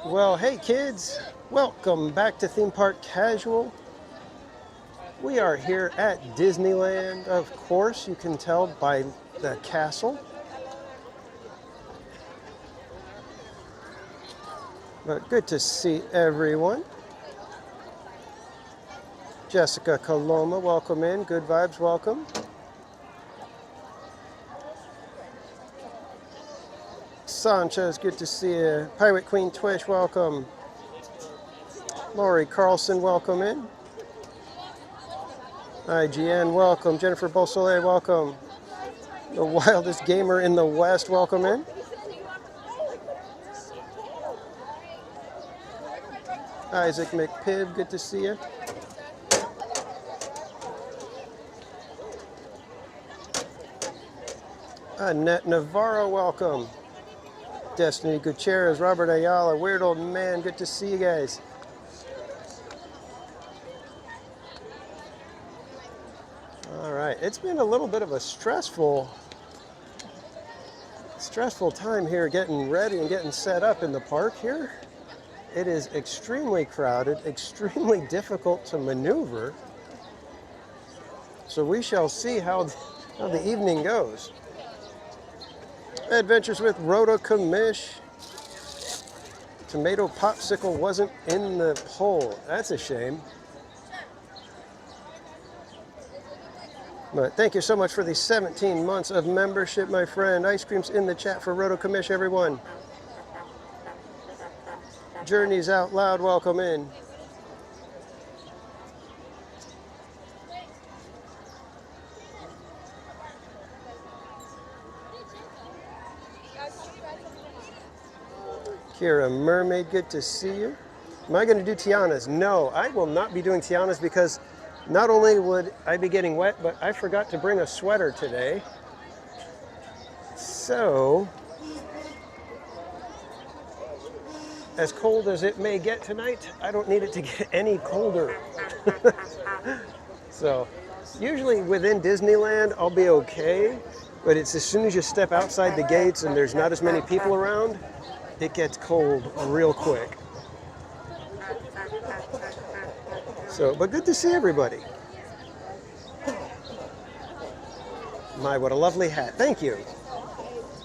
Well, hey kids, welcome back to Theme Park Casual. We are here at Disneyland, of course, you can tell by the castle. But good to see everyone. Jessica Coloma, welcome in. Good vibes, welcome. Sanchez, good to see you. Pirate Queen Twish, welcome. Lori Carlson, welcome in. IGN, welcome. Jennifer Beausoleil, welcome. The wildest gamer in the West, welcome in. Isaac McPibb, good to see you. Annette Navarro, welcome. Destiny Gutierrez, Robert Ayala, Weird Old Man, good to see you guys. All right, it's been a little bit of a stressful time here getting ready and getting set up in the park here. It is extremely crowded, extremely difficult to maneuver. So we shall see how the evening goes. Adventures with Rhoda Commish. Tomato Popsicle wasn't in the poll. That's a shame. But thank you so much for the 17 months of membership, my friend. Ice cream's in the chat for Rhoda Commish, everyone. Journeys Out Loud, welcome in. Kira Mermaid, good to see you. Am I going to do Tiana's? No, I will not be doing Tiana's because not only would I be getting wet, but I forgot to bring a sweater today. So, as cold as it may get tonight, I don't need it to get any colder. So, usually within Disneyland, I'll be okay. But it's as soon as you step outside the gates and there's not as many people around, it gets cold real quick. So, but good to see everybody. My, what a lovely hat. Thank you.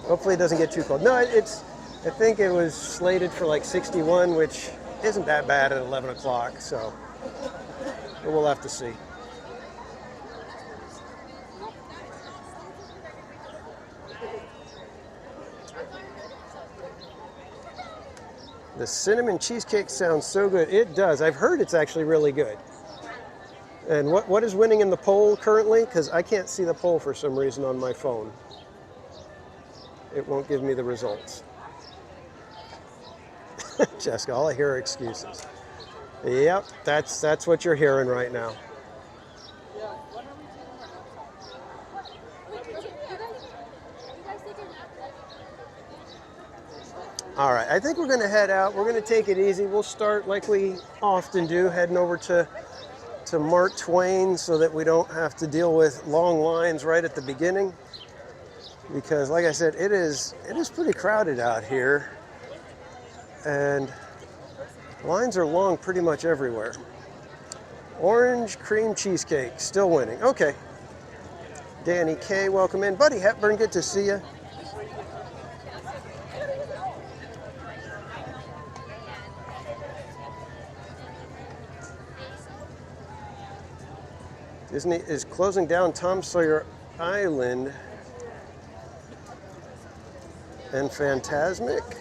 Hopefully it doesn't get too cold. No, I think it was slated for like 61, which isn't that bad at 11 o'clock, so but we'll have to see. The cinnamon cheesecake sounds so good. It does. I've heard it's actually really good. And what is winning in the poll currently? Because I can't see the poll for some reason on my phone. It won't give me the results. Jessica, all I hear are excuses. Yep, that's what you're hearing right now. All right, I think we're going to head out. We're going to take it easy. We'll start like we often do, heading over to Mark Twain so that we don't have to deal with long lines right at the beginning. Because like I said, it is pretty crowded out here. And lines are long pretty much everywhere. Orange cream cheesecake, still winning. Okay. Danny K, welcome in. Buddy Hepburn, good to see you. Disney is closing down Tom Sawyer Island and Fantasmic.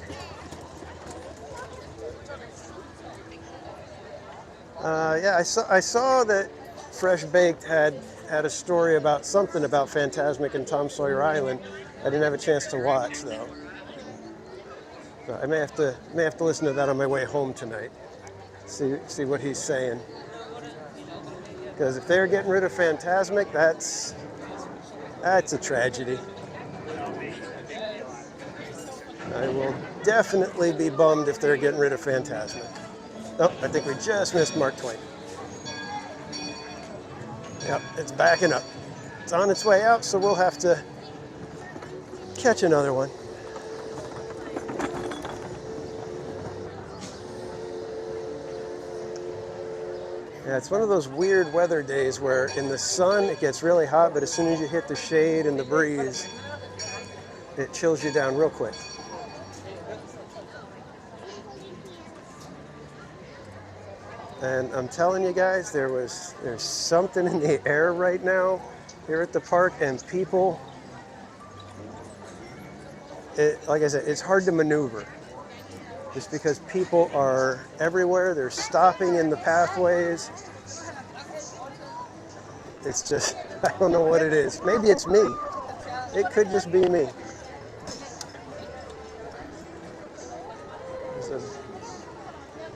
Yeah, I saw that Fresh Baked had a story about something about Fantasmic and Tom Sawyer Island. I didn't have a chance to watch though. So I may have to listen to that on my way home tonight. See what he's saying. Because if they're getting rid of Fantasmic, that's a tragedy. I will definitely be bummed if they're getting rid of Fantasmic. Oh, I think we just missed Mark Twain. Yep, it's backing up. It's on its way out, so we'll have to catch another one. Yeah, it's one of those weird weather days where in the sun it gets really hot, but as soon as you hit the shade and the breeze, it chills you down real quick. And I'm telling you guys, there's something in the air right now here at the park, and people, like I said, it's hard to maneuver just because people are everywhere. They're stopping in the pathways. It's just, I don't know what it is. Maybe it's me. It could just be me.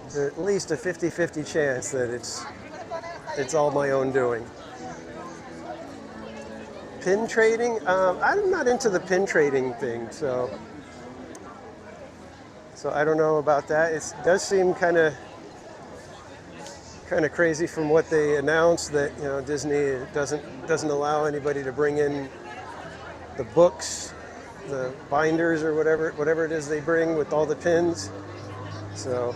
There's at least a 50-50 chance that it's all my own doing. Pin trading? I'm not into the pin trading thing, so I don't know about that. It does seem kind of crazy from what they announced that, you know, Disney doesn't allow anybody to bring in the books, the binders, or whatever it is they bring with all the pins. So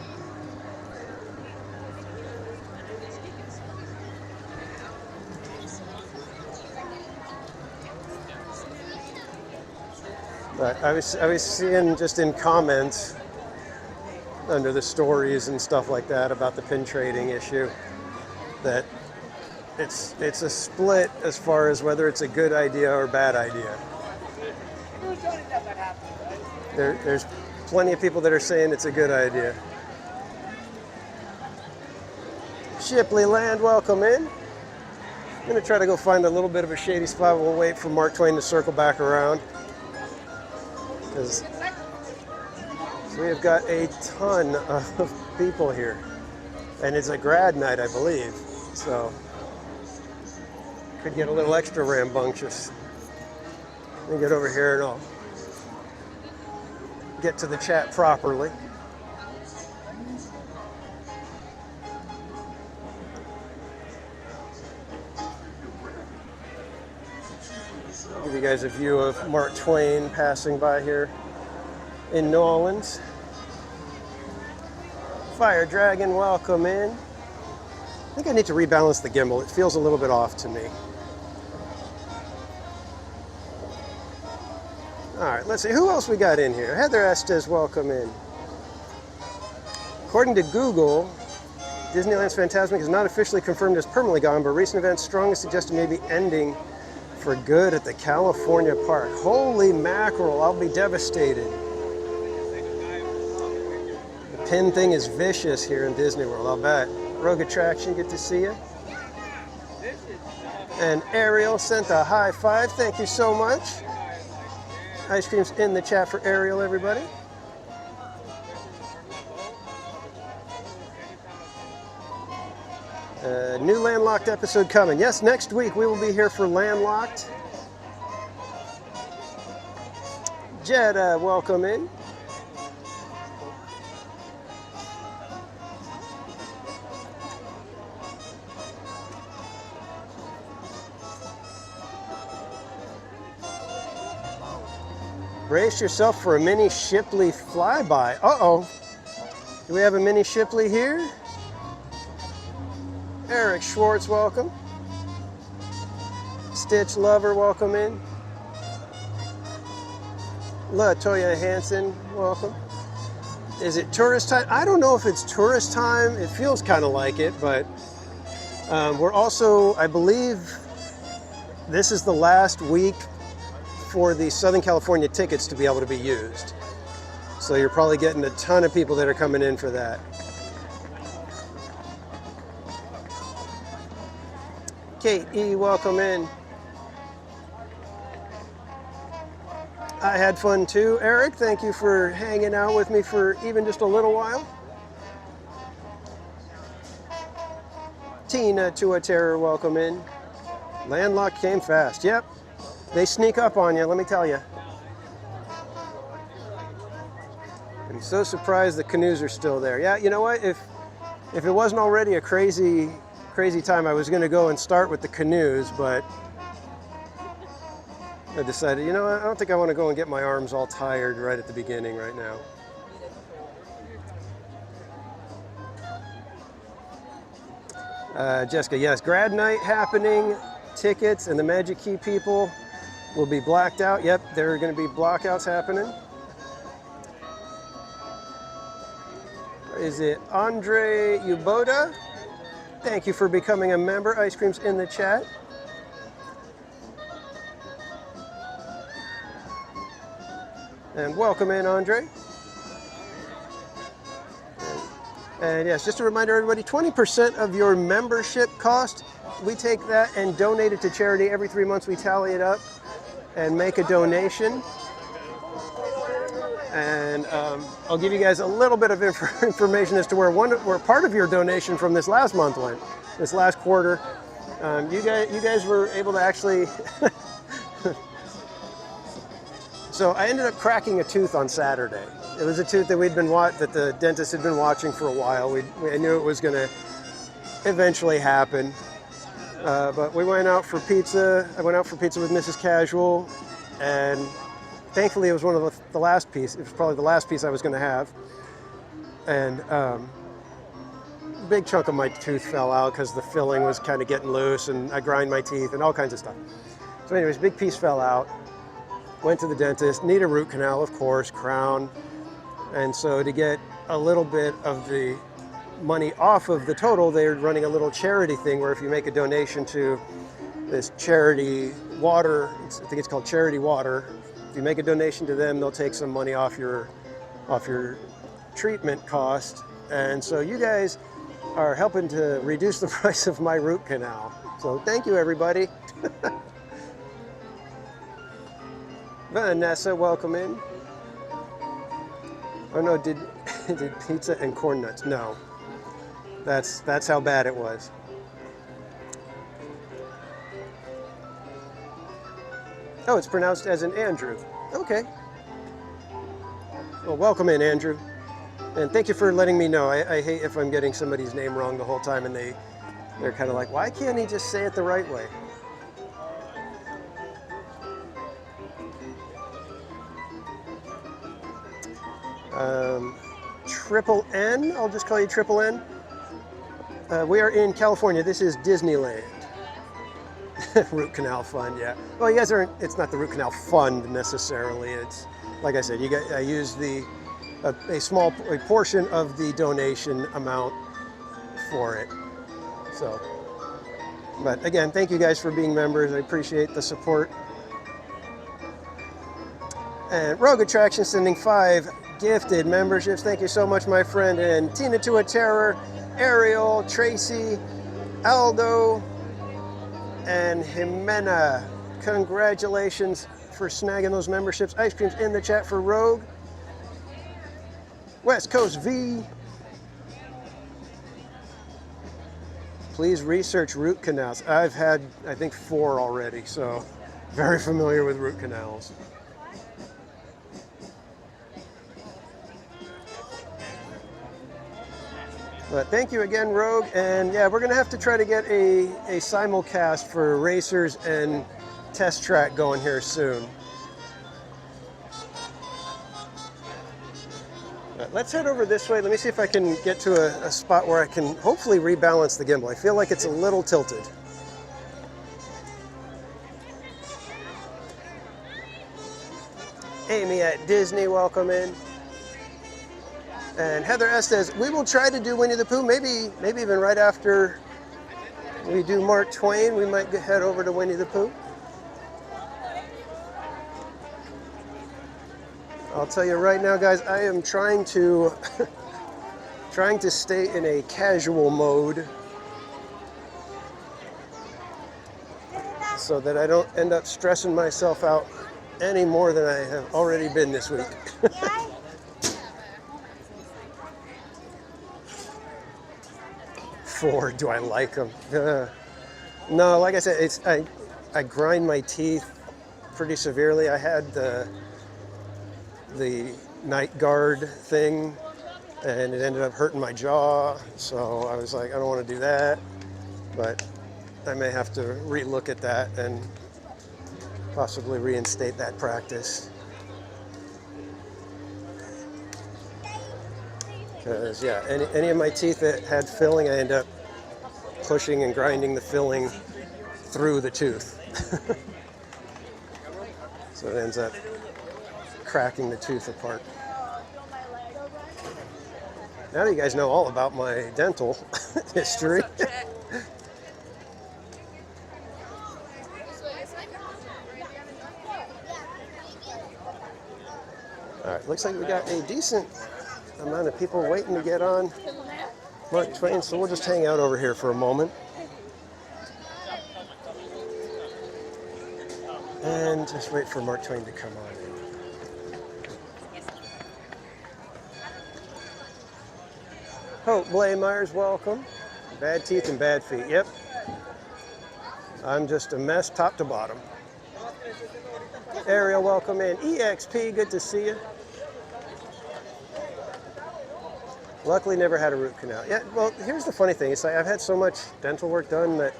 but I was seeing just in comments under the stories and stuff like that about the pin trading issue that it's a split as far as whether it's a good idea or bad idea. There's plenty of people that are saying it's a good idea. Shipley Land, welcome in. I'm going to try to go find a little bit of a shady spot. We'll wait for Mark Twain to circle back around. So we have got a ton of people here. And it's a grad night, I believe. So could get a little extra rambunctious. Let me get over here and I'll get to the chat properly. Give you guys a view of Mark Twain passing by here in New Orleans. Fire Dragon, welcome in. I think I need to rebalance the gimbal. It feels a little bit off to me. All right, let's see. Who else we got in here? Heather Estes, welcome in. According to Google, Disneyland's Fantasmic is not officially confirmed as permanently gone, but recent events strongly suggest it may be ending for good at the California park. Holy mackerel, I'll be devastated. The pin thing is vicious here in Disney World, I'll bet. Rogue Attraction, good to see you. And Ariel sent a high five, thank you so much. Ice cream's in the chat for Ariel, everybody. New Landlocked episode coming. Yes, next week we will be here for Landlocked. Jetta, welcome in. Brace yourself for a mini Shipley flyby. Uh-oh. Do we have a mini Shipley here? Eric Schwartz, welcome. Stitch Lover, welcome in. LaToya Hansen, welcome. Is it tourist time? I don't know if it's tourist time. It feels kind of like it, but we're also, I believe, this is the last week for the Southern California tickets to be able to be used. So you're probably getting a ton of people that are coming in for that. Kate E, welcome in. I had fun too. Eric, thank you for hanging out with me for even just a little while. Tina Tuatera, welcome in. Landlocked came fast. Yep, they sneak up on you, let me tell you. I'm so surprised the canoes are still there. Yeah, you know what? If it wasn't already a crazy time, I was going to go and start with the canoes, but I decided, you know, I don't think I want to go and get my arms all tired right at the beginning right now. Jessica, yes, grad night happening. Tickets and the Magic Key people will be blacked out. Yep, there are going to be blockouts happening. Is it Andre Uboda? Thank you for becoming a member. Ice cream's in the chat. And welcome in, Andre. And yes, just a reminder, everybody, 20% of your membership cost, we take that and donate it to charity. Every 3 months we tally it up and make a donation. And I'll give you guys a little bit of information as to where part of your donation from this last month went, this last quarter. You guys were able to actually... So I ended up cracking a tooth on Saturday. It was a tooth that that the dentist had been watching for a while. I knew it was going to eventually happen. But we went out for pizza. I went out for pizza with Mrs. Casual, and thankfully it was one of the last piece. It was probably the last piece I was going to have. And a big chunk of my tooth fell out because the filling was kind of getting loose, and I grind my teeth and all kinds of stuff. So anyways, big piece fell out. Went to the dentist, need a root canal, of course, crown. And so to get a little bit of the money off of the total, they're running a little charity thing where if you make a donation to this charity water, I think it's called Charity Water, if you make a donation to them, they'll take some money off your treatment cost. And so you guys are helping to reduce the price of my root canal. So thank you, everybody. Vanessa, welcome in. Oh no, did pizza and corn nuts? No, that's how bad it was. Oh, it's pronounced as an Andrew. Okay. Well, welcome in, Andrew, and thank you for letting me know. I hate if I'm getting somebody's name wrong the whole time, and they're kind of like, why can't he just say it the right way? Triple N, I'll just call you Triple N. We are in California. This is Disneyland. Root Canal Fund, yeah. Well, you guys aren't, it's not the Root Canal Fund necessarily. It's, like I said, I use a portion of the donation amount for it. So, but again, thank you guys for being members. I appreciate the support. And Rogue Attraction sending 5 gifted memberships. Thank you so much, my friend. And Tina to a Terror, Ariel, Tracy, Aldo, and Jimena. Congratulations for snagging those memberships. Ice cream's in the chat for Rogue. West Coast V. Please research root canals. I've had, I think, 4 already, so very familiar with root canals. But thank you again, Rogue. And yeah, we're going to have to try to get a simulcast for racers and test track going here soon. But let's head over this way. Let me see if I can get to a spot where I can hopefully rebalance the gimbal. I feel like it's a little tilted. Amy at Disney, welcome in. And Heather S says, we will try to do Winnie the Pooh, maybe even right after we do Mark Twain, we might head over to Winnie the Pooh. I'll tell you right now, guys, I am trying to stay in a casual mode so that I don't end up stressing myself out any more than I have already been this week. Do I like them? No, like I said, I grind my teeth pretty severely. I had the night guard thing, and it ended up hurting my jaw. So I was like, I don't want to do that, but I may have to relook at that and possibly reinstate that practice. Because yeah, any of my teeth that had filling, I end up pushing and grinding the filling through the tooth. So it ends up cracking the tooth apart. Now you guys know all about my dental history. All right, looks like we got a decent amount of people waiting to get on Mark Twain, so we'll just hang out over here for a moment. And just wait for Mark Twain to come on. Hope Blaymeyer's welcome. Bad teeth and bad feet. Yep. I'm just a mess top to bottom. Ariel, welcome in. EXP, good to see you. Luckily, never had a root canal. Yeah, well, here's the funny thing. It's like I've had so much dental work done that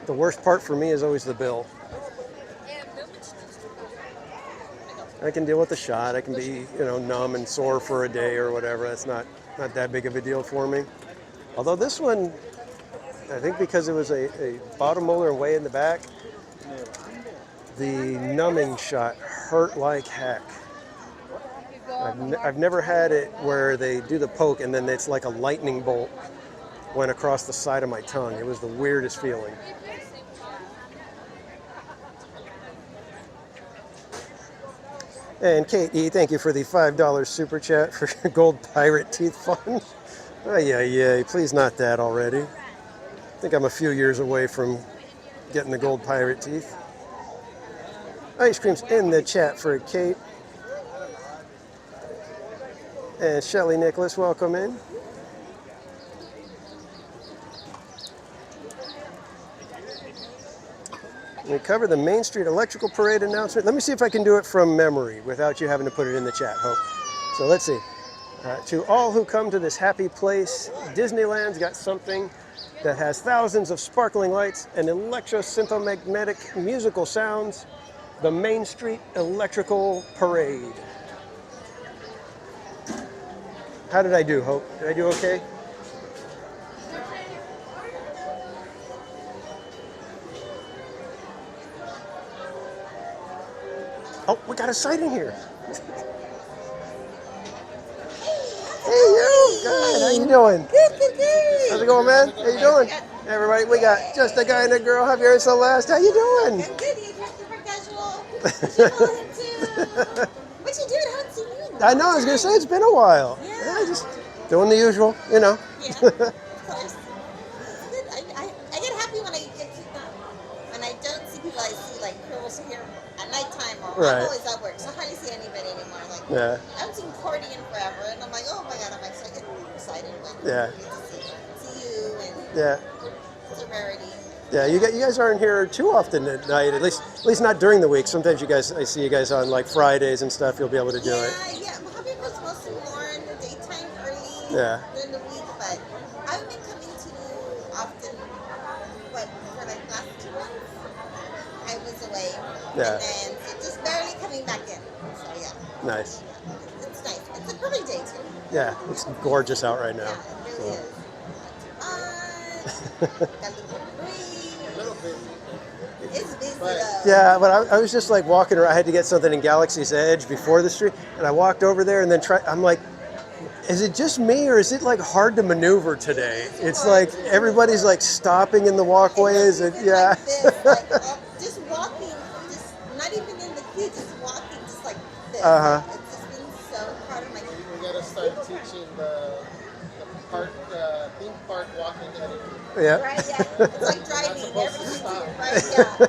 the worst part for me is always the bill. I can deal with the shot. I can be, numb and sore for a day or whatever. That's not that big of a deal for me. Although this one, I think because it was a bottom molar way in the back, the numbing shot hurt like heck. I've never had it where they do the poke and then it's like a lightning bolt went across the side of my tongue. It was the weirdest feeling. And Kate E, thank you for the $5 super chat for your Gold Pirate Teeth Fund. Oh, yeah, please not that already. I think I'm a few years away from getting the Gold Pirate Teeth. Ice cream's in the chat for Kate. And Shelly Nicholas, welcome in. We cover the Main Street Electrical Parade announcement. Let me see if I can do it from memory without you having to put it in the chat, Hope. So let's see. To all who come to this happy place, Disneyland's got something that has thousands of sparkling lights and electro-syntho-magnetic musical sounds, the Main Street Electrical Parade. How did I do, Hope? Did I do okay? Oh, we got a sighting here. Hey, you. Good. How you doing? Good. How's it going, man? How you doing? Hey, everybody, we got just a guy and a girl, Javier and Celeste. How you doing? I'm good. You dressed super casual. What you call him too? What you doing? I haven't seen you in a while. I know. I was gonna say it's been a while. Yeah. Just doing the usual, Yeah, of course. It's good. I get happy when I get to when I don't see people. I see like curls here at nighttime. Or Right. I'm always at work, so I hardly see anybody anymore. Like Yeah. I haven't seen Cordy in forever, and I'm like, oh my god, I'm like so I get excited when Yeah. I get to see you, and Yeah. it's a rarity. Yeah, you guys aren't here too often at night. At least not during the week. Sometimes I see you guys on like Fridays and stuff. You'll be able to do it. Yeah. Hobby was mostly more in the daytime, early during the week, but I've been coming to often. But for like last 2 months, I was away, and then just barely coming back in. So yeah. Nice. It's nice. It's a perfect day too. Yeah, it's gorgeous out right now. Yeah, it really is. Got a little breeze. It's busy though. Yeah, but I was just like walking around. I had to get something in Galaxy's Edge before the street, and I walked over there and then I'm like, is it just me or is it like hard to maneuver today? It's like everybody's like stopping in the walkways and yeah. Like this, like, just walking, just not even in the queue, just walking, just like this. It's just been so hard. I'm like, We gotta start teaching the theme park walking etiquette. Yeah. right, yeah. It's like driving. Everything to right, yeah.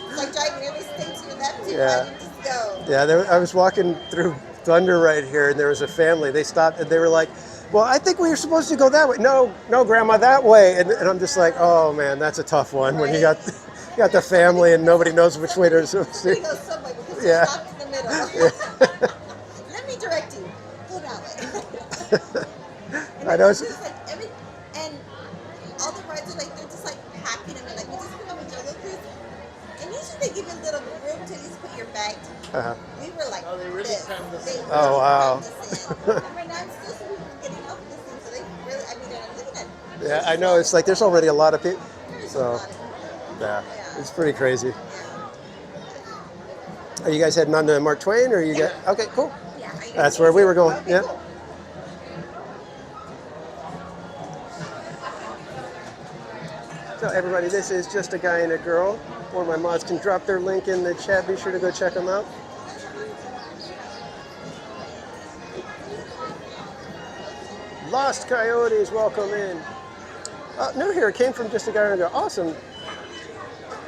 It's like driving. Every stay to your left, to your right, and just go. Yeah, I was walking through Thunder right here, and there was a family. They stopped, and they were like, well, I think we were supposed to go that way. No, Grandma, that way. And I'm just like, oh, man, that's a tough one when you got the family and nobody knows which way they're supposed to. You go somewhere because you're stopped in the middle. Let me direct you. Go that way. I know. It's just like and all the rides are like, they're just like packing them. And like, we just went on a jungle cruise. And usually they give you a little room to at least put your bag. We were like, Oh, they really crammed us in. Oh, wow. And right now, I'm still seeing people getting off this thing. So they really, they're looking at Yeah, I know. It's like there's already a lot of people. There's a So, lot of people. yeah, Yeah. it's pretty crazy. Are you guys heading on to Mark Twain, or you Yeah. got? Okay, cool. Yeah. Are you That's gonna where we go were too? going. Okay, Yeah. cool. So everybody, this is Just a Guy and a Girl. Or my mods can drop their link in the chat. Be sure to go check them out. Lost Coyotes, welcome in. New here, came from Just a Guy and a Girl. Awesome.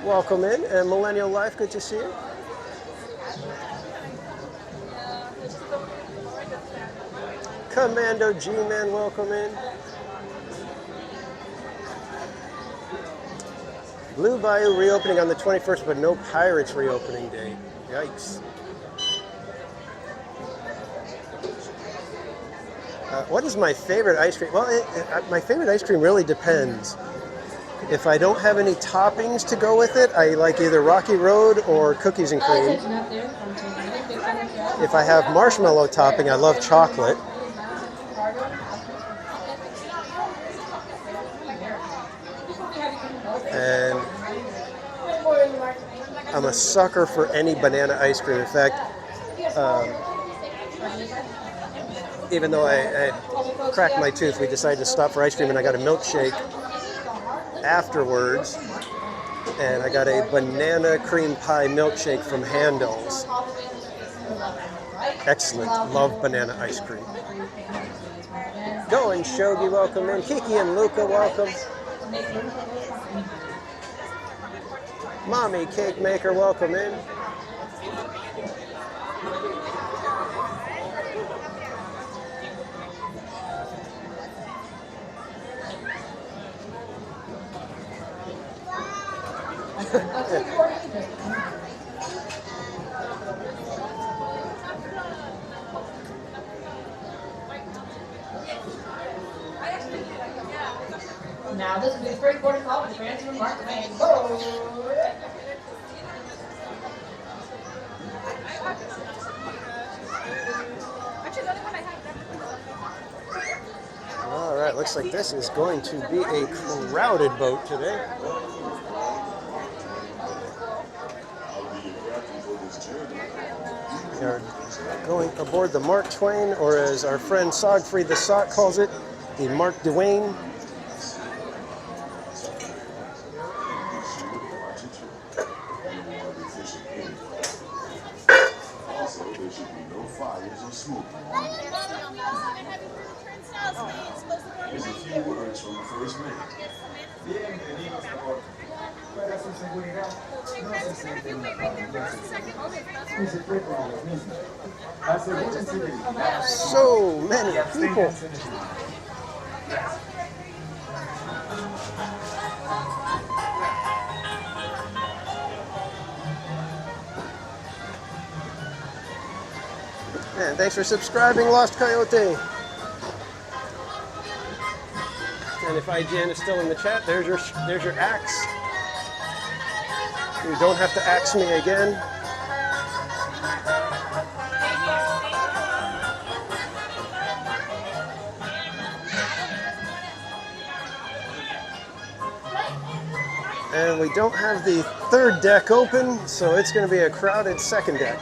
Welcome in. And Millennial Life, good to see you. Commando G-Man, welcome in. Blue Bayou reopening on the 21st, but no Pirates reopening day. Yikes. What is my favorite ice cream? Well, my favorite ice cream really depends. If I don't have any toppings to go with it, I like either Rocky Road or cookies and cream. If I have marshmallow topping, I love chocolate. And I'm a sucker for any banana ice cream. In fact, even though I cracked my tooth, we decided to stop for ice cream, and I got a milkshake afterwards. And I got a banana cream pie milkshake from Handel's. Excellent. Love banana ice cream. Going Shogi, welcome in. Kiki and Luca, welcome. Mommy Cake Maker, welcome in. Now this will be the first quarter call with the fans from Mark Twain. Go! All right, looks like this is going to be a crowded boat today. We are going aboard the Mark Twain, or as our friend Sogfried the Sock calls it, the Mark Dwayne. Also, there should be no fires or smoke. Here's a few words from the first mate. So many people. And thanks for subscribing, Lost Coyote. And if IGN is still in the chat, there's your axe. You don't have to axe me again. And we don't have the third deck open, so it's going to be a crowded second deck.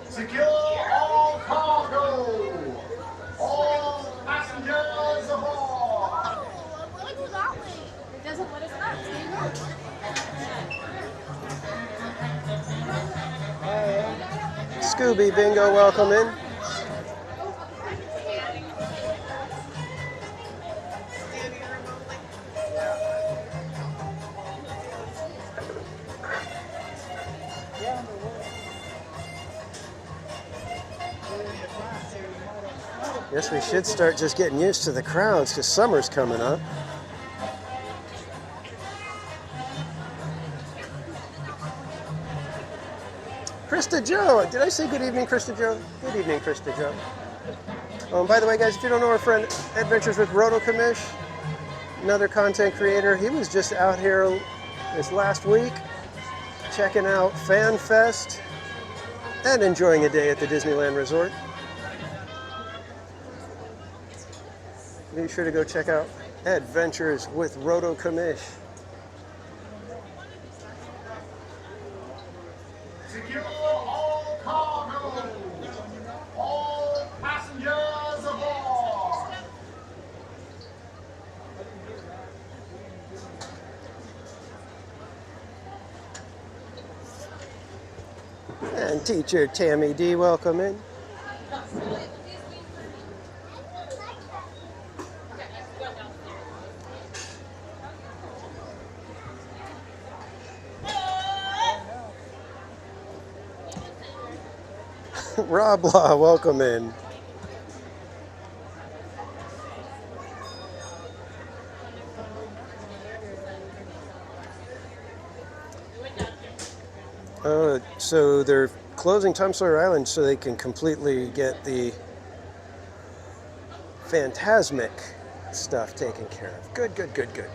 Secure all cargo. All passengers aboard. We'll go that way. It doesn't let us up. Scooby Bingo, welcome in. Guess we should start just getting used to the crowds because summer's coming up. Krista Joe, did I say good evening, Krista Joe? Good evening, Krista Joe. By the way, guys, if you don't know our friend Adventures with Roto Commish, another content creator, he was just out here this last week checking out Fan Fest and enjoying a day at the Disneyland Resort. be sure to go check out Adventures with Roto Commish. Secure all cargo. All passengers aboard. And teacher Tammy D, welcome in. Rob Law, welcome in. So they're closing Tom Sawyer Island so they can completely get the Phantasmic stuff taken care of. Good, good, good, good.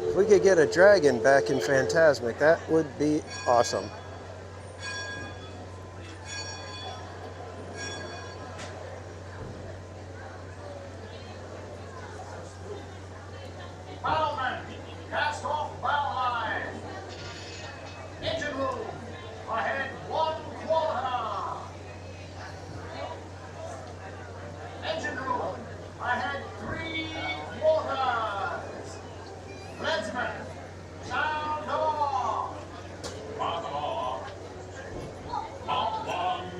If we could get a dragon back in Phantasmic, that would be awesome. Bowman, cast off bow line. Engine room, ahead 1/4. Engine room, ahead 3/4. Leadsman, sound off. Mark off. Mark one.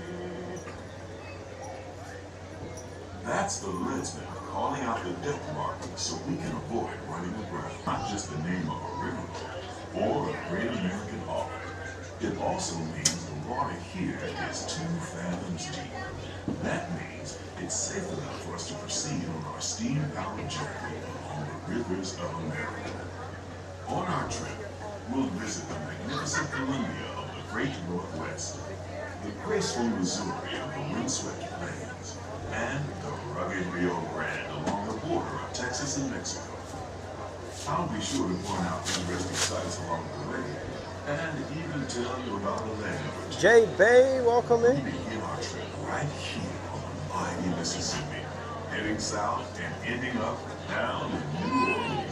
That's the leadsman calling out the depth marking so we can avoid running aground. Not just the name of a riverboat or a great American author. It also means the water here is 2 fathoms deep. That means it's safe enough for us to proceed on our steam-powered journey along the rivers of America. On our trip, we'll visit the magnificent Columbia of the Great Northwest, the graceful Missouri of the windswept plains, and the rugged Rio Grande along the border of Texas and Mexico. I'll be sure to point out interesting sights along the way, and even tell you about the land of Jay Bay, welcome we in. begin our trip right here on the mighty Mississippi, heading south and ending up down in New Orleans.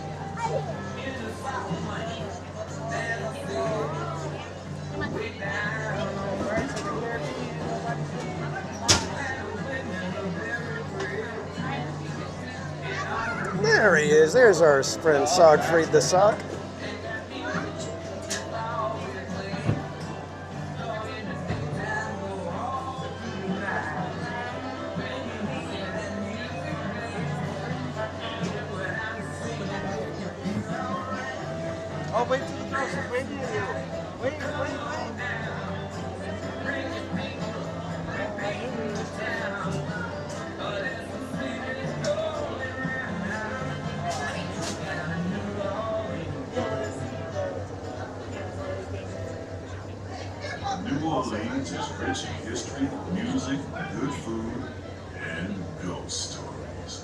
There he is. There's our friend Sogfried the Sock. Oh, wait till the girls are waiting for you. Wait. New Orleans is rich in history, music, good food, and ghost stories.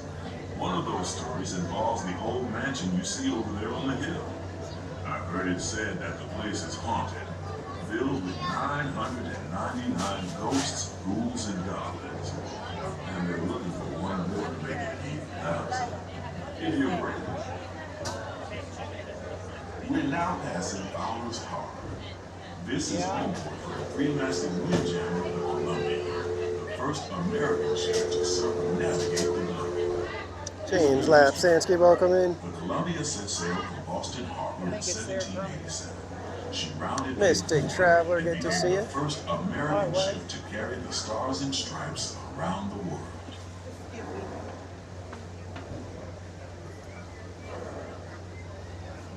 One of those stories involves the old mansion you see over there on the hill. I've heard it said that the place is haunted, filled with 999 ghosts, ghouls, and goblins. And they're looking for one more to make it 8,000. If you're ready. We're now passing Fowler's Harbor. This is home port for the 3-masted windjammer of the Columbia, the first American ship to circumnavigate the globe. James Lapsansky, welcome in. The Columbia set sail from Boston Harbor in 1787. She rounded Mystic Traveler, good to see you. the first American ship to carry the Stars and Stripes around the world.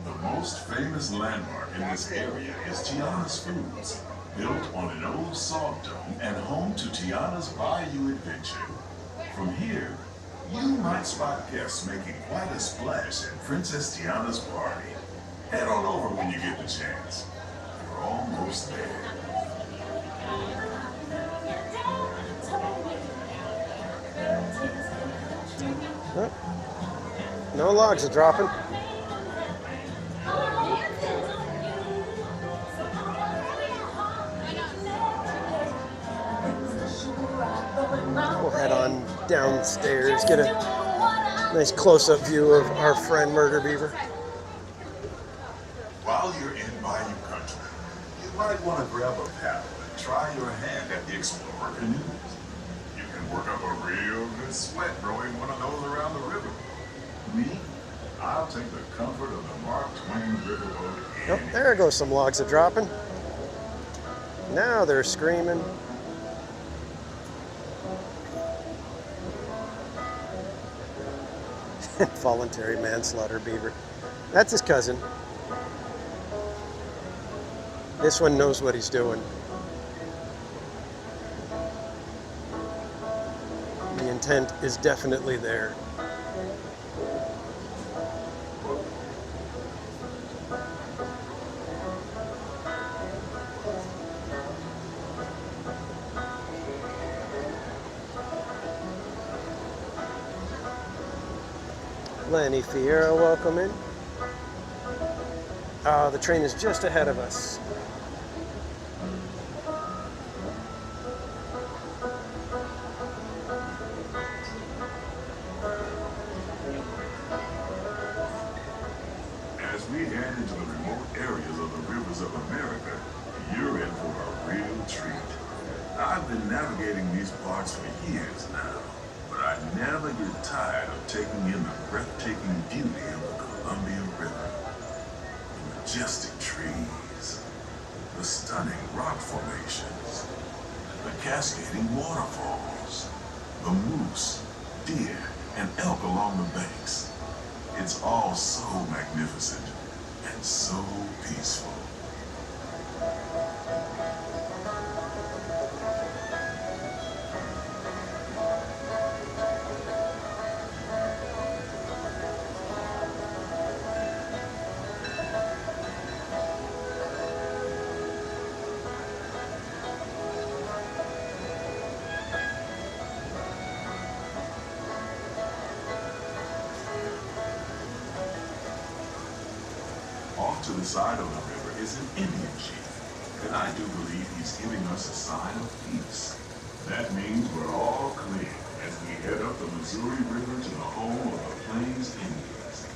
The most famous landmark in this area is Tiana's Foods, built on an old salt dome and home to Tiana's Bayou Adventure. From here, you might spot guests making quite a splash at Princess Tiana's party. Head on over when you get the chance. You're almost there. No logs are dropping. We'll head on downstairs, get a nice close-up view of our friend Murder Beaver. While you're in Bayou Country, you might want to grab a paddle and try your hand at the Explorer canoes. You can work up a real good sweat rowing one of those around the river. Me, I'll take the comfort of the Mark Twain riverboat. Oh, there goes some logs are dropping. Now they're screaming. Voluntary manslaughter beaver. That's his cousin. This one knows what he's doing. The intent is definitely there. Lenny Fiera, welcome in. The train is just ahead of us. As we head into the remote areas of the rivers of America, you're in for a real treat. I've been navigating these parts for years now, but I never get tired of taking in the breathtaking beauty of the Columbia River. The majestic trees, the stunning rock formations, the cascading waterfalls, the moose, deer, and elk along the banks. It's all so magnificent and so peaceful. Off to the side of the river is an Indian chief, and I do believe he's giving us a sign of peace. That means we're all clear as we head up the Missouri River to the home of the Plains Indians.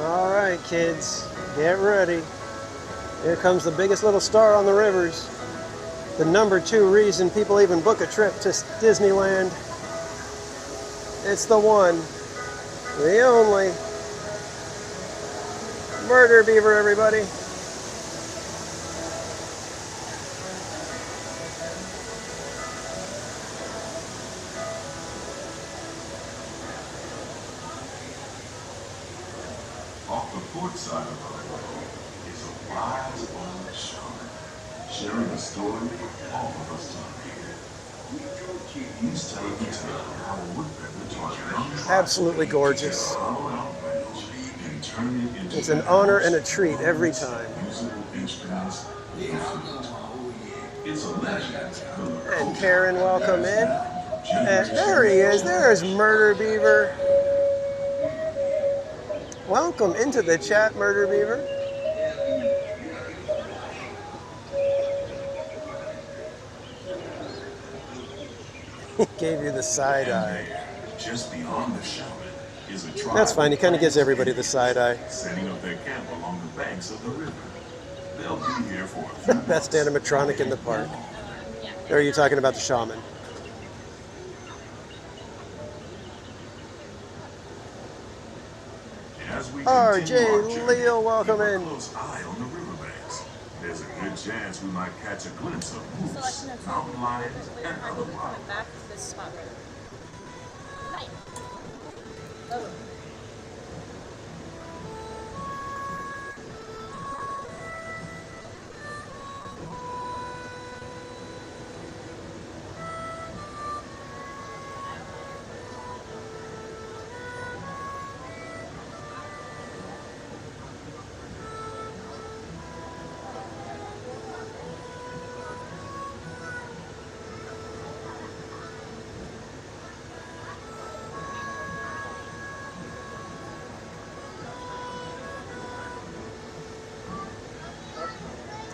All right, kids, get ready. Here comes the biggest little star on the rivers. The #2 reason people even book a trip to Disneyland. It's the one, the only Murder Beaver, everybody. Off the port side of the river is a wise old shaman, sharing a story for all of us to hear. He's telling the tale of how a woodpecker taught young tribes Absolutely gorgeous. to follow out range and turn it into It's an honor and a treat every time. musical instruments with the flute. It's a legend. And Karen, welcome in. And there he is. There's Murder Beaver. Welcome into the chat, Murder Beaver. He gave you the side eye. Just beyond the shaman is a tribe. That's fine. He kind of gives everybody the side eye. Setting up their camp along the banks of the river. They'll be here for a few Best months. animatronic in the park. Or are you talking about the shaman? As we RJ continue our journey, Leo, welcome keep a in. close eye on the riverbanks. There's a good chance we might catch a glimpse of moose, mountain lions, and other wildlife. Back to this spot. Right. Oh.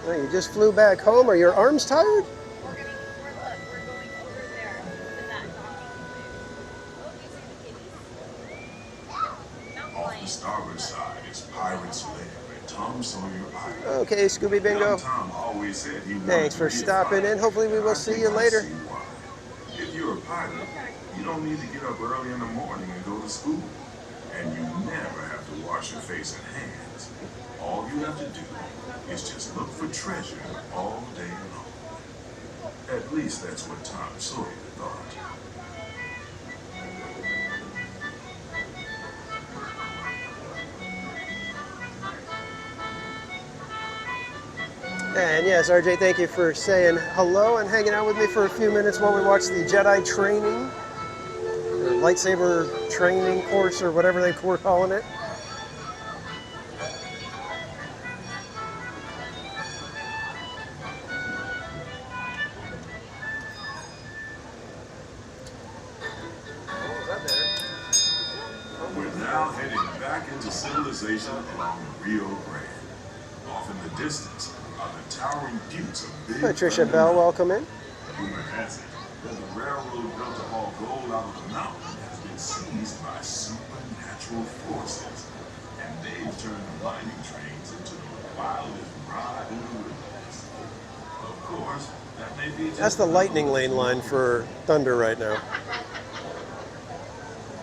Oh, you just flew back home. Are your arms tired? We're going over there to that docking. Oh, you see the kitties. Off the starboard side is Pirate's Lair at Tom Sawyer Island. Okay, Scooby Bingo. Young Tom always said he wanted Thanks to for be a stopping pilot, in. Hopefully we and will I see think you I later. see why. If you're a pilot, you don't need to get up early in the morning and go to school. And you never have to wash your face and hands. All you have to do is just look for treasure all day long. At least that's what Tom Sawyer thought. And yes, RJ, thank you for saying hello and hanging out with me for a few minutes while we watch the Jedi training, or lightsaber training course, or whatever they were calling it. We're now heading back into civilization along the Rio Grande. Off in the distance are the towering buttes of Big Patricia Thunder Bell, Mountain. welcome in. Rumor has it that the railroad built to haul gold out of the mountain has been seized by supernatural forces, and they've turned the mining trains into the wildest ride in the wilderness. Of course, that may be just That's the lightning lane line for Thunder right now.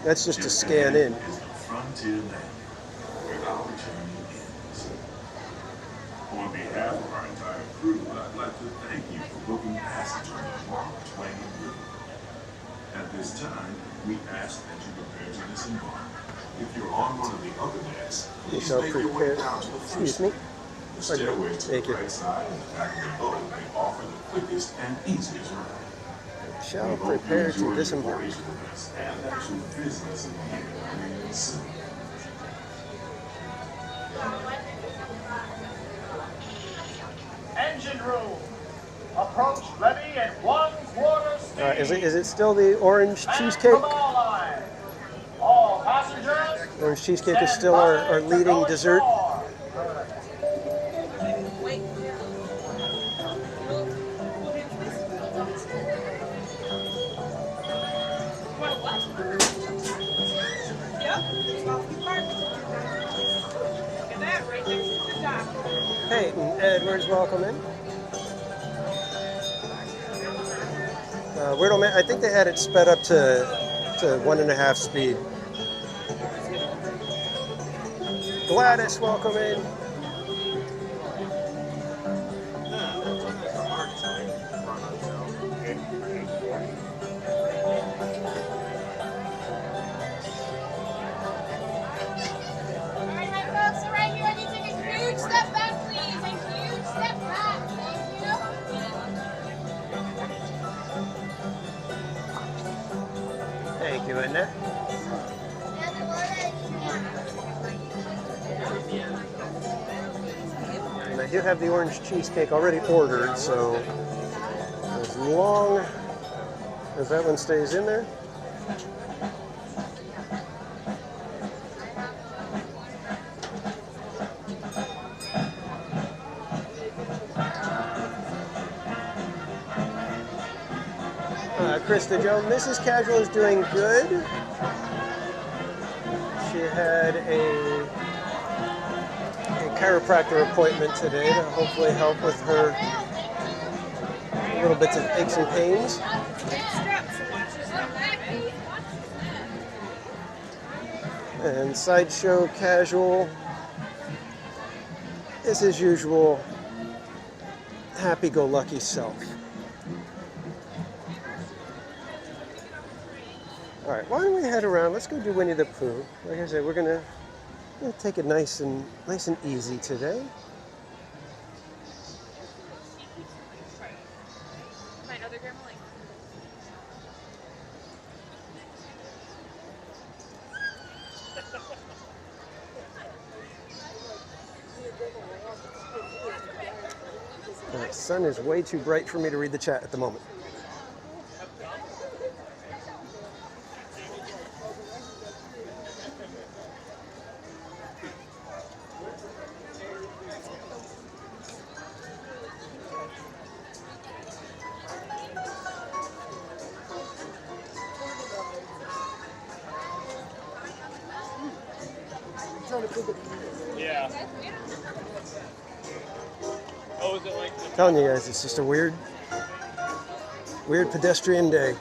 That's just to scan in. Is the frontier land where our journey ends. On behalf of our entire crew, I'd like to thank you for booking passage on the Mark Twain River. At this time, we ask that you prepare to disembark. If you're on one of the other decks, You please shall make your way prepare. down to the Excuse first me. deck. The stairway to Thank the you. right side and the back of the boat may offer the quickest and easiest ride. Shall We hope you prepare enjoy to your disembark. voyage with us, and that your business in here remains simple. Engine room. Approach levy at 1/4 speed. Is it still the orange And cheesecake? command line. All passengers. Orange cheesecake is stand still by our to leading go dessert. ashore. Wait. What? Yep. Look at that, right next to the dock. Peyton Edwards, welcome in. Weirdo Man, I think they had it sped up to 1.5 speed. Gladys, welcome in. Alright, my folks, so right here, I need to take a huge step back, please. A huge step back. Thank you. Thank you, Annette. And I do have the orange cheesecake already ordered, so as long as that one stays in there. Krista Joe, Mrs. Casual is doing good. She had a chiropractor appointment today to hopefully help with her little bits of aches and pains. And Sideshow Casual is his usual happy-go-lucky self. All right, why don't we head around? Let's go do Winnie the Pooh. Like I said, we're gonna take it nice and easy today. My other grandma like. The sun is way too bright for me to read the chat at the moment. Yeah. Oh, is it like the Telling you guys, it's just a weird pedestrian day.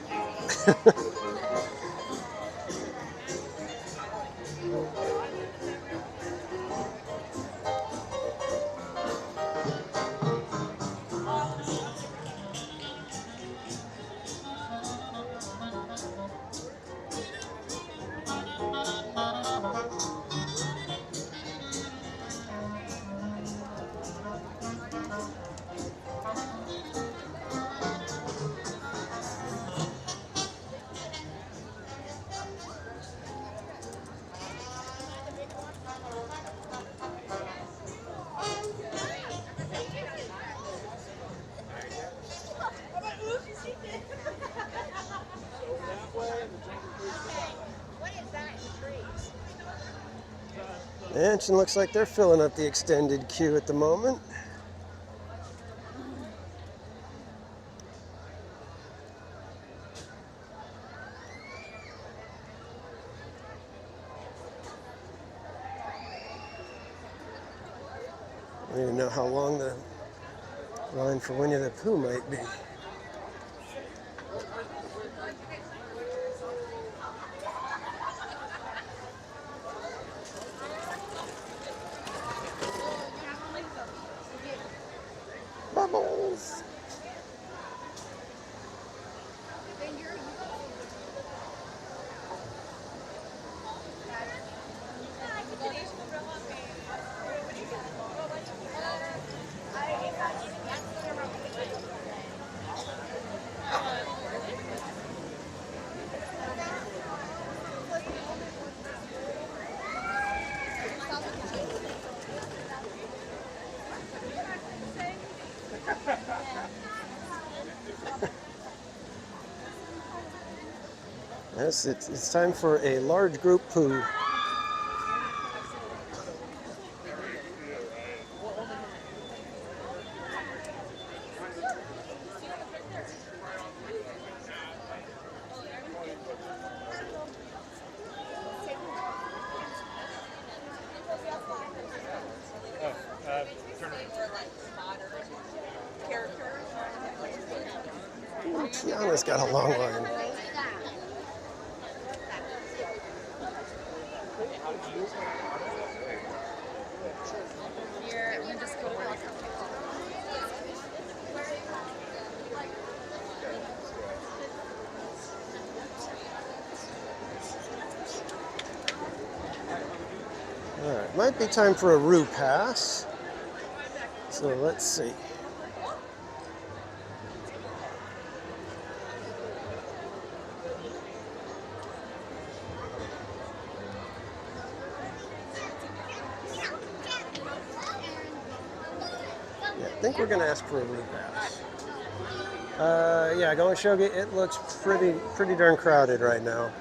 Mansion looks like they're filling up the extended queue at the moment. I don't even know how long the line for Winnie the Pooh might be. Bubbles! Yes, it's time for a large group poo. Tiana's got a long line. All right, might be time for a Roo pass. So let's see. I think we're going to ask for a Roo pass. Yeah, going Shogi, it looks pretty darn crowded right now.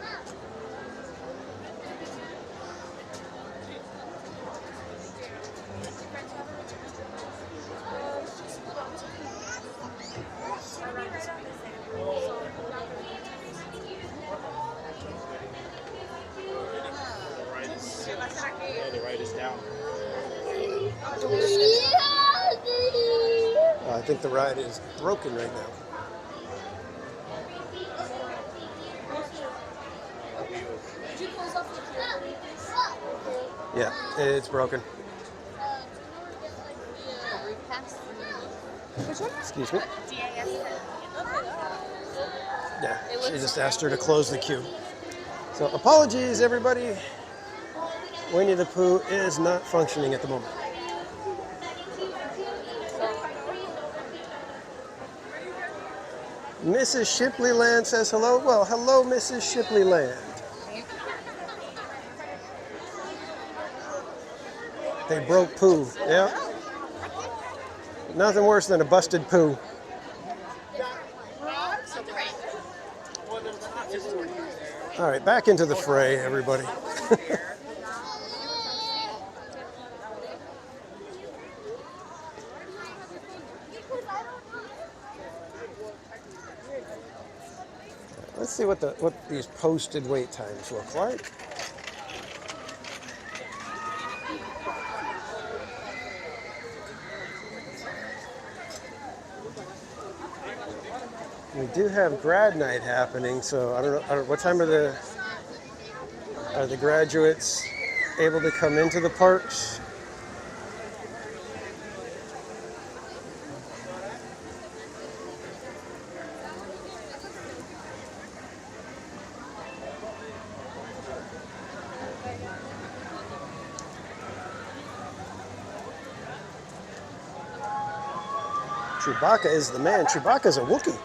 the ride is down? I think the ride is broken right now. Yeah, it's broken. Excuse me. Yeah, she just asked her to close the queue. So apologies, everybody. Winnie the Pooh is not functioning at the moment. Mrs. Shipley Land says hello. Well, hello, Mrs. Shipley Land. They broke Pooh. Yeah. Nothing worse than a busted Pooh. All right, back into the fray, everybody. Let's see what these posted wait times look like. We do have grad night happening, so I don't know what time are the graduates able to come into the parks? Chewbacca is the man. Chewbacca's a Wookiee.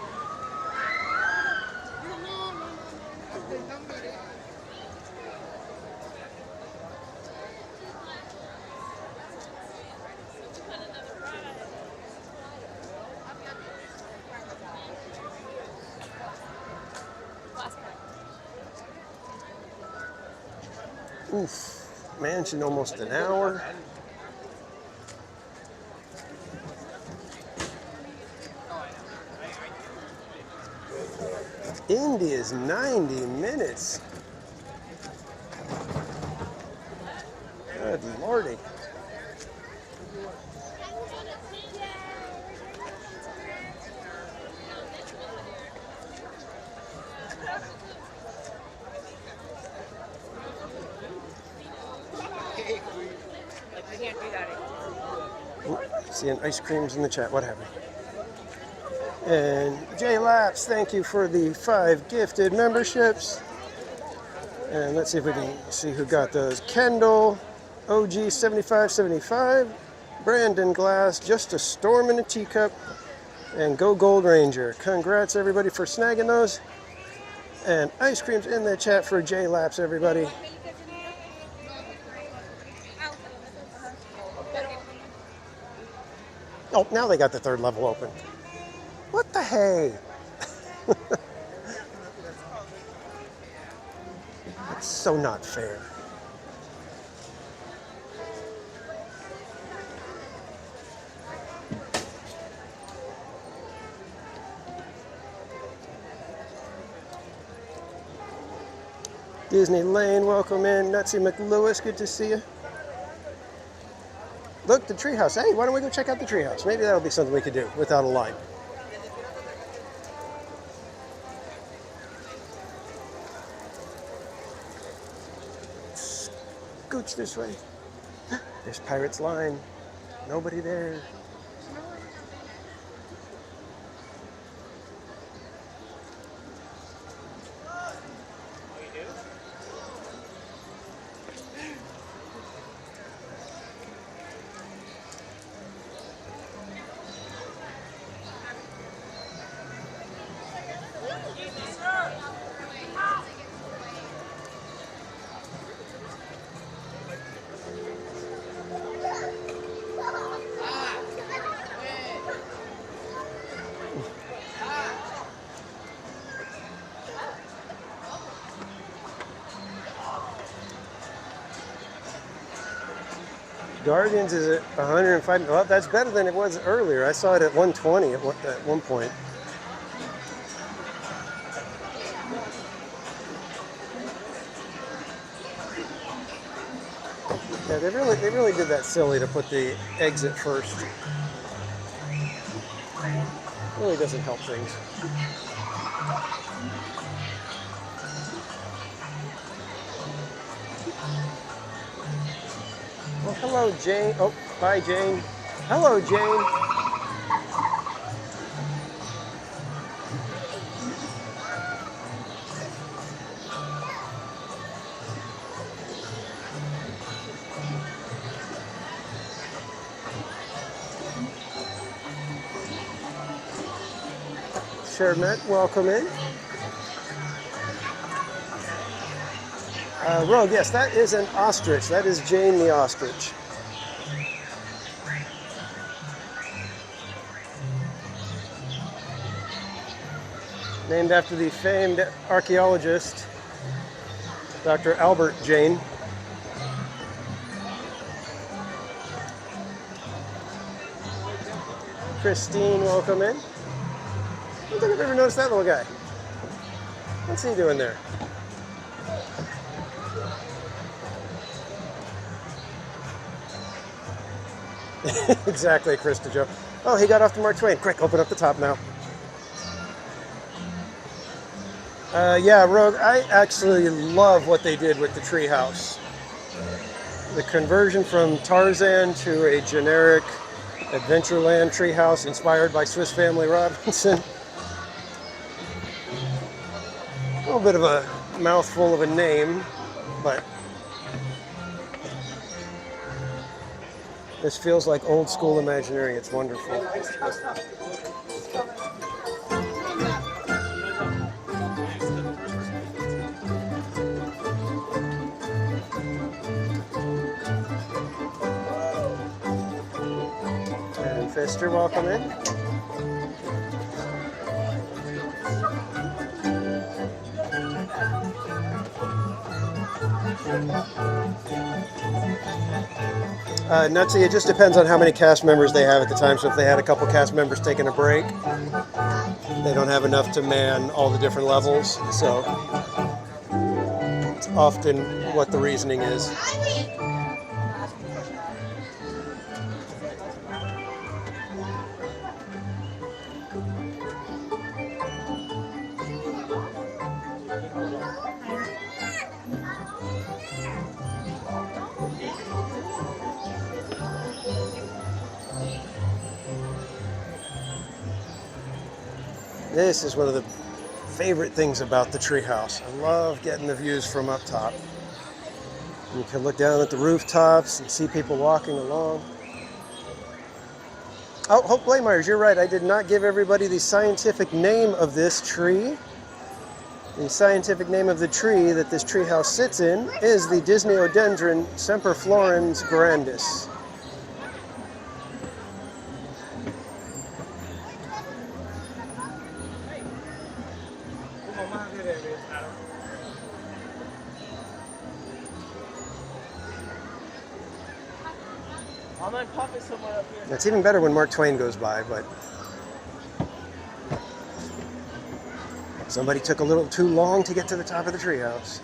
Oof, mansion almost an hour. Indy is 90 minutes. Good lordy. Seeing ice creams in the chat, what happened? And J Laps, thank you for the 5 gifted memberships. And let's see if we can see who got those. Kendall, OG 7575, Brandon Glass, Just a Storm in a Teacup, and Go Gold Ranger. Congrats everybody for snagging those. And ice creams in the chat for J Laps, everybody. Oh, now they got the 3rd level open. What the hey? That's so not fair. Disney Lane, welcome in. Nutsy McLewis, good to see you. Look, the treehouse. Hey, why don't we go check out the treehouse? Maybe that'll be something we could do without a line. Scooch this way. There's Pirate's Line. Nobody there. Guardians is at 105. Well, that's better than it was earlier. I saw it at 120 at one point. Yeah, they really did that silly to put the exit first. Really doesn't help things. Well, hello, Jane. Oh, bye, Jane. Hello, Jane. Shermet, welcome in. Rogue, yes, that is an ostrich. That is Jane the ostrich. Named after the famed archaeologist, Dr. Albert Jane. Christine, welcome in. I don't think I've ever noticed that little guy. What's he doing there? Exactly, Krista Joe. Oh, he got off to Mark Twain. Quick, open up the top now. Yeah, Rogue, I actually love what they did with the treehouse. The conversion from Tarzan to a generic Adventureland treehouse inspired by Swiss Family Robinson. A little bit of a mouthful of a name, but this feels like old school Imagineering. It's wonderful. And Fister, welcome in. Nutsy, it just depends on how many cast members they have at the time. So if they had a couple cast members taking a break, they don't have enough to man all the different levels. So it's often what the reasoning is. This is one of the favorite things about the treehouse. I love getting the views from up top. You can look down at the rooftops and see people walking along. Oh, Hope Blaymeyers, you're right. I did not give everybody the scientific name of this tree. The scientific name of the tree that this treehouse sits in is the Disneodendron semperflorens grandis. It's even better when Mark Twain goes by, but somebody took a little too long to get to the top of the treehouse.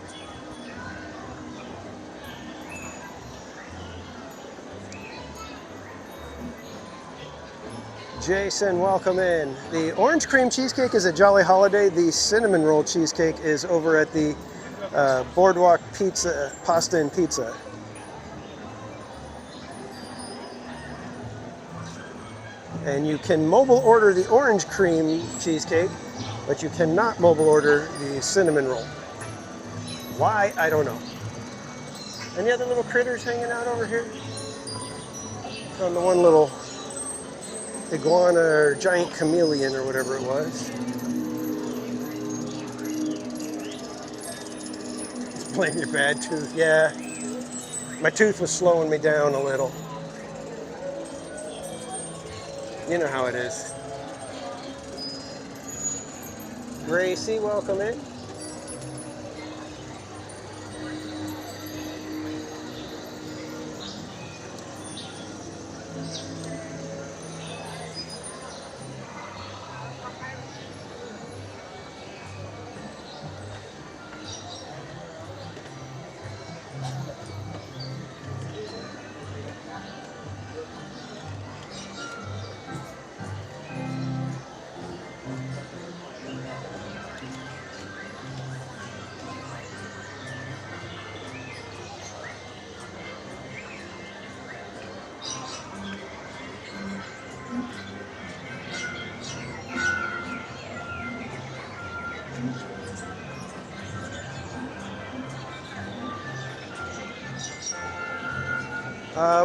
Jason, welcome in. The orange cream cheesecake is a Jolly Holiday. The cinnamon roll cheesecake is over at the Boardwalk Pizza, Pasta and Pizza. And you can mobile order the orange cream cheesecake, but you cannot mobile order the cinnamon roll. Why? I don't know. Any other little critters hanging out over here? On the one little iguana or giant chameleon or whatever it was. It's playing your bad tooth. Yeah. My tooth was slowing me down a little. You know how it is. Gracie, welcome in.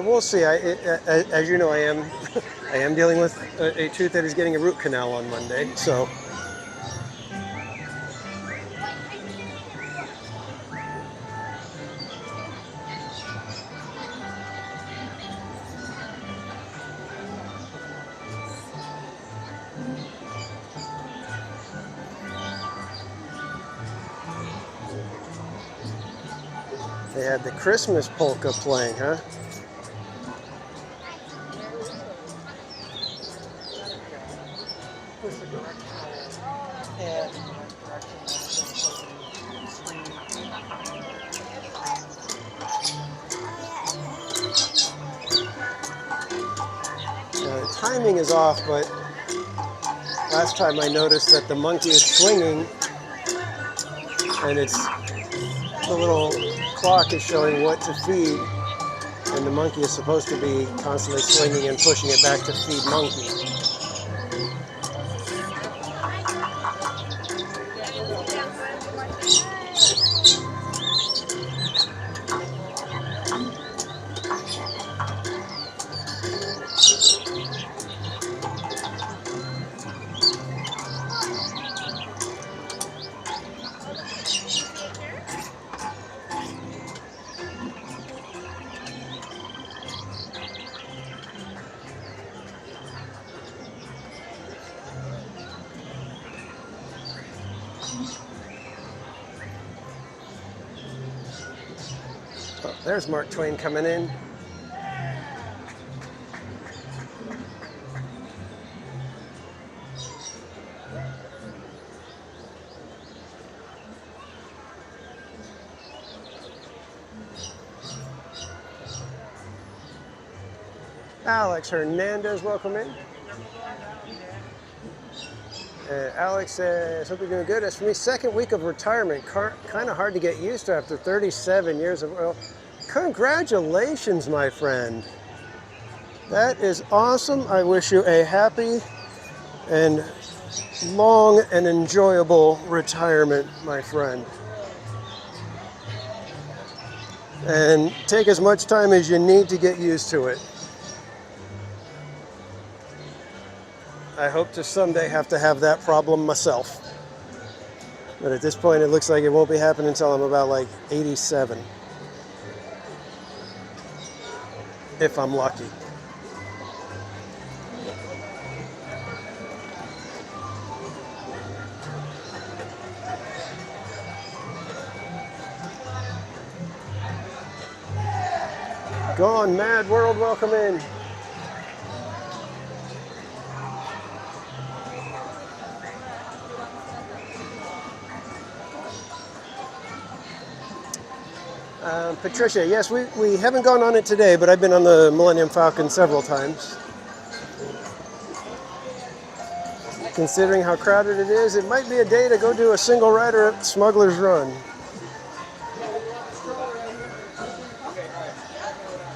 We'll see. As you know, I am dealing with a tooth that is getting a root canal on Monday. So they had the Christmas polka playing, huh? Timing is off, but last time I noticed that the monkey is swinging and the little clock is showing what to feed, and the monkey is supposed to be constantly swinging and pushing it back to feed monkey. Oh, there's Mark Twain coming in. Alex Hernandez, welcome in. Alex says, hope you're doing good. As for me, second week of retirement, kind of hard to get used to after 37 years of, well, congratulations, my friend. That is awesome. I wish you a happy and long and enjoyable retirement, my friend. And take as much time as you need to get used to it. I hope to someday have to have that problem myself. But at this point, it looks like it won't be happening until I'm about like 87. If I'm lucky. Gone Mad World, welcome in. Patricia, yes, we haven't gone on it today, but I've been on the Millennium Falcon several times. Considering how crowded it is, it might be a day to go do a single rider at Smuggler's Run.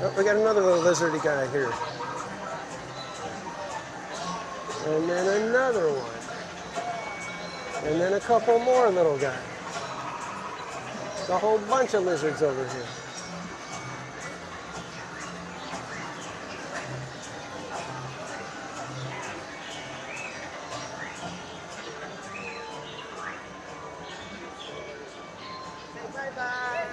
Oh, we got another little lizardy guy here. And then another one. And then a couple more little guys. A whole bunch of lizards over here. Bye-bye.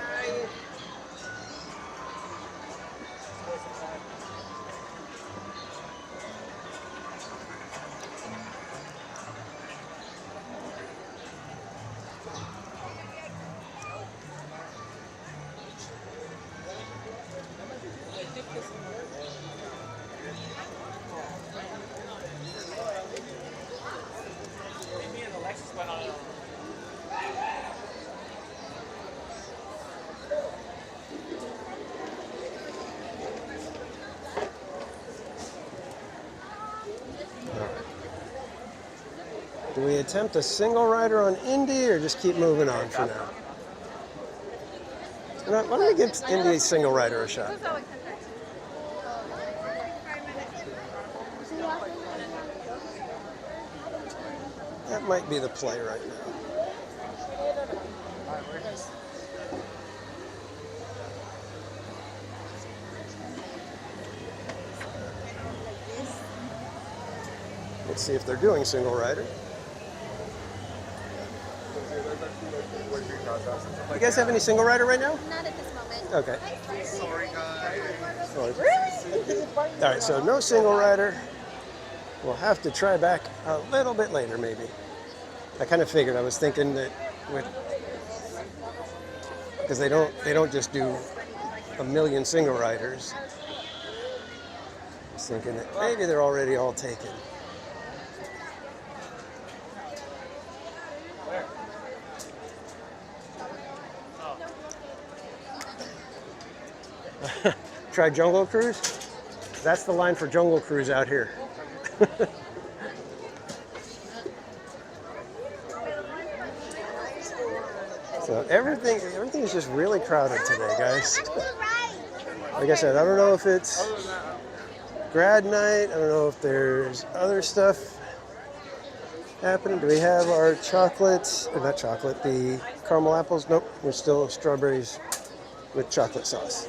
Do we attempt a single rider on Indy or just keep moving on for now? Why don't we give Indy single rider a shot? That might be the play right now. Let's see if they're doing single rider. You guys have any single rider right now? Not at this moment. Okay. Sorry, guys. Really? All right, so no single rider. We'll have to try back a little bit later, maybe. I kind of figured. I was thinking that because they don't just do a million single riders. I was thinking that maybe they're already all taken. Try Jungle Cruise? That's the line for Jungle Cruise out here. So everything is just really crowded today, guys. Like I said, I don't know if it's grad night. I don't know if there's other stuff happening. Do we have our chocolates? Or not chocolate, the caramel apples? Nope, we're still strawberries with chocolate sauce.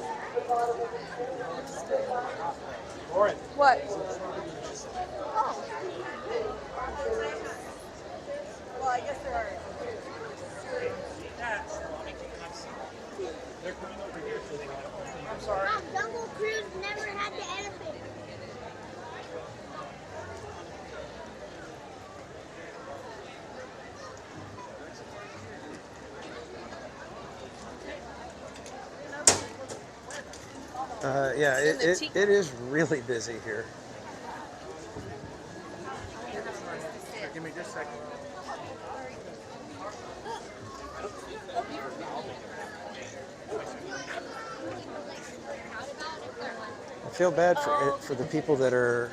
What? Well, I guess there are. I'm sorry. Jungle Cruise never had the elephant. Yeah, it is really busy here. Give me just a second. I feel bad for the people that are,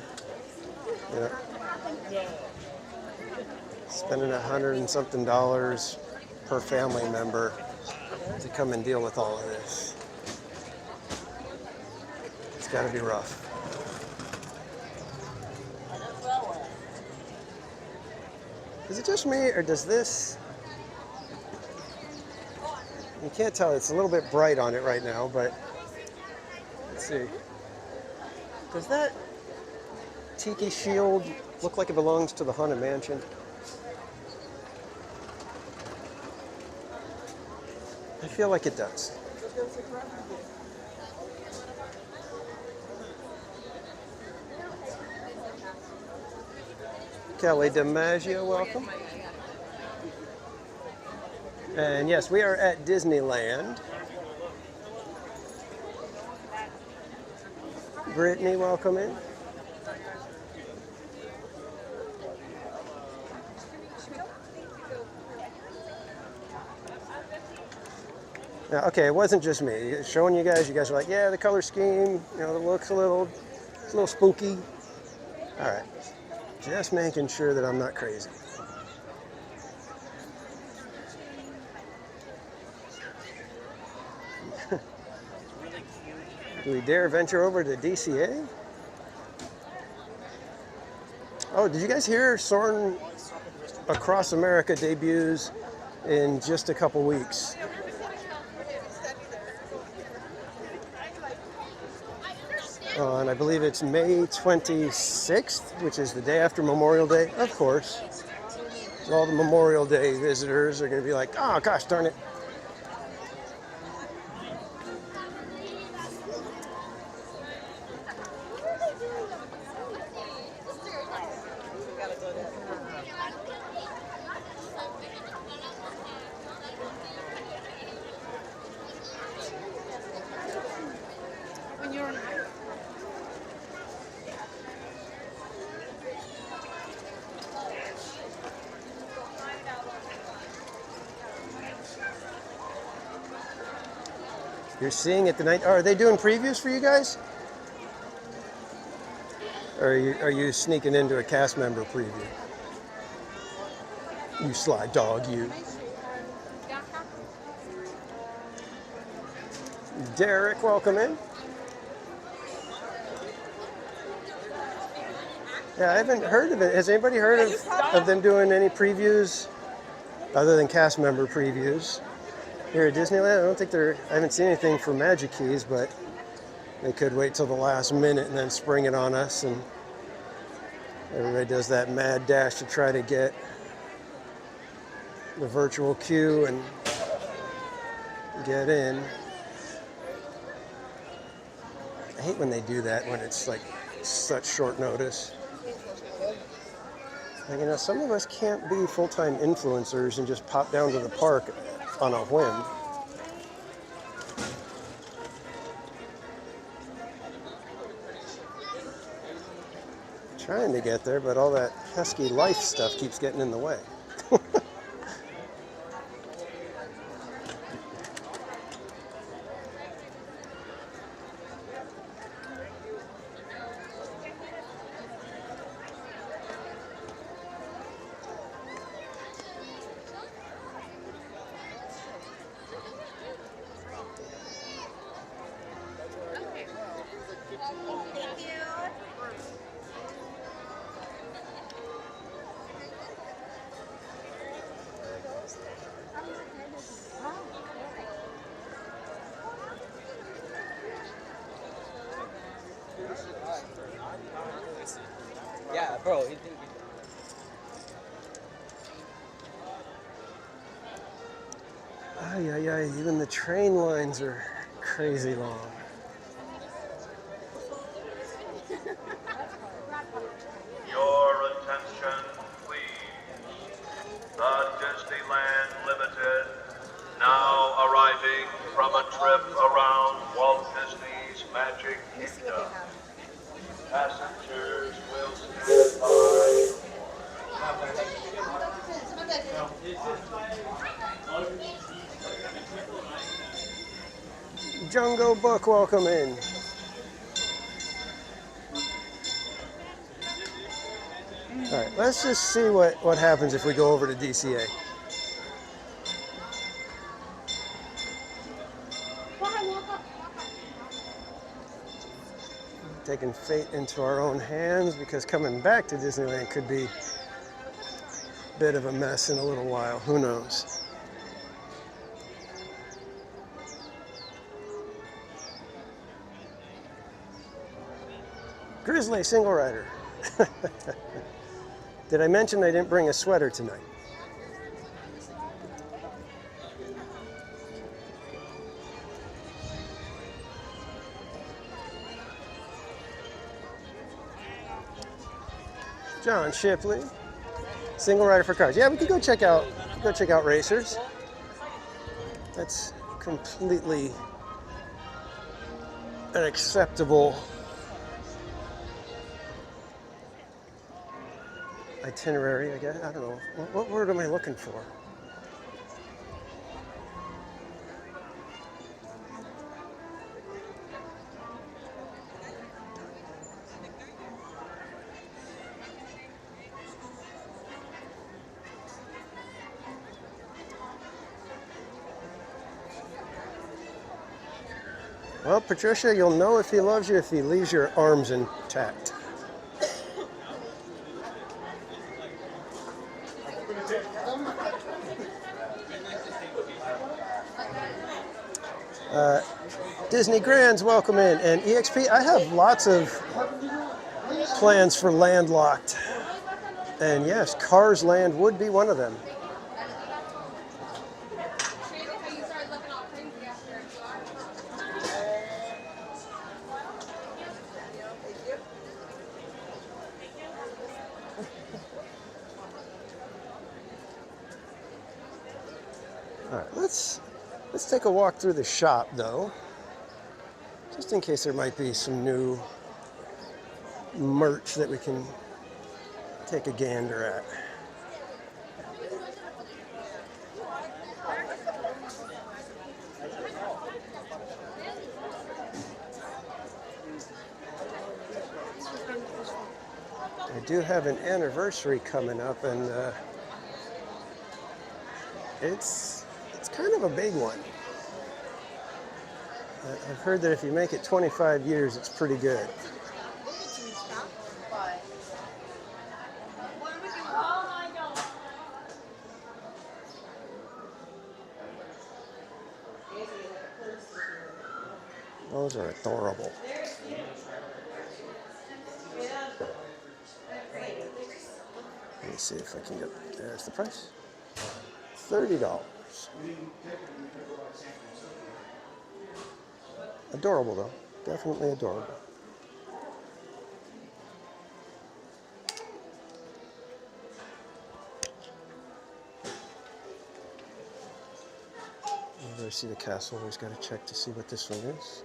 you know, spending $100 and something per family member to come and deal with all of this. It's got to be rough. Is it just me, or does this... You can't tell, it's a little bit bright on it right now, but let's see. Does that tiki shield look like it belongs to the Haunted Mansion? I feel like it does. Kelly DiMaggio, welcome. And yes, we are at Disneyland. Brittany, welcome in. Now, okay, it wasn't just me. Showing you guys were like, yeah, the color scheme, you know, it looks it's a little spooky. All right, just making sure that I'm not crazy. Do we dare venture over to DCA? Oh, did you guys hear Soarin' Across America debuts in just a couple weeks? And I believe it's May 26th, which is the day after Memorial Day, of course. All the Memorial Day visitors are going to be like, oh gosh, darn it. You're seeing it tonight. Oh, are they doing previews for you guys? Or are you sneaking into a cast member preview? You sly dog, you. Derek, welcome in. Yeah, I haven't heard of it. Has anybody heard of them doing any previews other than cast member previews? Here at Disneyland, I haven't seen anything for Magic Keys, but they could wait till the last minute and then spring it on us, and everybody does that mad dash to try to get the virtual queue and get in. I hate when they do that when it's like such short notice. Like, you know, some of us can't be full-time influencers and just pop down to the park on a whim. Trying to get there, but all that pesky life stuff keeps getting in the way. Ay, ay, ay, even the train lines are crazy long. Your attention, please. The Disneyland Limited, now arriving from a trip around Walt Disney's Magic Kingdom. Passengers will stand by. Jungle Book, welcome in. All right, let's just see what happens if we go over to DCA. Taking fate into our own hands because coming back to Disneyland could be a bit of a mess in a little while. Who knows? Grizzly single rider. Did I mention I didn't bring a sweater tonight? John Shipley, single rider for cars. Yeah, we could go check out racers. That's completely an acceptable itinerary, I guess. I don't know. What word am I looking for? Well, Patricia, you'll know if he loves you if he leaves your arms intact. Disney Grands, welcome in. And EXP, I have lots of plans for Landlocked. And yes, Cars Land would be one of them. All right, let's take a walk through the shop, though, just in case there might be some new merch that we can take a gander at. I do have an anniversary coming up, and it's kind of a big one. I've heard that if you make it 25 years, it's pretty good. Those are adorable. Let me see if I can get, there's the price. $30. Adorable though, definitely adorable. Whenever I see the castle, always got to check to see what this one is.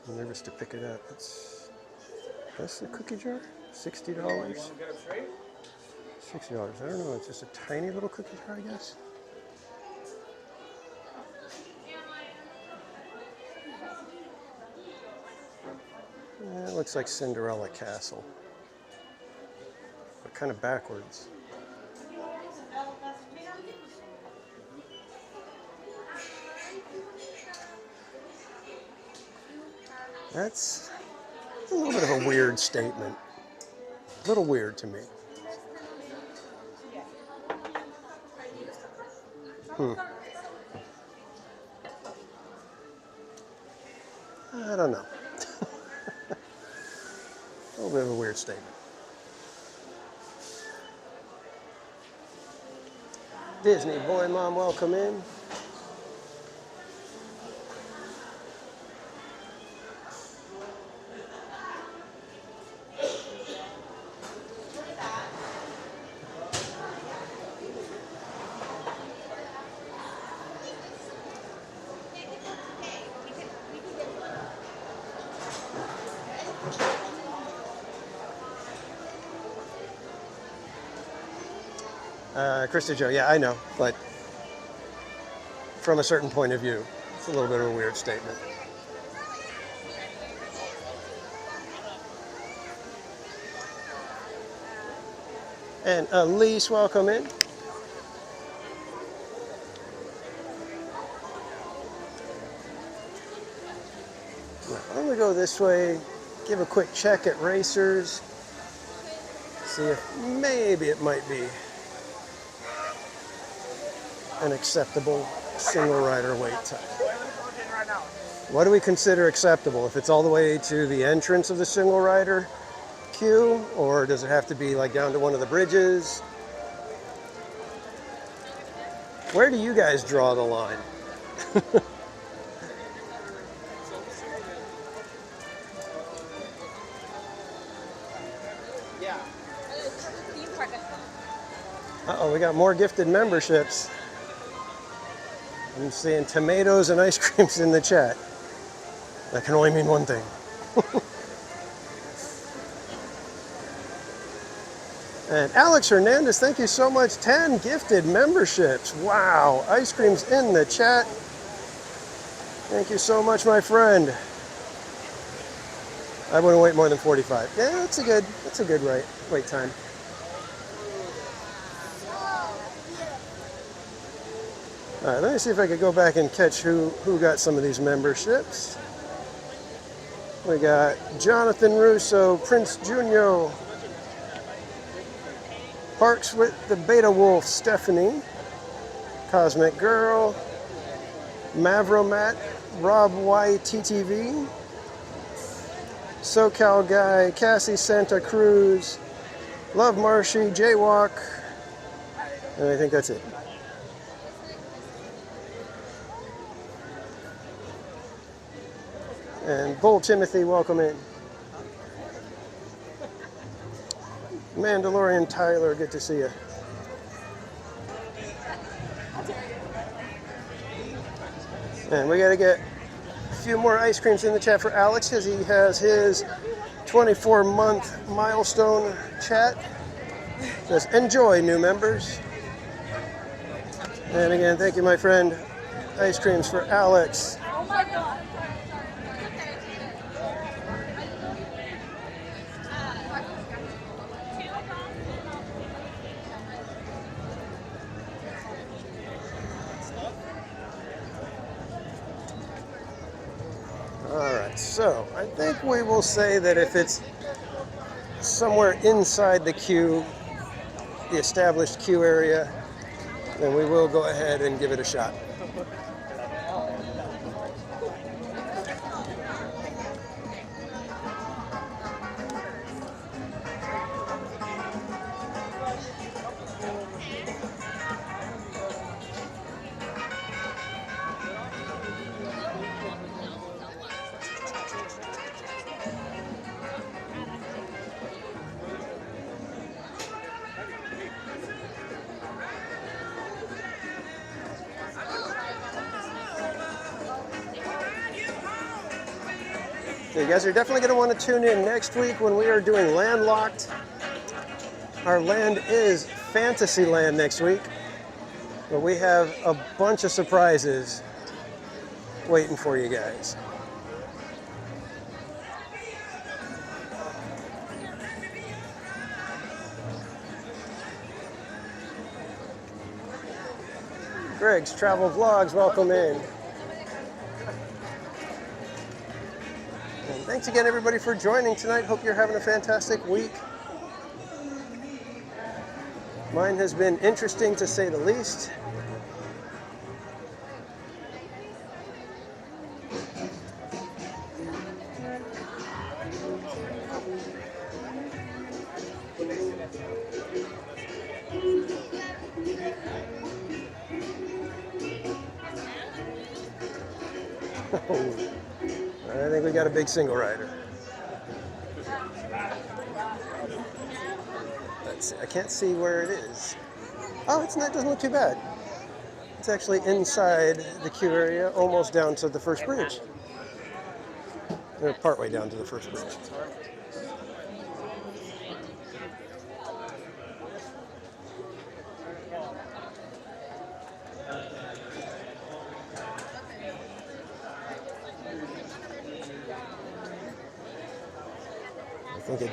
I'm nervous to pick it up. That's the cookie jar, $60. $60. I don't know. It's just a tiny little cookie jar, I guess. It looks like Cinderella Castle, but kind of backwards. That's a little bit of a weird statement. A little weird to me. I don't know. little bit of a weird statement. Disney Boy Mom, welcome in. Krista Joe, yeah, I know, but from a certain point of view, it's a little bit of a weird statement. And Elise, welcome in. Now, I'm gonna go this way, give a quick check at racers, see if maybe it might be an acceptable single rider wait time. What do we consider acceptable? If it's all the way to the entrance of the single rider queue, or does it have to be like down to one of the bridges? Where do you guys draw the line? Uh-oh, we got more gifted memberships. I'm seeing tomatoes and ice creams in the chat. That can only mean one thing. And Alex Hernandez, thank you so much. 10 gifted memberships. Wow. Ice creams in the chat. Thank you so much, my friend. I wouldn't wait more than 45. Yeah, that's a good wait time. All right, let me see if I could go back and catch who got some of these memberships. We got Jonathan Russo, Prince Junior, Parks with the Beta Wolf, Stephanie, Cosmic Girl, Mavromat, Rob YTTV, SoCal Guy, Cassie Santa Cruz, Love Marshy, Jaywalk, and I think that's it. And Bull Timothy, welcome in. Mandalorian Tyler, good to see you. And we got to get a few more ice creams in the chat for Alex as he has his 24-month milestone chat. Says, enjoy, new members. And again, thank you, my friend. Ice creams for Alex. Oh my God. So I think we will say that if it's somewhere inside the queue, the established queue area, then we will go ahead and give it a shot. So you guys are definitely going to want to tune in next week when we are doing Landlocked. Our land is Fantasyland next week, but we have a bunch of surprises waiting for you guys. Greg's Travel Vlogs, welcome in. And thanks again, everybody, for joining tonight. Hope you're having a fantastic week. Mine has been interesting, to say the least. I think we got a big single rider. Let's see. I can't see where it is. Oh, it's not. It doesn't look too bad. It's actually inside the queue area, almost down to the first bridge. Or partway down to the first bridge. I think it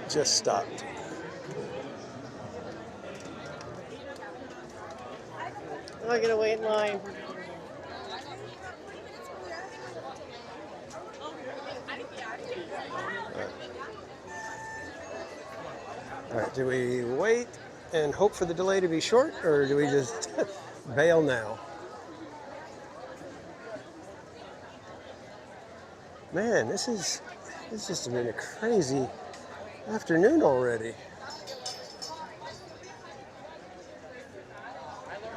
just stopped. I'm gonna wait in line. All right, do we wait and hope for the delay to be short, or do we just bail now? Man, this has just been a crazy afternoon already.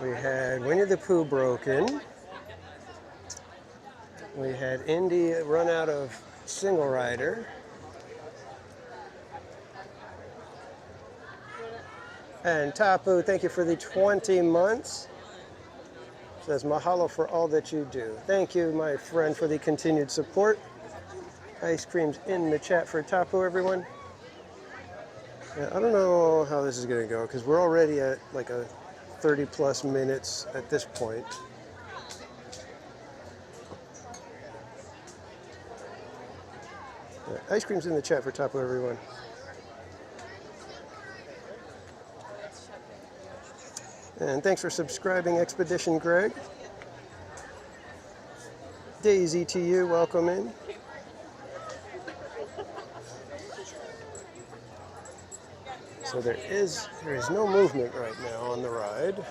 We had Winnie the Pooh broken. We had Indy run out of single rider. And Tapu, thank you for the 20 months. Says mahalo for all that you do. Thank you, my friend, for the continued support. Ice cream's in the chat for Tapu, everyone. Yeah, I don't know how this is going to go because we're already at like a 30 plus minutes at this point. Yeah, ice cream's in the chat for Tapu, everyone. And thanks for subscribing, Expedition Greg. Daisy to you, welcome in. So there is no movement right now on the ride.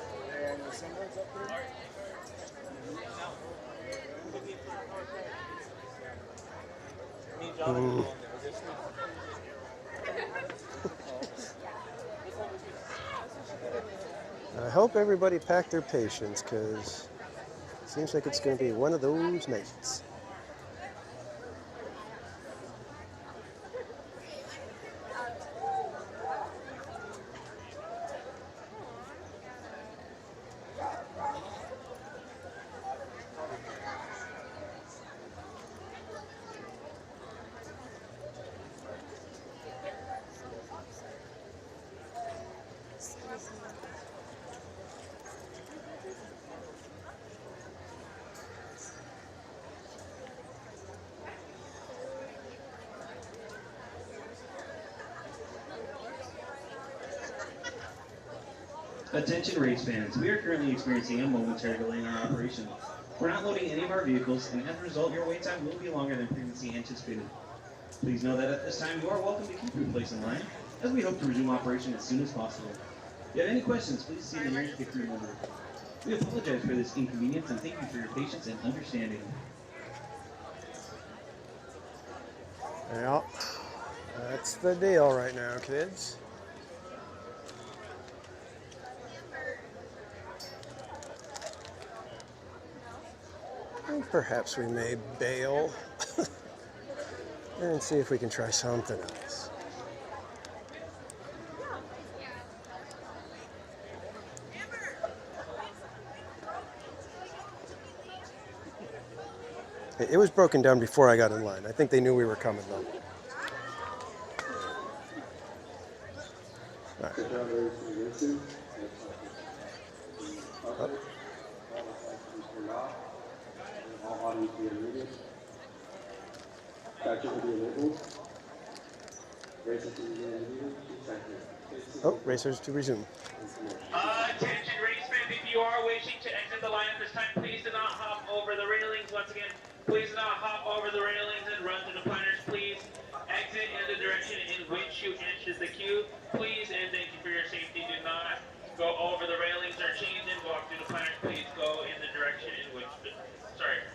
I hope everybody packed their patience because it seems like it's going to be one of those nights. Attention race fans, we are currently experiencing a momentary delay in our operation. We're not loading any of our vehicles, and as a result, your wait time will be longer than previously anticipated. Please know that at this time, you are welcome to keep your place in line, as we hope to resume operation as soon as possible. If you have any questions, please see the nearest gate crew member. We apologize for this inconvenience, and thank you for your patience and understanding. Yeah, that's the deal right now, kids. And perhaps we may bail and see if we can try something else. It was broken down before I got in line. I think they knew we were coming though. All right. Oh. Oh, racers to resume. Attention race fans, if you are wishing to exit the line at this time, please do not hop over the railings. Once again, please do not hop over the railings and run to the planners. Please exit in the direction in which you entered the queue. Please, and thank you for your safety, do not go over the railings or chains and walk through the planners. Please go in the direction in which,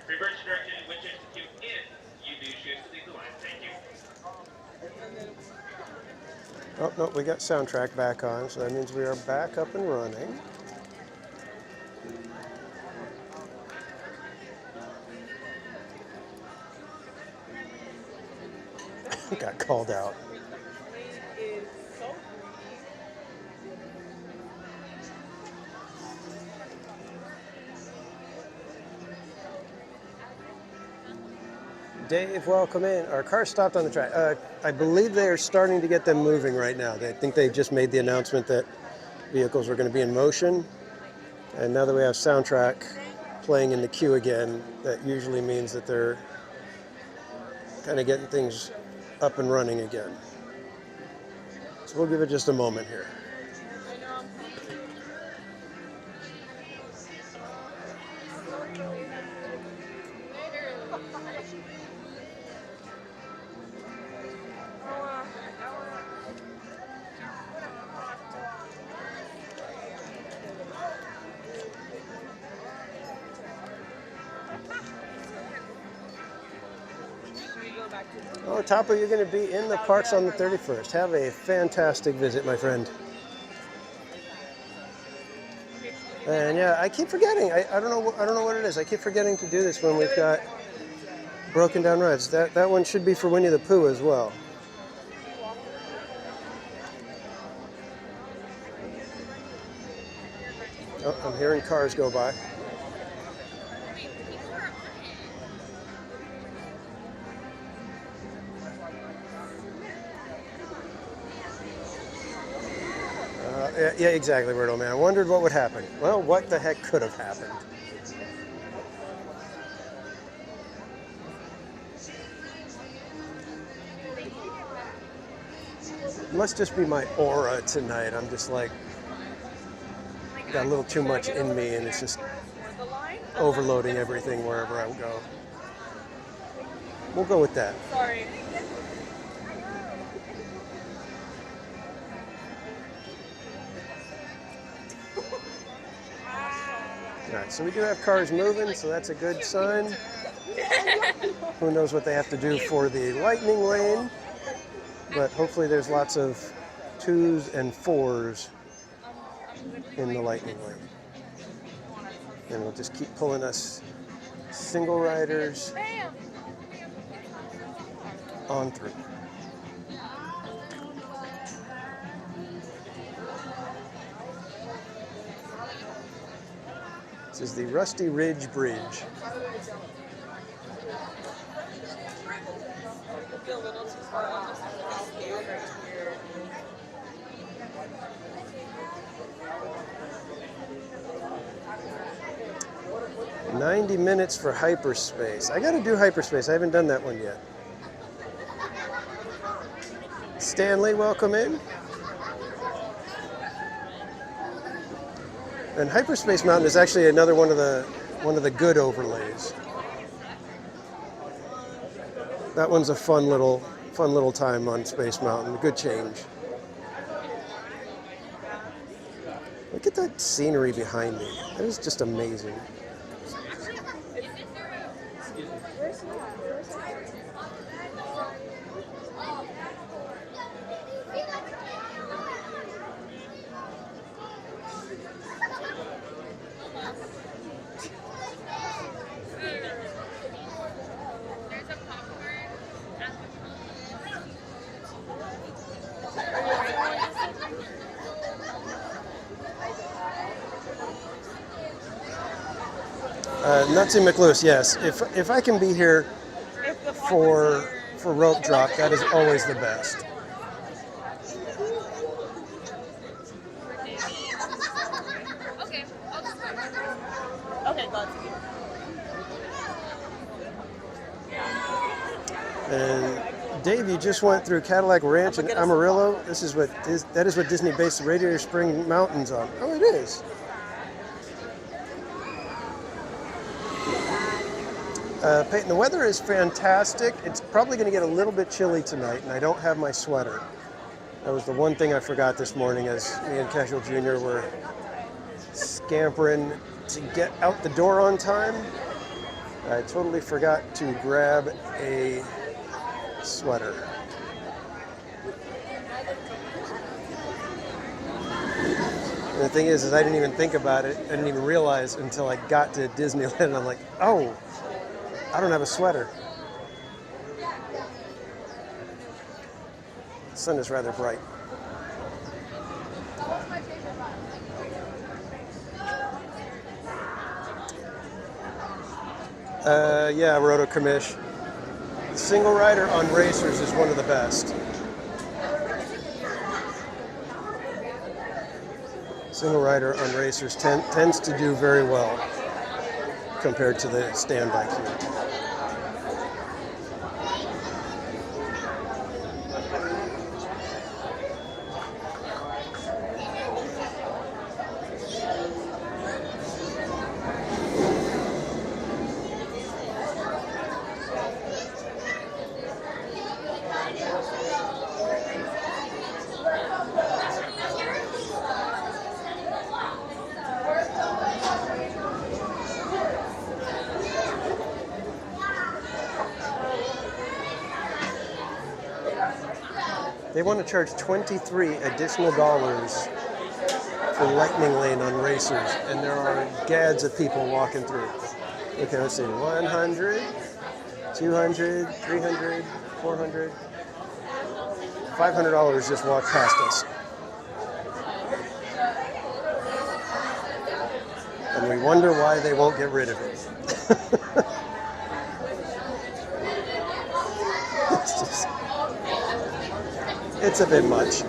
reverse direction in which you entered the queue if you do choose to leave the line. Thank you. Oh, no, we got soundtrack back on, so that means we are back up and running. got called out. Dave, welcome in. Our car stopped on the track. I believe they are starting to get them moving right now. I think they just made the announcement that vehicles were going to be in motion. And now that we have soundtrack playing in the queue again, that usually means that they're kind of getting things up and running again. So we'll give it just a moment here. Oh, Topo, you're going to be in the parks on the 31st. Have a fantastic visit, my friend. And yeah, I keep forgetting. I don't know what it is. I keep forgetting to do this when we've got broken down rides. That one should be for Winnie the Pooh as well. Oh, I'm hearing cars go by. Yeah, exactly, Birdo Man. I wondered what would happen. Well, what the heck could have happened? It must just be my aura tonight. I'm just like, got a little too much in me, and it's just overloading everything wherever I go. We'll go with that. Sorry. All right, so we do have cars moving, so that's a good sign. Who knows what they have to do for the lightning lane, but hopefully there's lots of 2s and 4s in the lightning lane. And we'll just keep pulling us single riders on through. This is the Rusty Ridge Bridge. "90 minutes for hyperspace." I gotta do hyperspace. I haven't done that one yet. Stanley, welcome in. And Hyperspace Mountain is actually another one of the good overlays. That one's a fun little time on Space Mountain. Good change. Look at that scenery behind me. That is just amazing. 'Nutsy McLoose, yes. If I can be here for rope drop, that is always the best. Okay, got you. And Dave, you just went through Cadillac Ranch and Amarillo. That is what Disney based the Radiator Spring Mountains on. Oh, it is. Peyton, the weather is fantastic. It's probably going to get a little bit chilly tonight, and I don't have my sweater. That was the one thing I forgot this morning as me and Casual Jr. were scampering to get out the door on time. I totally forgot to grab a sweater. And the thing is I didn't even think about it. I didn't even realize until I got to Disneyland. And I'm like, oh, I don't have a sweater. sun is rather bright. Yeah, Roto Commish. Single rider on racers is one of the best. Single rider on racers tends to do very well compared to the standby queue. They want to charge 23 additional dollars for Lightning Lane on racers, and there are gads of people walking through. Okay, let's see, 100, 200, 300, 400, $500 just walked past us. And we wonder why they won't get rid of it. It's a bit much.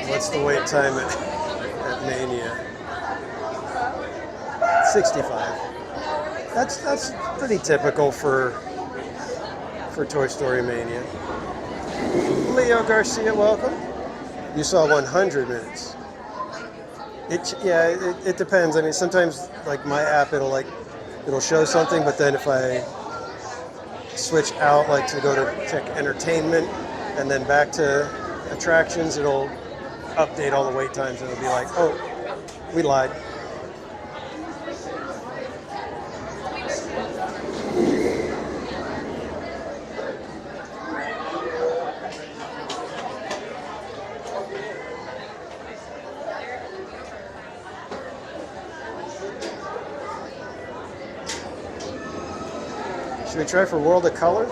What's the wait time at Mania? 65. That's pretty typical for Toy Story Mania. Leo Garcia, welcome. You saw 100 minutes. It depends. I mean, sometimes like my app, it'll show something, but then if I switch out, like to go to check entertainment and then back to attractions, it'll update all the wait times and it'll be like, oh, we lied. Should we try for World of Color?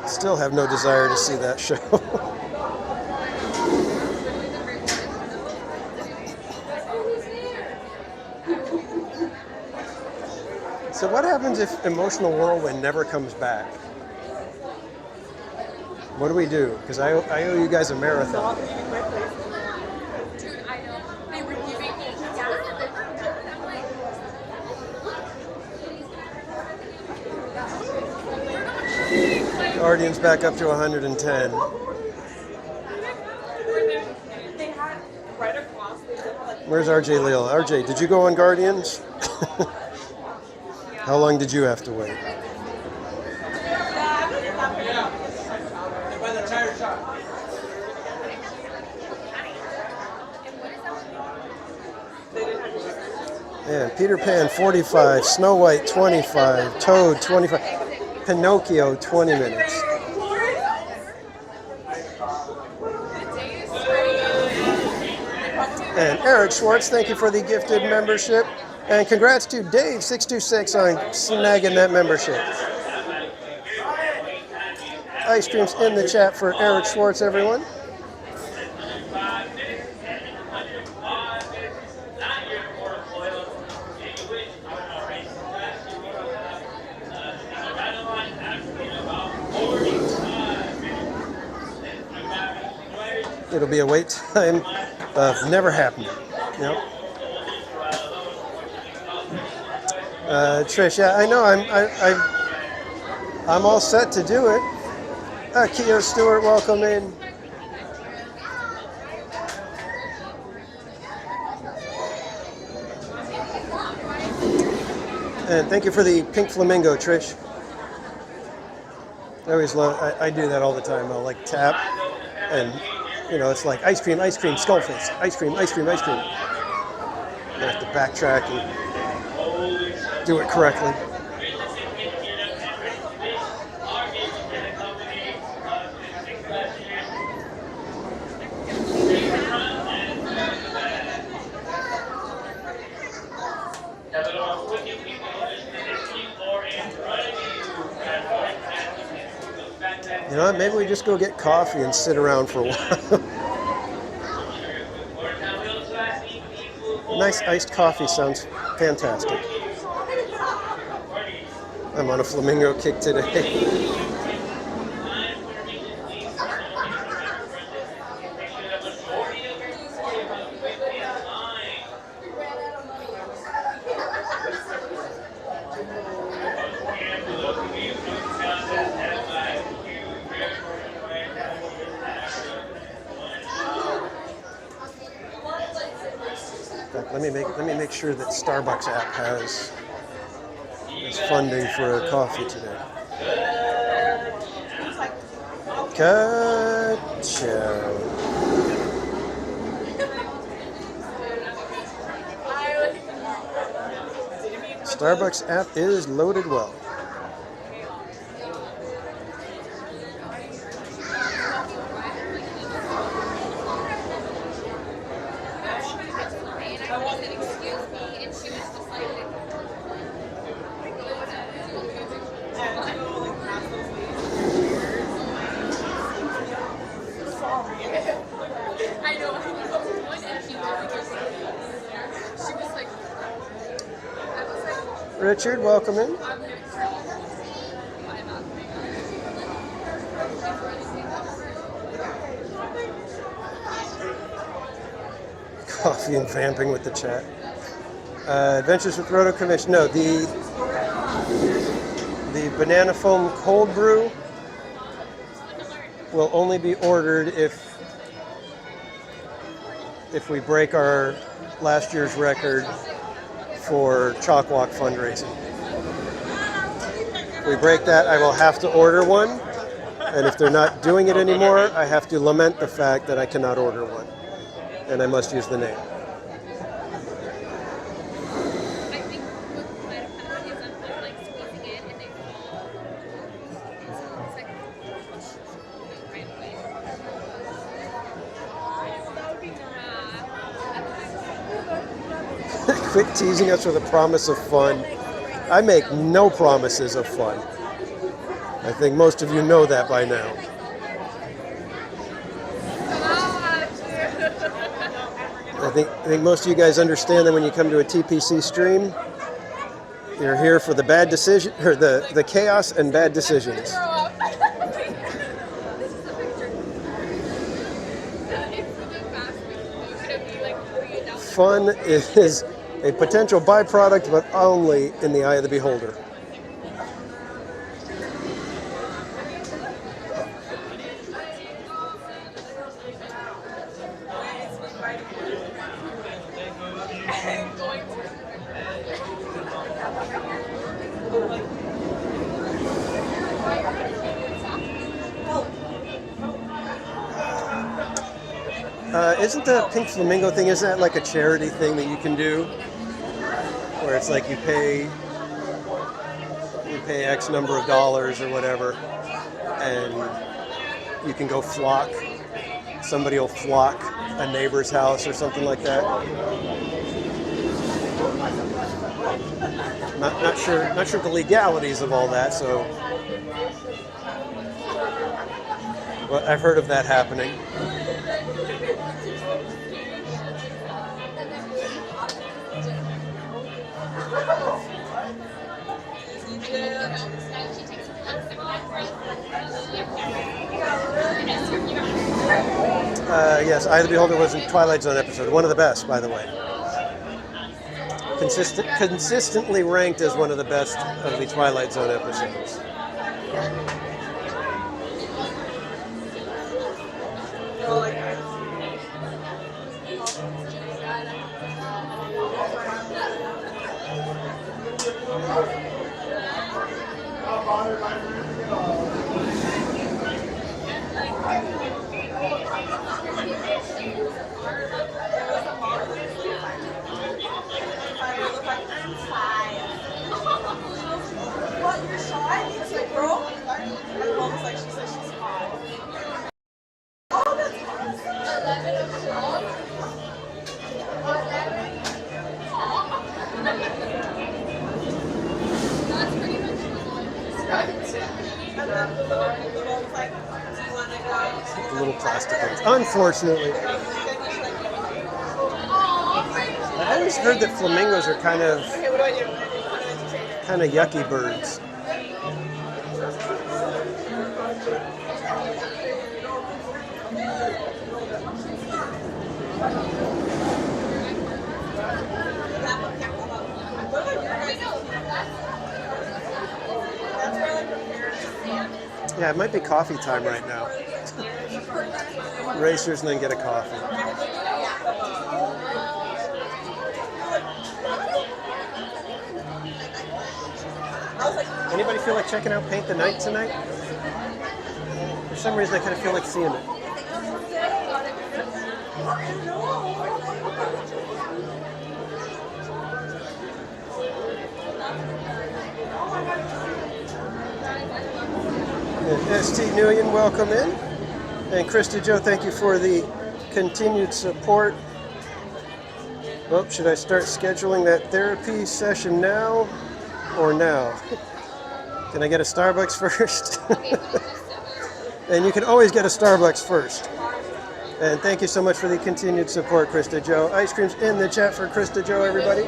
Still have no desire to see that show. So what happens if Emotional Whirlwind never comes back? What do we do? Because I owe you guys a marathon. Guardians back up to 110. Where's RJ Leal? RJ, did you go on Guardians? How long did you have to wait? And Peter Pan 45, Snow White 25, Toad 25. Pinocchio, 20 minutes. And Eric Schwartz, thank you for the gifted membership. And congrats to Dave626 on snagging that membership. Ice cream's in the chat for Eric Schwartz, everyone. It'll be a wait time of never happening. Yep. Trish, yeah, I know. I'm all set to do it. Keo Stewart, welcome in. And thank you for the pink flamingo, Trish. I always love. I do that all the time. I'll like tap, and it's like ice cream, skull face, ice cream, ice cream, ice cream. I have to backtrack and do it correctly. You know what? Maybe we just go get coffee and sit around for a while. Nice iced coffee sounds fantastic. I'm on a flamingo kick today. Let me make sure that Starbucks app has funding for a coffee today. Gotcha. Starbucks app is loaded well. Richard, welcome in. Coffee and vamping with the chat. Adventures with Roto Commission. No, the banana foam cold brew will only be ordered if we break our last year's record for Chalk Walk fundraising. If we break that, I will have to order one, and if they're not doing it anymore, I have to lament the fact that I cannot order one, and I must use the name. Quit teasing us with a promise of fun. I make no promises of fun. I think most of you know that by now. I think most of you guys understand that when you come to a TPC stream, you're here for the bad decision, or the chaos and bad decisions. Fun is a potential byproduct, but only in the eye of the beholder. Isn't the pink flamingo thing, isn't that like a charity thing that you can do? Where it's like you pay X number of dollars or whatever, and you can go flock. Somebody will flock a neighbor's house or something like that. Not sure the legalities of all that. So, but I've heard of that happening. Yes, Eye of the Beholder was a Twilight Zone episode. One of the best, by the way. Consistently ranked as one of the best of the Twilight Zone episodes. What, you're shy? It's like, bro. My mom's like, she says she's hot. Oh, that's The little plastic ones. Unfortunately. I've always heard that flamingos are kind of yucky birds. Yeah, it might be coffee time right now. Racers and then get a coffee. Anybody feel like checking out Paint the Night tonight? For some reason, I kind of feel like seeing it. And ST Nguyen, welcome in. And Krista Joe, thank you for the continued support. Well, should I start scheduling that therapy session now or now? Can I get a Starbucks first? And you can always get a Starbucks first. And thank you so much for the continued support, Krista Joe. Ice cream's in the chat for Krista Joe, everybody.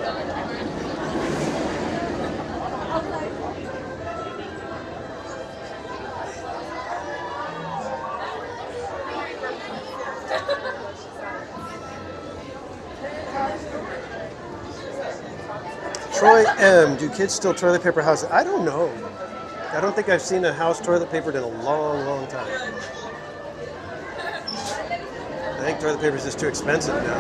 Troy M. Do kids still toilet paper houses? I don't know. I don't think I've seen a house toilet papered in a long, long time. I think toilet paper is just too expensive now.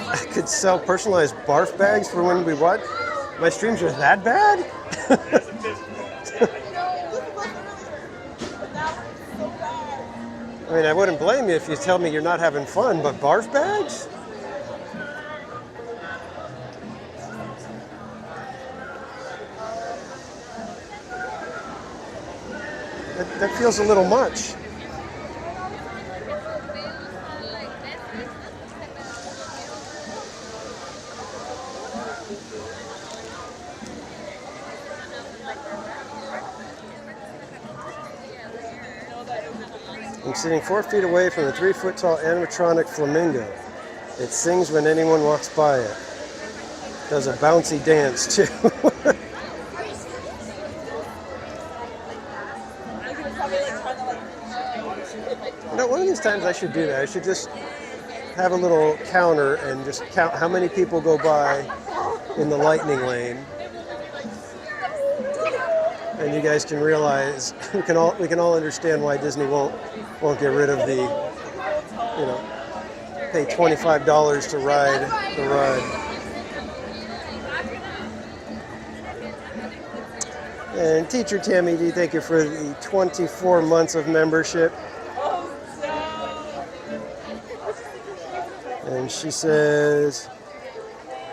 I could sell personalized barf bags for when we watch. My streams are that bad? I mean, I wouldn't blame you if you tell me you're not having fun, but barf bags? That feels a little much. I'm sitting 4 feet away from the 3 foot tall animatronic flamingo. It sings when anyone walks by it. Does a bouncy dance too. You know, one of these times I should do that. I should just have a little counter and just count how many people go by in the lightning lane. And you guys can realize, we can all understand why Disney won't get rid of the, you know, pay $25 to ride the ride. And Teacher Tammy D, thank you for the 24 months of membership. And she says,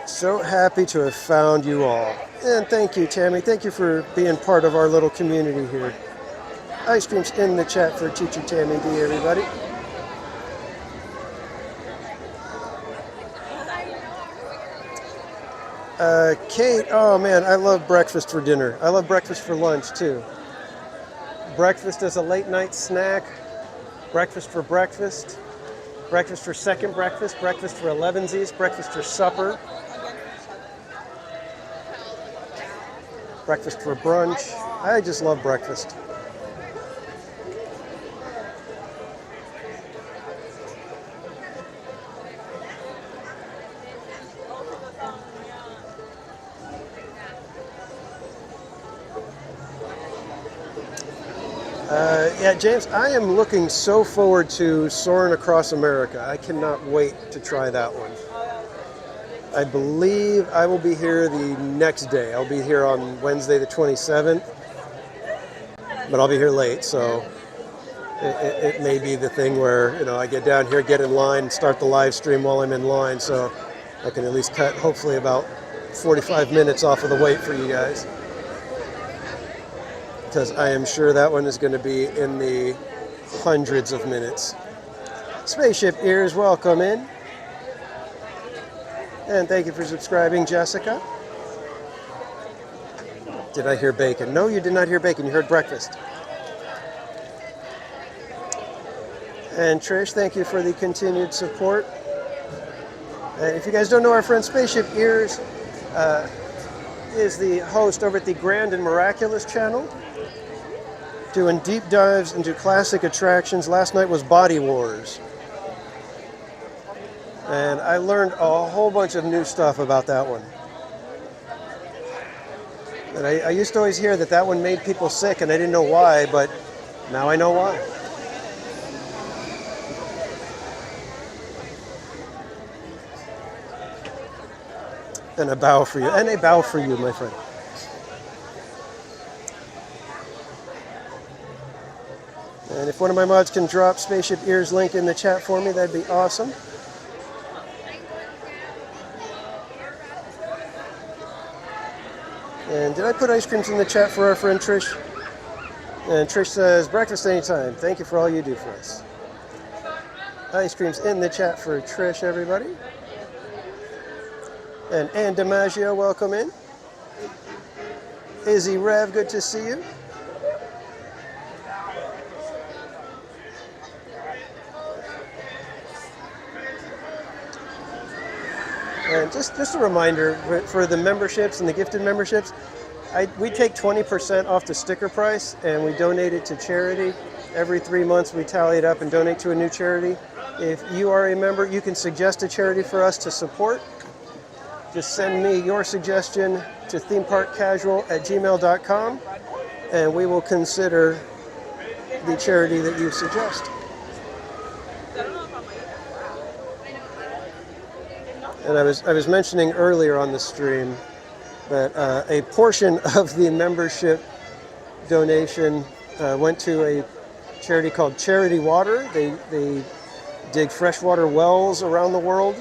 so happy to have found you all. And thank you, Tammy. Thank you for being part of our little community here. Ice cream's in the chat for Teacher Tammy D, everybody. Kate, oh man, I love breakfast for dinner. I love breakfast for lunch too. Breakfast as a late night snack, breakfast for breakfast, breakfast for second breakfast, breakfast for 11sies, breakfast for supper, breakfast for brunch. I just love breakfast. Yeah, James, I am looking so forward to Soarin' Across America. I cannot wait to try that one. I believe I will be here the next day. I'll be here on Wednesday the 27th, but I'll be here late, so it may be the thing where, you know, I get down here, get in line, start the live stream while I'm in line, so I can at least cut hopefully about 45 minutes off of the wait for you guys. Because I am sure that one is going to be in the hundreds of minutes. Spaceship Ears, welcome in. And thank you for subscribing, Jessica. Did I hear bacon? No, you did not hear bacon. You heard breakfast. And Trish, thank you for the continued support. And if you guys don't know, our friend Spaceship Ears is the host over at the Grand and Miraculous channel, doing deep dives into classic attractions. Last night was Body Wars. And I learned a whole bunch of new stuff about that one. And I used to always hear that that one made people sick, and I didn't know why, but now I know why. And a bow for you. And a bow for you, my friend. And if one of my mods can drop Spaceship Ears link in the chat for me, that'd be awesome. And did I put ice creams in the chat for our friend Trish? And Trish says, breakfast anytime. Thank you for all you do for us. Ice creams in the chat for Trish, everybody. And Ann DiMaggio, welcome in. Izzy Rev, good to see you. And just a reminder, for the memberships and the gifted memberships, we take 20% off the sticker price and we donate it to charity. Every 3 months we tally it up and donate to a new charity. If you are a member, you can suggest a charity for us to support. Just send me your suggestion to themeparkcasual@gmail.com and we will consider the charity that you suggest. And I was mentioning earlier on the stream that a portion of the membership donation went to a charity called Charity Water. They dig freshwater wells around the world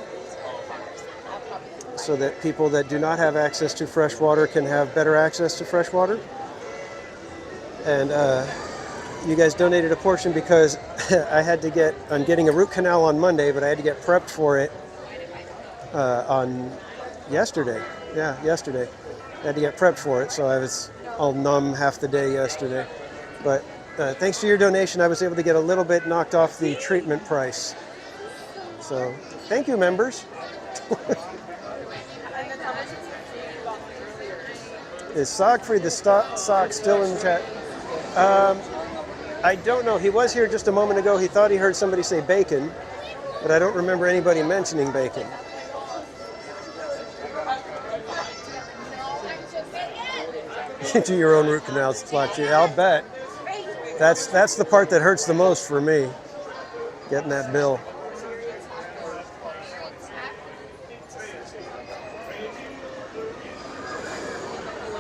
so that people that do not have access to fresh water can have better access to fresh water. And you guys donated a portion because I'm getting a root canal on Monday, but I had to get prepped for it on yesterday. Yeah, yesterday. I had to get prepped for it, so I was all numb half the day yesterday. But thanks to your donation, I was able to get a little bit knocked off the treatment price. So thank you, members. Is Sockfree the sock still in the chat? I don't know. He was here just a moment ago. He thought he heard somebody say bacon, but I don't remember anybody mentioning bacon. Do your own root canal spot. I'll bet. That's the part that hurts the most for me, getting that bill.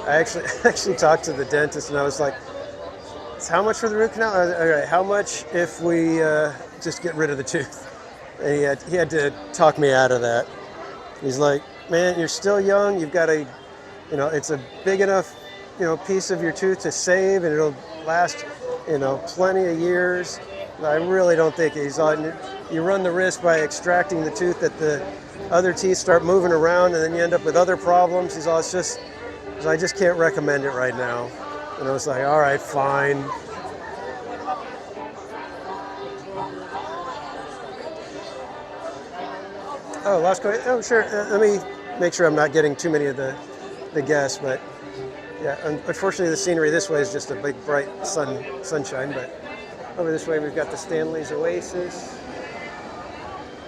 I actually talked to the dentist and I was like, how much for the root canal? All right, how much if we just get rid of the tooth? And he had to talk me out of that. He's like, man, you're still young. You've got it's a big enough, piece of your tooth to save, and it'll last, plenty of years. I really don't think you run the risk by extracting the tooth that the other teeth start moving around, and then you end up with other problems. He's all, I just can't recommend it right now. And I was like, all right, fine. Oh, last question. Oh, sure. Let me make sure I'm not getting too many of the guests, but yeah, unfortunately the scenery this way is just a big bright sunshine, but over this way we've got the Stanley's Oasis.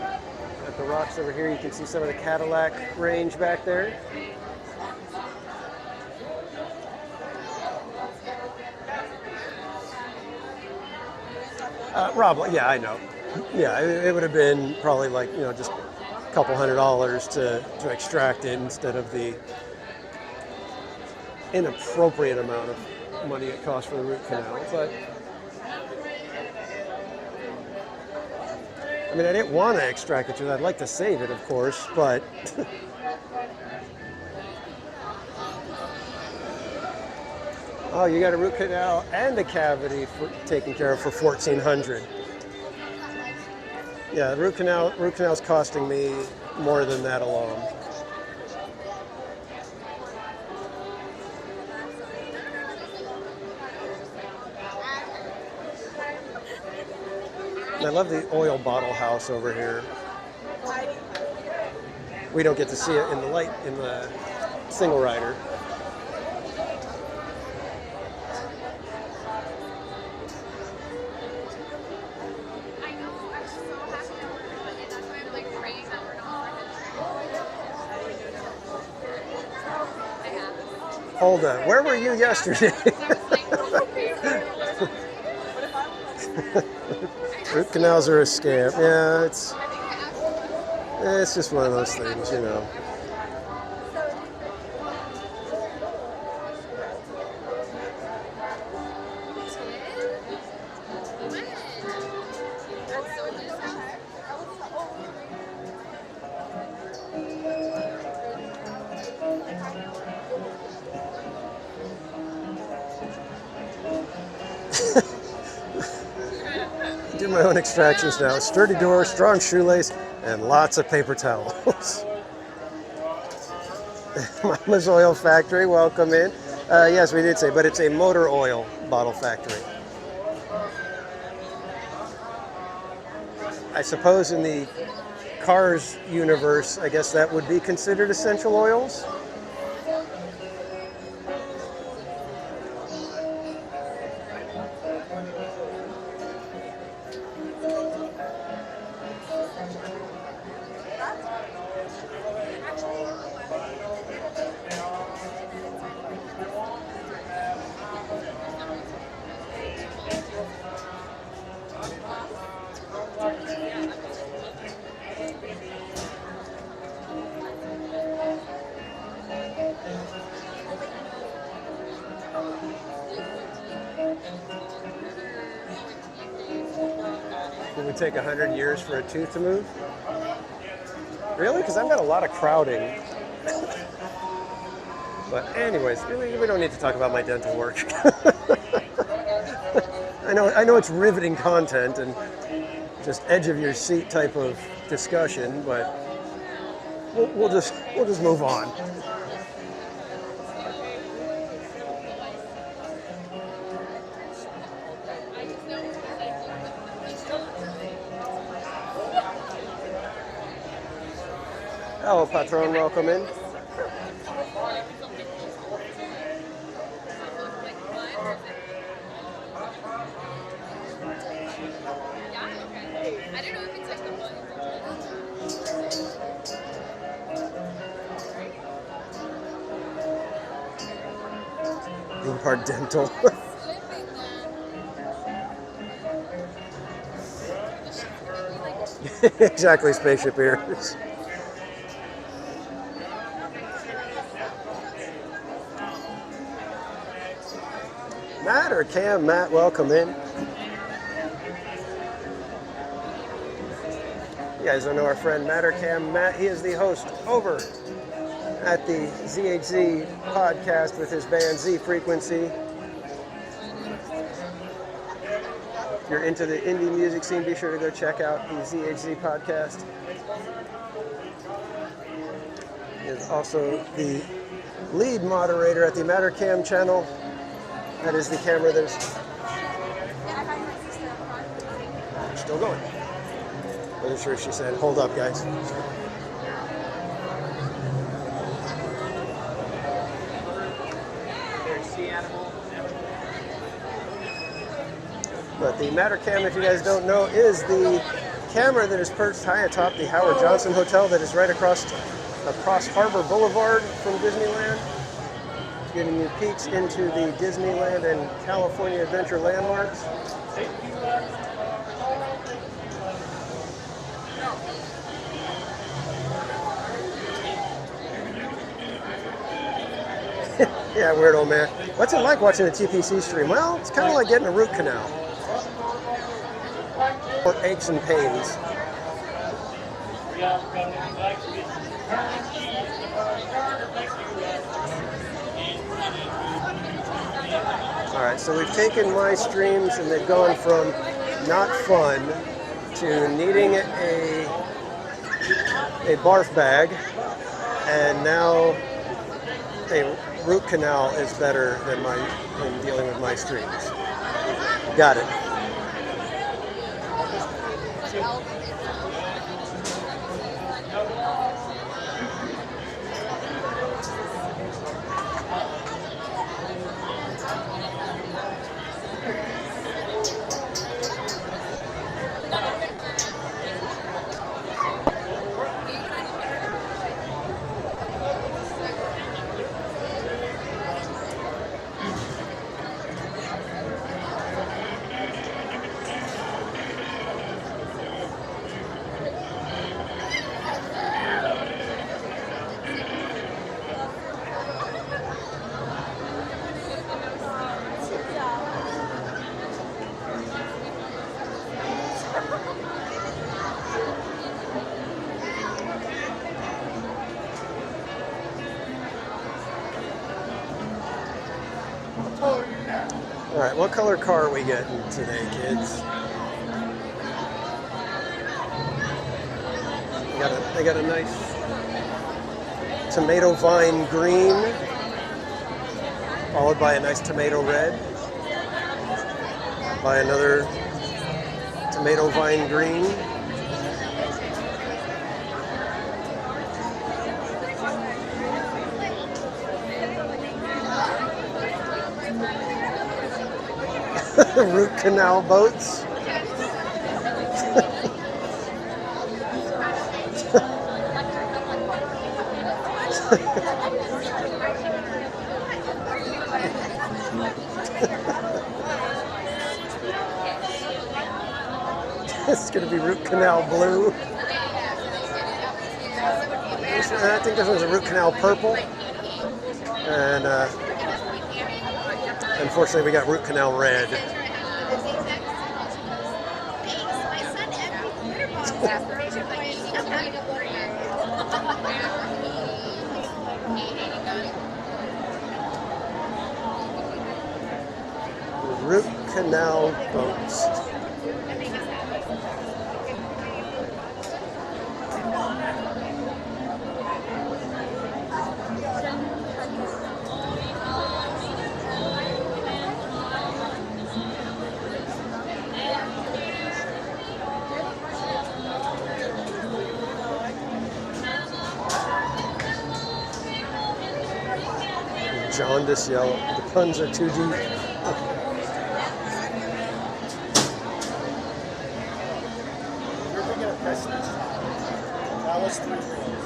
Got the rocks over here. You can see some of the Cadillac range back there. Probably, yeah, I know. Yeah, it would have been probably like, just a couple $100 to extract it instead of the inappropriate amount of money it costs for the root canal. But I mean, I didn't want to extract it. I'd like to save it, of course, but oh, you got a root canal and a cavity taken care of for $1,400. Yeah, the root canal's costing me more than that alone. And I love the oil bottle house over here. We don't get to see it in the light in the single rider. Hold on. Where were you yesterday? Root canals are a scam. Yeah, it's just one of those things, Do my own extractions now. Sturdy door, strong shoelace, and lots of paper towels. Mama's Oil Factory, welcome in. Yes, we did say, but it's a motor oil bottle factory. I suppose in the cars universe, I guess that would be considered essential oils. It would take 100 years for a tooth to move? Really? Because I've got a lot of crowding. But anyways, we don't need to talk about my dental work. I know it's riveting content and just edge of your seat type of discussion, but we'll just move on. Hello, Patron, welcome in. Part dental. Exactly, spaceship ears. Matt or Cam? Matt, welcome in. You guys don't know our friend Matt or Cam. Matt, he is the host over at the ZHZ podcast with his band Z Frequency. If you're into the indie music scene, be sure to go check out the ZHZ podcast. He is also the lead moderator at the Mattercam channel. That is the camera that is still going. Wasn't sure if she said, hold up, guys. But the Mattercam, if you guys don't know, is the camera that is perched high atop the Howard Johnson Hotel that is right across Harbor Boulevard from Disneyland, giving you peeks into the Disneyland and California Adventure landmarks. Yeah, weird old man. What's it like watching a TPC stream? Well, it's kind of like getting a root canal. Or aches and pains. All right, so we've taken my streams and they've gone from not fun to needing a barf bag, and now a root canal is better than dealing with my streams. Got it. All right, what color car are we getting today, kids? They got a nice tomato vine green, followed by a nice tomato red, by another tomato vine green. Root canal boats. It's going to be root canal blue. I think this one's a root canal purple. And unfortunately, we got root canal red. Root canal boats. Jaundice yellow. The puns are too deep. You're thinking of Prestige. That was $3 grand.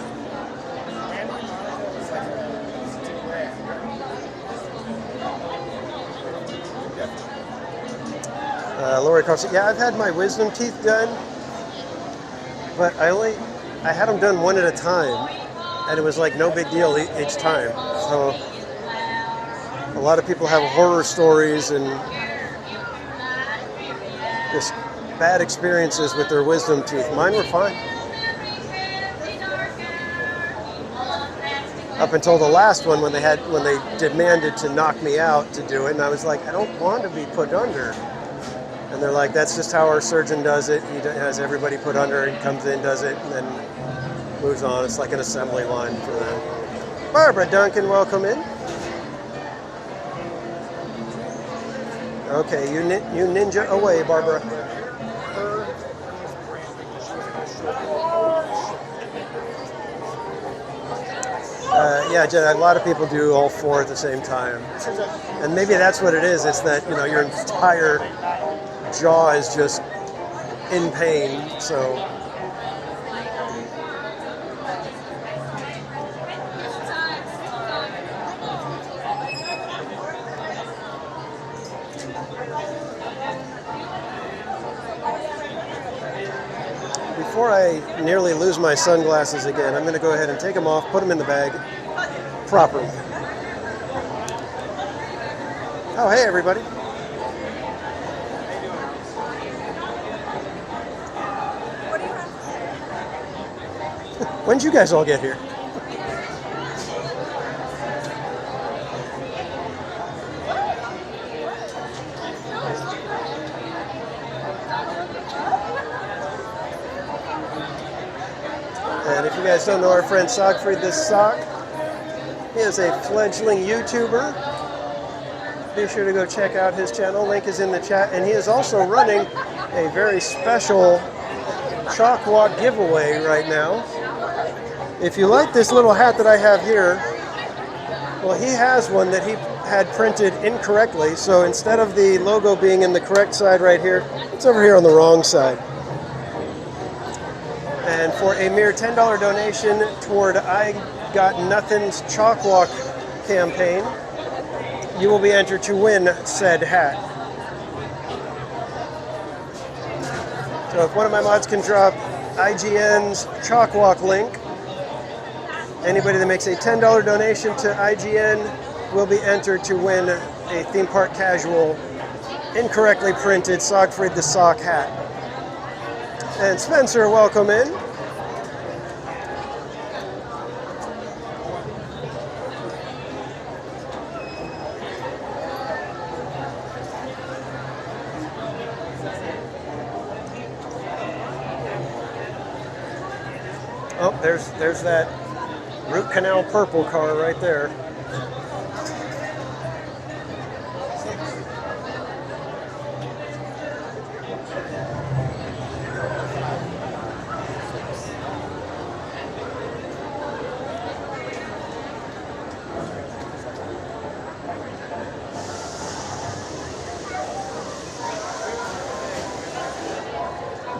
And Monaco was like $2 grand. Lori Carlson. Yeah, I've had my wisdom teeth done, but I had them done one at a time, and it was like no big deal each time. So a lot of people have horror stories and just bad experiences with their wisdom teeth. Mine were fine. Up until the last one when they demanded to knock me out to do it, and I was like, I don't want to be put under. And they're like, that's just how our surgeon does it. He has everybody put under, he comes in, does it, and then moves on. It's like an assembly line for them. Barbara Duncan, welcome in. Okay, you ninja away, Barbara. Yeah, Jen, a lot of people do all four at the same time. And maybe that's what it is. It's that, your entire jaw is just in pain, so. Before I nearly lose my sunglasses again, I'm going to go ahead and take them off, put them in the bag properly. Oh, hey, everybody. What do you have? When did you guys all get here? And if you guys don't know our friend Siegfried the Sock, he is a fledgling YouTuber. Be sure to go check out his channel. Link is in the chat. And he is also running a very special chalk walk giveaway right now. If you like this little hat that I have here, well, he has one that he had printed incorrectly. So instead of the logo being in the correct side right here, it's over here on the wrong side. And for a mere $10 donation toward I Got Nothing's Chalk Walk campaign, you will be entered to win said hat. So if one of my mods can drop IGN's Chalk Walk link, anybody that makes a $10 donation to IGN will be entered to win a Theme Park Casual incorrectly printed Siegfried the Sock hat. And Spencer, welcome in. Oh, there's that root canal purple car right there.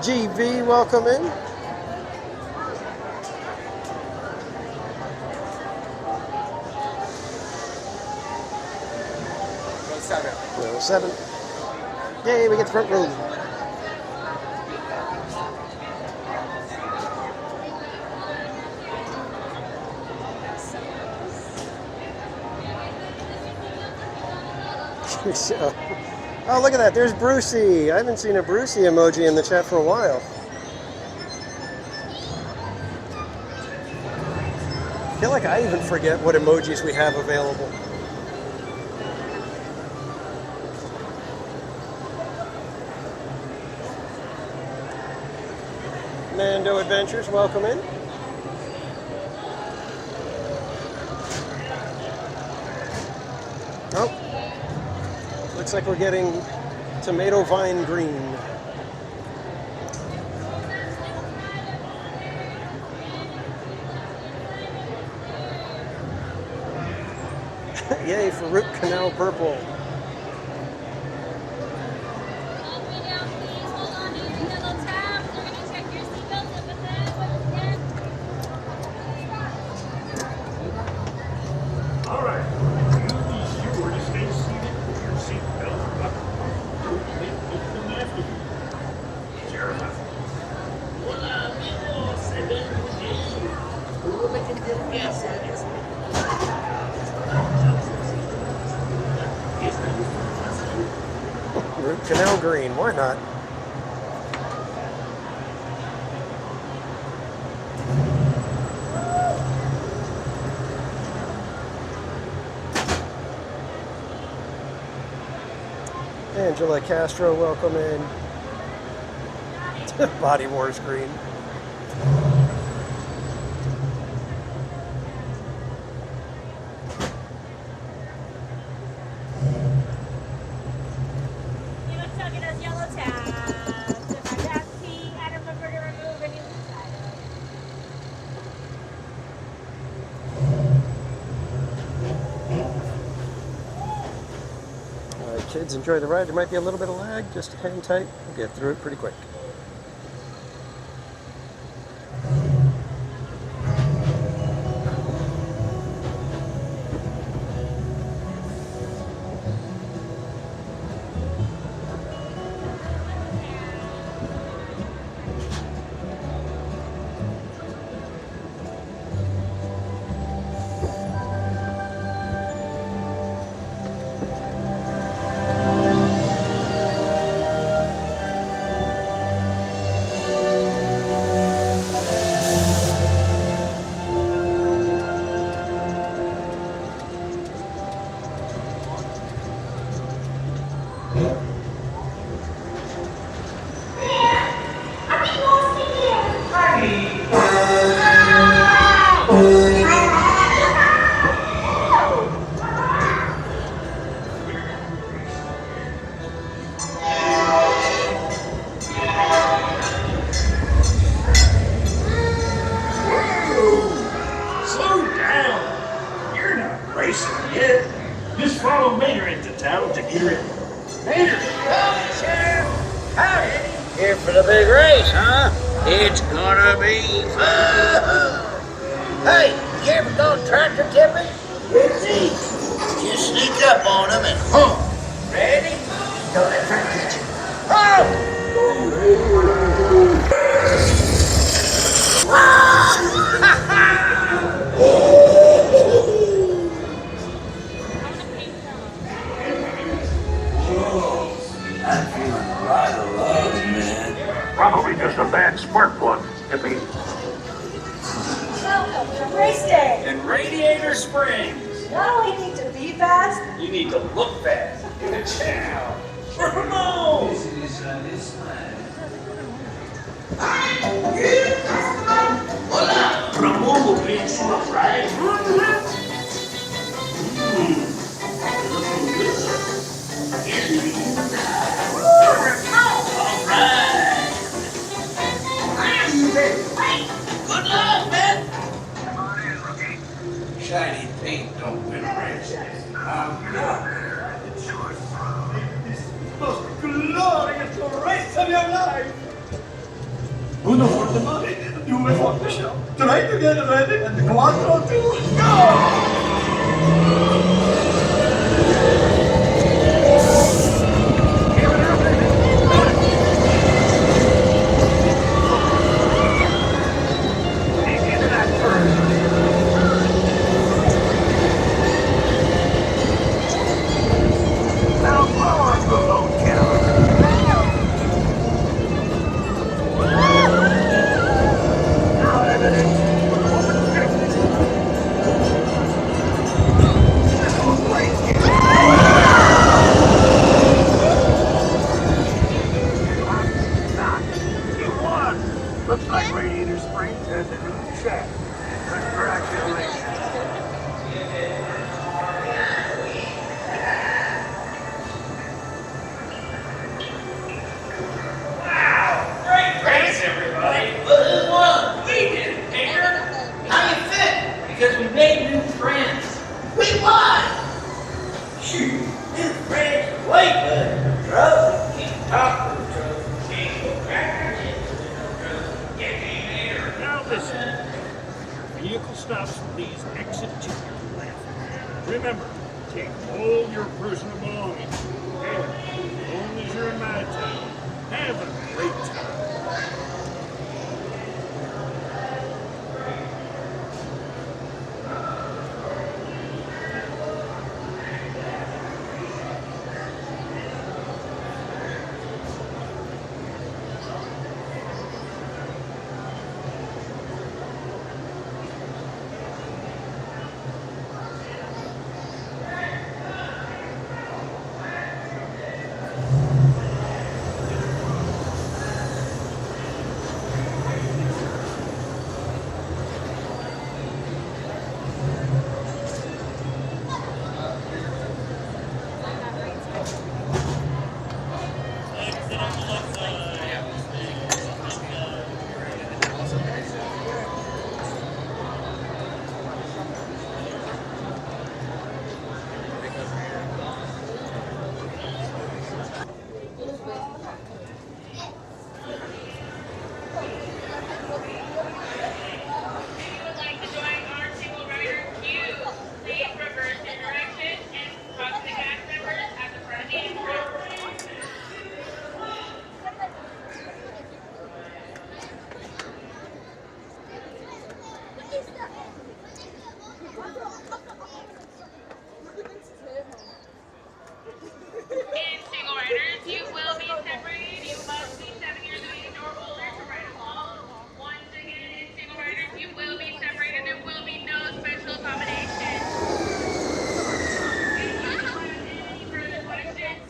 GV, welcome in. Row 7. Yay, we get the front row. Oh, look at that. There's Brucey. I haven't seen a Brucey emoji in the chat for a while. I feel like I even forget what emojis we have available. Commando Adventures, welcome in. Oh, looks like we're getting tomato vine green. Yay for root canal purple. Root canal green, why not? Angela Castro, welcome in. Body Wars green. Kids, enjoy the ride. There might be a little bit of lag. Just hang tight. We'll get through it pretty quick. yet. Just follow Mayor into town to get ready. Mayor! Howdy, Sheriff. Howdy. Here for the big race, huh? It's gonna be fun. Hey, you ever go tractor tipping? It's easy. Just sneak up on them and Ready? Don't let Frank catch you. I'm feeling a lot of love, man. Probably just a bad spark plug, Hippie. Welcome to race day. And Radiator Springs. Not only need to be fast, You need to look fast. Good chow. Promo! Hola! Promo, bitch. All right. Looking good. All right. Good luck, man. Shiny paint don't win races. I'm not. Most glorious race of your life! Uno for the money, due for the show. Try to get ready and quattro to go! Looks like Radiator Springs has a new track. Congratulations. Great race, everybody. But who won? We did, Tinker. How you fit? Because we made new friends. We won! Shoot, new friends are way better. Trouble, can't talk to the trouble. Can't go back into the trouble. Get me later. Now listen. Vehicle stops for these exit to your left. Remember, take all your personal belongings. And as long as you're in my town, have a great time.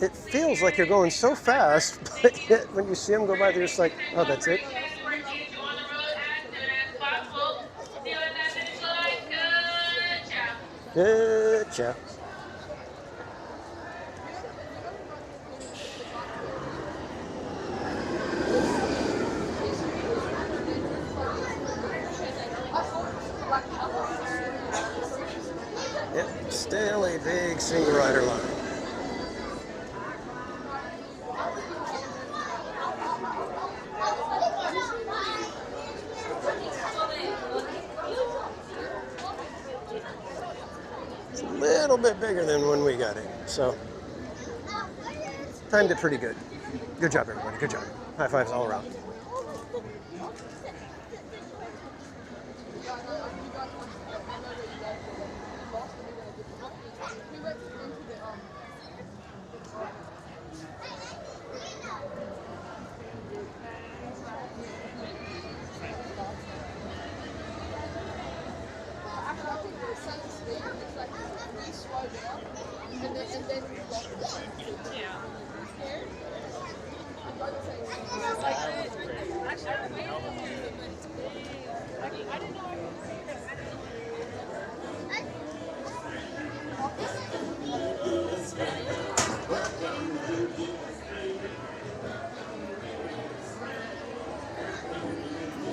It feels like you're going so fast, but yet when you see them go by, they're just like, oh, that's it. Good job. Yep, still a big single rider line. It's a little bit bigger than when we got it, so timed it pretty good. Good job, everybody. Good job. High fives all around.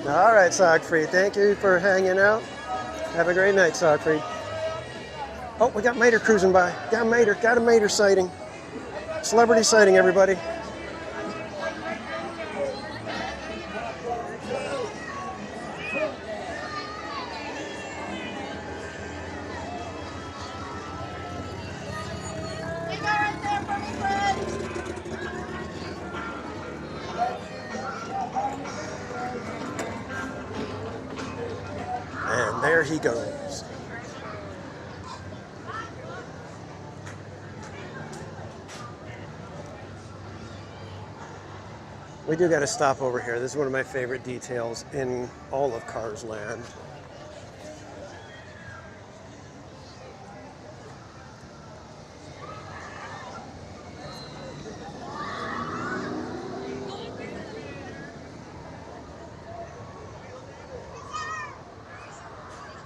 All right, Siegfried. Thank you for hanging out. Have a great night, Siegfried. Oh, we got Mater cruising by. Got a Mater sighting. Celebrity sighting, everybody. And there he goes. We do got to stop over here. This is one of my favorite details in all of Cars Land.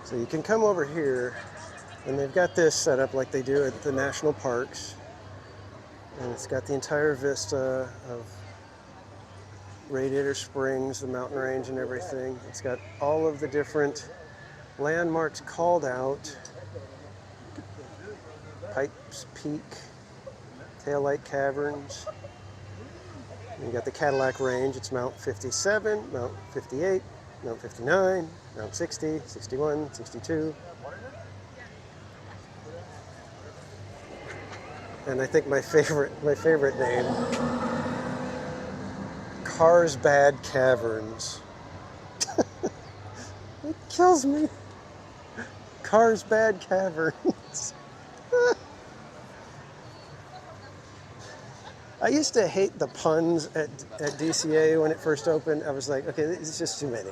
So you can come over here, and they've got this set up like they do at the national parks. And it's got the entire vista of Radiator Springs, the mountain range and everything. It's got all of the different landmarks called out. Pipes Peak, Taillight Caverns. And you got the Cadillac Range. It's Mount 57, Mount 58, Mount 59, Mount 60, 61, 62. And I think my favorite name, Carlsbad Caverns. It kills me. Carlsbad Caverns. I used to hate the puns at DCA when it first opened. I was like, okay, it's just too many.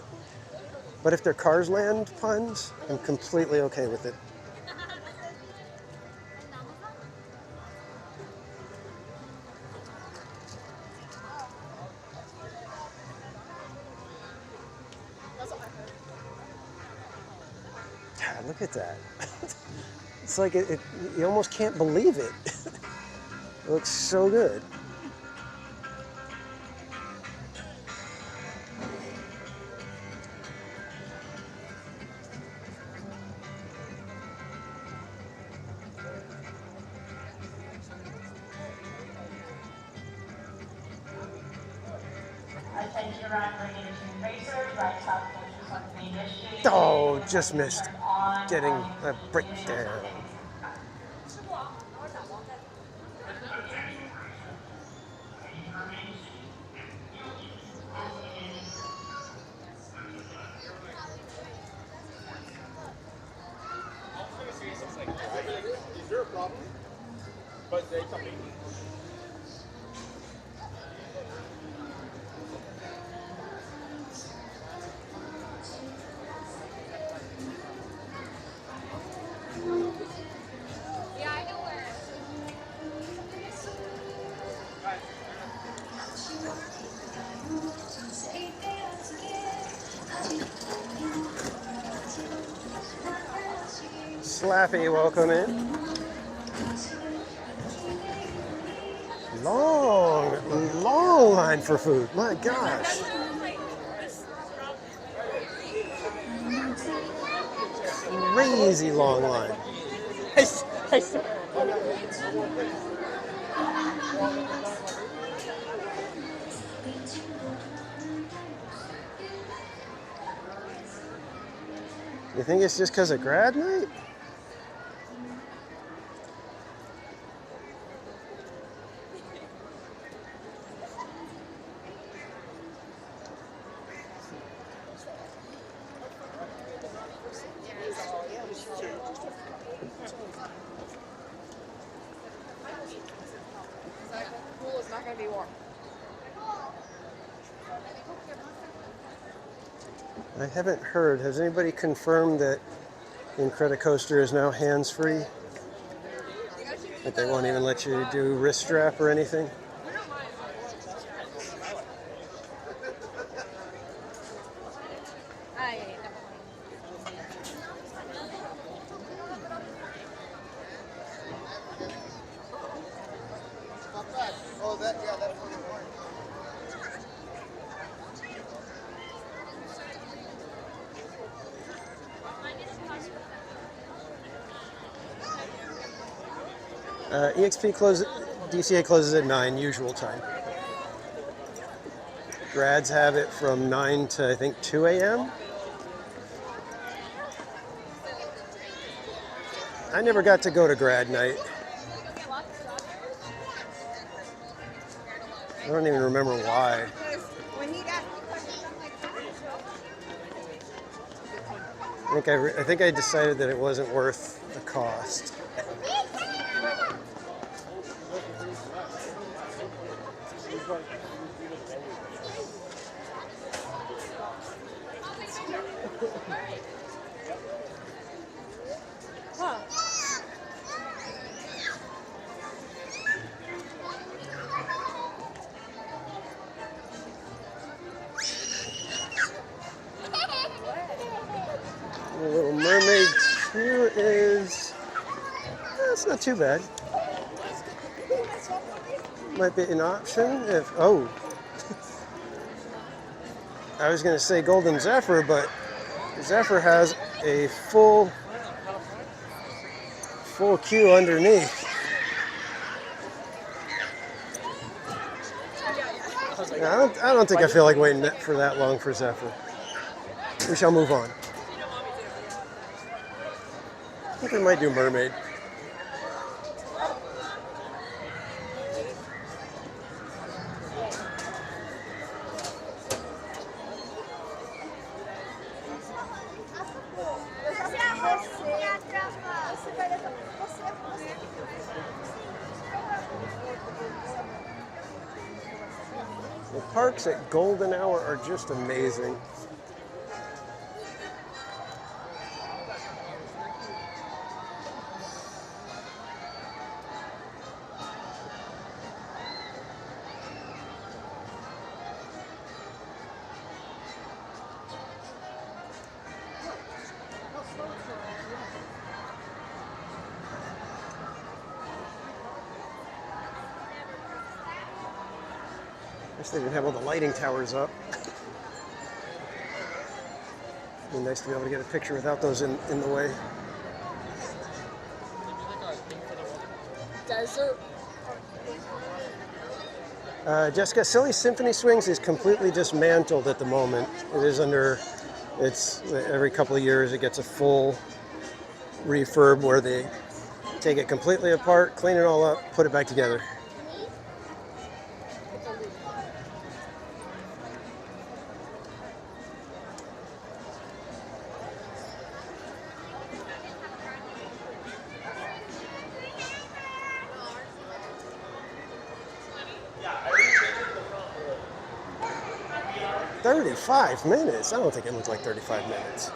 But if they're Cars Land puns, I'm completely okay with it. God, look at that. It's like you almost can't believe it. It looks so good. Oh, just missed getting a breakdown. Is there a problem? But they come in. Slappy, welcome in. Long line for food. My gosh. Crazy long line. I swear. You think it's just because of grad night? Pool is not going to be warm. I haven't heard. Has anybody confirmed that Incredicoaster is now hands-free? That they won't even let you do wrist strap or anything? Oh, that, yeah, that's what EXP closes, DCA closes at 9, usual time. Grads have it from 9 to, I think, 2 a.m. I never got to go to grad night. I don't even remember why. I think I decided that it wasn't worth the cost. Huh. The Little Mermaid 2 is, it's not too bad. Might be an option if, oh. I was going to say Golden Zephyr, but Zephyr has a full queue underneath. I don't think I feel like waiting for that long for Zephyr. We shall move on. I think we might do Mermaid. The parks at golden hour are just amazing. They didn't have all the lighting towers up. It'd be nice to be able to get a picture without those in the way. Desert. Jessica, Silly Symphony Swings is completely dismantled at the moment. It is under, it's every couple of years it gets a full refurb where they take it completely apart, clean it all up, put it back together. Yeah, 35 minutes? I don't think it looked like 35 minutes.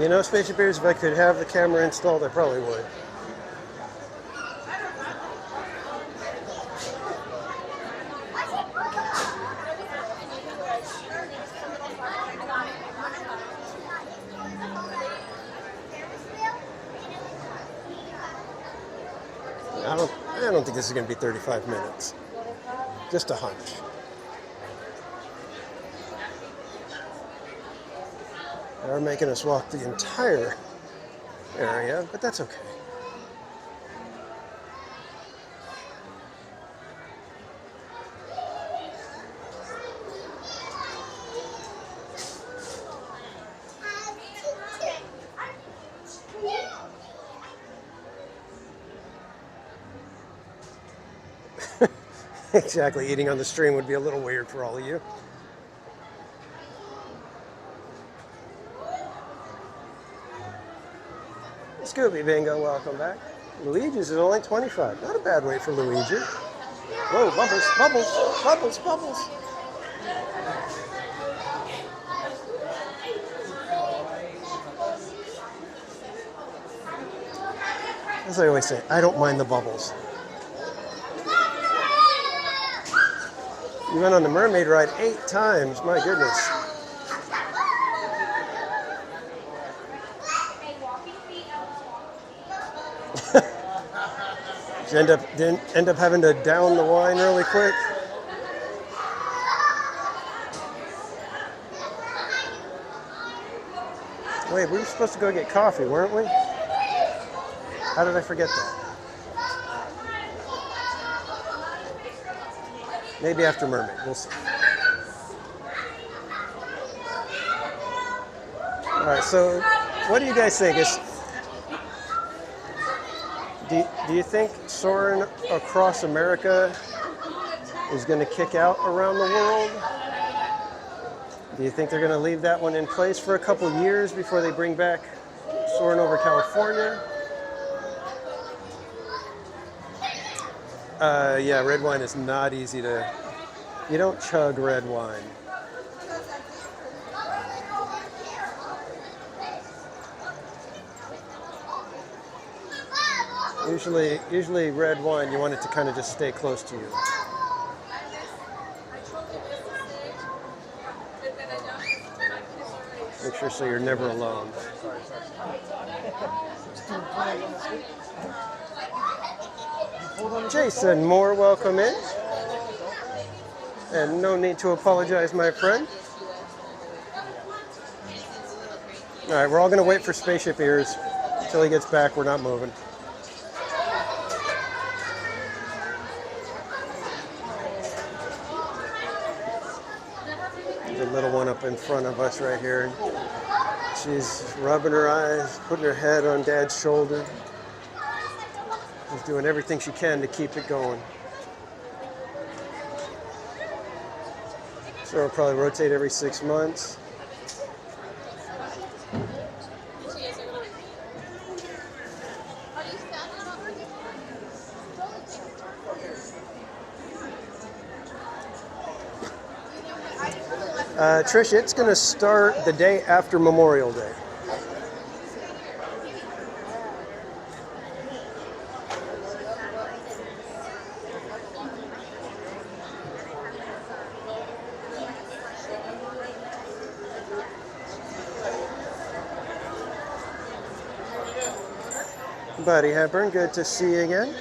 You know, Spaceship Bears, if I could have the camera installed, I probably would. I don't think this is going to be 35 minutes. Just a hunch. They're making us walk the entire area, but that's okay. Exactly, eating on the stream would be a little weird for all of you. Scooby Bingo, welcome back. Luigi's is only 25. Not a bad weight for Luigi. Whoa, bubbles, bubbles, bubbles, bubbles. As I always say, I don't mind the bubbles. You went on the mermaid ride 8 times, my goodness. Did end up having to down the wine really quick. Wait, we were supposed to go get coffee, weren't we? How did I forget that? Maybe after Mermaid, we'll see. All right, so what do you guys think? Do you think soaring across America is going to kick out around the world? Do you think they're going to leave that one in place for a couple years before they bring back soaring over California? Yeah, red wine is not easy to... You don't chug red wine. Usually red wine, you want it to kind of just stay close to you. Make sure so you're never alone. Jason Moore, welcome in. And no need to apologize, my friend. All right, we're all going to wait for Spaceship Ears until he gets back. We're not moving. There's a little one up in front of us right here. She's rubbing her eyes, putting her head on Dad's shoulder. She's doing everything she can to keep it going. So we'll probably rotate every 6 months. Trish, it's going to start the day after Memorial Day. Buddy Hepburn, good to see you again.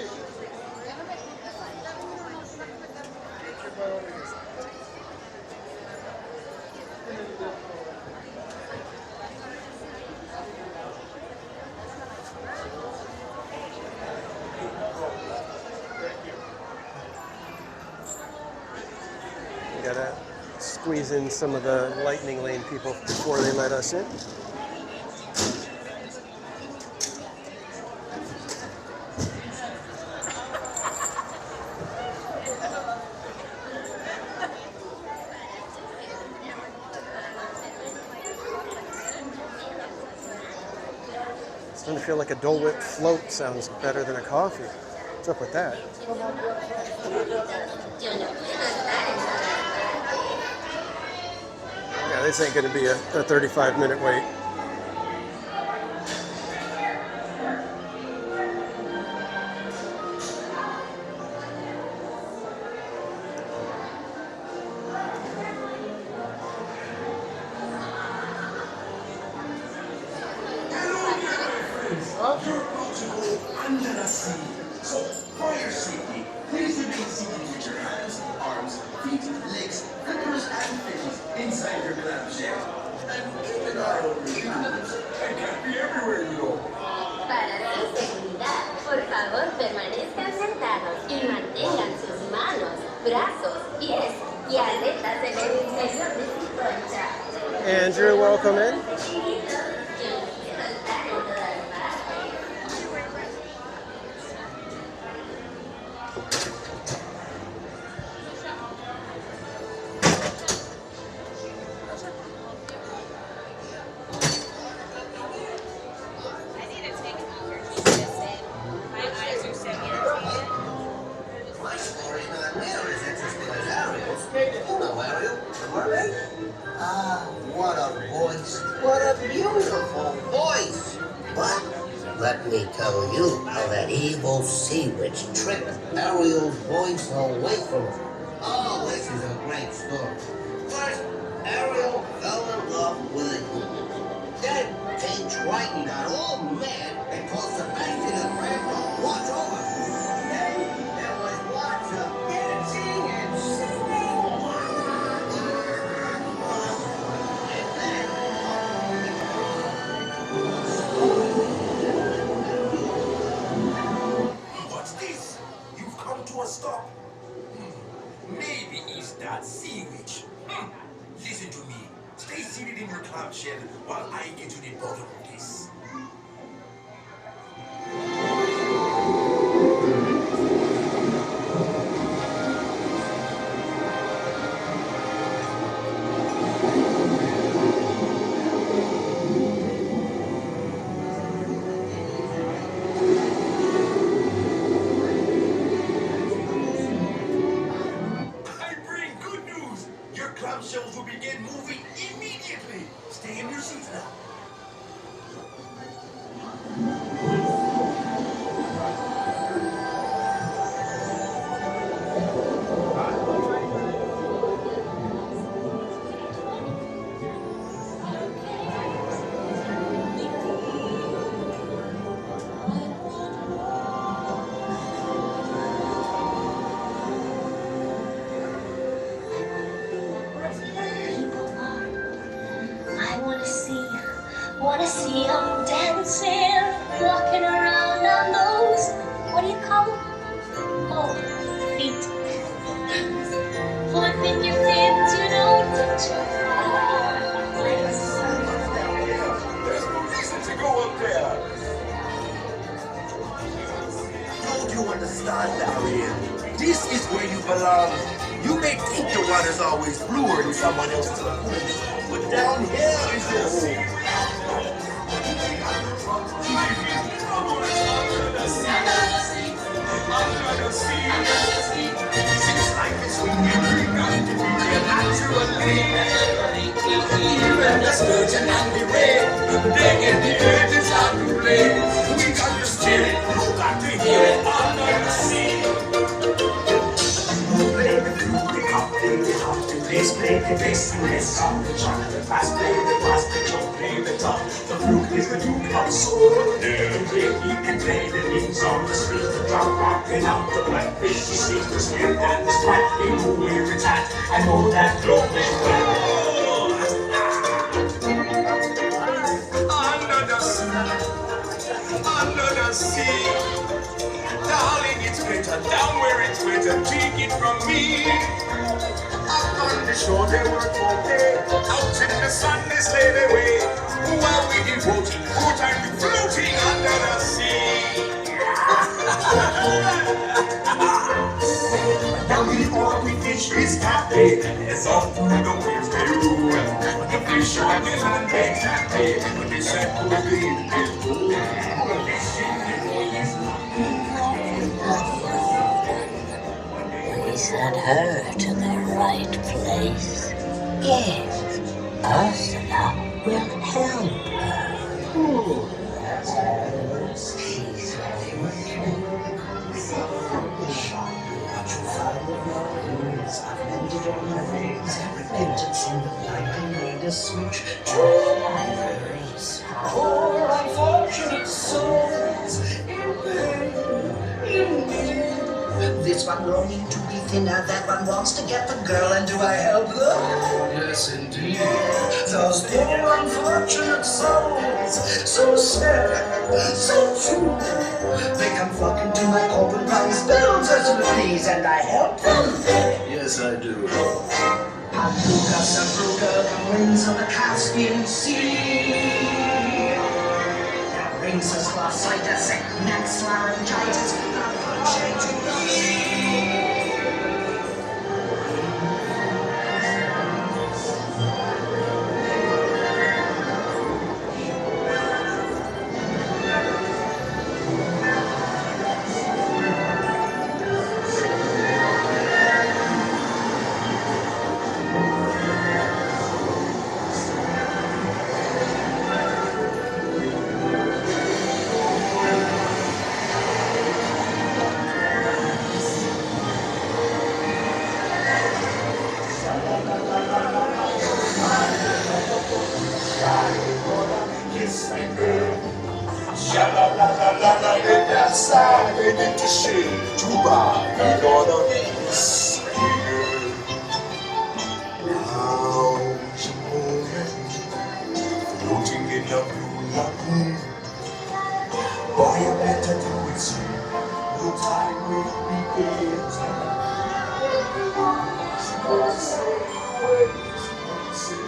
We gotta squeeze in some of the lightning lane people before they let us in. I feel like a Dole Whip float sounds better than a coffee. What's up with that? Yeah, this ain't going to be a 35-minute wait. Under the sea. So For your safety, please remain seated with your hands, arms, feet, legs, flippers, and fins inside your clamshell. And keep an eye on your shoes. I can't be everywhere, you know. Para su seguridad, por favor permanezcan sentados y mantengan sus manos, brazos, pies y aletas en el interior de su concha. Andrew, welcome in. What a voice. What a beautiful voice. But let me tell you how that evil sea witch tricked Ariel's voice away from her. Oh, this is a great story. First, Ariel fell in love with a goose. Then King Triton got all mad and told Sebastian and Grandpa to watch over. Then there was lots of dancing and singing. What's this? You've come to a stop. Maybe it's that sea witch. Listen to me. Stay seated in your clamshell while I get to the bottom of this. I bring good news. Your clamshells will begin moving immediately. Stay in your seats now. I wanna see them dancing, walking around on those, what do you call them? Oh, feet. Flipping your fins, you don't get too far. There's no reason to go up there. Don't you understand, Ariel? This is where you belong. You may think the water's always bluer in someone else's pool, but down here is your home. Seems like it's when you bring up to be naturally. Even the sturgeon and the ray, they get the urges out to play. We got the spirit, you got to hear it under the sea. Play the flute, the cup, play the harp, the bass, play the bass, and let's come the chop, the bass, play the bass, the chop, play the top. The flute is the duke of soul. He can play the things on the street, the drum rocking out the blackfish. He sees the spirit and the stripe, they know where it's at. I know that glow is well. Under the sea, darling, it's better down where it's wetter. Take it from me. Up on the shore they work for pay. Out in the sun they slave away. While we devoting full time to floating under the sea. Down the water we fish is happy. It's off to the waves they do. The fish are the land they happy. When they say who is the We sent her to the right place. Yes, Ursula will help her. She's very repentance in the light and made a switch. True ivories. Poor unfortunate souls in pain, in need. This one longing to be thinner, that one wants to get the girl, and do I help them? Yes, indeed. Those poor unfortunate souls, so sad, so true. They come flocking to my corporate runs, bills as you please, and I help them. Yes, I do. Abruga, Sabruga, the winds of the Caspian Sea. Rhesus, glossitis, next laryngitis, not punching to me. Sha-la-la-la-la-la, in that side, beneath the shade, too bad, we gonna miss you. Now's the moment, floating in a blue lagoon. Boy, you better do it soon, no time will be wasted. Supposed to say, wait, supposed to say,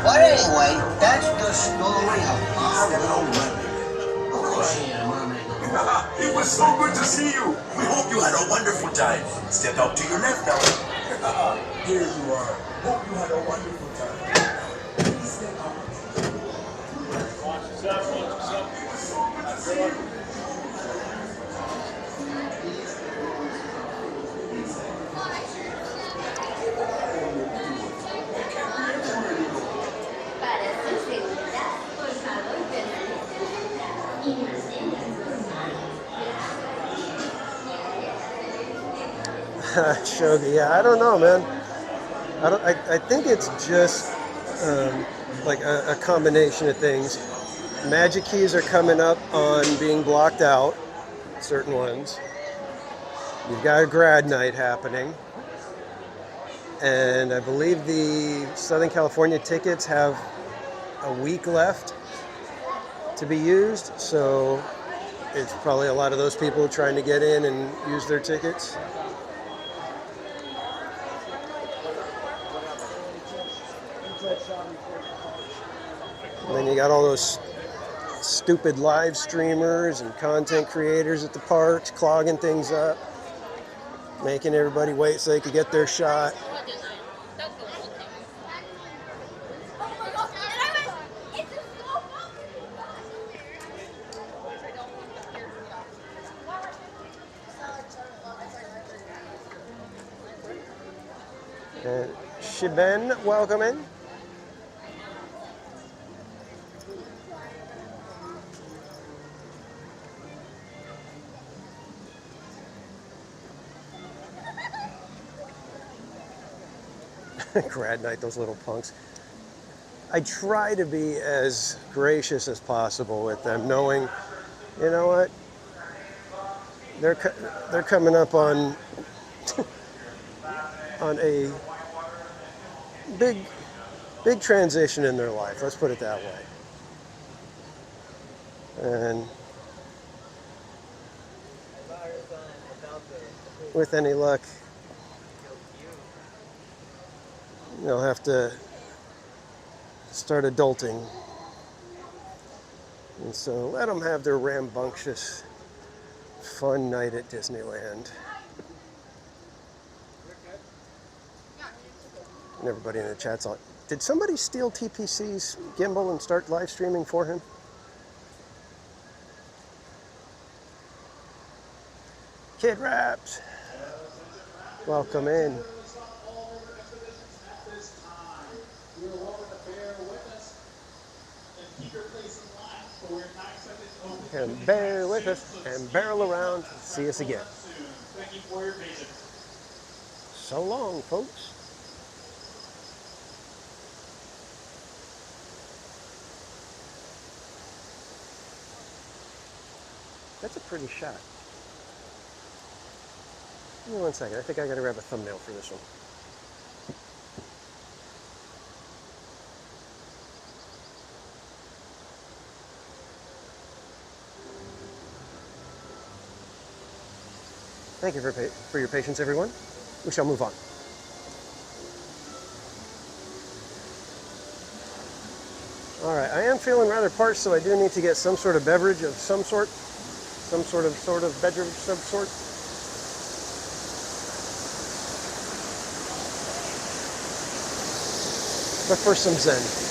But anyway, that's the story of our little Remy. It was so good to see you. We hope you had a wonderful time. Step out to your left now. Here you are. Hope you had a wonderful time. Please step out. Watch yourself, watch yourself. Good luck. Para su seguridad, por favor, permanezcan sentados y mantengan sus manos. Shogi, yeah, I don't know, man. I think it's just like a combination of things. Magic keys are coming up on being blocked out, certain ones. You've got a grad night happening. And I believe the Southern California tickets have a week left to be used. So it's probably a lot of those people trying to get in and use their tickets. And then you got all those stupid live streamers and content creators at the parks clogging things up, making everybody wait so they could get their shot. And Shiben, welcome in. Grad night, those little punks. I try to be as gracious as possible with them, knowing, you know what, they're coming up on on a big transition in their life. Let's put it that way. And with any luck, they'll have to start adulting. And so let them have their rambunctious, fun night at Disneyland. And everybody in the chat's on. Did somebody steal TPC's gimbal and start live streaming for him? Kid Raps, welcome in. And bear with us and barrel around. See us again. Thank you for your patience. So long, folks. That's a pretty shot. Give me 1 second. I think I gotta grab a thumbnail for this one. Thank you for your patience, everyone. We shall move on. All right, I am feeling rather parched, so I do need to get some sort of beverage of some sort. Some sort of beverage of some sort. But first, some Zen.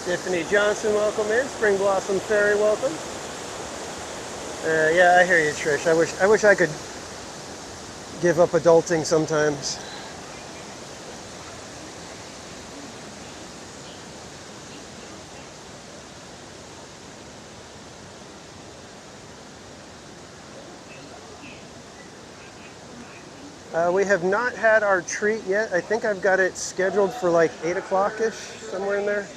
Tiffany Johnson, welcome in. Spring Blossom Fairy, welcome. Yeah, I hear you, Trish. I wish I could give up adulting sometimes. We have not had our treat yet. I think I've got it scheduled for like 8 o'clock-ish, somewhere in there.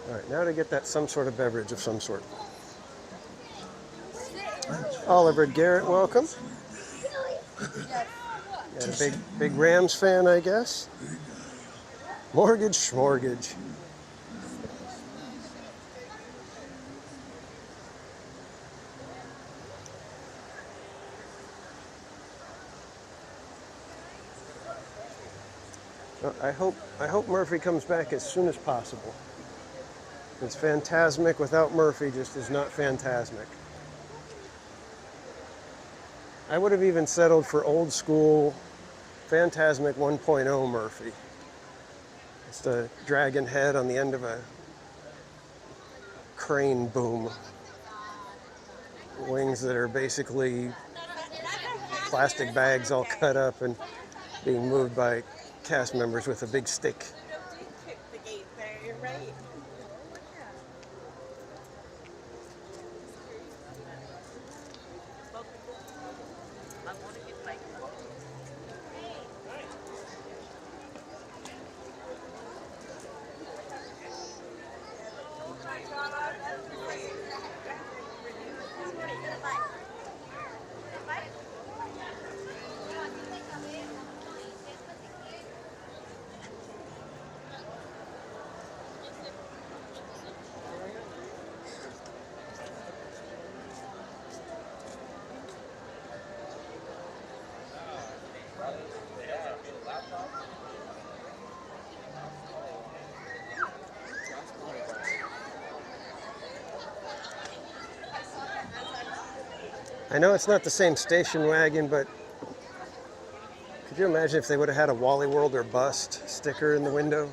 All right, now to get that some sort of beverage of some sort. Oliver Garrett, welcome. Got a big Rams fan, I guess. Mortgage schmortgage. I hope Murphy comes back as soon as possible. It's Fantasmic without Murphy just is not Fantasmic. I would have even settled for old school Fantasmic 1.0 Murphy. It's the dragon head on the end of a crane boom. Wings that are basically plastic bags all cut up and being moved by cast members with a big stick. The gate there, you're right. I know it's not the same station wagon, but could you imagine if they would have had a Wally World or Bust sticker in the window?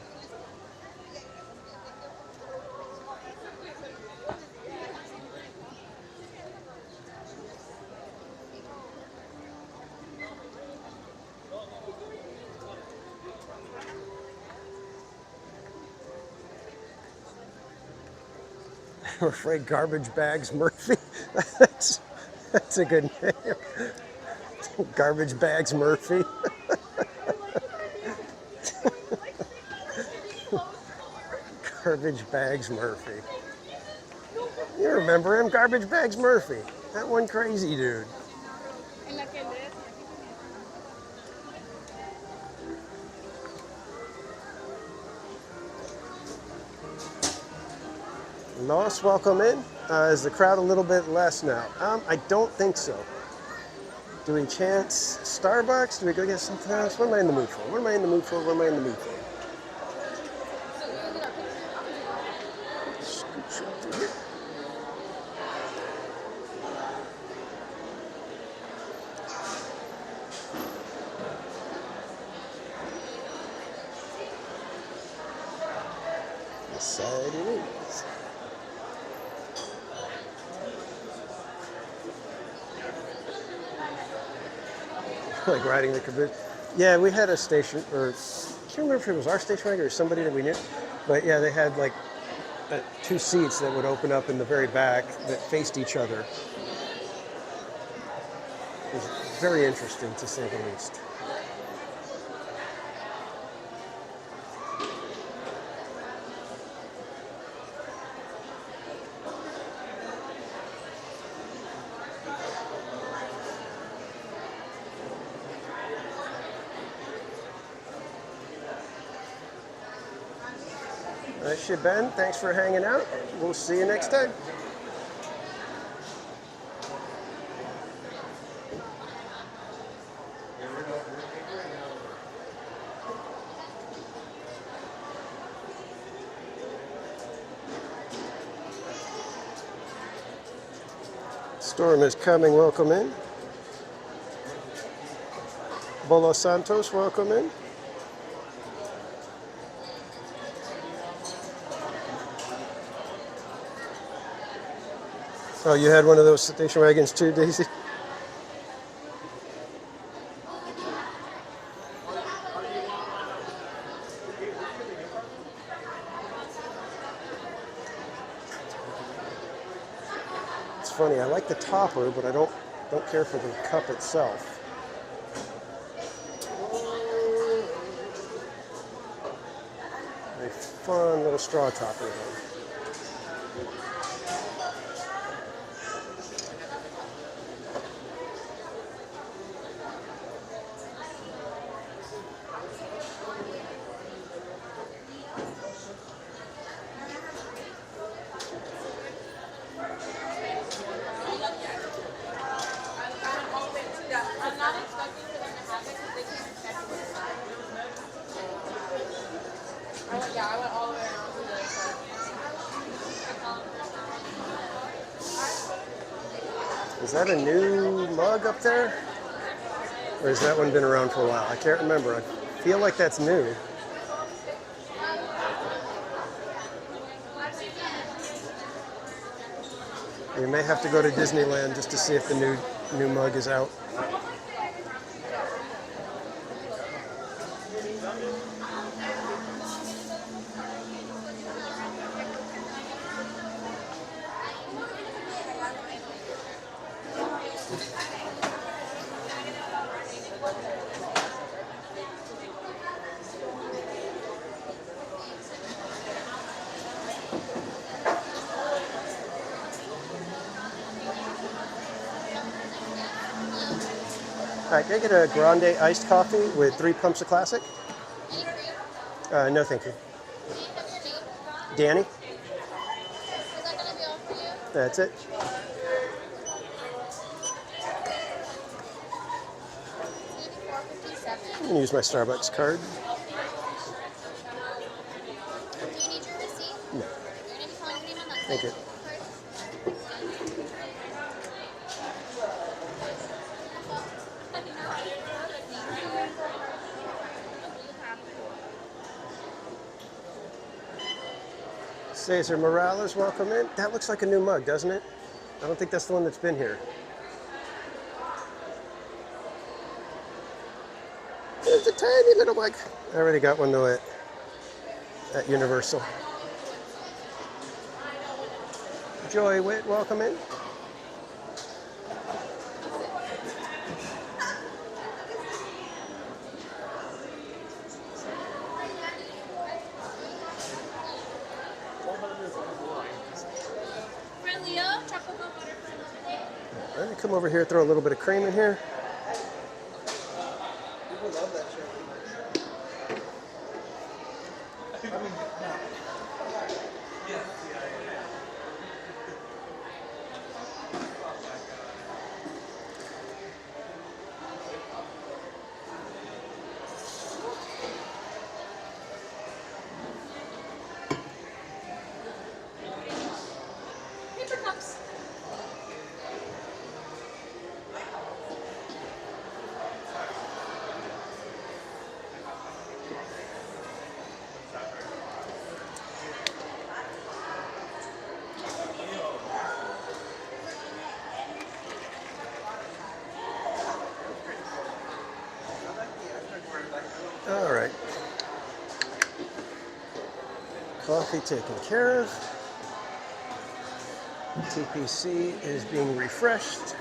Yeah, I'm afraid Garbage Bags Murphy. that's a good name. Garbage Bags Murphy. Garbage Bags Murphy. You remember him, Garbage Bags Murphy. That one crazy dude. Lost, welcome in. Is the crowd a little bit less now? I don't think so. Do we chance Starbucks? Do we go get something else? What am I in the mood for? What am I in the mood for? What am I in the mood for? This side it is. Like riding the caboose. Yeah, we had a station, or I can't remember if it was our station wagon or somebody that we knew, but yeah, they had like two seats that would open up in the very back that faced each other. It was very interesting, to say the least. That's you, Ben. Thanks for hanging out. We'll see you next time. Storm is coming. Welcome in. Bolo Santos, welcome in. Oh, you had one of those station wagons too, Daisy? It's funny, I like the topper, but I don't care for the cup itself. A fun little straw topper though. Is that a new mug up there? Or has that one been around for a while? I can't remember. I feel like that's new. You may have to go to Disneyland just to see if the new mug is out. All right, can I get a grande iced coffee with 3 pumps of classic? No, thank you. Danny? That's it. I'm gonna use my Starbucks card. Do you need your receipt? No. You're going to be calling your name on that Thank you. Cesar Morales, welcome in. That looks like a new mug, doesn't it? I don't think that's the one that's been here. It's a tiny little mug. I already got one though at Universal. Joy Witt, welcome in. Let me come over here, throw a little bit of cream in here. People love that show. Paper cups. All right. Coffee taken care of. TPC is being refreshed.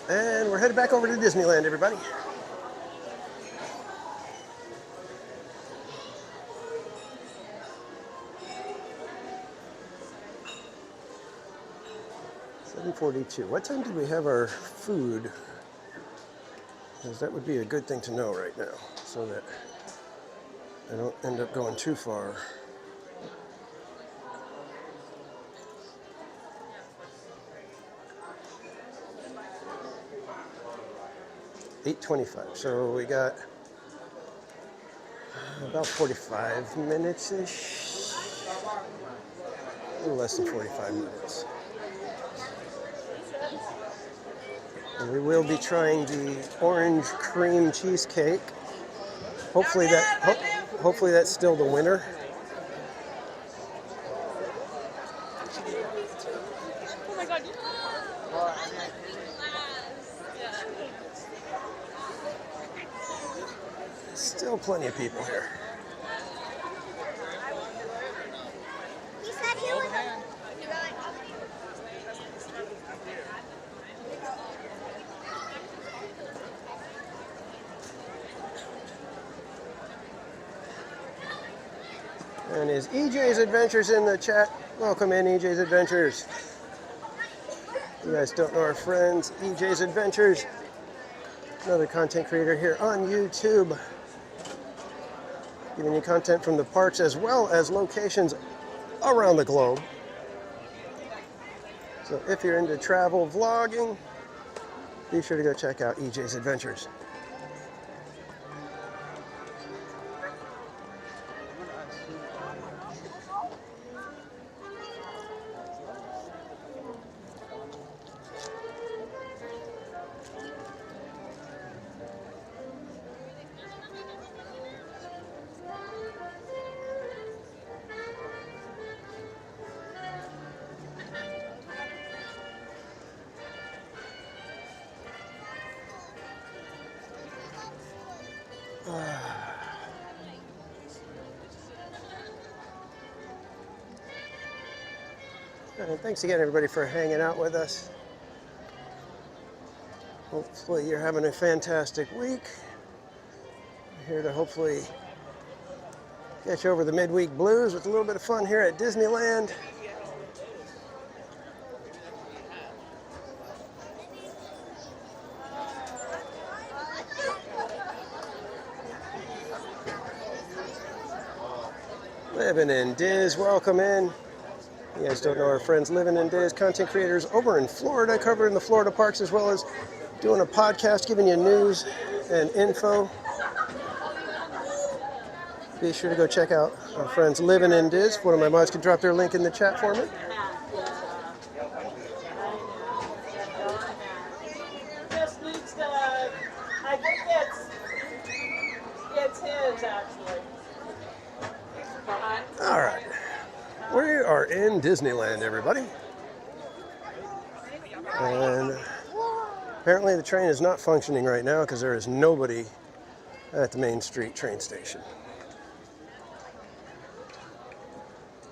And we're headed back over to Disneyland, everybody. $7:42. What time did we have our food? Because that would be a good thing to know right now, so that I don't end up going too far. $8:25. So we got about 45 minutes-ish. A little less than 45 minutes. And we will be trying the orange cream cheesecake. Hopefully hopefully that's still the winner. Oh my god. Still plenty of people here. He said he was And is EJ's Adventures in the chat? Welcome in, EJ's Adventures. You guys don't know our friends, EJ's Adventures. Another content creator here on YouTube. Giving you content from the parks as well as locations around the globe. So if you're into travel vlogging, be sure to go check out EJ's Adventures. And thanks again, everybody, for hanging out with us. Hopefully you're having a fantastic week. We're here to hopefully get you over the midweek blues with a little bit of fun here at Disneyland. Living in Diz, welcome in. You guys don't know our friends Living in Diz, content creators over in Florida, covering the Florida parks as well as doing a podcast, giving you news and info. Be sure to go check out our friends Living in Diz. One of my mods can drop their link in the chat for me. Just needs to, I think it's his actually. All right. We are in Disneyland, everybody. And apparently the train is not functioning right now because there is nobody at the Main Street train station.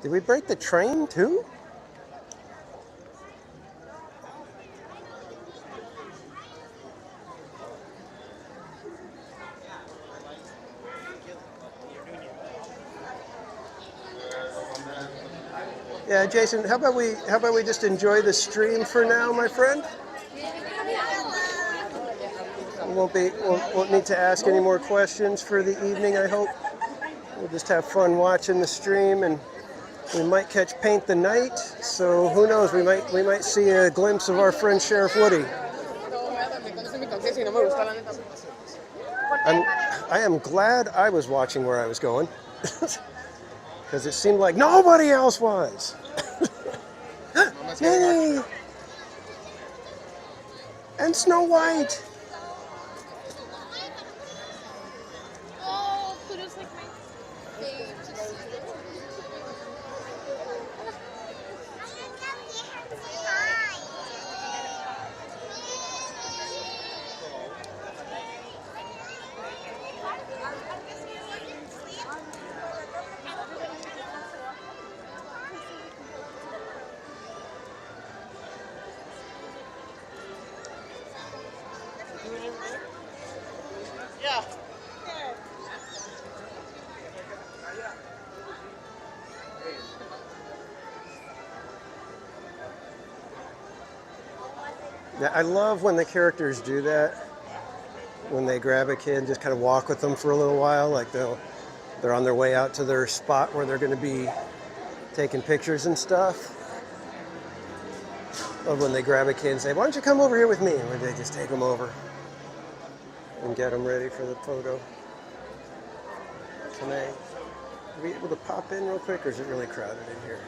Did we break the train too? Yeah, Jason, how about we just enjoy the stream for now, my friend? We won't need to ask any more questions for the evening, I hope. We'll just have fun watching the stream, and we might catch Paint the Night, so who knows, we might see a glimpse of our friend Sheriff Woody. I am glad I was watching where I was going, because it seemed like nobody else was. Yay! And Snow White! Oh, Pluto's like my fave to see. Yeah. Yeah, I love when the characters do that. When they grab a kid and just kind of walk with them for a little while, like they're on their way out to their spot where they're going to be taking pictures and stuff. Love when they grab a kid and say, "Why don't you come over here with me?" And they just take them over and get them ready for the photo. Are we able to pop in real quick, or is it really crowded in here?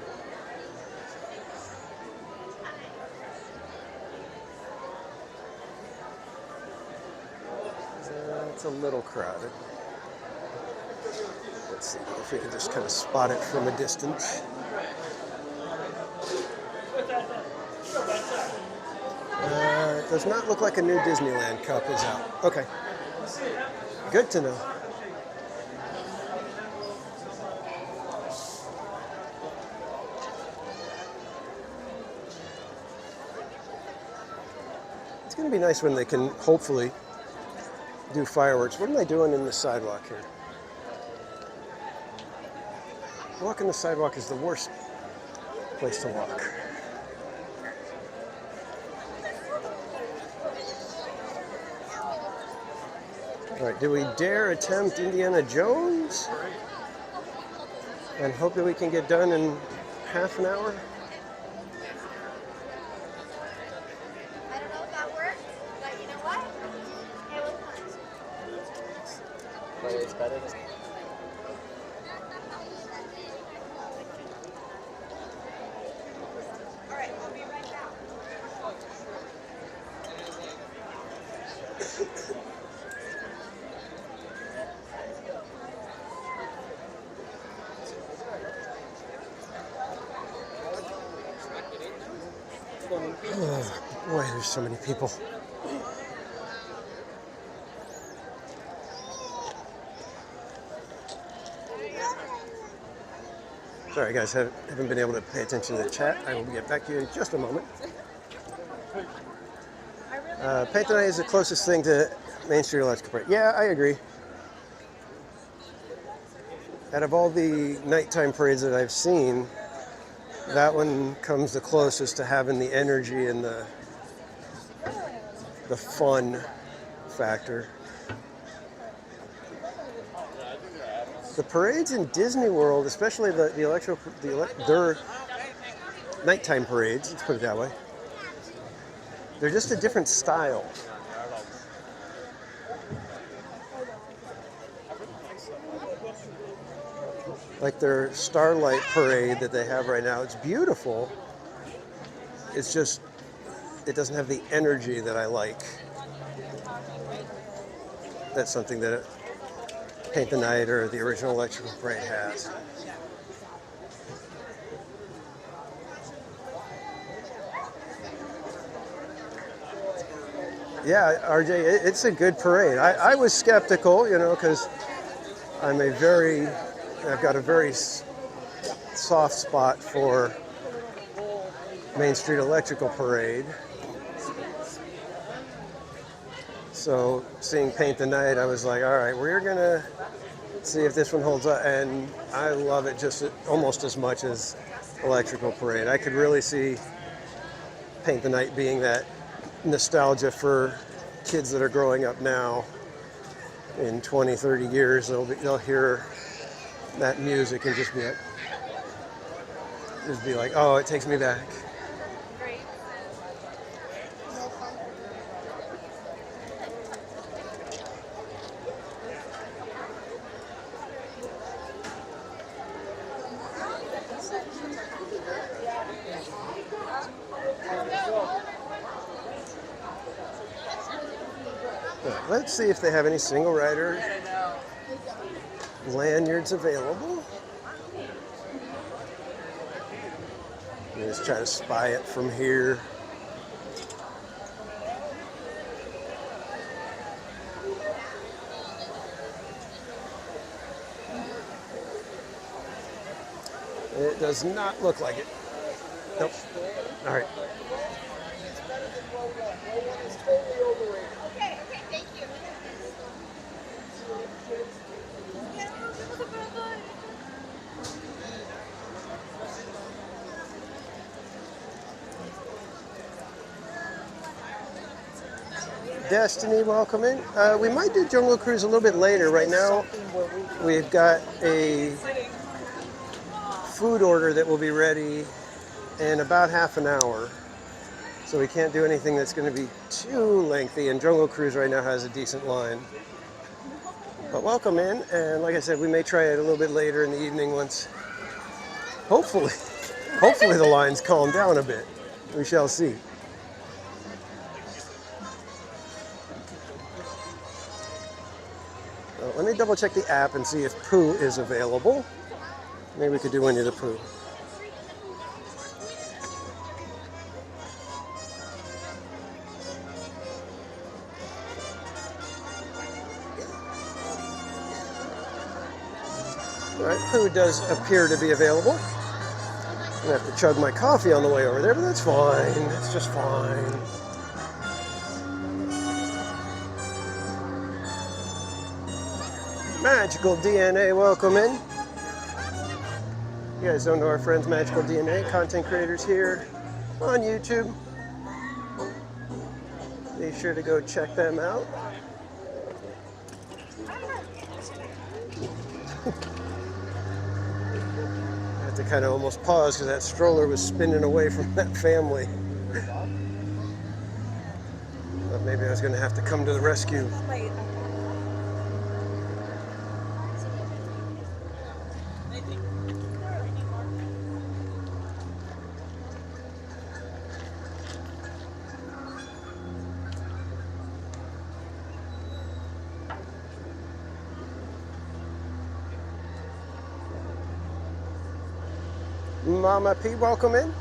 It's a little crowded. Let's see if we can just kind of spot it from a distance. It does not look like a new Disneyland Cup is out. Okay. Good to know. It's going to be nice when they can hopefully do fireworks. What am I doing in the sidewalk here? Walking the sidewalk is the worst place to walk. All right, do we dare attempt Indiana Jones? And hope that we can get done in half an hour? I don't know if that works, but you know what? It was fun. But it's better than... All right, I'll be right back. Oh, boy, there's so many people. Sorry, guys, haven't been able to pay attention to the chat. I will get back to you in just a moment. Paint the Night is the closest thing to Main Street Electrical Parade. Yeah, I agree. Out of all the nighttime parades that I've seen, that one comes the closest to having the energy and the fun factor. The parades in Disney World, especially their nighttime parades, let's put it that way, they're just a different style. Like their Starlight Parade that they have right now, it's beautiful. It's just, it doesn't have the energy that I like. That's something that Paint the Night or the original Electrical Parade has. Yeah, RJ, it's a good parade. I was skeptical, you know, because I've got a very soft spot for Main Street Electrical Parade. So seeing Paint the Night, I was like, all right, we're gonna see if this one holds up. And I love it just almost as much as Electrical Parade. I could really see Paint the Night being that nostalgia for kids that are growing up now. In 20, 30 years, they'll hear that music and just be like, oh, it takes me back. Let's see if they have any single rider lanyards available. Let's try to spy it from here. It does not look like it. Nope. All right. Destiny, welcome in. We might do Jungle Cruise a little bit later. Right now, we've got a food order that will be ready in about half an hour. So we can't do anything that's going to be too lengthy, and Jungle Cruise right now has a decent line. But welcome in, and like I said, we may try it a little bit later in the evening once, hopefully the lines calm down a bit. We shall see. Let me double check the app and see if Pooh is available. Maybe we could do Winnie the Pooh. All right, Pooh does appear to be available. I'm gonna have to chug my coffee on the way over there, but that's fine. That's just fine. Magical DNA, welcome in. You guys don't know our friends Magical DNA, content creators here on YouTube. Be sure to go check them out. I had to kind of almost pause because that stroller was spinning away from that family. But maybe I was going to have to come to the rescue. Mama P, welcome in.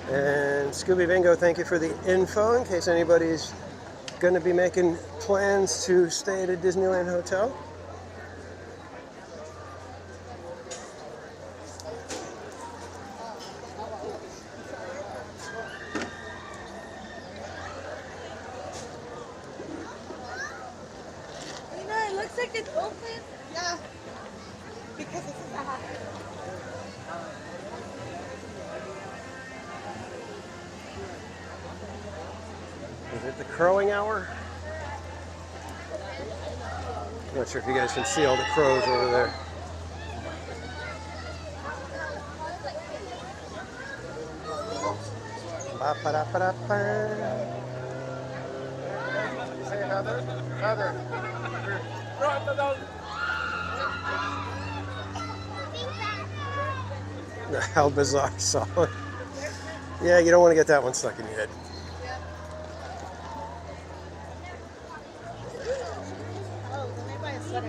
And Scooby Bingo, thank you for the info in case anybody's going to be making plans to stay at a Disneyland hotel. Is it the crowing hour? Not sure if you guys can see all the crows over there. Ba-ba-da-ba-da-ba. Say Heather. Heather. How bizarre song. Yeah, you don't want to get that one stuck in your head. We sat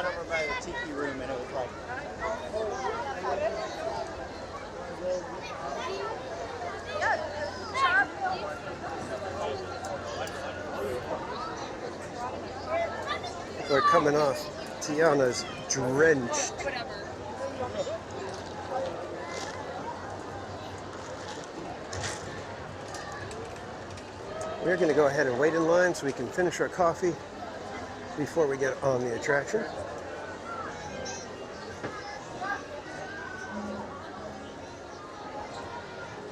over by the tiki room and it was like, We're coming off. Tiana's drenched. We're going to go ahead and wait in line so we can finish our coffee before we get on the attraction.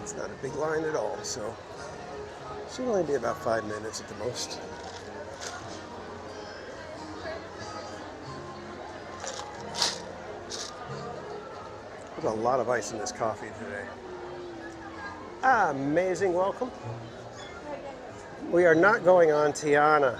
It's not a big line at all, so it should only be about 5 minutes at the most. There's a lot of ice in this coffee today. Amazing welcome. We are not going on Tiana.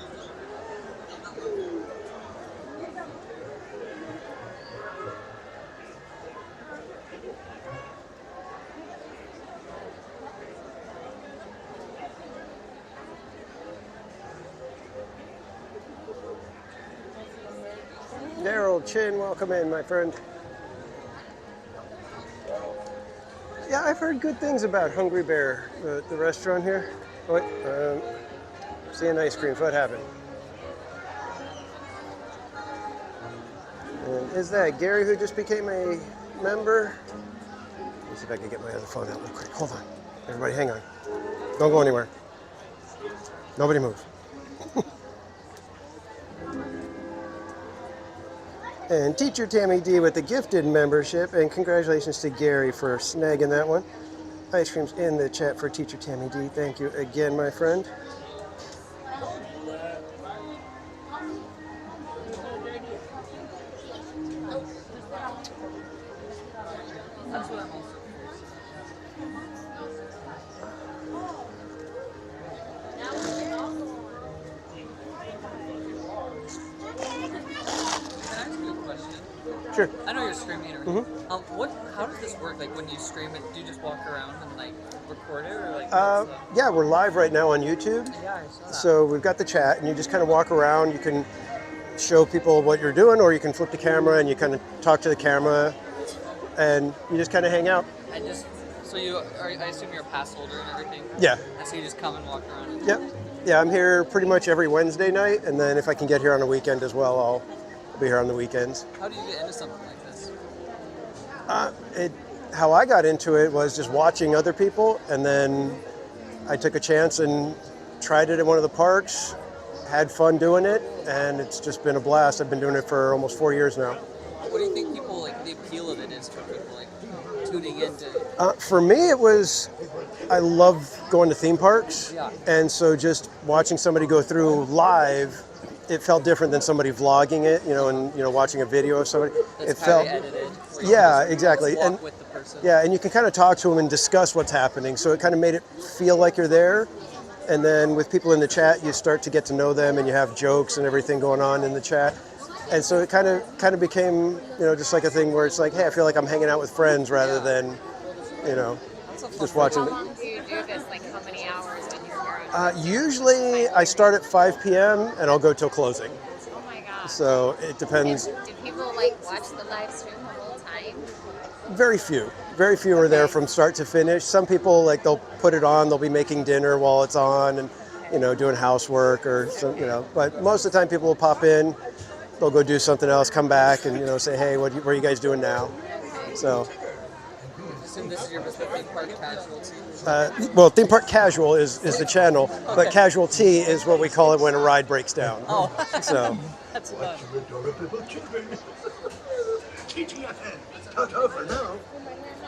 Daryl Chin, welcome in, my friend. Yeah, I've heard good things about Hungry Bear, the restaurant here. Oh, wait, seeing ice creams, what happened? And is that Gary who just became a member? Let me see if I can get my other phone out real quick. Hold on. Everybody hang on. Don't go anywhere. Nobody move. And Teacher Tammy D with the gifted membership, and congratulations to Gary for snagging that one. Ice cream's in the chat for Teacher Tammy D. Thank you again, my friend. Sure. I know you're streaming and everything. How does this work? Like when you stream it, do you just walk around and like record it, or like? Yeah, we're live right now on YouTube. Yeah, I saw that. So we've got the chat, and you just kind of walk around. You can show people what you're doing, or you can flip the camera and you kind of talk to the camera, and you just kind of hang out. And just so I assume you're a pass holder and everything. Yeah. And so you just come and walk around. Yep. Yeah, I'm here pretty much every Wednesday night, and then if I can get here on a weekend as well, I'll be here on the weekends. How do you get into something like this? How I got into it was just watching other people, and then I took a chance and tried it at one of the parks, had fun doing it, and it's just been a blast. I've been doing it for almost 4 years now. What do you think people like the appeal of it is for people like tuning into? For me, it was, I love going to theme parks, Yeah. and so just watching somebody go through live, it felt different than somebody vlogging it, and watching a video of somebody. That's it how felt, they edit it. Where you yeah, just exactly, walk and with the person. yeah, and you can kind of talk to them and discuss what's happening. So it kind of made it feel like you're there. And then with people in the chat, you start to get to know them, and you have jokes and everything going on in the chat. And so it kind of became, just like a thing where it's like, hey, I feel like I'm hanging out with friends rather than, just watching. How long do you do this? Like how many hours when you're here on? Usually I start at 5 p.m. and I'll go till closing. Oh my god. So it depends. Do people like watch the live stream the whole time? Very few are there from start to finish. Some people they'll put it on, they'll be making dinner while it's on, and doing housework or some, But most of the time, people will pop in, they'll go do something else, come back, and say, hey, what are you guys doing now? So. I assume this is your theme park casualty. Well, theme park casual is the channel, but casualty is what we call it when a ride breaks down. Oh, so. That's fun. For now.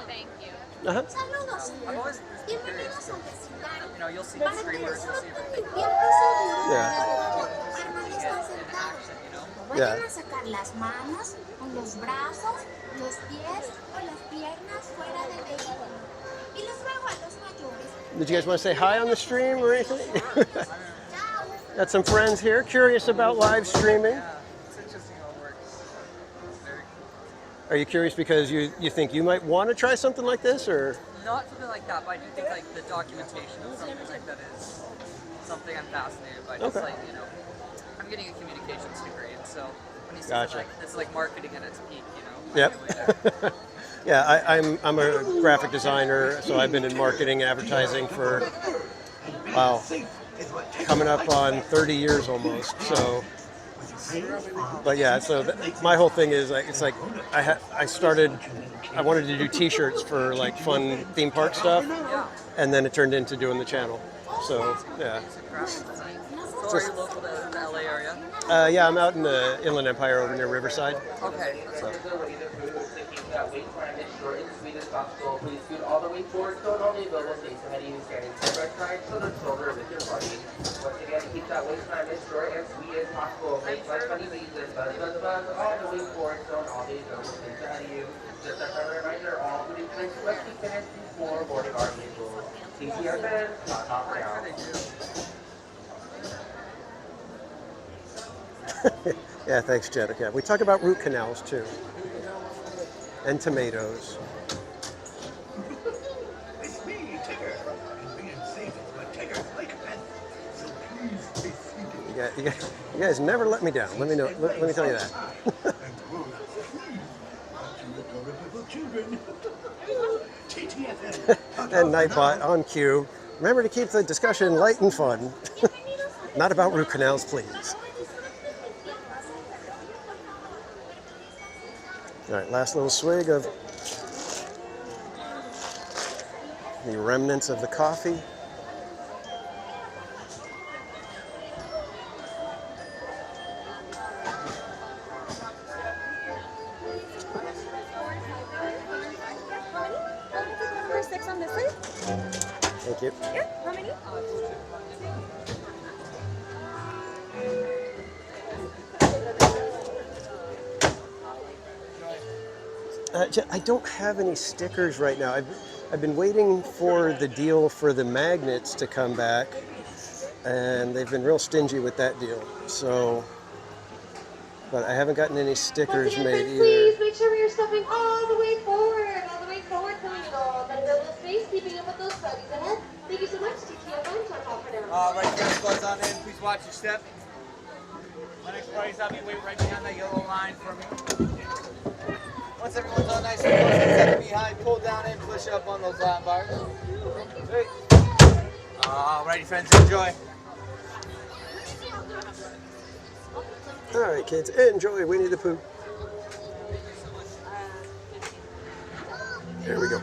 Thank you. Uh-huh. Saludos. I'm always Bienvenidos al vecindario. you'll see the streamers, you'll see everything. Yeah. Hermanos están sentados. Yeah. Vayan a sacar las manos, o los brazos, los pies o las piernas fuera del vehículo. Y les ruego a los mayores. Did you guys want to say hi on the stream or anything? Got some friends here curious about live streaming. Yeah, it's interesting how it works. Very Are you curious because you think you might want to try something like this, or? Not something like that, but I do think like the documentation of something like that is something I'm fascinated by. Just like, you know, I'm getting a communications degree, and so when you say like this is like marketing at its peak, you know. Yep. Yeah, I'm a graphic designer, so I've been in marketing, advertising for, wow, coming up on 30 years almost. So, but yeah, so my whole thing is like, it's like I wanted to do T-shirts for like fun theme park stuff, and then it turned into doing the channel. So yeah. So are you local to the LA area? Yeah, I'm out in the Inland Empire over near Riverside. Okay. So. Please scoot all the way forward, so all the available space ahead of you standing side by side, so the shoulder with your party. Once again, keep that waist time as short and sweet as possible. Make life funny beats and buzz, buzz, buzz, all the way forward, so all the available space ahead of you. Just a friendly reminder, all booty drinks must be finished before boarding our vehicles. TCR fans, not off now. Yeah, thanks, Jeddah. Yeah, we talk about root canals too, and tomatoes. It's me, Tigger. And being safe is what Tigger's like, man. So please be seated. You guys never let me down. Let me know. Let me tell you that. And Nightbot on cue. Remember to keep the discussion light and fun. Not about root canals, please. All right, last little swig of the remnants of the coffee. Number 6 on this side? Thank you. Yeah, how many? I don't have any stickers right now. I've been waiting for the deal for the magnets to come back, and they've been real stingy with that deal. So, but I haven't gotten any stickers made either. Please make sure you're stepping all the way forward, coming in all that available space, keeping up with those studies ahead. Thank you so much, TTFN. Talk off for now. All right, guys, buzz on in. Please watch your step. My next party's have you wait right behind that yellow line for me. Once everyone's all nice and close, get behind, pull down and push up on those lap bars. Great. All righty, friends, enjoy. All right, kids, enjoy Winnie the Pooh. Here we go.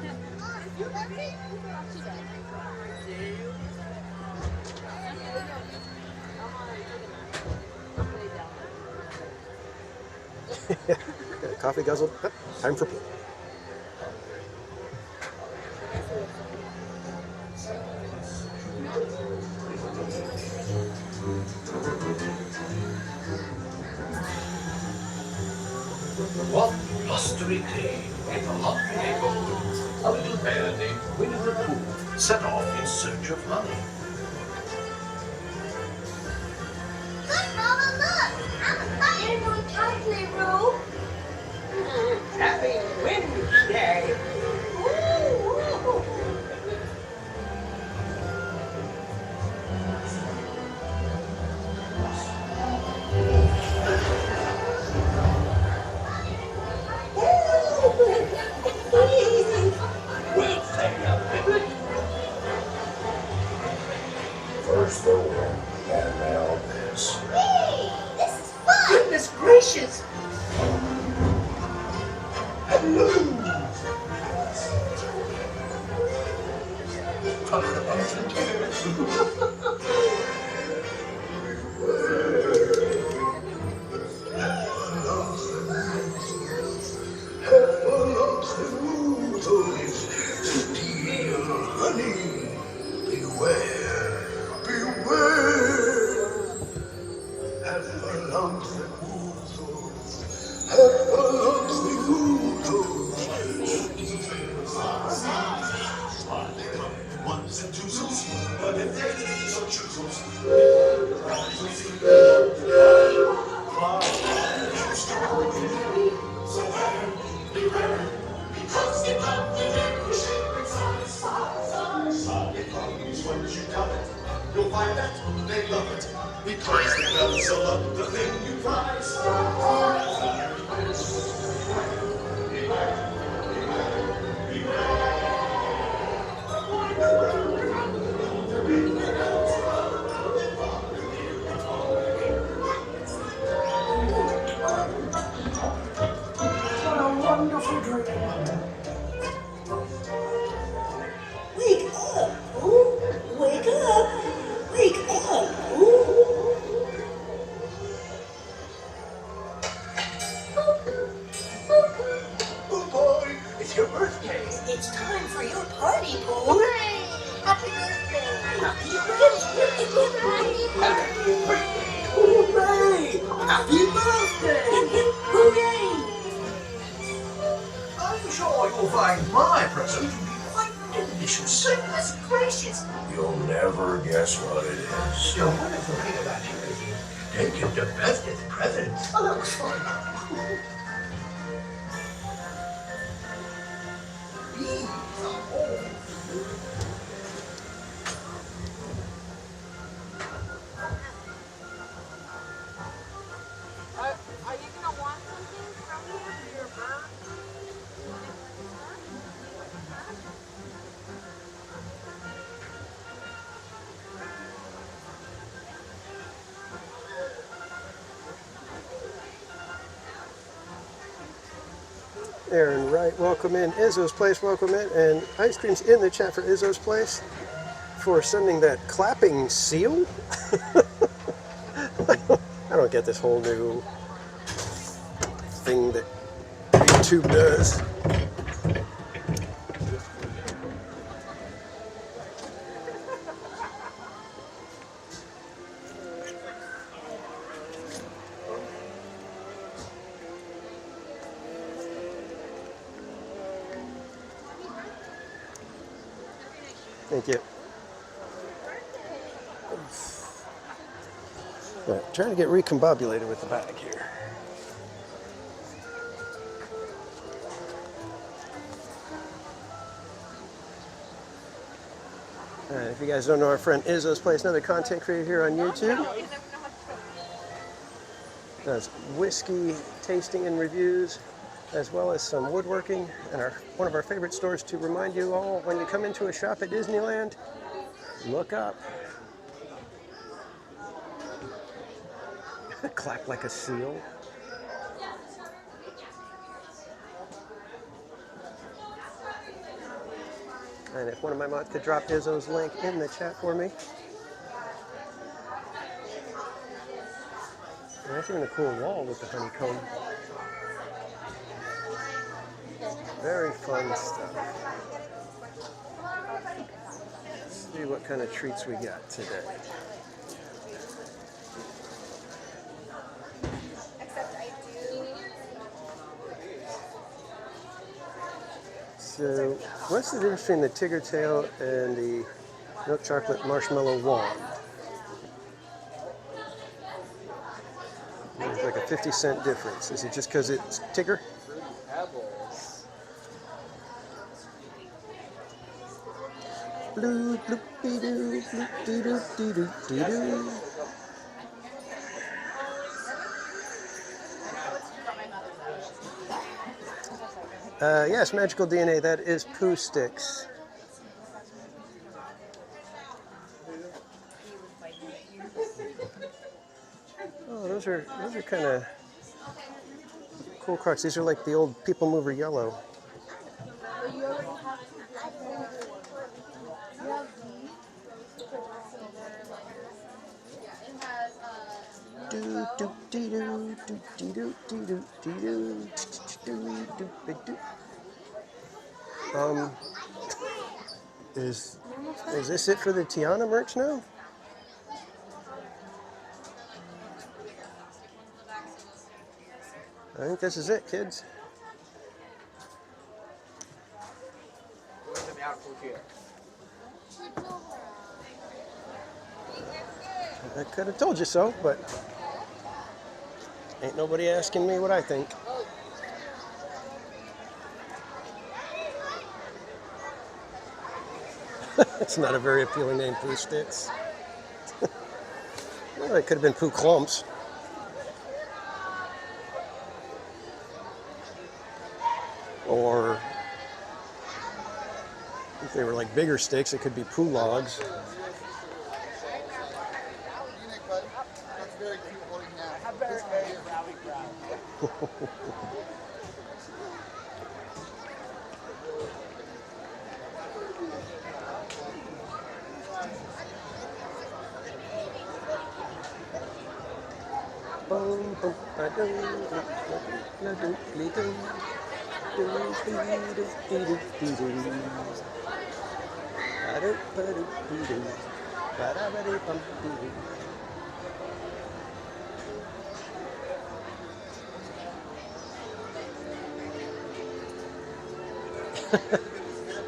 Coffee guzzled. Time for pool. One blustery day in the hot neighborhood, a little bear named Winnie the Pooh set off in search of honey. Look, Mama, look! I'm a fire going tightly, bro. Happy Wednesday. We'll say nothing. First the wind, and now this. Hey, this is fun! Goodness gracious. Hello. Honey, beware, beware. Have the lumps and woozles. like that, they love it. Because they guzzle up the thing you prize. What a wonderful dream. Wake up, Pooh. Wake up. Wake up, Pooh. Oh boy, it's your birthday. It's time for your party, Pooh. Happy birthday. Happy birthday. Hooray! Happy birthday! Hooray! I'm sure you'll find my present to be quite delicious. Goodness gracious. You'll never guess what it is. The wonderful thing about you is They give the bestest presents. a little fun. These are all. Are you gonna want something from here for your bird? Aaron Wright, welcome in. Izzo's Place, welcome in. And ice cream's in the chat for Izzo's Place for sending that clapping seal. I don't get this whole new thing that YouTube does. Thank you. Right, trying to get recombobulated with the bag here. Alright, if you guys don't know our friend Izzo's Place, another content creator here on YouTube. Does whiskey tasting and reviews, as well as some woodworking, and one of our favorite stores to remind you all when you come into a shop at Disneyland, look up. Clap like a seal. And if one of my mods could drop Izzo's link in the chat for me. And that's even a cool wall with the honeycomb. Very fun stuff. Let's see what kind of treats we got today. So, what's the difference between the Tigger Tail and the milk chocolate marshmallow wand? There's like a 50-cent difference. Is it just because it's Tigger? Bloop, bloop, dee doo, bloop, dee doo, dee doo, dee doo. Yes, magical DNA. That is poo sticks. Oh, those are kind of cool cards. These are like the old People Mover yellow. Do do dee do do dee do dee do dee do do do do. Is this it for the Tiana merch now? I think this is it, kids. I could have told you so, but ain't nobody asking me what I think. It's not a very appealing name, Poo Sticks. Well, it could have been poo clumps. Or if they were like bigger sticks, it could be poo logs.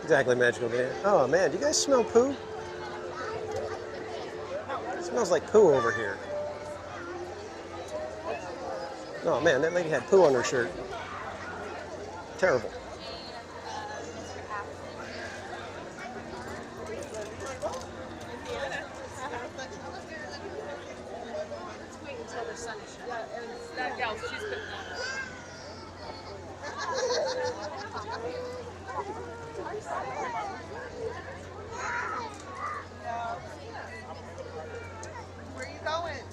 Exactly, Magical Man. Oh man, do you guys smell poo? It smells like poo over here. Oh man, that lady had poo on her shirt. Terrible. That gal, she's been Where are you going?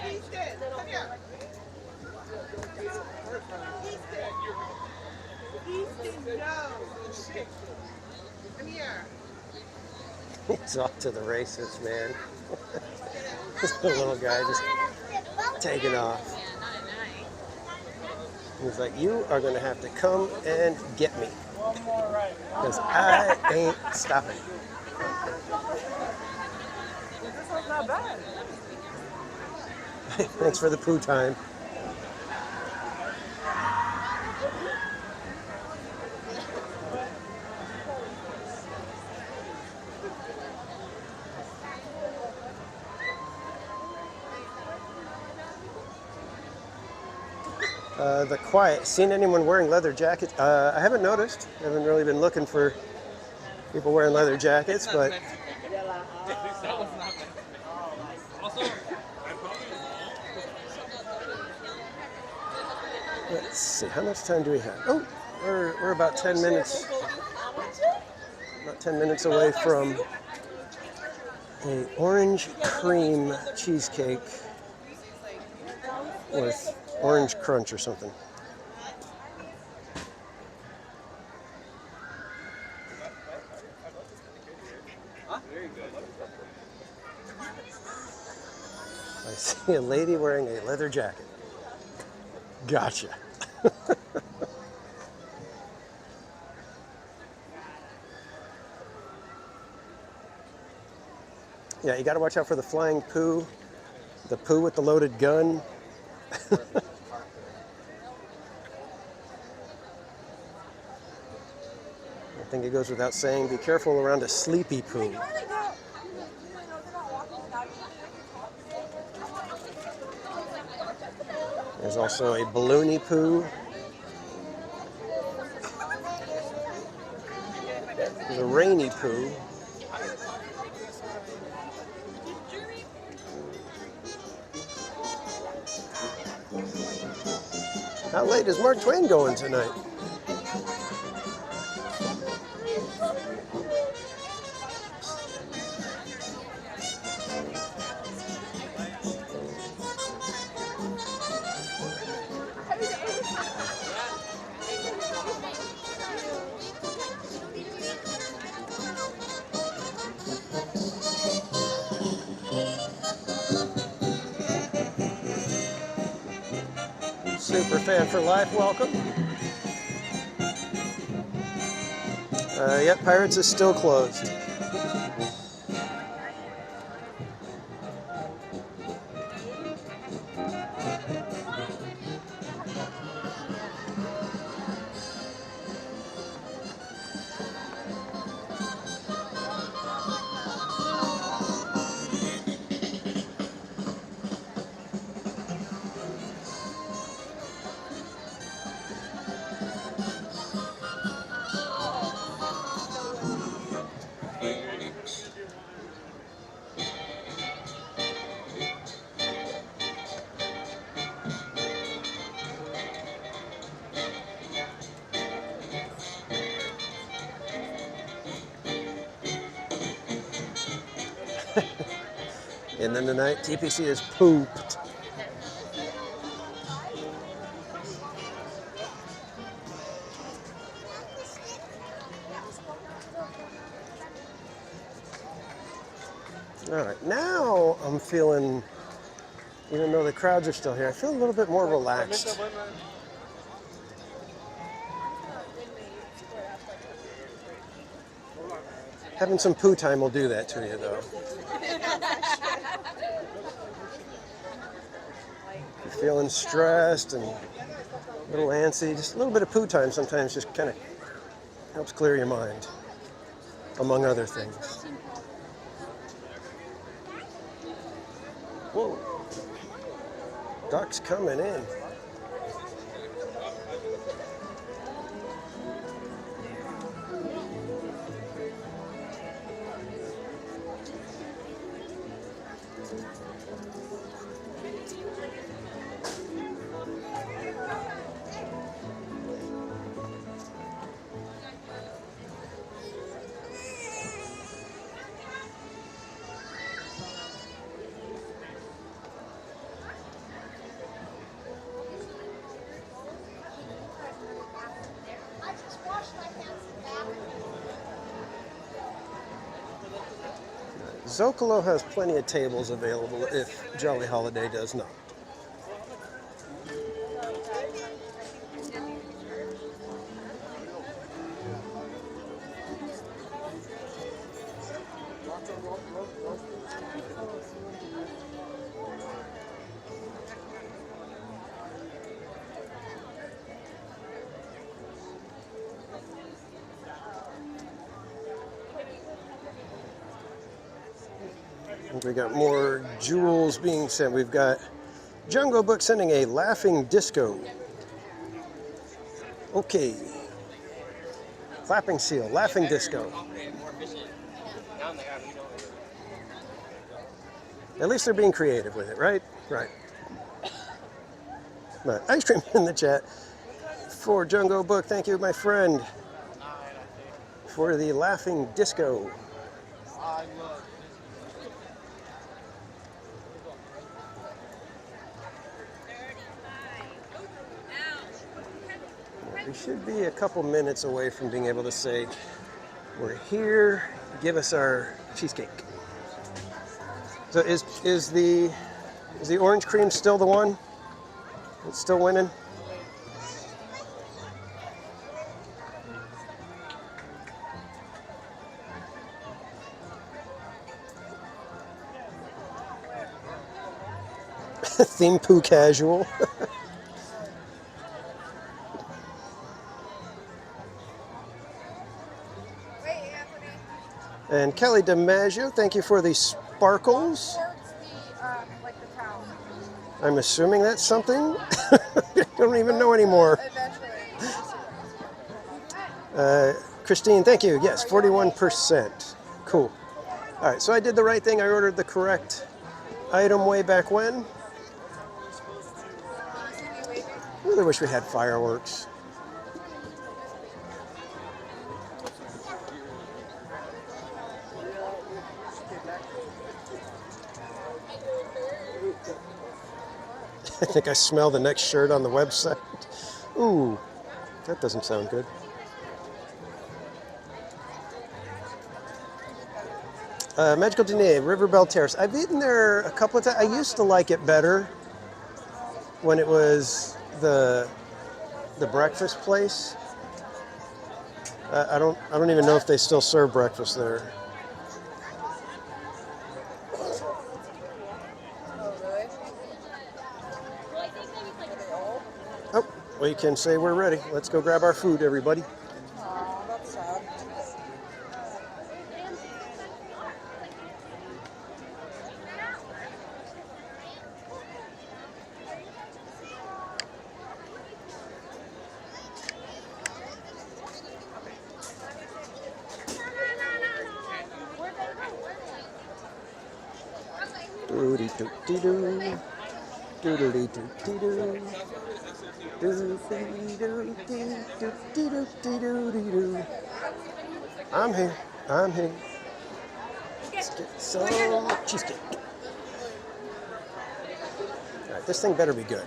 Easton, come here. Easton, no. Come here. He's off to the races, man. This little guy just taking off. He's like, you are going to have to come and get me. Because I ain't stopping. This one's not bad. Thanks for the poo time. The quiet. Seen anyone wearing leather jackets? I haven't noticed. I haven't really been looking for people wearing leather jackets, but let's see. How much time do we have? Oh, we're about 10 minutes. About 10 minutes away from a orange cream cheesecake with orange crunch or something. I see a lady wearing a leather jacket. Gotcha. Yeah, you got to watch out for the flying poo, the poo with the loaded gun. I think it goes without saying, be careful around a sleepy poo. There's also a balloony poo. There's a rainy poo. How late is Mark Twain going tonight? Super fan for life, welcome. Yep, Pirates is still closed. And then tonight, TPC is pooped. All right, now I'm feeling, even though the crowds are still here, I feel a little bit more relaxed. Having some poo time will do that to you, though. If you're feeling stressed and a little antsy, just a little bit of poo time sometimes just kind of helps clear your mind, among other things. Whoa. Ducks coming in. Zocalo has plenty of tables available if Jolly Holiday does not. We got more jewels being sent. We've got Jungle Book sending a laughing disco. Okay. Clapping seal, laughing disco. At least they're being creative with it, right? Right. But ice cream in the chat for Jungle Book. Thank you, my friend, for the laughing disco. We should be a couple minutes away from being able to say, we're here, give us our cheesecake. So is the orange cream still the one? It's still winning? Theme poo casual. And Kelly DiMaggio, thank you for the sparkles. I'm assuming that's something. I don't even know anymore. Christine, thank you. Yes, 41%. Cool. All right, so I did the right thing. I ordered the correct item way back when. I really wish we had fireworks. I think I smell the next shirt on the website. Ooh, that doesn't sound good. Magical Dene, Riverbell Terrace. I've eaten there a couple of times. I used to like it better when it was the breakfast place. I don't even know if they still serve breakfast there. Oh, we can say we're ready. Let's go grab our food, everybody. Aw, that's sad. Doody-doo-dee-doo. Doodly-doo-dee-doo. Doody-doo-dee-doo-dee-doo-dee-doo. I'm here. I'm here. Let's get some cheesecake. All right, this thing better be good.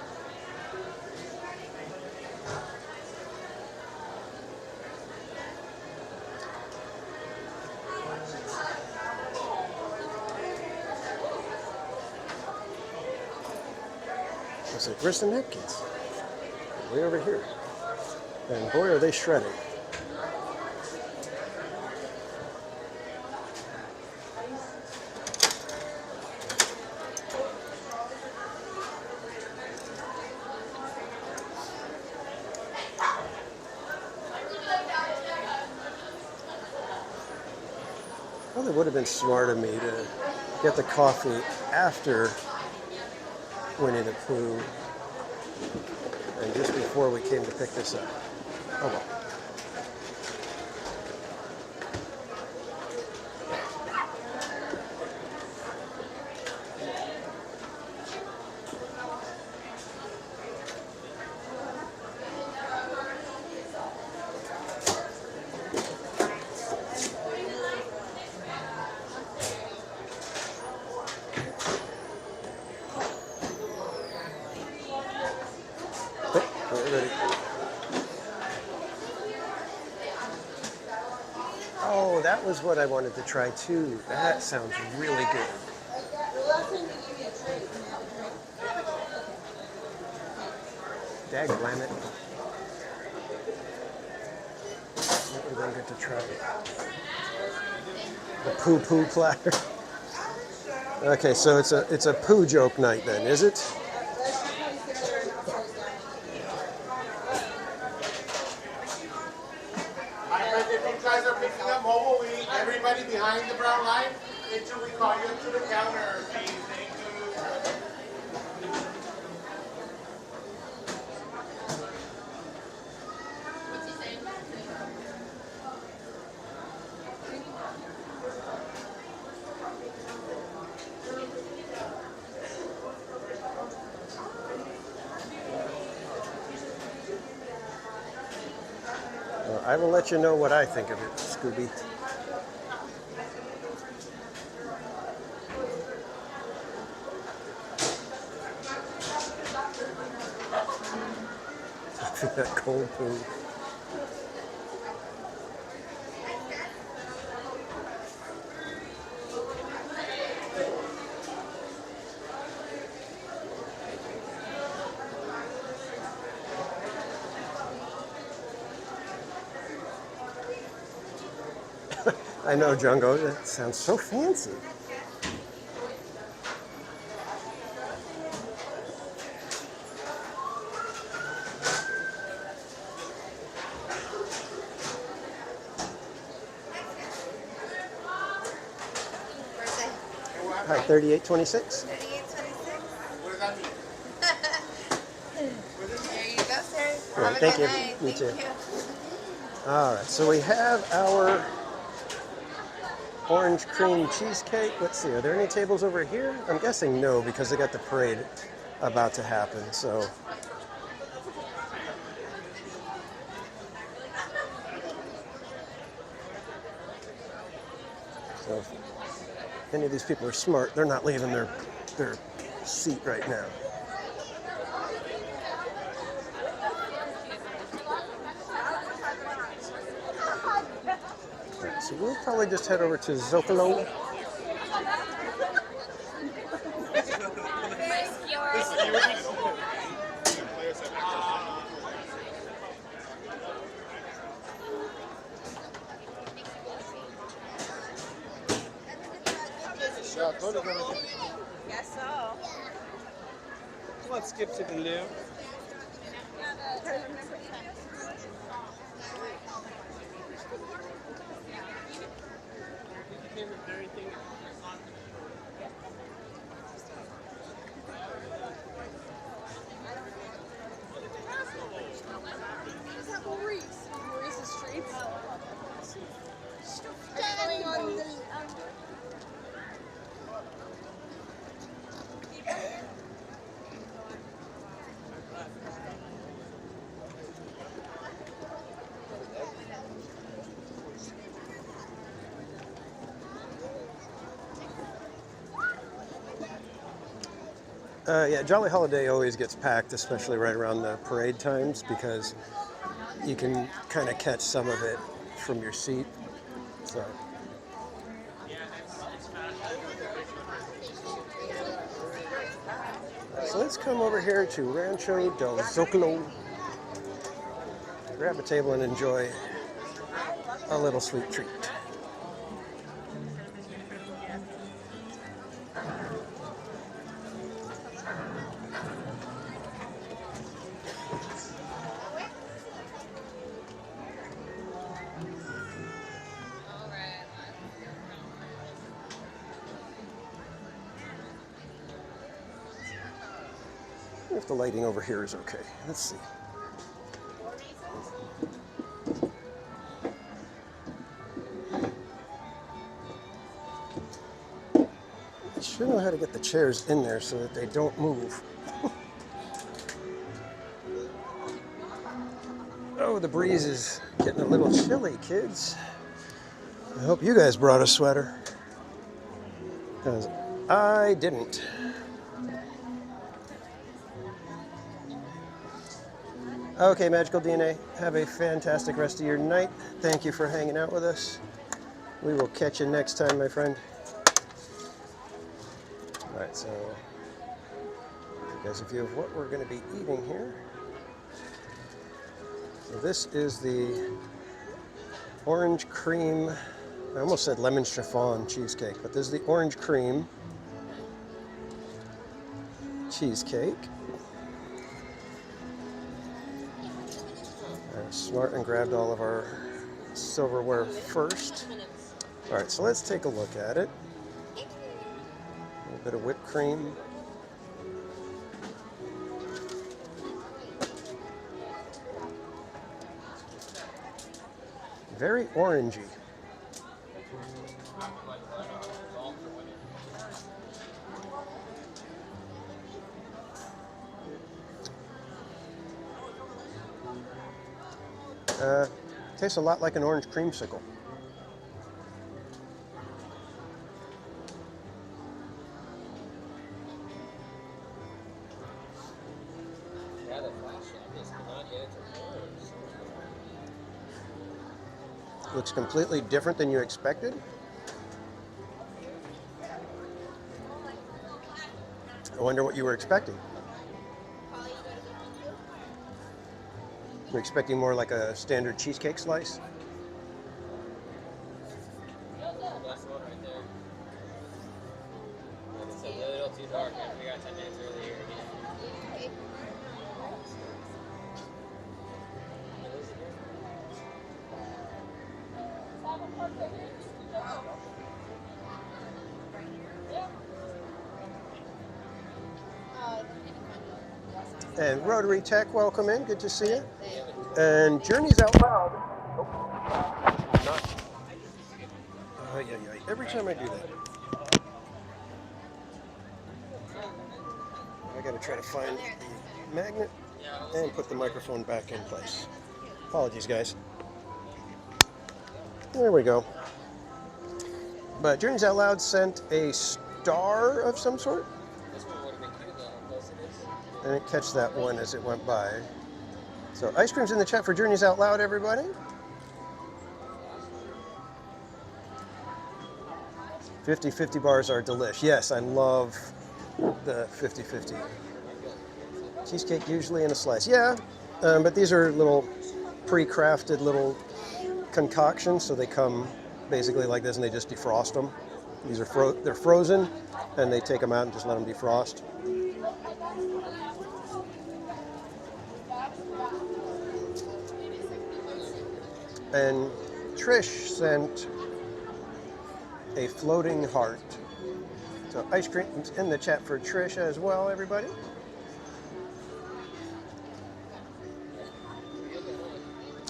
It's like, where's the napkins? Way over here. And boy, are they shredded. Well, it would have been smart of me to get the coffee after Winnie the Pooh and just before we came to pick this up. Oh well. Oh, that was what I wanted to try too. That sounds really good. Dagblam it. What would I get to try? The poo poo platter. Okay, so it's a poo joke night then, is it? Everybody behind the brown line until we call you up to the counter, please. Thank I will let you know what I think of it, Scooby. That cold poo. I know, Jungo, that sounds so fancy. All right, 3826. 3826. What does that mean? There you go, sir. All right, thank you. Me too. All right, so we have our orange cream cheesecake. Let's see, are there any tables over here? I'm guessing no, because they got the parade about to happen, so. So if any of these people are smart, they're not leaving their seat right now. Right, so we'll probably just head over to Zocalo. Guess so. Let's skip to the loo. Maurice's streets. Going on the Yeah, Jolly Holiday always gets packed, especially right around the parade times, because you can kind of catch some of it from your seat. So let's come over here to Rancho del Zocalo. Grab a table and enjoy a little sweet treat. If the lighting over here is okay. Let's see. I should know how to get the chairs in there so that they don't move. Oh, the breeze is getting a little chilly, kids. I hope you guys brought a sweater, because I didn't. Okay, Magical DNA, have a fantastic rest of your night. Thank you for hanging out with us. We will catch you next time, my friend. All right, so you guys a view of what we're going to be eating here. So this is the orange cream, I almost said lemon chiffon cheesecake, but this is the orange cream cheesecake. Smart and grabbed all of our silverware first. All right, so let's take a look at it. A little bit of whipped cream. Very orangey. Tastes a lot like an orange creamsicle. Looks completely different than you expected. I wonder what you were expecting. You're expecting more like a standard cheesecake slice? That's the one right there. It's a little too dark. We got 10 minutes earlier again. And Rotary Tech, welcome in. Good to see you. And Journeys Out Loud. Every time I do that, I got to try to find the magnet and put the microphone back in place. Apologies, guys. There we go. But Journeys Out Loud sent a star of some sort. I didn't catch that one as it went by. So ice cream's in the chat for Journeys Out Loud, everybody. 50/50 bars are delish. Yes, I love the 50/50. Cheesecake usually in a slice. Yeah, but these are little pre-crafted little concoctions, so they come basically like this and they just defrost them. These are they're frozen and they take them out and just let them defrost. And Trish sent a floating heart. So ice cream's in the chat for Trish as well, everybody.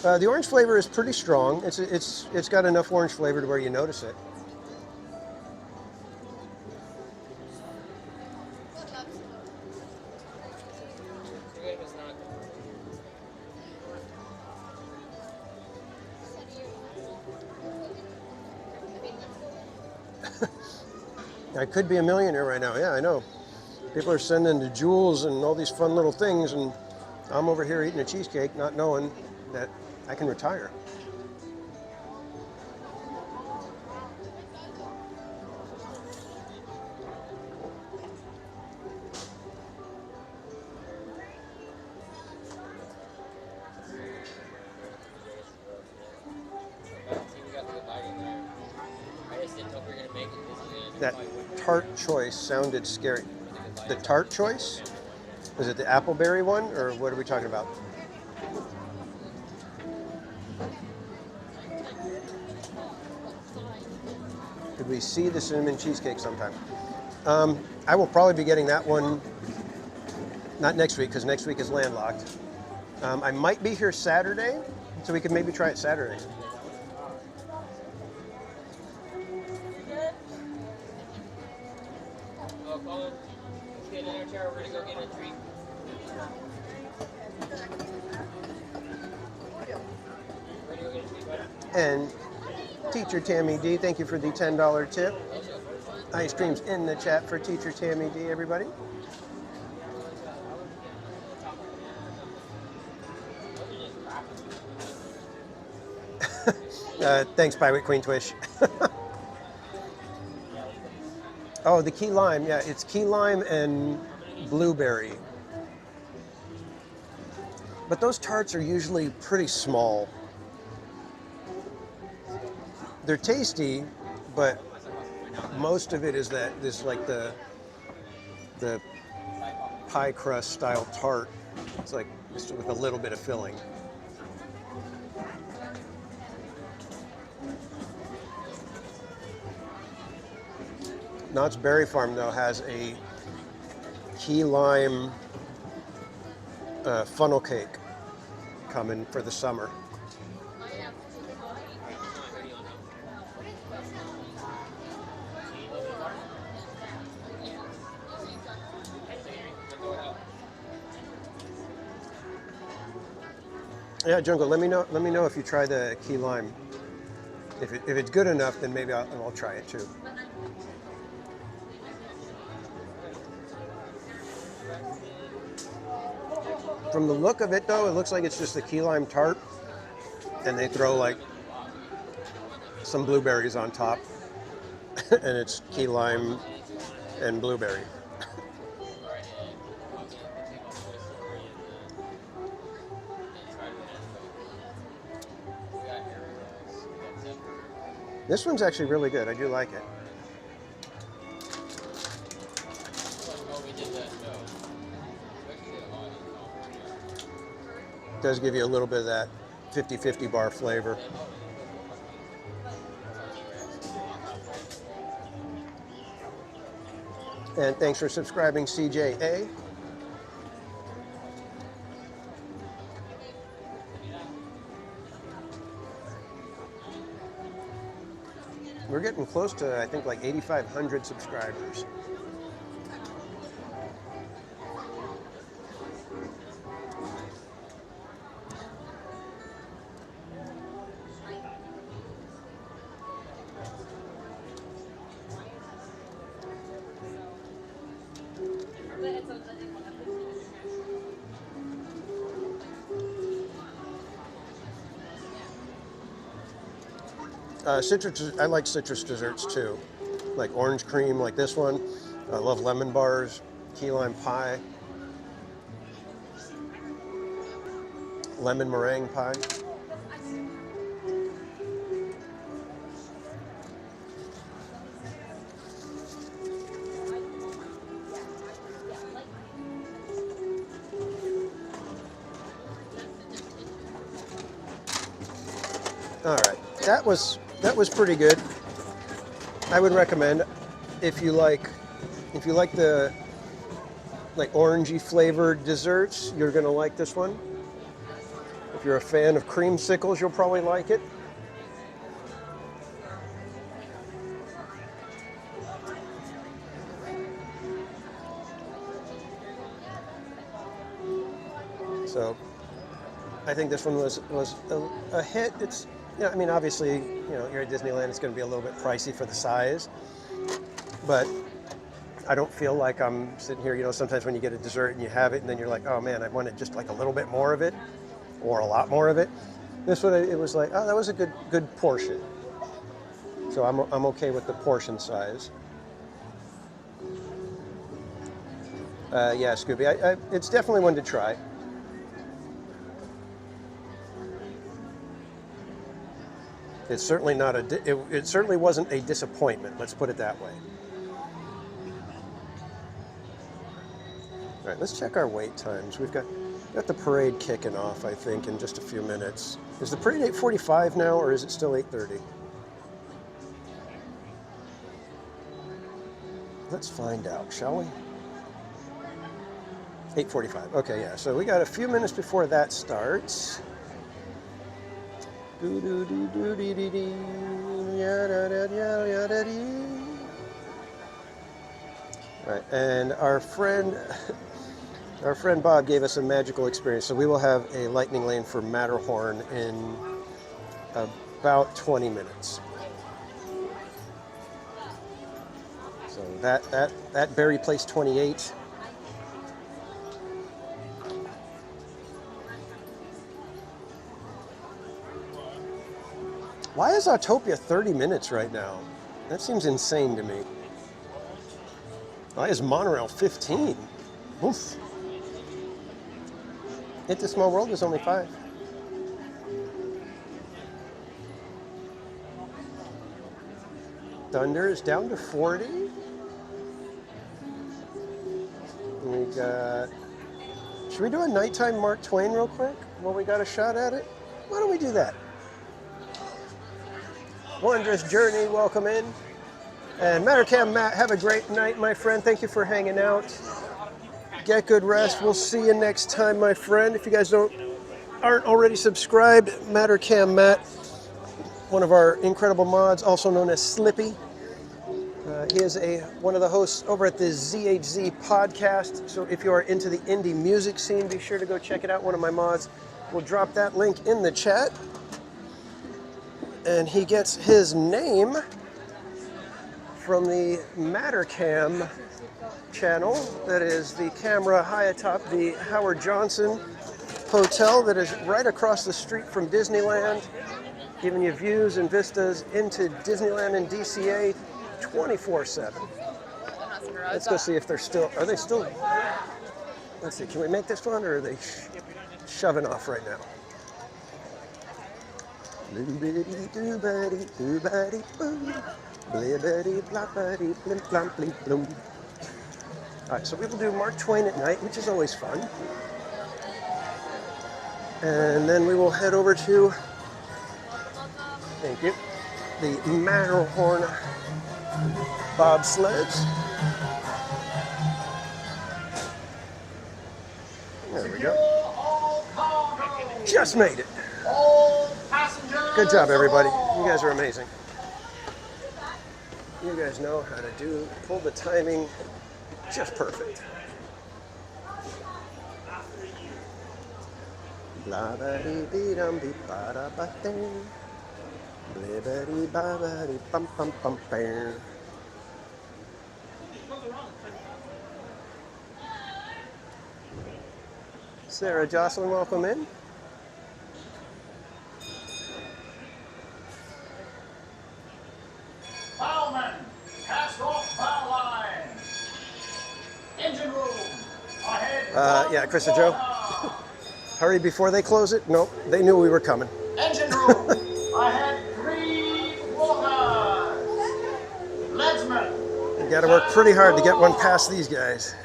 The orange flavor is pretty strong. It's got enough orange flavor to where you notice it. I could be a millionaire right now. Yeah, I know. People are sending the jewels and all these fun little things, and I'm over here eating a cheesecake, not knowing that I can retire. That tart choice sounded scary. The tart choice? Is it the appleberry one, or what are we talking about? Could we see the cinnamon cheesecake sometime? I will probably be getting that one, not next week, because next week is landlocked. I might be here Saturday, so we could maybe try it Saturday. And Teacher Tammy D, thank you for the $10 tip. Ice cream's in the chat for Teacher Tammy D, everybody. Thanks, Pirate Queen Twish. Oh, the key lime. Yeah, it's key lime and blueberry. But those tarts are usually pretty small. They're tasty, but most of it is like the pie crust style tart. It's like just with a little bit of filling. Knott's Berry Farm, though, has a key lime funnel cake coming for the summer. Yeah, Jungle, let me know if you try the key lime. If it's good enough, then maybe I'll try it too. From the look of it, though, it looks like it's just a key lime tart, and they throw like some blueberries on top, and it's key lime and blueberry. This one's actually really good. I do like it. It does give you a little bit of that 50-50 bar flavor. And thanks for subscribing, CJA. We're getting close to, I think, like 8,500 subscribers. I like citrus desserts too, like orange cream, like this one. I love lemon bars, key lime pie, lemon meringue pie. All right, that was pretty good. I would recommend if you like the like orangey flavored desserts, you're gonna like this one. If you're a fan of creamsicles, you'll probably like it. So I think this one was a hit. It's, you know, I mean, obviously, you know, you're at Disneyland, it's going to be a little bit pricey for the size, but I don't feel like I'm sitting here, you know, sometimes when you get a dessert and you have it and then you're like, oh man, I wanted just like a little bit more of it or a lot more of it. This one, it was like, oh, that was a good portion. So I'm okay with the portion size. Yeah, Scooby, it's definitely one to try. It's certainly not it certainly wasn't a disappointment. Let's put it that way. All right, let's check our wait times. We've got the parade kicking off, I think, in just a few minutes. Is the parade 8:45 now, or is it still 8:30? Let's find out, shall we? 8:45. Okay, yeah. So we got a few minutes before that starts. All right, and our friend Bob gave us a magical experience. So we will have a lightning lane for Matterhorn in about 20 minutes. So that Berry Place 28. Why is Autopia 30 minutes right now? That seems insane to me. Why is Monorail 15? Oof. It's a Small World is only 5. Thunder is down to 40. We got... Should we do a nighttime Mark Twain real quick while we got a shot at it? Why don't we do that? Wondrous Journey, welcome in. And Mattercam Matt, have a great night, my friend. Thank you for hanging out. Get good rest. We'll see you next time, my friend. If you guys aren't already subscribed, Mattercam Matt, one of our incredible mods, also known as Slippy. He is one of the hosts over at the ZHZ podcast. So if you are into the indie music scene, be sure to go check it out. One of my mods will drop that link in the chat. And he gets his name from the Mattercam channel. That is the camera high atop the Howard Johnson Hotel that is right across the street from Disneyland, giving you views and vistas into Disneyland and DCA 24/7. Let's go see if they're still, are they still, let's see, can we make this one or are they shoving off right now? Alright, so we will do Mark Twain at night, which is always fun. And then we will head over to, thank you, the Matterhorn bobsleds. There we go. Just made it. Good job, everybody. You guys are amazing. You guys know how to pull the timing just perfect. Sarah Jocelyn, welcome in. Bowman, cast off bow line. Engine room, ahead. Yeah, Chris and Joe. Hurry before they close it. Nope, they knew we were coming. Engine room, ahead 3 walkers. Leadsman. You got to work pretty hard to get one past these guys.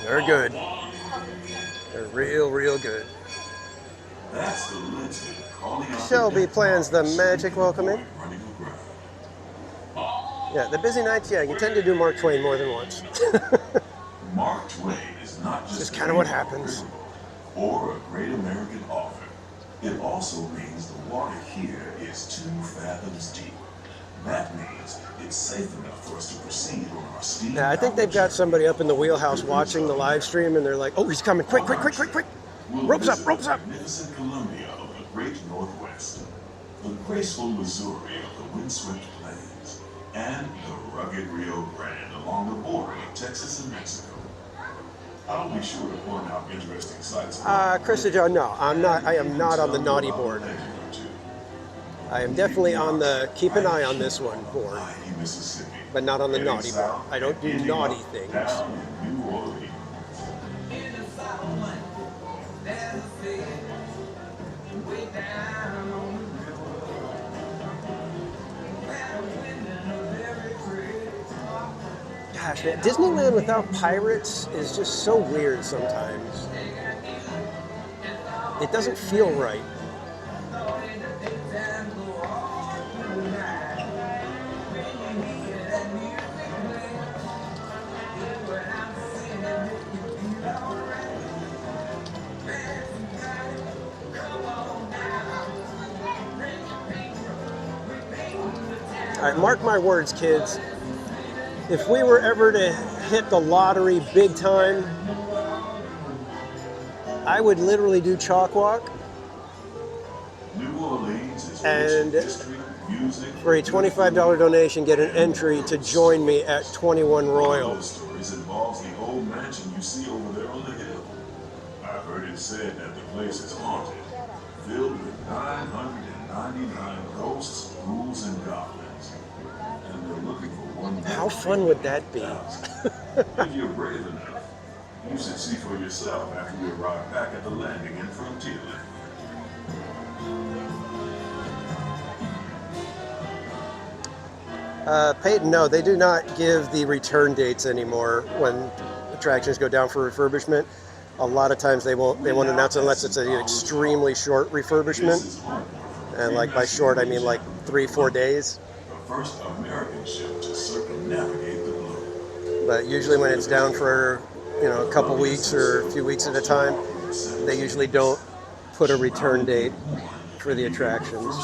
They're good. They're real good. That's the Leadsman calling out Shelby plans the magic. Welcome in. Yeah, the busy nights, yeah, you tend to do Mark Twain more than once. Mark Twain is not just kind of what happens. Or a great American author. It also means the water here is 2 fathoms deep. That means it's safe enough for us to proceed on our steam. Yeah, I think they've got somebody up in the wheelhouse watching the live stream, and they're like, "Oh, he's coming! Quick! Ropes up! Magnificent Columbia of the Great Northwest, the graceful Missouri of the windswept plains, and the rugged Rio Grande along the border of Texas and Mexico. I'll be sure to point out interesting sights. Krista Joe, no, I'm not. I am not on the naughty board. I am definitely on the keep an eye on this one board, but not on the naughty board. I don't do naughty things. Gosh, man, Disneyland without pirates is just so weird sometimes. It doesn't feel right. All right, mark my words, kids. If we were ever to hit the lottery big time, I would literally do Chalk Walk. And for a $25 donation, get an entry to join me at 21 Royal. Stories involves the old mansion you see over there on the hill. I've heard it said that the place is haunted, filled with 999 ghosts, ghouls, and goblins. And they're looking for one. How fun would that be? If you're brave enough, you should see for yourself after we arrive back at the landing in Frontierland. Peyton, no, they do not give the return dates anymore when attractions go down for refurbishment. A lot of times they won't announce it unless it's an extremely short refurbishment. And like by short, I mean like 3-4 days. The first American ship to circumnavigate the globe. But usually when it's down for, a couple weeks or a few weeks at a time, they usually don't put a return date for the attractions.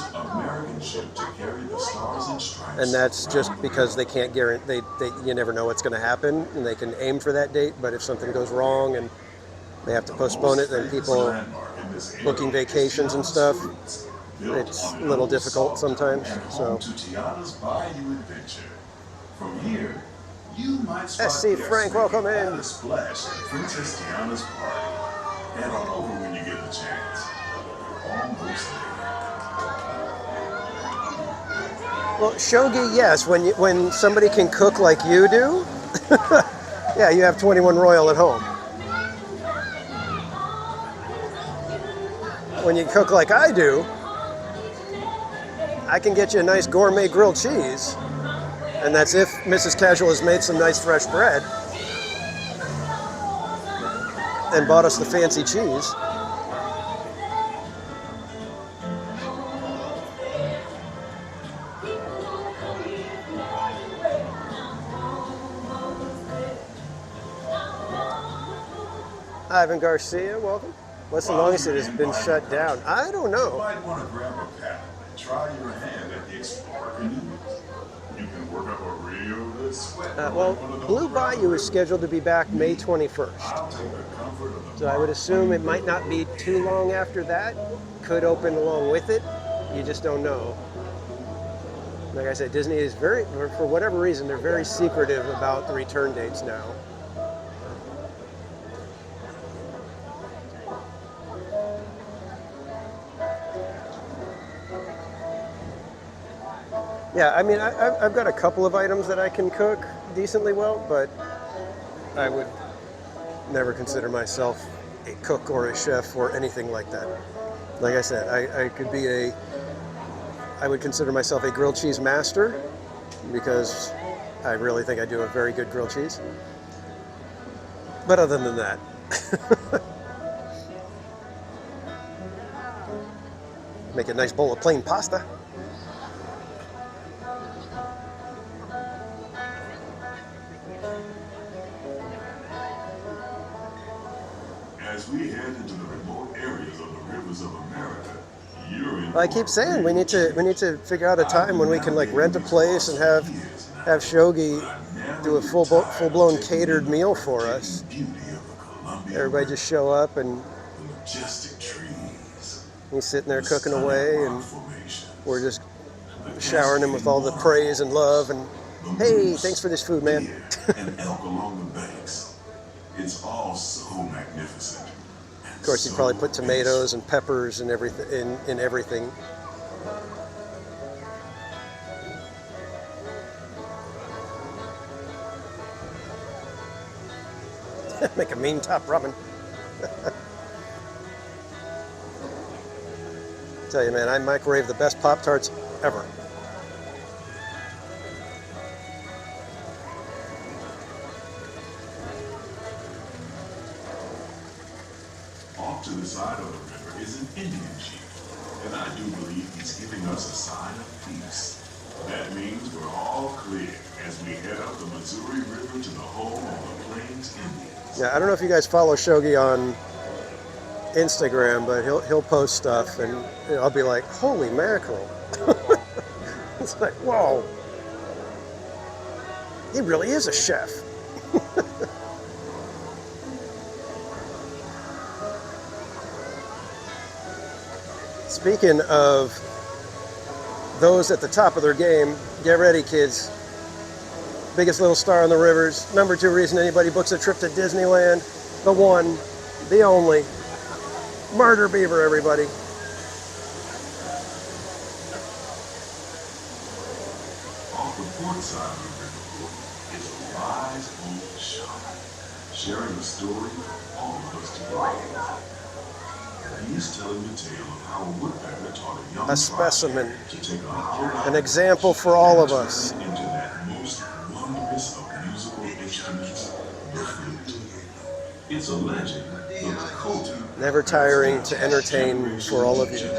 And that's just because they can't guarantee, you never know what's going to happen, and they can aim for that date, but if something goes wrong and they have to postpone it, then people booking vacations and stuff, it's a little difficult sometimes. So. From here, you might SC Frank, welcome in. Splash at Princess Tiana's party. Head on over when you get the chance. Almost there. Well, shogi, yes. When somebody can cook like you do, yeah, you have 21 Royal at home. When you cook like I do, I can get you a nice gourmet grilled cheese, and that's if Mrs. Casual has made some nice fresh bread and bought us the fancy cheese. Ivan Garcia, welcome. What's the longest it has been shut down? I don't know. You might want to grab a paddle and try your hand at the Explorer canoe. You can work up a real good sweat. Well, Blue Bayou is scheduled to be back May 21st. So I would assume it might not be too long after that. Could open along with it. You just don't know. Like I said, Disney is for whatever reason, they're very secretive about the return dates now. Yeah, I mean, I've got a couple of items that I can cook decently well, but I would never consider myself a cook or a chef or anything like that. Like I said, I would consider myself a grilled cheese master because I really think I do a very good grilled cheese. But other than that, make a nice bowl of plain pasta. As we head into the remote areas of the rivers of America, you're in. I keep saying we need to figure out a time when we can like rent a place and have Shogi do a full-blown catered meal for us. Everybody just show up and he's sitting there cooking away, and we're just showering him with all the praise and love, and hey, thanks for this food, man. And elk along the banks. It's all so magnificent. Of course, he'd probably put tomatoes and peppers and everything in everything. Make a mean top ramen. Tell you, man, I microwave the best Pop-Tarts ever. Off to the side of the river is an Indian chief, and I do believe he's giving us a sign of peace. That means we're all clear as we head up the Missouri River to the home of the Plains Indians. Yeah, I don't know if you guys follow Shogi on Instagram, but he'll post stuff, and I'll be like, holy mackerel. It's like, whoa. He really is a chef. Speaking of those at the top of their game, get ready, kids. Biggest little star on the rivers. #2 reason anybody books a trip to Disneyland. The one, the only. Murder Beaver, everybody. Off the port side of the river is a wise old shaman, sharing a story for all of us to believe. He's telling the tale of how a woodpecker taught a young A specimen. to take a howl An example for all of us. into that most wondrous of musical instruments, the flute. It's a legend, the Lakota. Never tiring to entertain for all of you.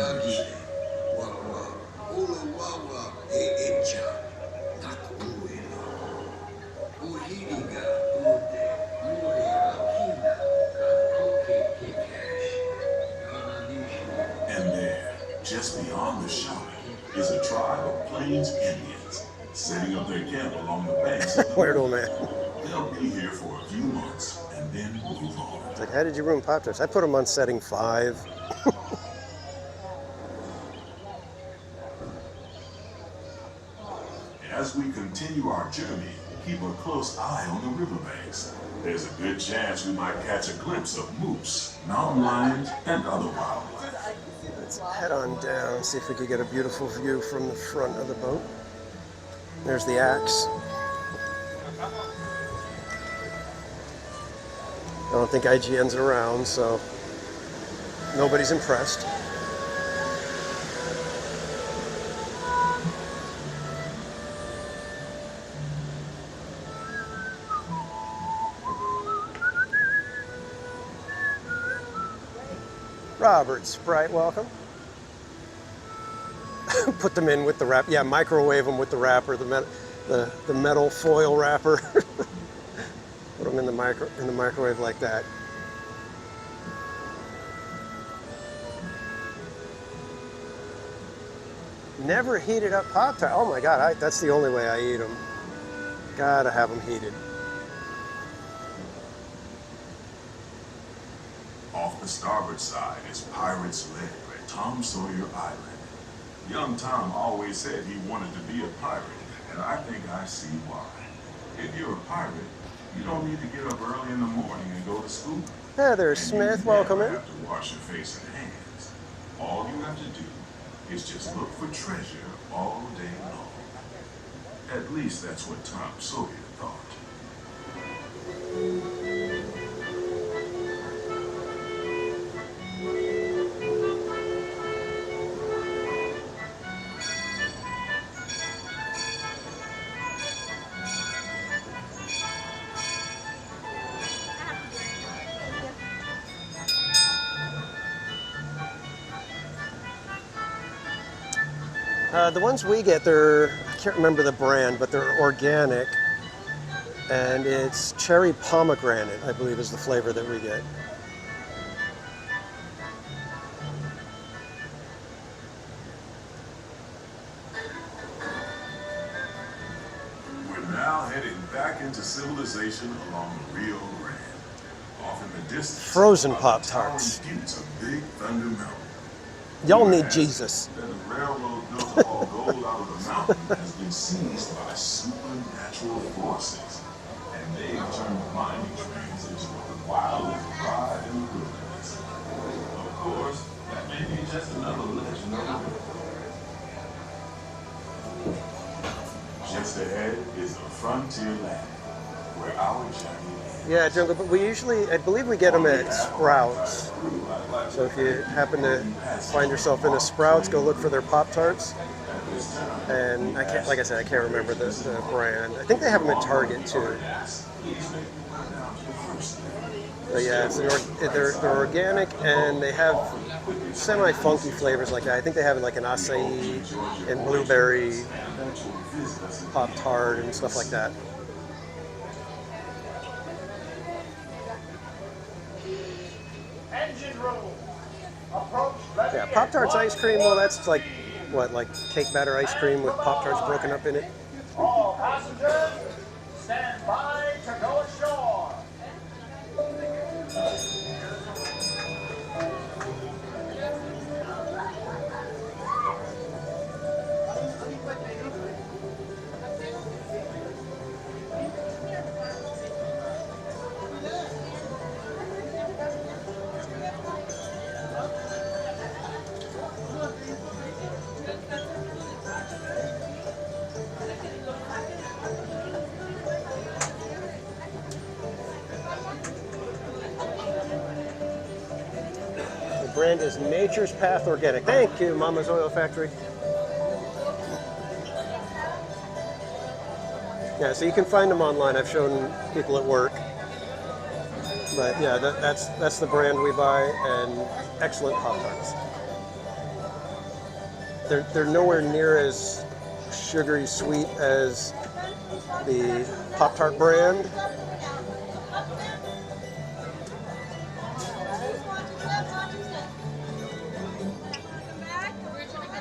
And there, just beyond the shaman, is a tribe of Plains Indians setting up their camp along the banks of the Weird old man. They'll be here for a few months and then move on. It's like, how did you ruin Pop-Tarts? I put them on setting 5. As we continue our journey, keep a close eye on the riverbanks. There's a good chance we might catch a glimpse of moose, mountain lions, and other wildlife. Let's head on down, see if we can get a beautiful view from the front of the boat. There's the axe. I don't think IGN's around, so nobody's impressed. Robert Sprite, welcome. Put them in with the wrap. Yeah, microwave them with the wrapper, the metal foil wrapper. Put them in the microwave like that. Never heated up Pop-Tart. Oh my God, that's the only way I eat them. Gotta have them heated. Off the starboard side is Pirate's Lair at Tom Sawyer Island. Young Tom always said he wanted to be a pirate, and I think I see why. If you're a pirate, you don't need to get up early in the morning and go to school. Heather Smith, welcome in. You have to wash your face and hands. All you have to do is just look for treasure all day long. At least that's what Tom Sawyer thought. The ones we get, I can't remember the brand, but they're organic. And it's cherry pomegranate, I believe, is the flavor that we get. We're now heading back into civilization along the Rio Grande. Off in the distance, Frozen are the Pop-Tarts. towering buttes of Big Thunder Mountain. Y'all need Jesus. That the railroad built to haul gold out of the mountain has been seized by supernatural forces, and they've turned mining trains into a wild ride in the wilderness. Of course, that may be just another legend of the river. Just ahead is the frontier land, where our journey ends. Yeah, Jungle, but we usually, I believe we get them at Sprouts. So if you happen to find yourself in a Sprouts, go look for their Pop-Tarts. And I can't, like I said, I can't remember the brand. I think they have them at Target too. But yeah, they're organic and they have semi-funky flavors like that. I think they have like an acai and blueberry Pop-Tart and stuff like that. Engine room. Approach. Yeah, Pop-Tarts ice cream, well that's like, what, like cake batter ice cream with Pop-Tarts broken up in it? All passengers, stand by to go ashore. The brand is Nature's Path Organic. Thank you, Mama's Oil Factory. Yeah, so you can find them online. I've shown people at work. But yeah, that's the brand we buy, and excellent Pop-Tarts. They're nowhere near as sugary sweet as the Pop-Tart brand.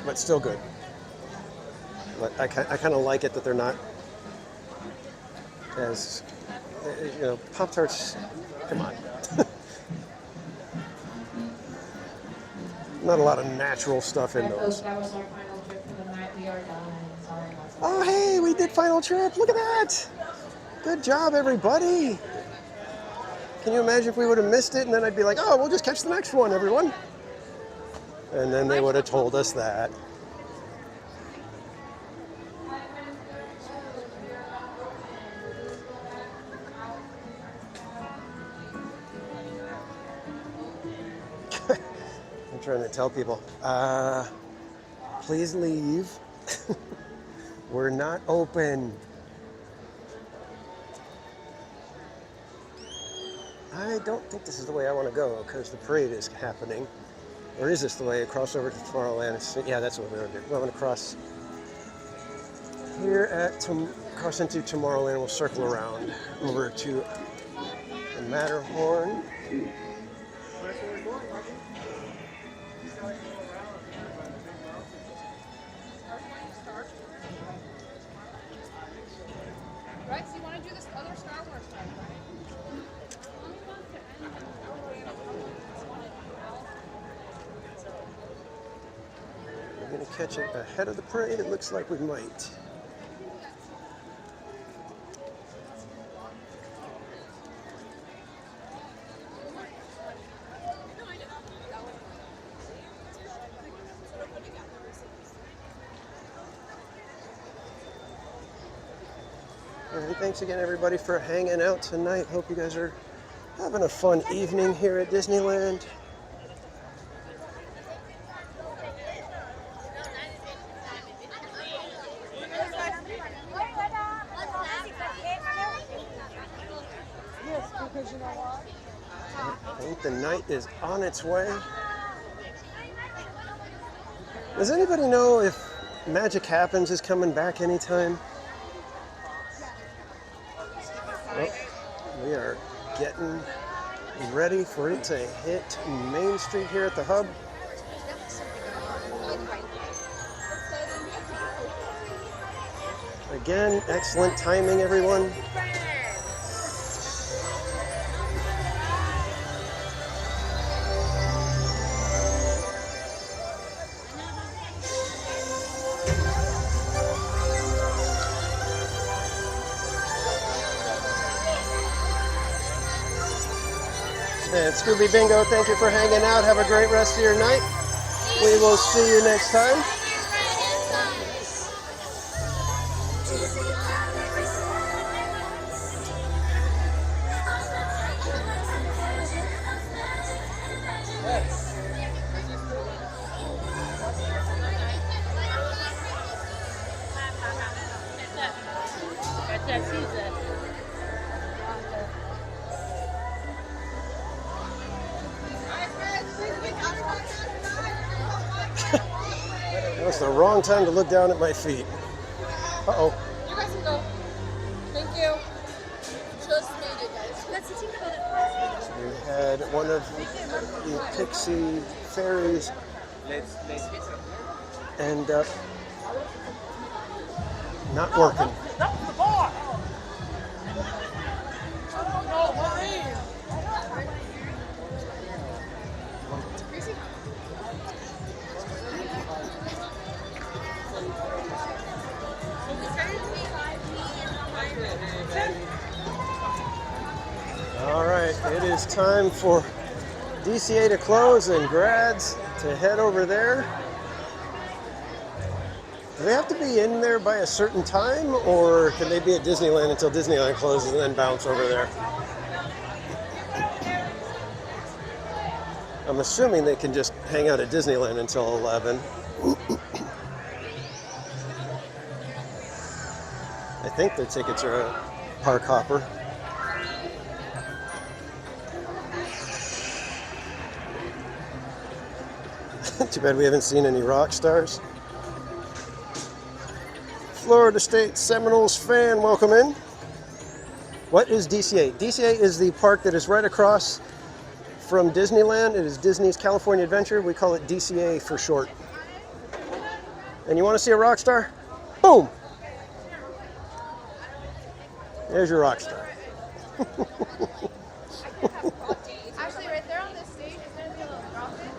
But still good. But I kind of like it that they're not as, you know, Pop-Tarts, come on. Not a lot of natural stuff in those. That was our final trip for the night. We are done. Sorry. Oh, hey, we did final trip. Look at that. Good job, everybody. Can you imagine if we would have missed it and then I'd be like, oh, we'll just catch the next one, everyone. And then they would have told us that. I'm trying to tell people, please leave. We're not open. I don't think this is the way I want to go because the parade is happening. Or is this the way? Cross over to Tomorrowland? Yeah, that's what we're going to do. We're going to cross here cross into Tomorrowland. We'll circle around over to the Matterhorn. Rex, you want to do this other Star Wars stuff, right? We're going to catch it ahead of the parade. It looks like we might. And thanks again, everybody, for hanging out tonight. Hope you guys are having a fun evening here at Disneyland. I think the night is on its way. Does anybody know if Magic Happens is coming back anytime? Oh, we are getting ready for it to hit Main Street here at the hub. Again, excellent timing, everyone. And Scooby Bingo, thank you for hanging out. Have a great rest of your night. We will see you next time. That's the wrong time to look down at my feet. Uh-oh. You guys can go. Thank you. Just made it, guys. Let's think about it. We had one of the Pixie fairies end up not working. That's the boss! No, Maureen! All right, it is time for DCA to close and grads to head over there. Do they have to be in there by a certain time, or can they be at Disneyland until Disneyland closes and then bounce over there? I'm assuming they can just hang out at Disneyland until 11. I think their tickets are a park hopper. Too bad we haven't seen any rock stars. Florida State Seminoles fan, welcome in. What is DCA? DCA is the park that is right across from Disneyland. It is Disney's California Adventure. We call it DCA for short. And you want to see a rock star? Boom! There's your rock star. Actually, right there on this stage is going to be a little drop in.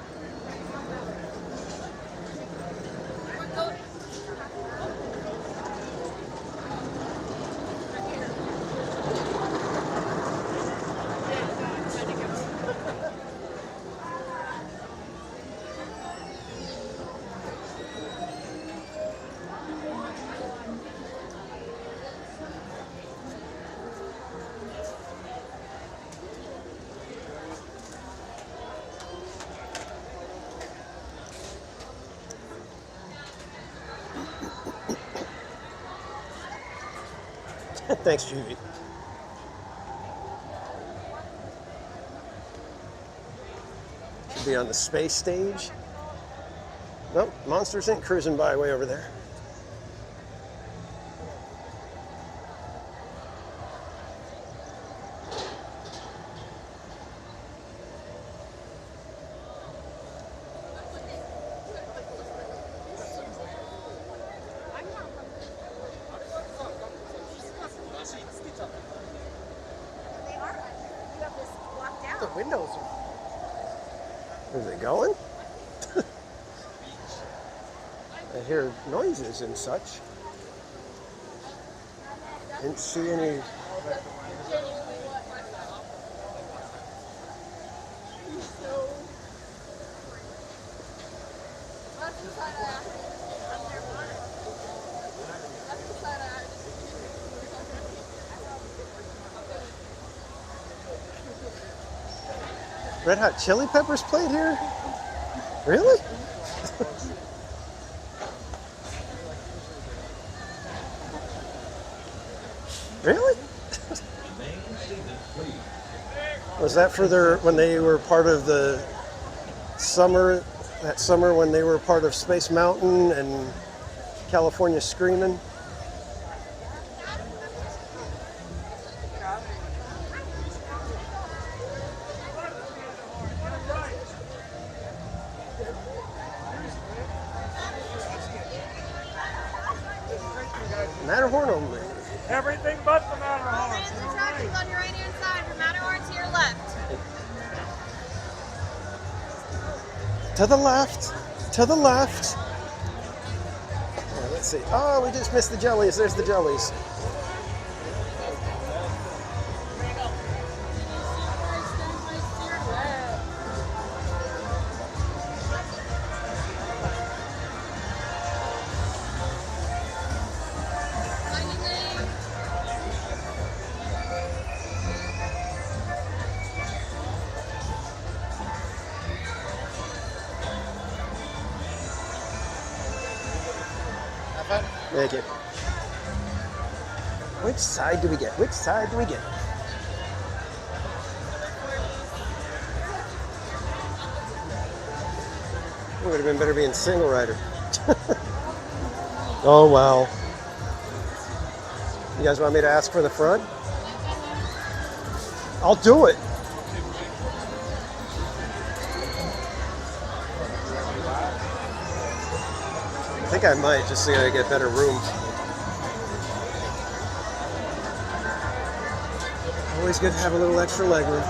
Thanks, Judy. Should be on the space stage. Nope, Monsters Inc. cruising by way over there. The windows are... Is it going? I hear noises and such. Didn't see any. Red Hot Chili Peppers played here? Really? Really? Was that for their, when they were part of the summer, that summer when they were part of Space Mountain and California Screamin'? Matterhorn only. Everything but the Matterhorn. Attractions on your right-hand side. The Matterhorn to your left. To the left. To the left. Let's see. Oh, we just missed the jellies. There's the jellies. fun. Thank you. Which side do we get? Which side do we get? It would have been better being single rider. Oh, well. You guys want me to ask for the front? I'll do it. I think I might, just so I get better room. Always good to have a little extra leg room.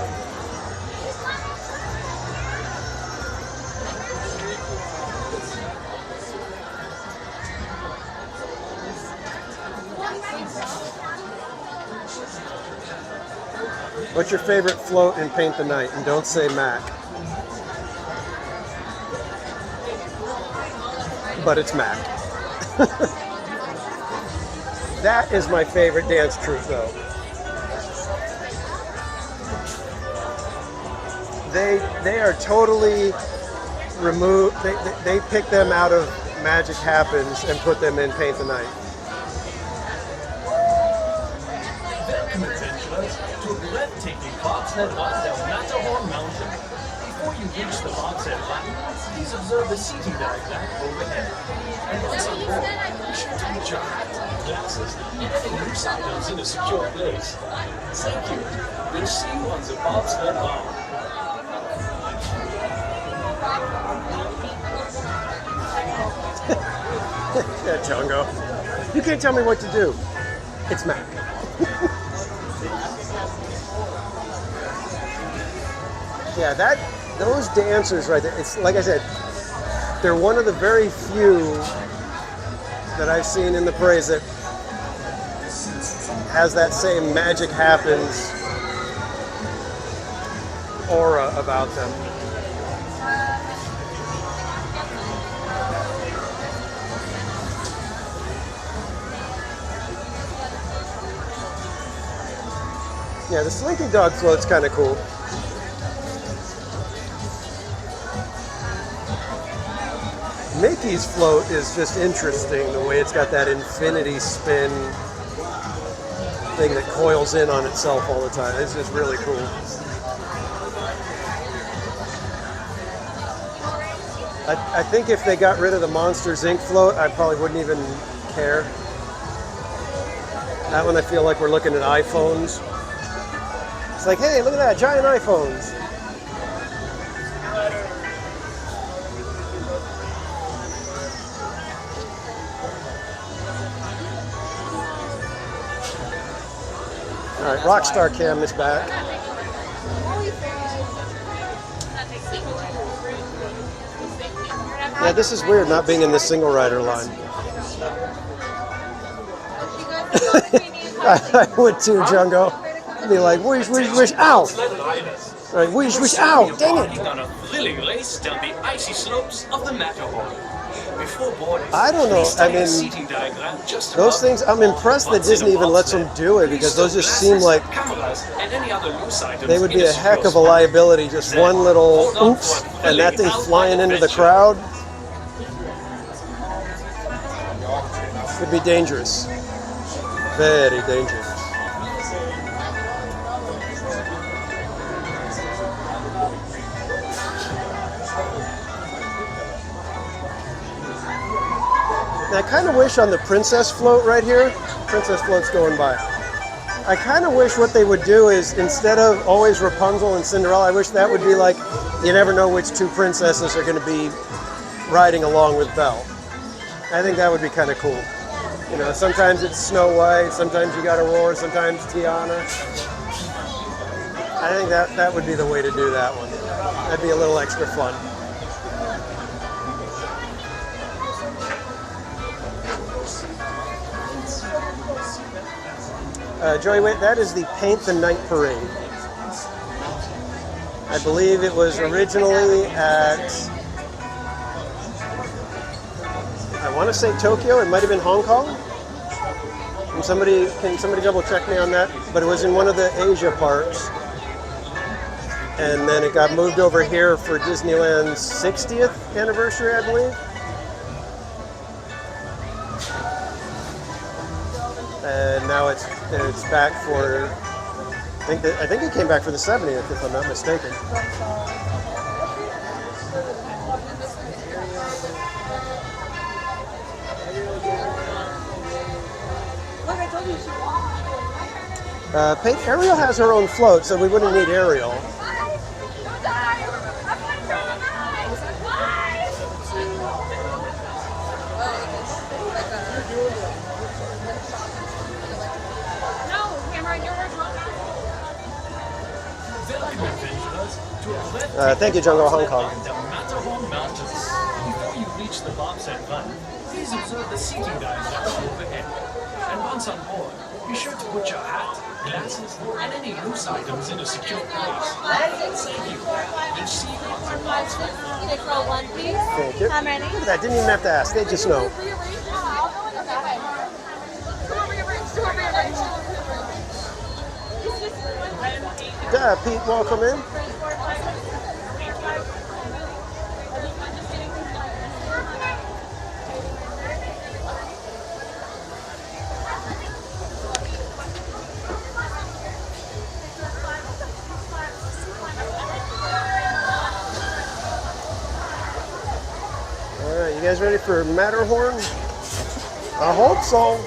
What's your favorite float in Paint the Night? And don't say Mac. But it's Mac. That is my favorite dance troupe, though. They are totally removed. They pick them out of Magic Happens and put them in Paint the Night. Welcome, adventurers, to a breathtaking bobsled ride down Matterhorn Mountain. Before you reach the bobsled line, please observe the seating diagram overhead. And once on board, be sure to put your hat, glasses, and any loose items in a secure place. Thank you. We'll see you on the bobsled line. Yeah, Jungo. You can't tell me what to do. It's Mac. Yeah, those dancers right there, it's like I said, they're one of the very few that I've seen in the parades that has that same Magic Happens aura about them. Yeah, the Slinky Dog float's kind of cool. Mickey's float is just interesting, the way it's got that infinity spin thing that coils in on itself all the time. It's just really cool. I think if they got rid of the Monsters Inc. float, I probably wouldn't even care. That one I feel like we're looking at iPhones. It's like, hey, look at that, giant iPhones. All right, Rockstar Cam is back. Yeah, this is weird not being in the single rider line. I would too, Jungo. I'd be like, wish, ow! Like, wish, ow! Dang it! On a thrilling race down the icy slopes of the Matterhorn. Before boarding, I don't know. I mean, those things, I'm impressed that Disney even lets them do it, because those just seem like they would be a heck of a liability. Just one little oops, and that thing flying into the crowd could be dangerous. Very dangerous. I kind of wish on the Princess float right here, Princess float's going by. I kind of wish what they would do is, instead of always Rapunzel and Cinderella, I wish that would be like, you never know which two princesses are going to be riding along with Belle. I think that would be kind of cool. You know, sometimes it's Snow White, sometimes you got Aurora, sometimes Tiana. I think that would be the way to do that one. That'd be a little extra fun. Joey, wait, that is the Paint the Night Parade. I believe it was originally at, I want to say Tokyo, it might have been Hong Kong. And can somebody double check me on that? But it was in one of the Asia parks. And then it got moved over here for Disneyland's 60th anniversary, I believe. and now it's back for. I think it came back for the 70th, if I'm not mistaken. Look, I told you she walked. Ariel has her own float, so we wouldn't need Ariel. Thank you, Jungle Hong Kong. The Matterhorn Mountains. Before you reach the bobsled run, please observe the seating diagram overhead. And once on board, be sure to put your hat, glasses, and any loose items in a secure place. Thank you. Each seat has a bobsled. Thank you. I'm ready. Look at that, didn't even have to ask, they just know. Pete, welcome in. All right, you guys ready for Matterhorn? I hope so,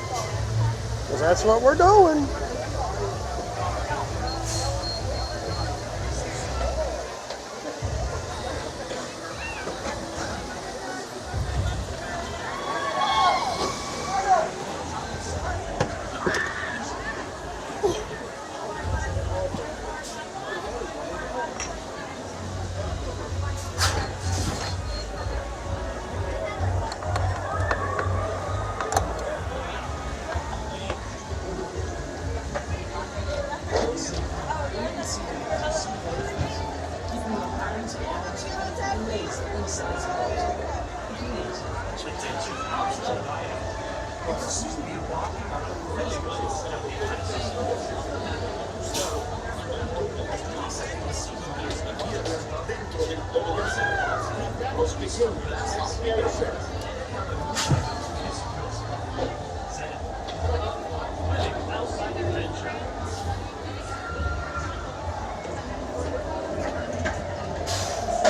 because that's what we're doing.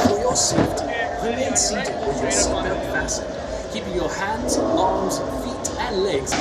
For your safety, remain seated with your seatbelt fastened, keeping your hands, arms, feet, and legs.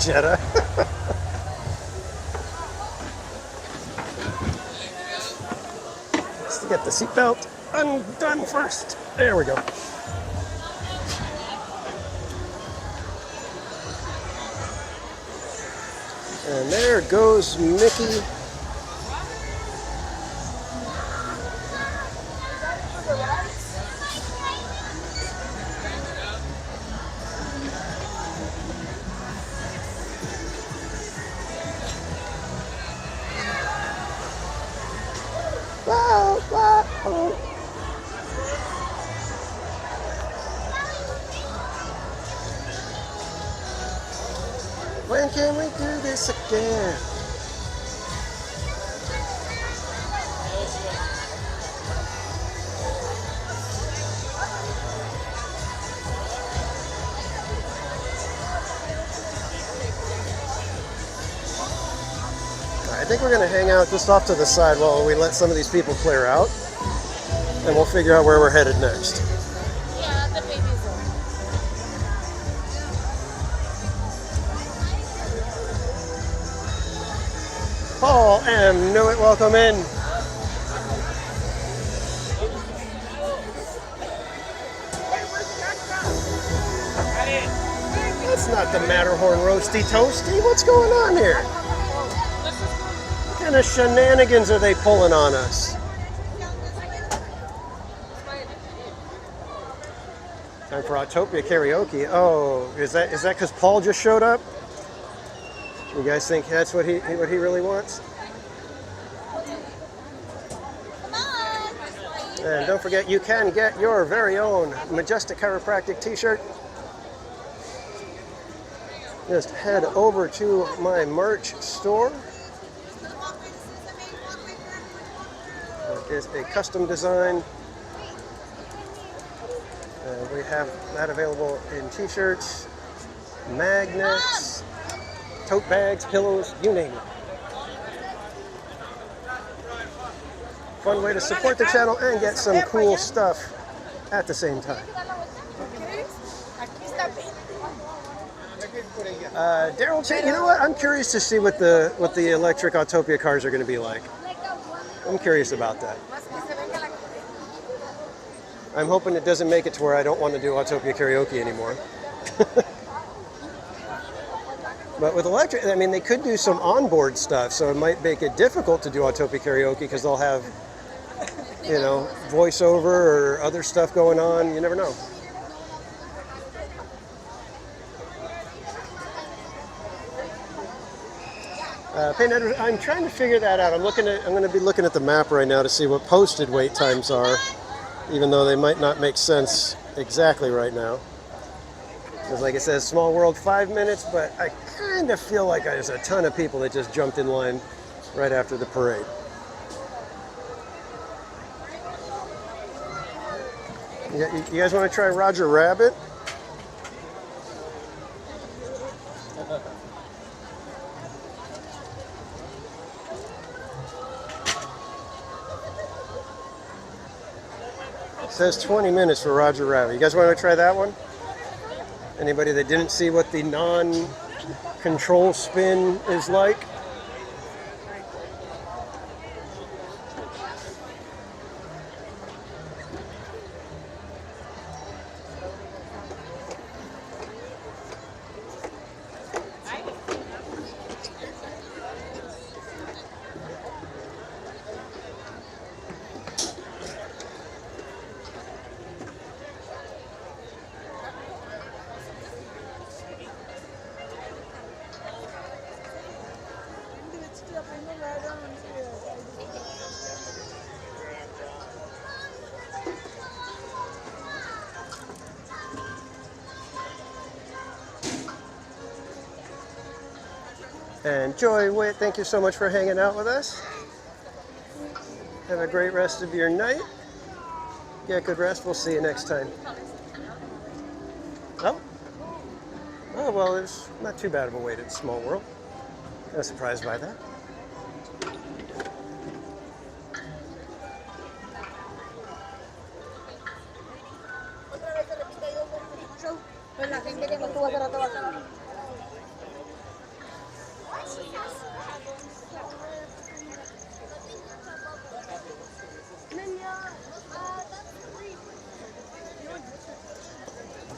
Jetta. Let's get the seatbelt undone first. There we go. And there goes Mickey. When can we do this again? I think we're going to hang out just off to the side while we let some of these people clear out, and we'll figure out where we're headed next. Yeah, the baby's on. Paul M. Knew it, welcome in. That's not the Matterhorn Roasty Toasty. What's going on here? What kind of shenanigans are they pulling on us? Time for Autopia karaoke. Oh, is that because Paul just showed up? You guys think that's what he really wants? And don't forget, you can get your very own Majestic Chiropractic t-shirt. Just head over to my merch store. It is a custom design. We have that available in t-shirts, magnets, tote bags, pillows, you name it. Fun way to support the channel and get some cool stuff at the same time. Daryl, you know what? I'm curious to see what the electric Autopia cars are going to be like. I'm curious about that. I'm hoping it doesn't make it to where I don't want to do Autopia karaoke anymore. But with electric, I mean, they could do some onboard stuff, so it might make it difficult to do Autopia karaoke because they'll have, you know, voiceover or other stuff going on. You never know. I'm trying to figure that out. I'm going to be looking at the map right now to see what posted wait times are, even though they might not make sense exactly right now. Because like it says, Small World 5 minutes, but I kind of feel like there's a ton of people that just jumped in line right after the parade. You guys want to try Roger Rabbit? It says 20 minutes for Roger Rabbit. You guys want to try that one? Anybody that didn't see what the non-control spin is like? And Joy Witt, thank you so much for hanging out with us. Have a great rest of your night. Get good rest. We'll see you next time. Oh, well, it's not too bad of a wait at Small World. I was surprised by that.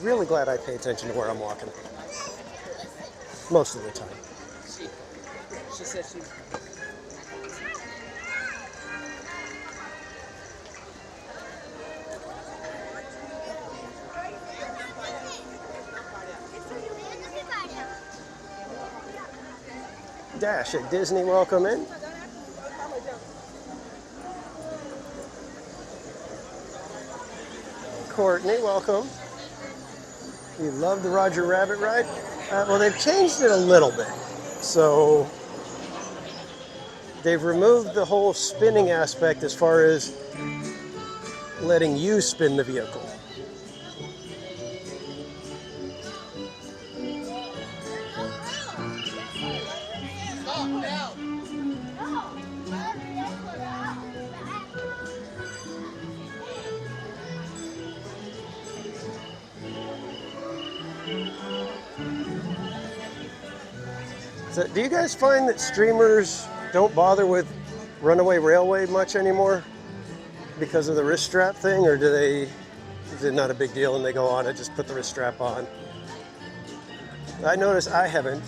really glad I pay attention to where I'm walking. Most of the time. She said she. Dash at Disney, welcome in. Courtney, welcome. You love the Roger Rabbit ride? Well, they've changed it a little bit. So they've removed the whole spinning aspect as far as letting you spin the vehicle. So, do you guys find that streamers don't bother with Runaway Railway much anymore because of the wrist strap thing, or is it not a big deal and they go on it, just put the wrist strap on? I notice I haven't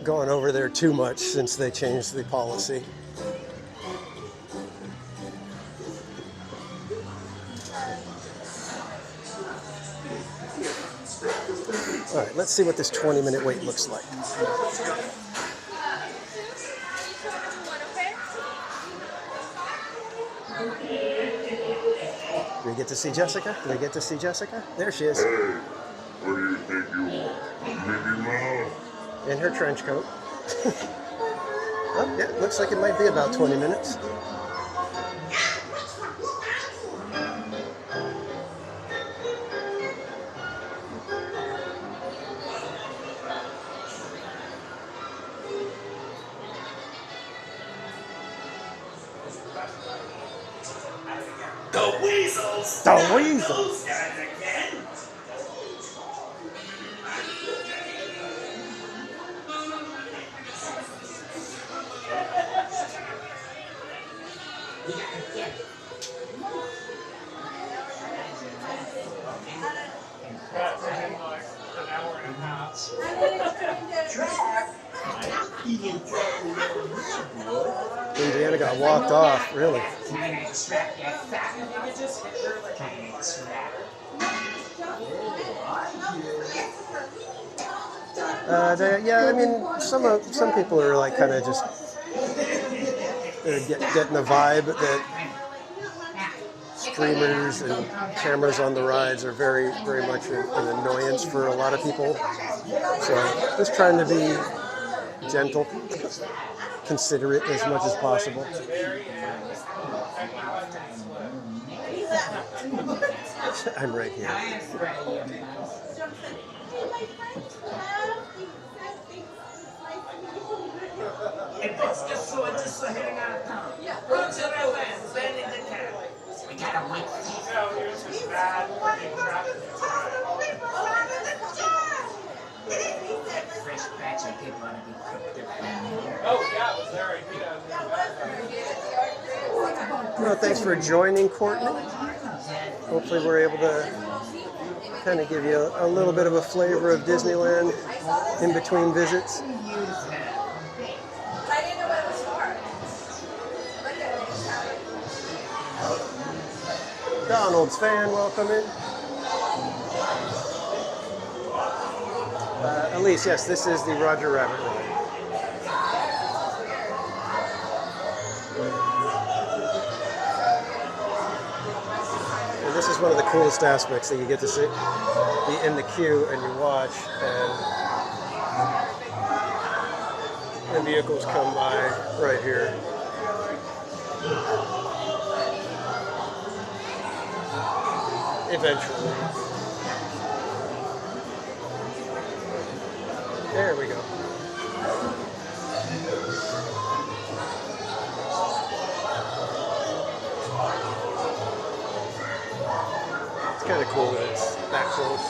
gone over there too much since they changed the policy. All right, let's see what this 20-minute wait looks like. Do we get to see Jessica? Do we get to see Jessica? There she is. Hey, what do you think you are? Mickey Mouse? In her trench coat. Oh, yeah, looks like it might be about 20 minutes. The weasels! The weasels! Those guys again! Indiana got walked off, really. Yeah, I mean, some people are like kind of just getting the vibe that streamers and cameras on the rides are very, very much an annoyance for a lot of people. So just trying to be gentle, considerate as much as possible. I'm right here. It was just so heading out of town. Go to the west, land in the town. We gotta wait. No, here's this bad traffic. Fresh batch of people want to be cooked up. Oh, yeah, it was their idea. Well, thanks for joining, Courtney. Hopefully we're able to kind of give you a little bit of a flavor of Disneyland in between visits. Donald's fan, welcome in. Elise, yes, this is the Roger Rabbit ride. And this is one of the coolest aspects that you get to see. Be in the queue and you watch, and the vehicles come by right here. Eventually. There we go. It's kind of cool that it's that close.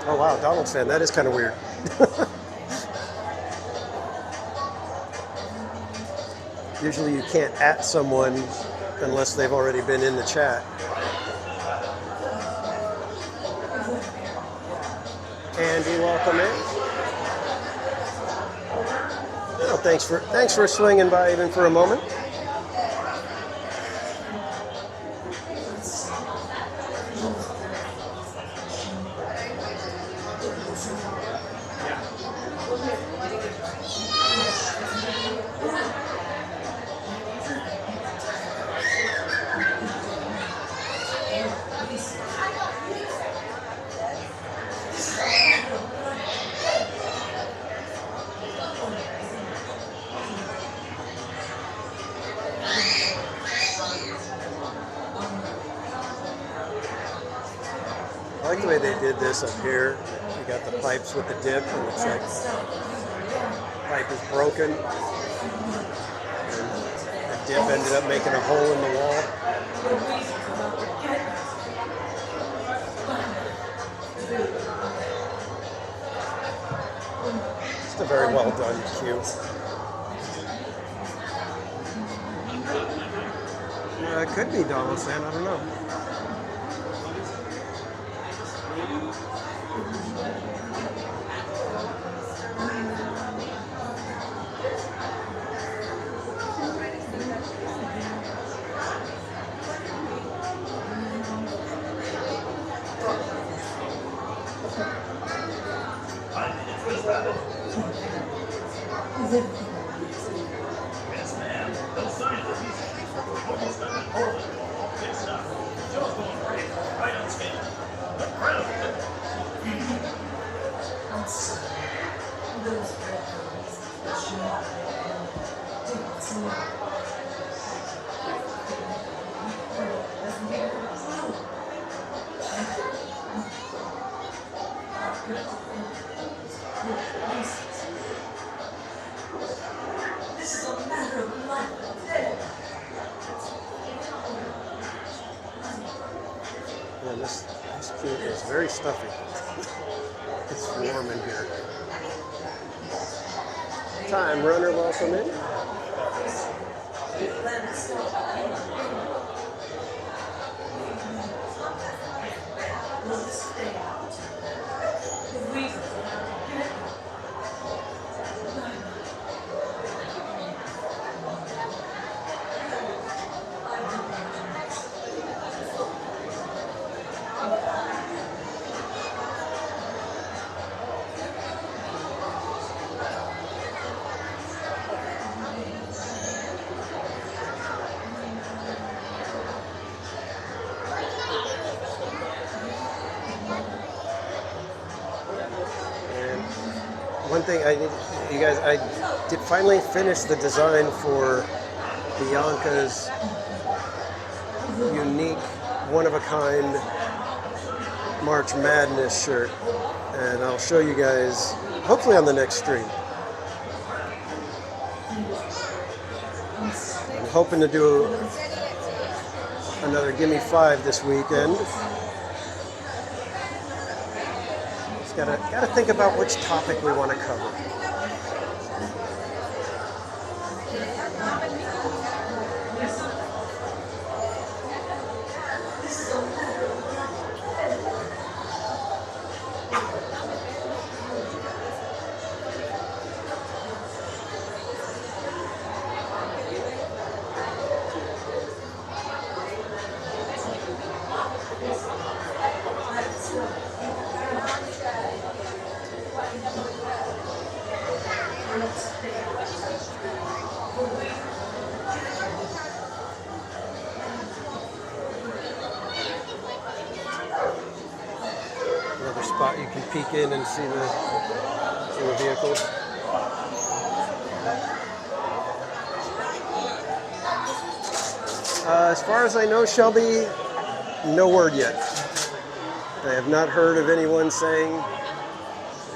Oh wow, Donald's fan. That is kind of weird. Usually you can't at someone unless they've already been in the chat. Andy, welcome in. Oh, thanks for swinging by even for a moment. I like the way they did this up here. You got the pipes with the dip, and it's like the pipe is broken, and the dip ended up making a hole in the wall. Just a very well done cue. It could be Donald's fan, I don't know. Yes, ma'am. Those signs are easy. Almost got that hole in the wall fixed up. Joe's going great. Right on schedule. The crowd. I'm sorry. Those breadcrumbs. This is a matter of life and death. Yeah, this cube is very stuffy. It's warm in here. Time runner, welcome in. One thing I did finally finish the design for Bianca's unique, one-of-a-kind March Madness shirt, and I'll show you guys hopefully on the next stream. I'm hoping to do another Gimme 5 this weekend. Gotta think about which topic we want to cover. Another spot you can peek in and see the vehicles. As far as I know, Shelby, no word yet. I have not heard of anyone saying,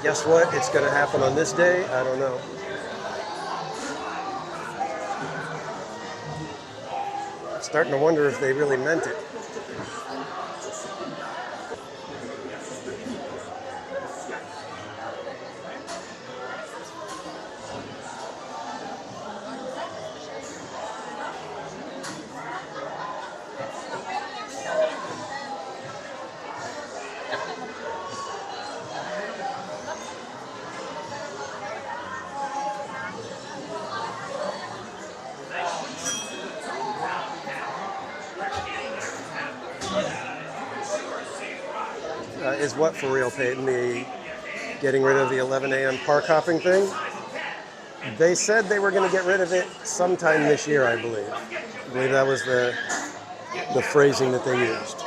guess what, it's going to happen on this day. I don't know. I'm starting to wonder if they really meant it. is what for real, Peyton? The getting rid of the 11 a.m. park hopping thing? They said they were going to get rid of it sometime this year, I believe. I believe that was the phrasing that they used.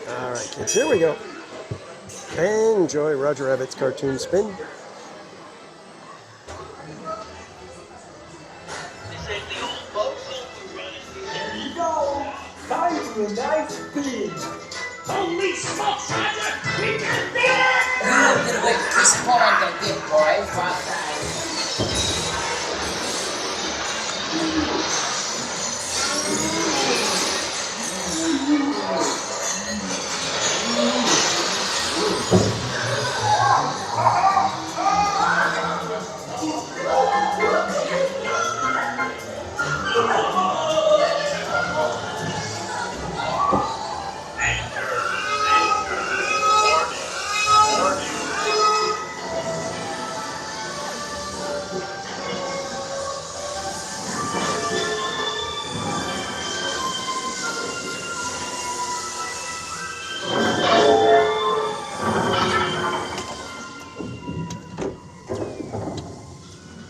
All right, kids, here we go. Enjoy Roger Rabbit's cartoon spin. There you go. Time for a nice spin. Holy smokes, Roger! We can do it! A little bit disappointed, dear boys, but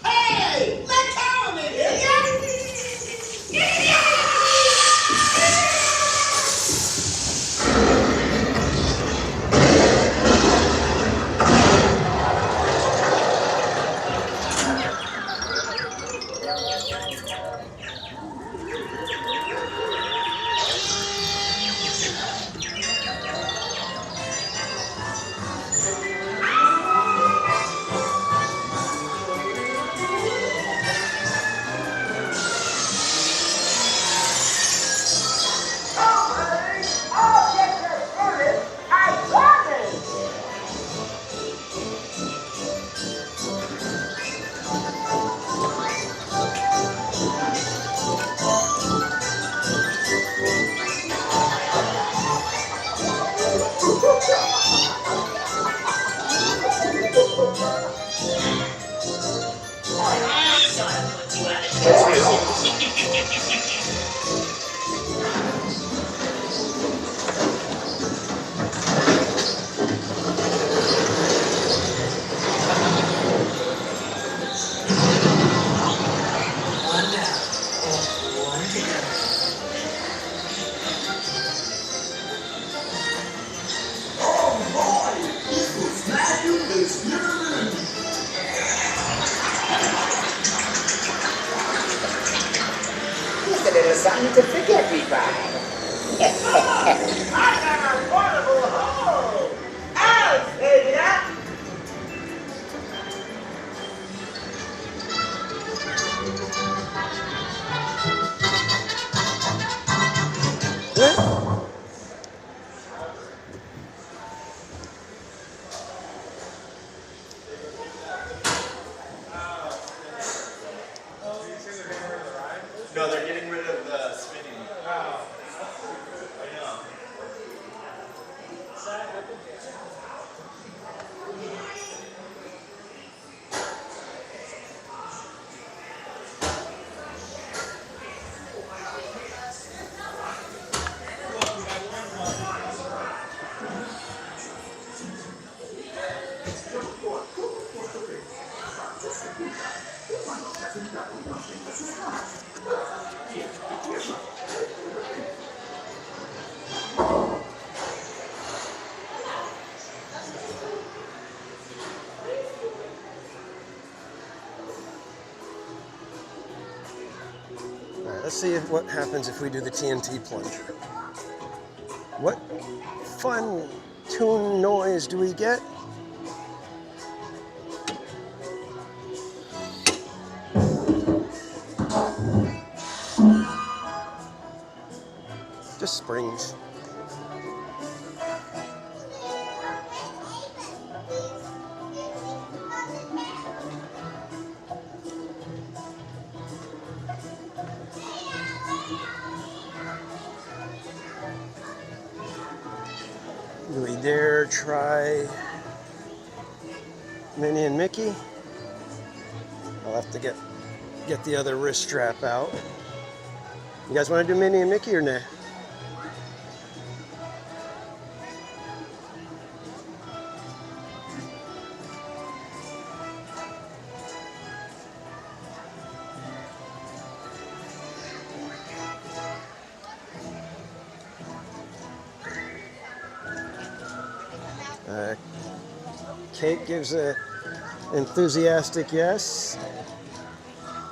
Hey! Let Callum in here, I'll get your furnace, I promise! Just a little something to forget me by. I got a portable hole! I'll take it up! No, they're getting rid of the spinning. I know. let's see what happens if we do the TNT plunger. What fun tune noise do we get? Just springs. Do we dare try Minnie and Mickey? I'll have to get the other wrist strap out. You guys want to do Minnie and Mickey or nah? Kate gives a enthusiastic yes.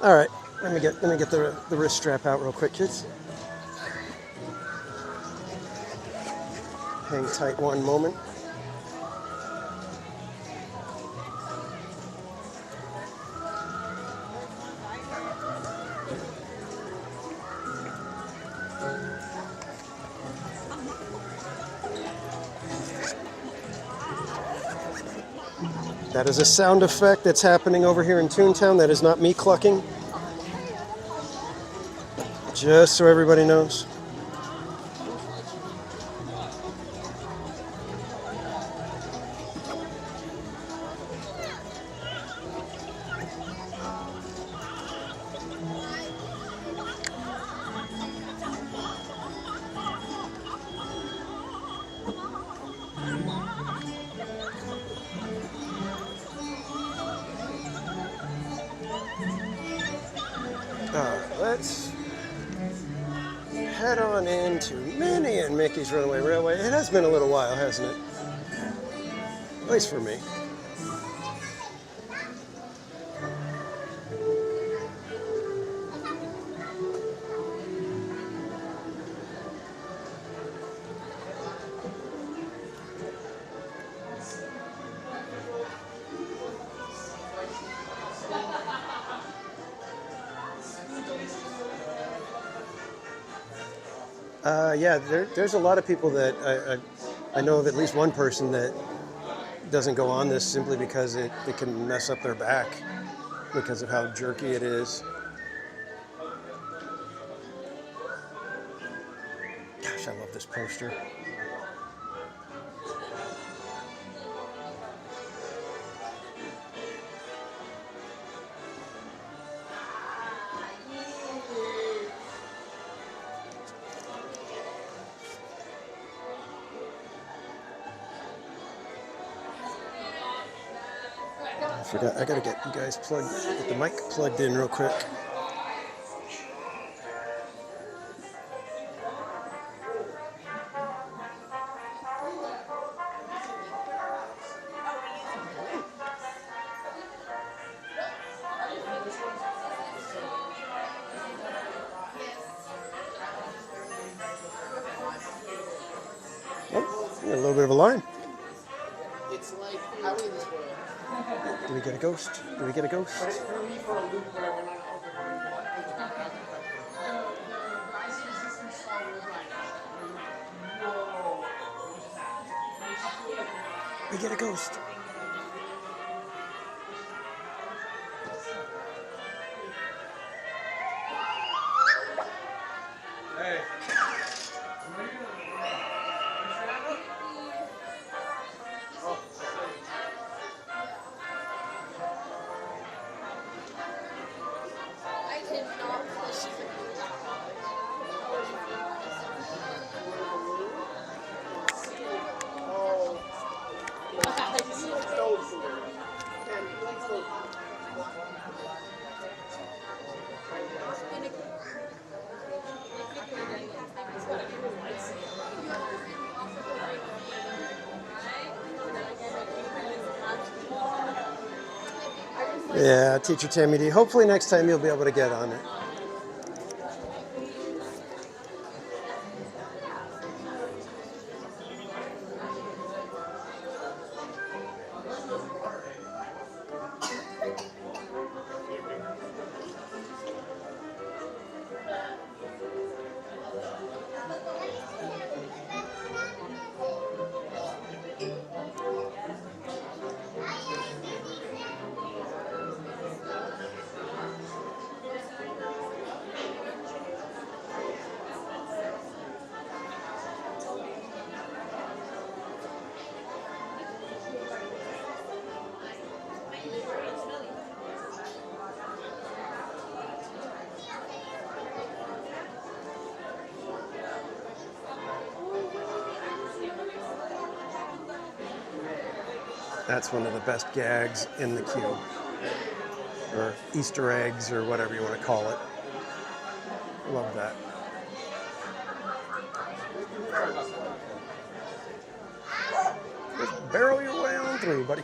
All right, let me get the wrist strap out real quick, kids. Hang tight one moment. That is a sound effect that's happening over here in Toontown. That is not me clucking. Just so everybody knows. Let's head on into Minnie and Mickey's Runaway Railway. It has been a little while, hasn't it? At least for me. Yeah, there's a lot of people that I know of at least one person that doesn't go on this simply because it can mess up their back because of how jerky it is. Gosh, I love this poster. I gotta get you guys get the mic plugged in real quick. Oh, a little bit of a line. It's like out in this world. Do we get a ghost? Do we get a ghost? We get a ghost. Hey. Yeah, Teacher Tammy D. Hopefully next time you'll be able to get on it. That's one of the best gags in the queue, or Easter eggs, or whatever you want to call it. Love that. Just barrel your way on through, buddy.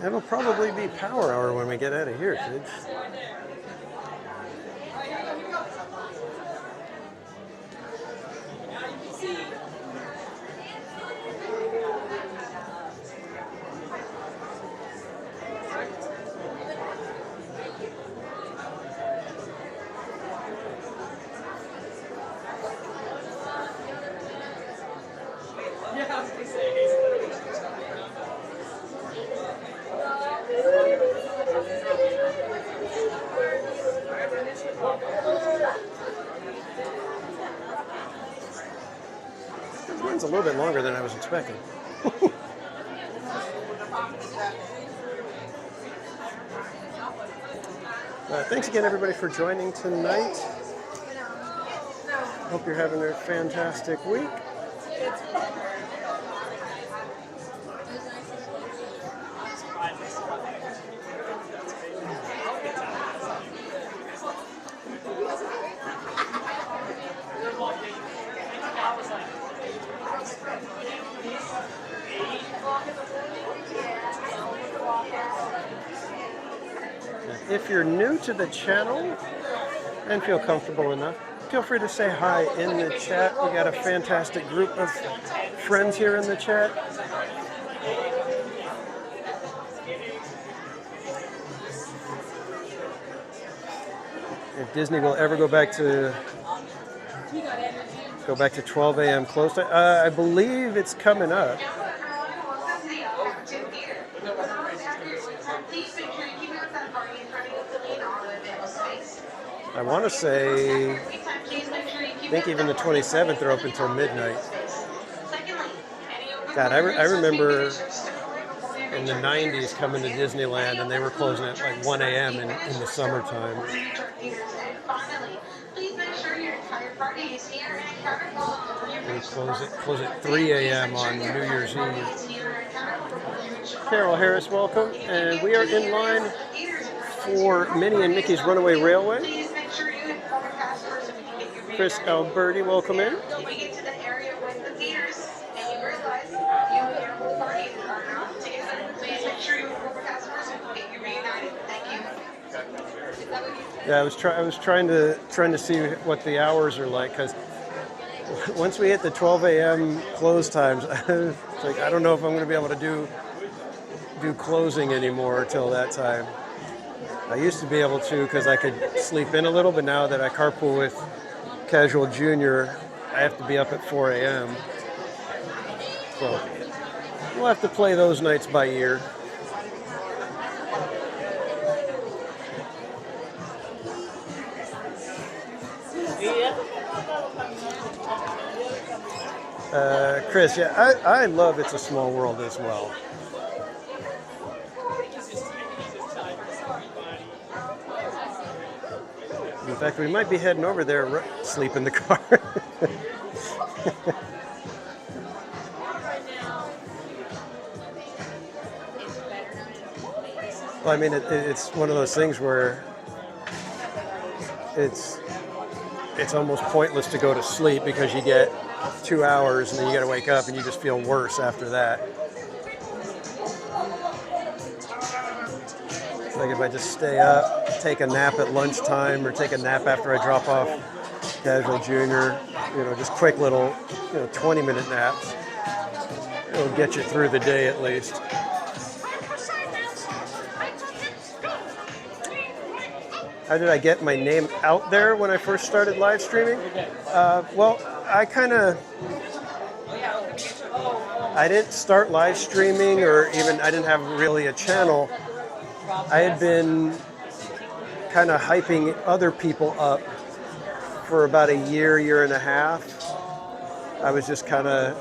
It'll probably be power hour when we get out of here, kids. Mine's a little bit longer than I was expecting. Thanks again, everybody, for joining tonight. Hope you're having a fantastic week. If you're new to the channel and feel comfortable enough, feel free to say hi in the chat. We got a fantastic group of friends here in the chat. If Disney will ever go back to 12 a.m. close time, I believe it's coming up. I want to say, I think even the 27th they're open until midnight. God, I remember in the 90s coming to Disneyland and they were closing at like 1 a.m. in the summertime. They close at 3 a.m. on New Year's Eve. Carol Harris, welcome. And we are in line for Minnie and Mickey's Runaway Railway. Chris Alberti, welcome in. Yeah, I was trying to see what the hours are like, because once we hit the 12 a.m. close times, it's like I don't know if I'm going to be able to do closing anymore till that time. I used to be able to because I could sleep in a little, but now that I carpool with Casual Junior, I have to be up at 4 a.m. So we'll have to play those nights by ear. Chris, yeah, I love It's a Small World as well. In fact, we might be heading over there, sleep in the car. Well, I mean, it's one of those things where it's almost pointless to go to sleep because you get 2 hours and then you got to wake up and you just feel worse after that. Like if I just stay up, take a nap at lunchtime, or take a nap after I drop off Casual Junior, you know, just quick little, you know, 20-minute naps. It'll get you through the day at least. How did I get my name out there when I first started live streaming? Well, I didn't start live streaming, or even I didn't have really a channel. I had been kind of hyping other people up for about a year and a half. I was just kind of,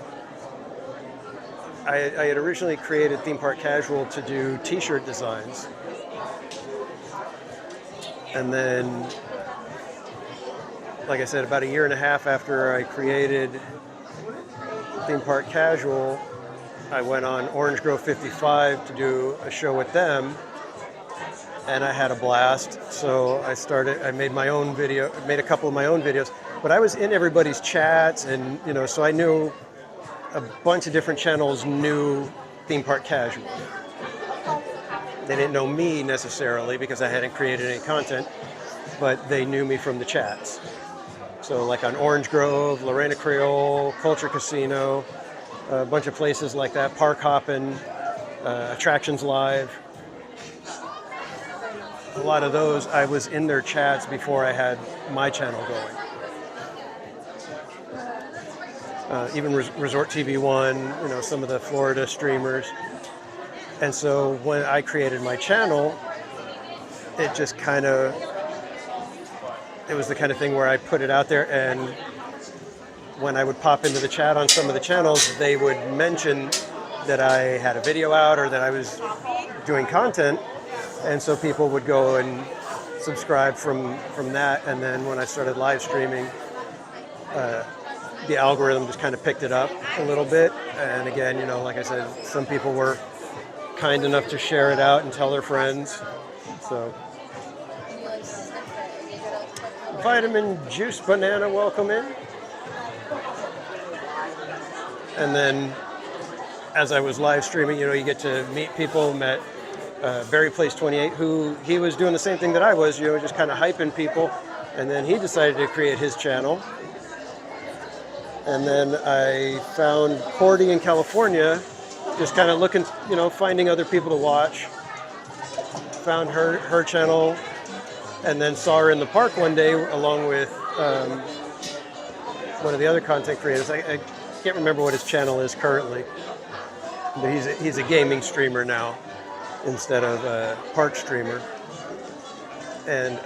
I had originally created Theme Park Casual to do t-shirt designs. And then, like I said, about a year and a half after I created Theme Park Casual, I went on Orange Grove 55 to do a show with them, and I had a blast. So I made my own video, made a couple of my own videos, but I was in everybody's chats, and you know, so I knew a bunch of different channels knew Theme Park Casual. They didn't know me necessarily because I hadn't created any content, but they knew me from the chats. So like on Orange Grove, Lorena Creole, Culture Casino, a bunch of places like that, Park Hoppin', Attractions Live. A lot of those, I was in their chats before I had my channel going. Even Resort TV One, you know, some of the Florida streamers. And so when I created my channel, it just kind of, it was the kind of thing where I put it out there, and when I would pop into the chat on some of the channels, they would mention that I had a video out or that I was doing content. And so people would go and subscribe from that. And then when I started live streaming, the algorithm just kind of picked it up a little bit. And again, you know, like I said, some people were kind enough to share it out and tell their friends. So, Vitamin Juice Banana, welcome in. And then as I was live streaming, you know, you get to meet people. Met Barry Place 28, who he was doing the same thing that I was, you know, just kind of hyping people. And then he decided to create his channel. And then I found Cordy in California, just kind of looking, you know, finding other people to watch. Found her channel, and then saw her in the park one day along with one of the other content creators. I can't remember what his channel is currently, but he's a gaming streamer now instead of a park streamer. And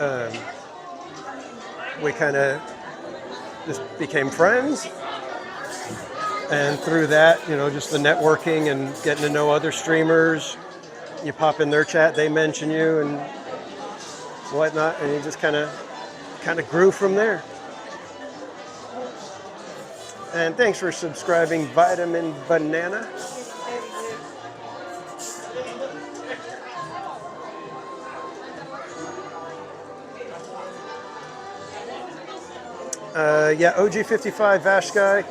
we kind of just became friends. And through that, you know, just the networking and getting to know other streamers, you pop in their chat, they mention you and whatnot, and you just kind of grew from there. And thanks for subscribing, Vitamin Banana. Yeah, OG55, Vash Guy.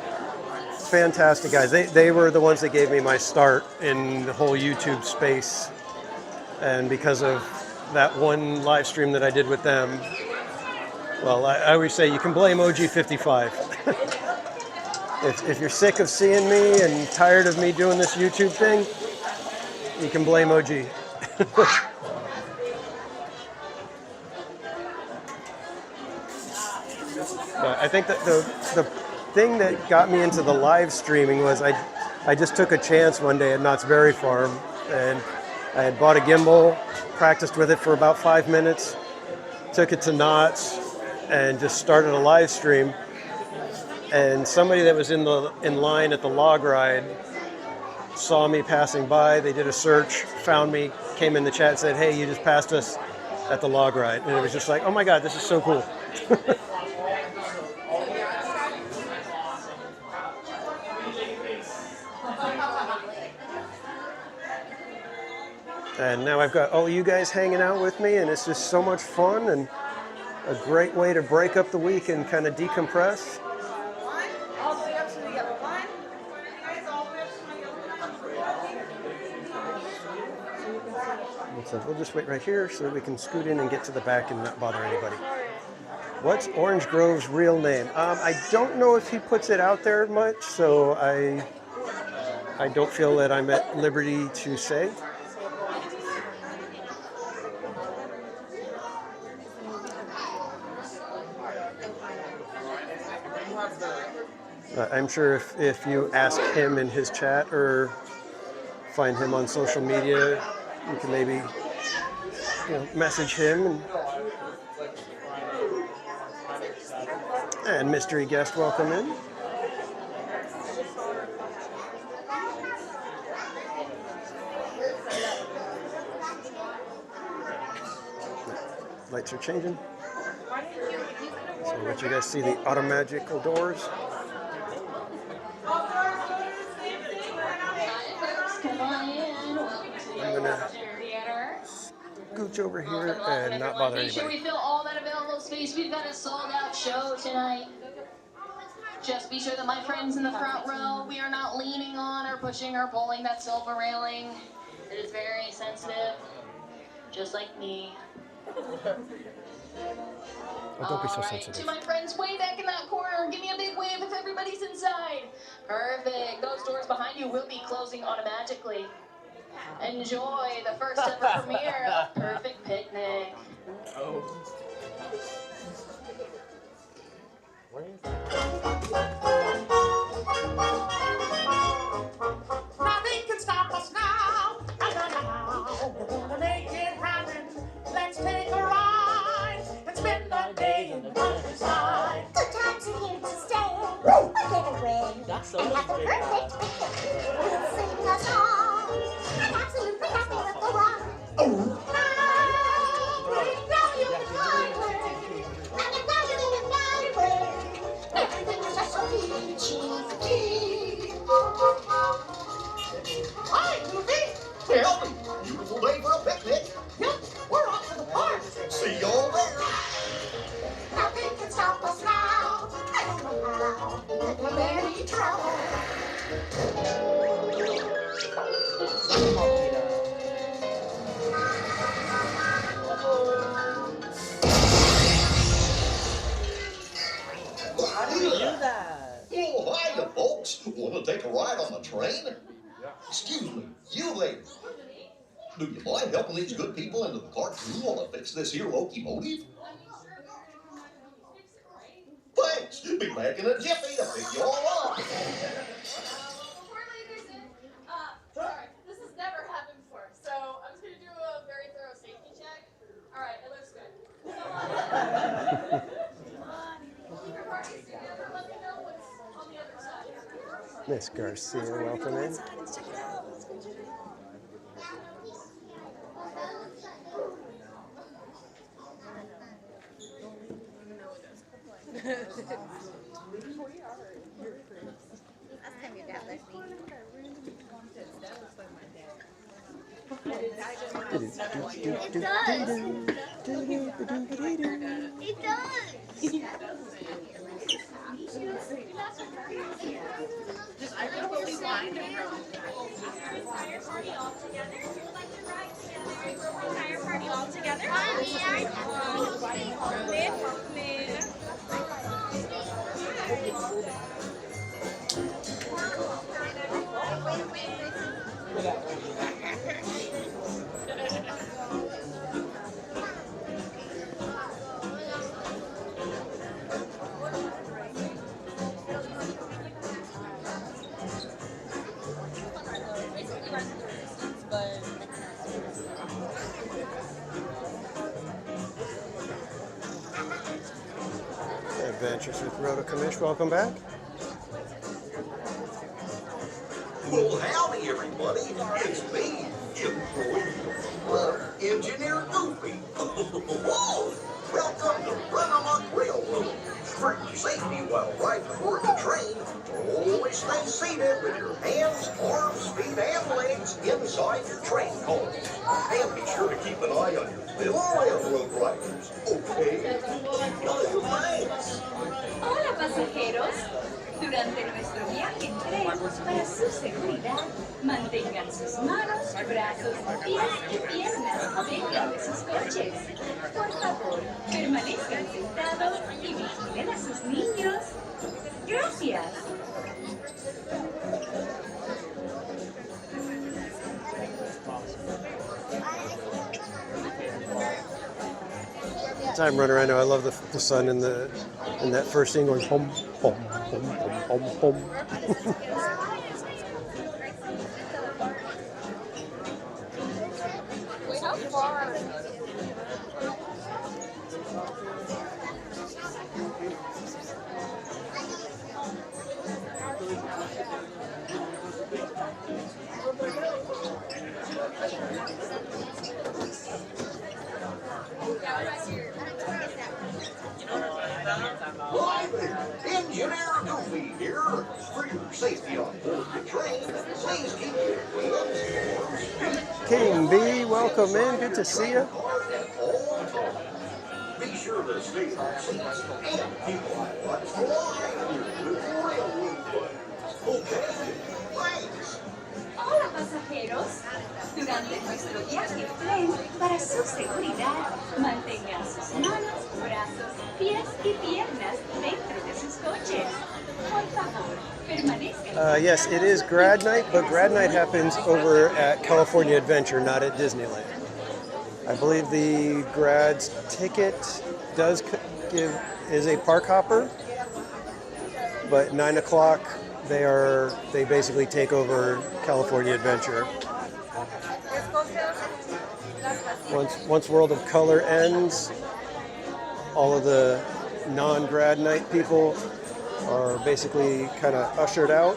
Fantastic guys. They were the ones that gave me my start in the whole YouTube space. And because of that one live stream that I did with them, well, I always say you can blame OG55. If you're sick of seeing me and tired of me doing this YouTube thing, you can blame OG. I think that the thing that got me into the live streaming was I just took a chance one day at Knott's Berry Farm, and I had bought a gimbal, practiced with it for about 5 minutes, took it to Knott's, and just started a live stream. And somebody that was in line at the log ride saw me passing by. They did a search, found me, came in the chat, and said, "Hey, you just passed us at the log ride." And it was just like, oh my God, this is so cool. And now I've got all you guys hanging out with me, and it's just so much fun and a great way to break up the week and kind of decompress. So we'll just wait right here so that we can scoot in and get to the back and not bother anybody. What's Orange Grove's real name? I don't know if he puts it out there much, so I don't feel that I'm at liberty to say. I'm sure if you ask him in his chat or find him on social media, you can maybe message him. And mystery guest, welcome in. Lights are changing. So I'll let you guys see the automagical doors. I'm gonna scooch over here and not bother Make sure anybody. we fill all that available space. We've got a sold-out show tonight. Just be sure that my friends in the front row, we are not leaning on or pushing or pulling that silver railing. It is very sensitive, just like me. Oh, don't be so All right, sensitive. to my friends way back in that corner, give me a big wave if everybody's inside. Perfect. Those doors behind you will be closing automatically. Enjoy the first ever premiere of Perfect Picnic. Nothing can stop us now. We're gonna make it happen. Let's take a ride and spend the day in the countryside. Good times are here to stay. We'll get away and have the perfect picnic. We'll sing a song and absolutely happy with the one. Now you know my way. And you know you live in my way. Everything is just so peachy. Hi, Goofy. Tell me, beautiful day for a picnic. Yep, we're off to the park. See you all there. Nothing can stop us now. I don't know how. We're very trouble. How do you do that? Oh, hiya, folks. Want to take a ride on the train? Excuse me, you ladies. Do you mind helping these good people into the cartoon while I fix this here locomotive? Thanks. Be back in a jiffy to pick you all up. Sorry, this has never happened before, so I'm just going to do a very thorough safety check. All right, it looks good. Keep your parties together. Let me know what's on the other side. Miss Garcia, welcome in. Let's check it out. Let's go check it out. Last time your dad left me. It does. I really find it fire party all together. Would you like to ride together? Fire party all together. Adventures with Rhoda Kamish, welcome back. Well, howdy, everybody. It's me, Engineer Goofy. Welcome to Run Amok Railroad. For your safety while riding aboard the train, always stay seated with your hands, arms, feet, and legs inside your train car. And be sure to keep an eye on your fellow railroad riders, okay? Thanks. Hola pasajeros, durante nuestro viaje en tren, para su seguridad, mantengan sus manos, brazos, pies y piernas dentro de sus coches. Por favor, permanezcan sentados time runner. I know. I love the sun in that first scene going home, home, home, home, home, home. Wait, how far? Hi there, Engineer Goofy here. For your safety on board the train, please keep your hands, arms, feet, King B, welcome in. Good to see you. at all times. Be sure to stay on seats and keep on what's flying your little railroad buttons. Okay, thanks. Hola pasajeros. Durante nuestro viaje en tren, para su seguridad, mantengan sus manos, brazos, pies y piernas dentro de sus coches. Por favor, permanezcan. Yes, it is grad night, but grad night happens over at California Adventure, not at Disneyland. I believe the grad's ticket is a park hopper, but 9 o'clock they basically take over California Adventure. Once World of Color ends, all of the non-grad night people are basically kind of ushered out,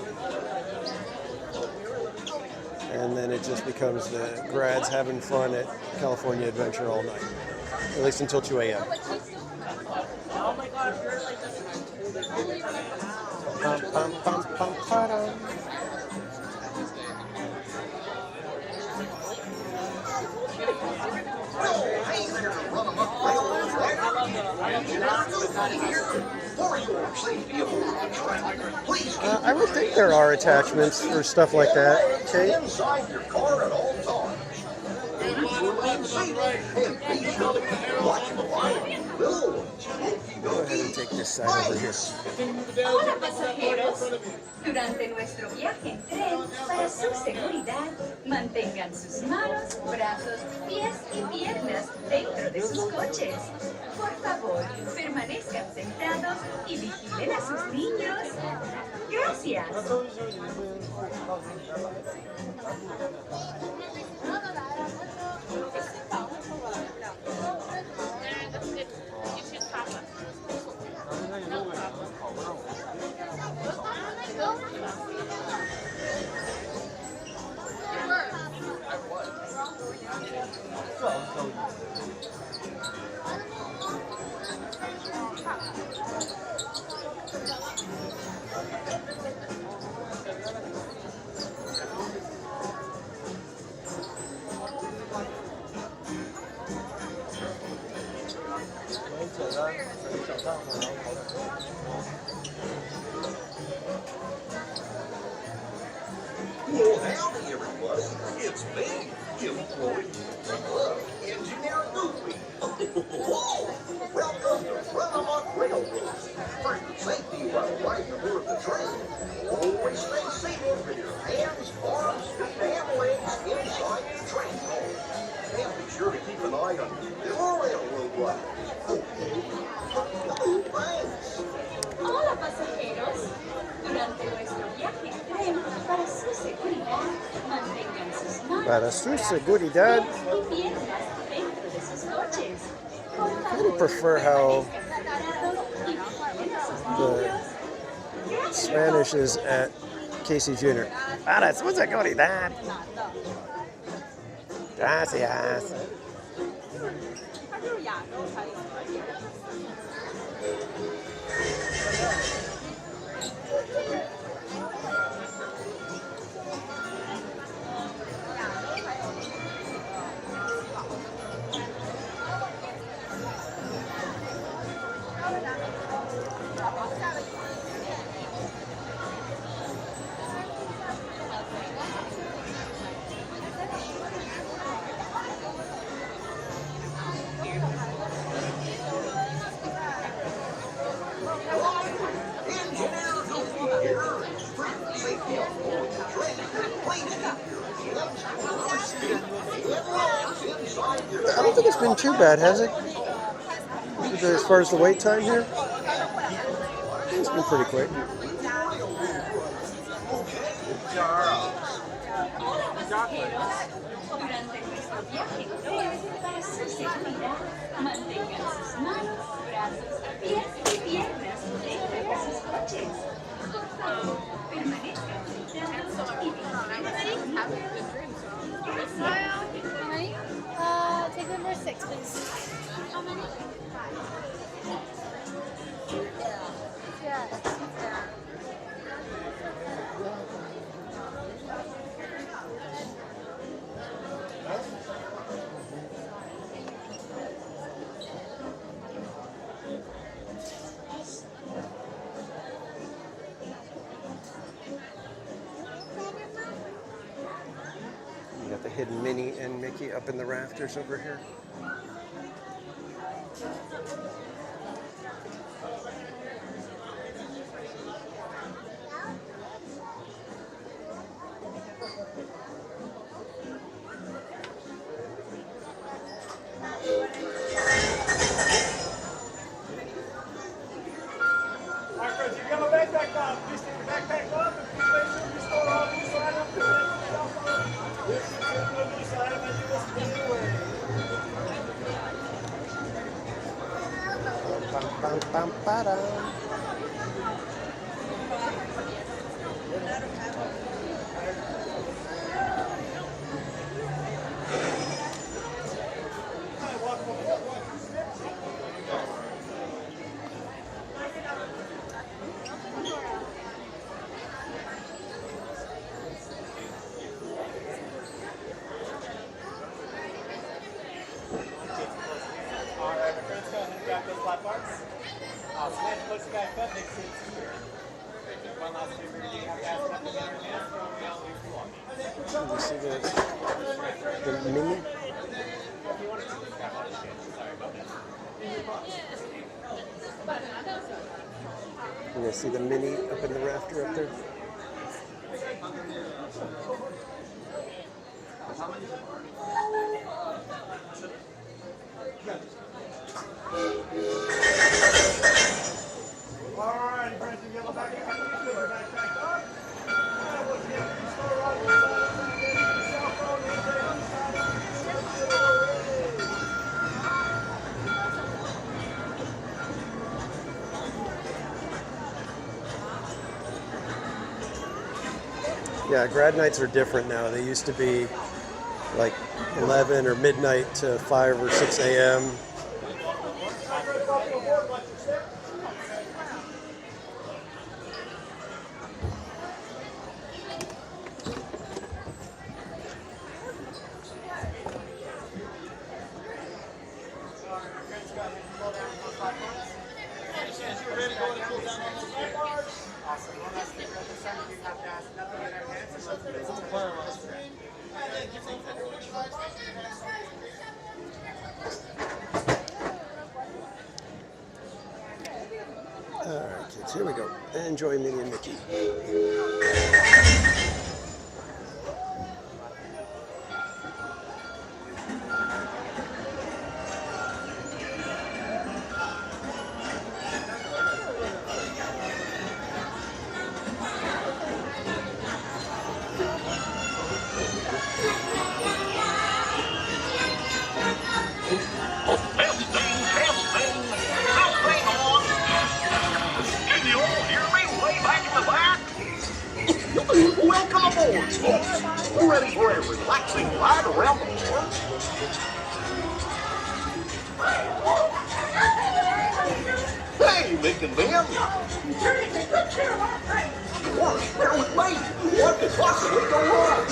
and then it just becomes the grads having fun at California Adventure all night, at least until 2 a.m. I would think there are attachments for stuff like that. Okay. Inside your car at all times. Remain safe and be sure to keep watching the line. Little ones, Go ahead and take this side over here. Hola pasajeros. Durante nuestro viaje en tren, para su seguridad, mantengan sus manos, brazos, pies y piernas dentro de sus coches. Por favor, permanezcan sentados y vigilen a sus niños. Gracias. Well, howdy, everybody. It's me, employee Engineer Goofy. Whoa! Welcome to Runamuck Railroad. For your safety while riding aboard the train, always stay seated with your hands, arms, feet, and legs inside the train car. And be sure to keep an eye on your little railroad lights. Thanks. Hola pasajeros. Durante nuestro viaje en tren, para su seguridad, mantengan sus manos, Para su seguridad. brazos y piernas dentro de sus coches. Por I favor, would prefer how sentados y vigilen a sus the niños. Spanish is at Casey Jr. Para su seguridad. Gracias. I don't think it's been too bad, has it? As far as the wait time here, it's been pretty quick. Durante nuestro viaje para su seguridad, mantengan sus manos, brazos, pies y piernas dentro de sus coches. Por favor, permanezcan sentados y Take number 6, please. How many? Yeah. You got the hidden Minnie and Mickey up in the rafters over here. Marcos, if you have a backpack on, please take your backpack off and please make sure you store all these items in the cell phone. This is these items as you listen to the way. Bum, bum, bum, ba-dum. All right, my friends, go ahead and grab those platforms. Smith, push back up, make sure it's secure. One last favor, you have to ask nothing in our hands, so we all leave you walking. Can you see the Minnie? If you want to take this grab, I'll just get it. Sorry about that. You guys see the Minnie up in the rafter up there? All right, friends, you get the backpack up. And once again, you store all these items in the cell phone, you take these Yeah, grad nights are different now. They used to be like 11 or midnight to 5 or 6 a.m. Awesome. One last thing, this time you have to ask nothing in our hands, and let's get it All right, kids, here we go. Enjoy Minnie and Mickey. Can you all hear me way back in the back? Welcome aboard, folks. We're ready for a relaxing ride around the park. Hey, Mick and Ben. Morris, bear with me. What could possibly go wrong?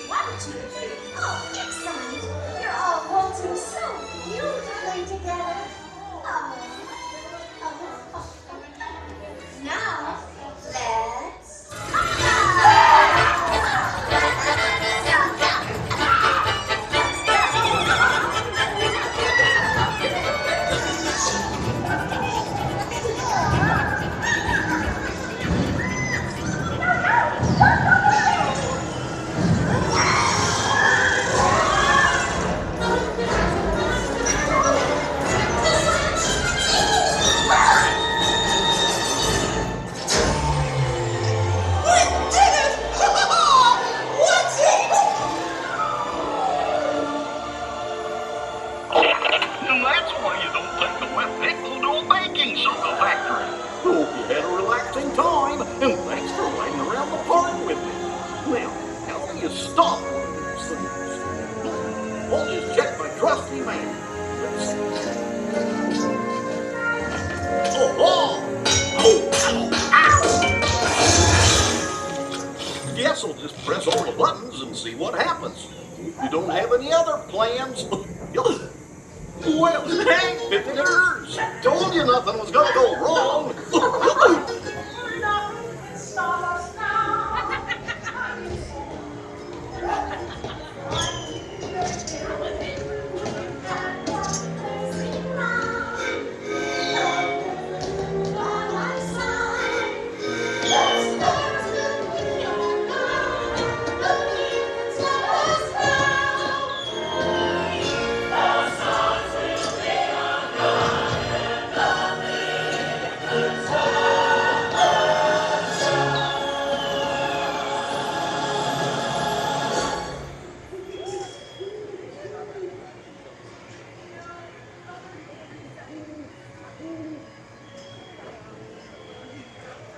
1, 2, 3. Oh, excellent. You're all waltzing so beautifully together. Now, let's... And that's why you don't take a wet pickle to a baking soda factory. Hope you had a relaxing time, and thanks for riding around the park with me. Now, how do you stop one of these things? I'll just check my trusty man. Let's see. Oh! Guess I'll just press all the buttons and see what happens. You don't have any other plans? Well, hey, pickers! Told you nothing was gonna go wrong.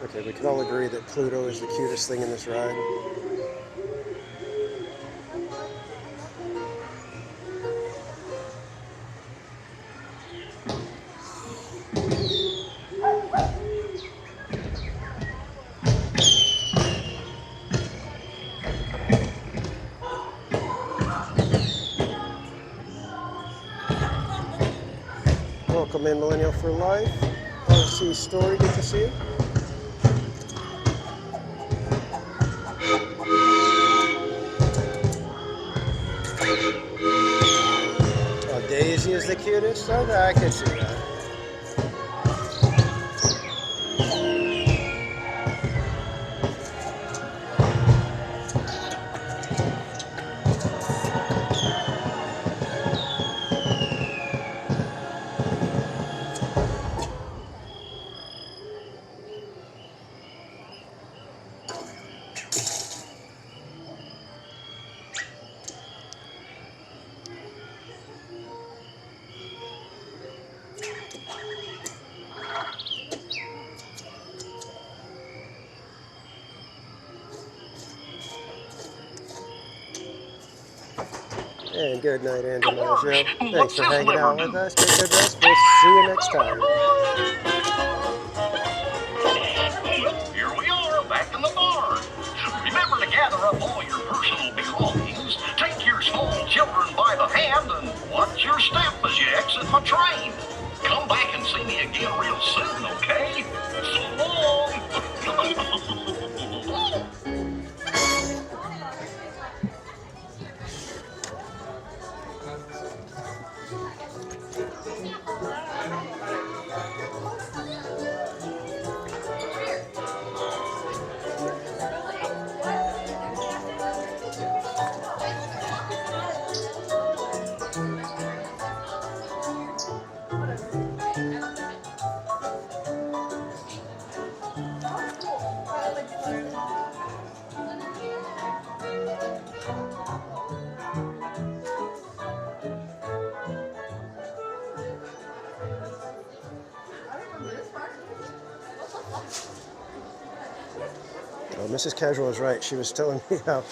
Okay, we can all agree that Pluto is the cutest thing in this ride. Welcome in, Millennial for Life. RC Story, good to see you. Oh, Daisy is the cutest? Okay, I can see that. And good night, Andrew Marshall. Thanks for hanging out with us. Get good rest. We'll see you next time. Here we are, back in the barn. Remember to gather up all your personal belongings, take your small children by the hand, and watch your step as you exit my train. Come back and see me again real soon, okay? So long! Mrs. Casual is right. She was telling me how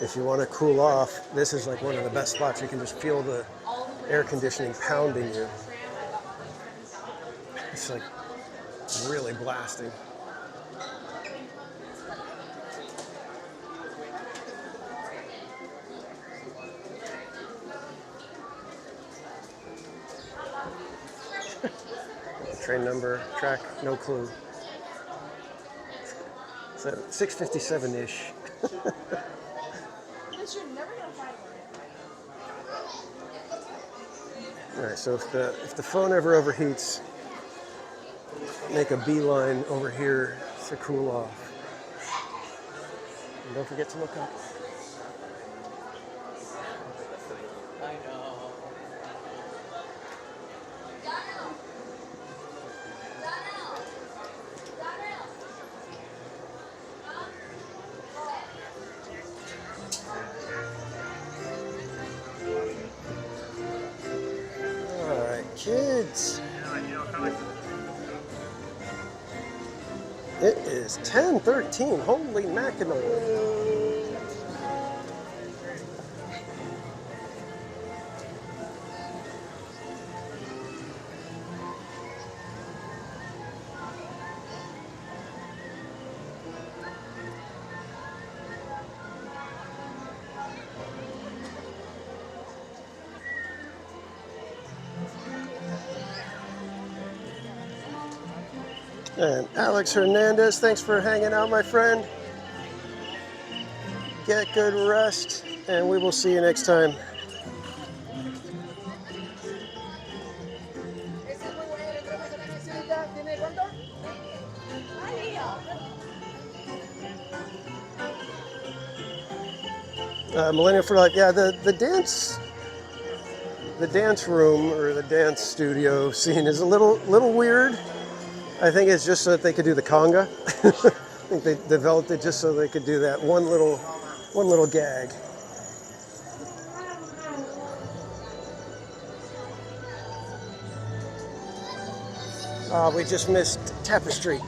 if you want to cool off, this is like one of the best spots. You can just feel the air conditioning pounding you. It's like really blasting. Train number, track, no clue. So 6:57-ish. All right, so if the phone ever overheats, make a beeline over here to cool off. And don't forget to look up. I know. All right, kids. It is 10:13. Holy mackerel. And Alex Hernandez, thanks for hanging out, my friend. Get good rest, and we will see you next time. Millennial for Life, yeah, the dance room or the dance studio scene is a little weird. I think it's just so that they could do the conga. I think they developed it just so they could do that one little gag. We just missed Tapestry.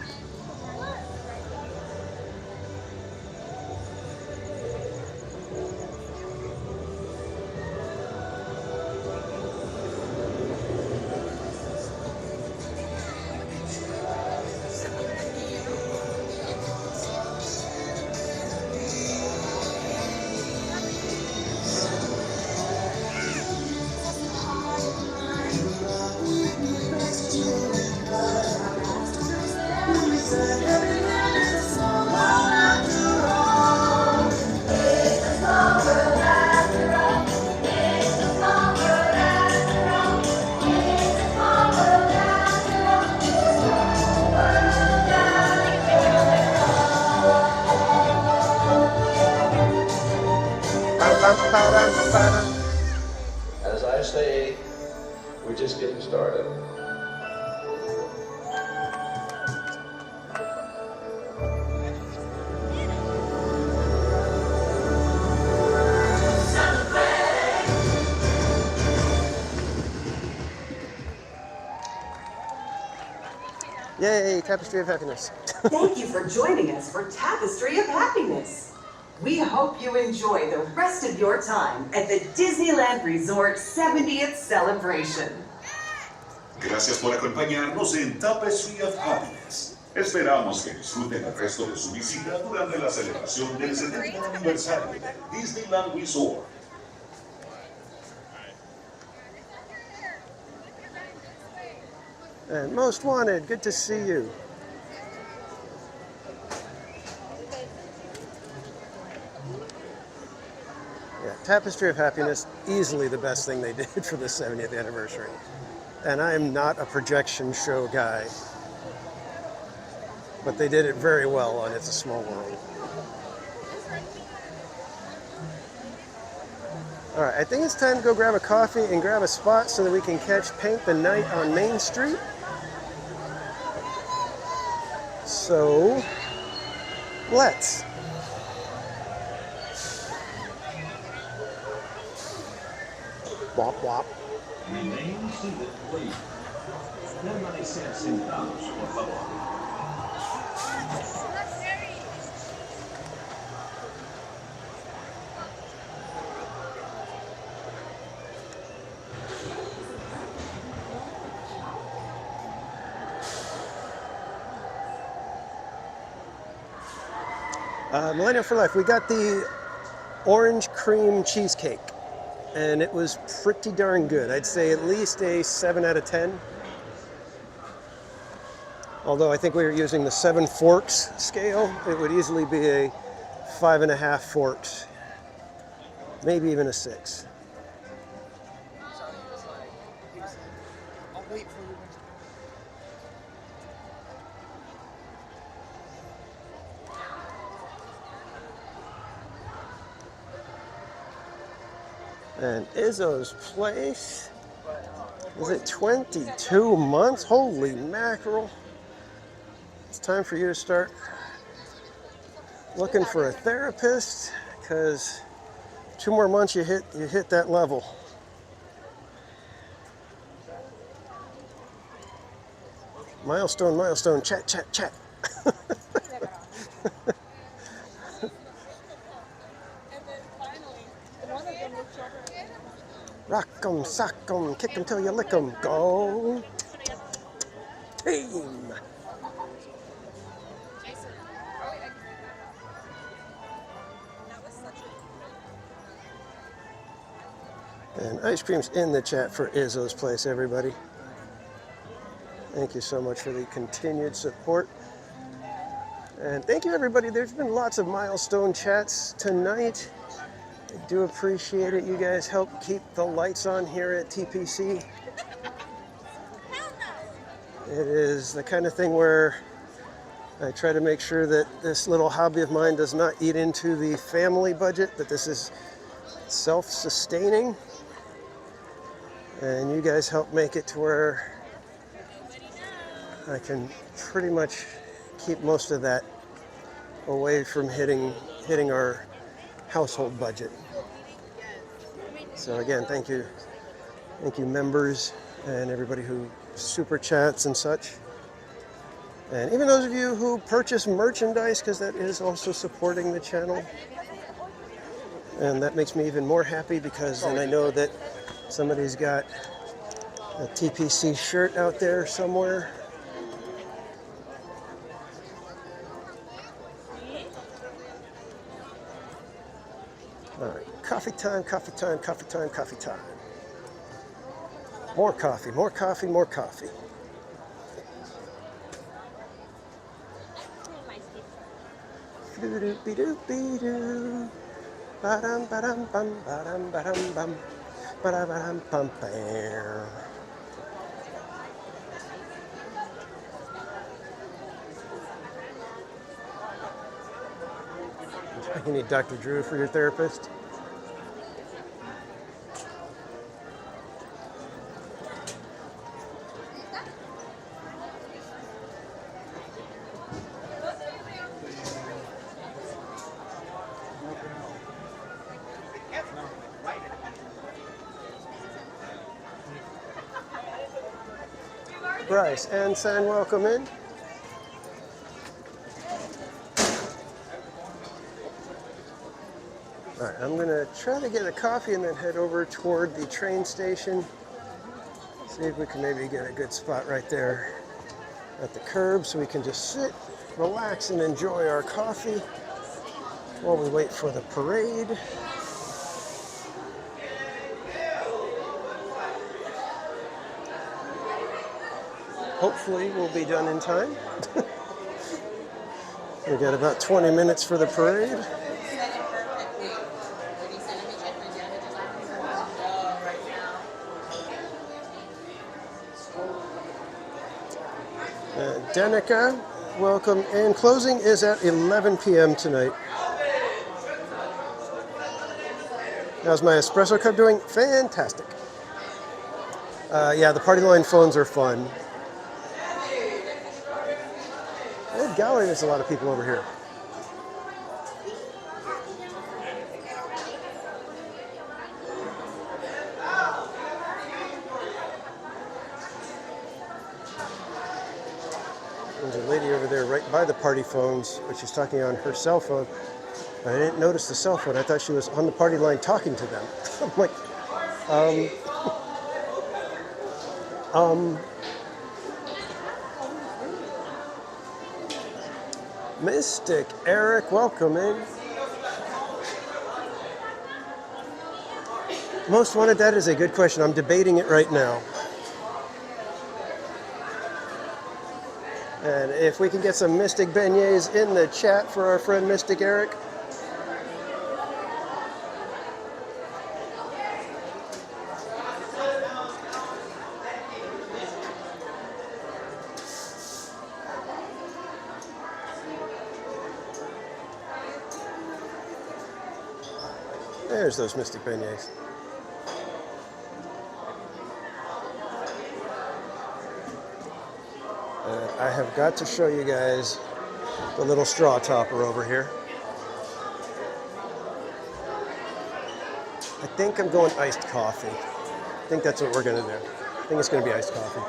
As I say, we're just getting started. Yay, Tapestry of Happiness. Thank you for joining us for Tapestry of Happiness. We hope you enjoy the rest of your time at the Disneyland Resort 70th celebration. Gracias por acompañarnos en Tapestry of Happiness. Esperamos que disfruten el resto de su visita durante la celebración del 70 aniversario de Disneyland Resort. And Most Wanted, good to see you. Yeah, Tapestry of Happiness, easily the best thing they did for the 70th anniversary. And I am not a projection show guy, but they did it very well on It's a Small World. All right, I think it's time to go grab a coffee and grab a spot so that we can catch Paint the Night on Main Street. So, let's. Wop wop. Remain seated, please. Permanecer sentados, por favor. Millennial for Life, we got the orange cream cheesecake, and it was pretty darn good. I'd say at least a 7 out of 10. Although I think we were using the 7 forks scale, it would easily be a 5.5 forks, maybe even a 6. I'll wait for you. And Izzo's place, is it 22 months? Holy mackerel. It's time for you to start looking for a therapist, because 2 more months you hit that level. Milestone, chat. Rock 'em, sock 'em, kick 'em till you lick 'em. Go team! And ice cream's in the chat for Izzo's place, everybody. Thank you so much for the continued support. And thank you, everybody. There's been lots of milestone chats tonight. I do appreciate it. You guys help keep the lights on here at TPC. It is the kind of thing where I try to make sure that this little hobby of mine does not eat into the family budget, that this is self-sustaining. And you guys help make it to where I can pretty much keep most of that away from hitting our household budget. So again, thank you members and everybody who super chats and such. And even those of you who purchase merchandise, because that is also supporting the channel. And that makes me even more happy, because then I know that somebody's got a TPC shirt out there somewhere. All right, coffee time. More coffee. Doo-doo-be-doo-be-doo. Ba-dum-ba-dum-bum, ba-dum-ba-dum-bum, ba-da-ba-dum-bum-bam. You need Dr. Drew for your therapist? Bryce and San, welcome in. All right, I'm gonna try to get a coffee and then head over toward the train station. See if we can maybe get a good spot right there at the curb so we can just sit, relax, and enjoy our coffee while we wait for the parade. Hopefully we'll be done in time. We got about 20 minutes for the parade. Danica, welcome. And closing is at 11 p.m. tonight. How's my espresso cup doing? Fantastic. Yeah, the party line phones are fun. Good golly, there's a lot of people over here. There's a lady over there right by the party phones, but she's talking on her cell phone. I didn't notice the cell phone. I thought she was on the party line talking to them. I'm like, Mystic Eric, welcome in. Most wanted, that is a good question. I'm debating it right now. And if we can get some Mystic beignets in the chat for our friend Mystic Eric. There's those Mystic beignets. I have got to show you guys the little straw topper over here. I think I'm going iced coffee. I think that's what we're going to do. I think it's going to be iced coffee.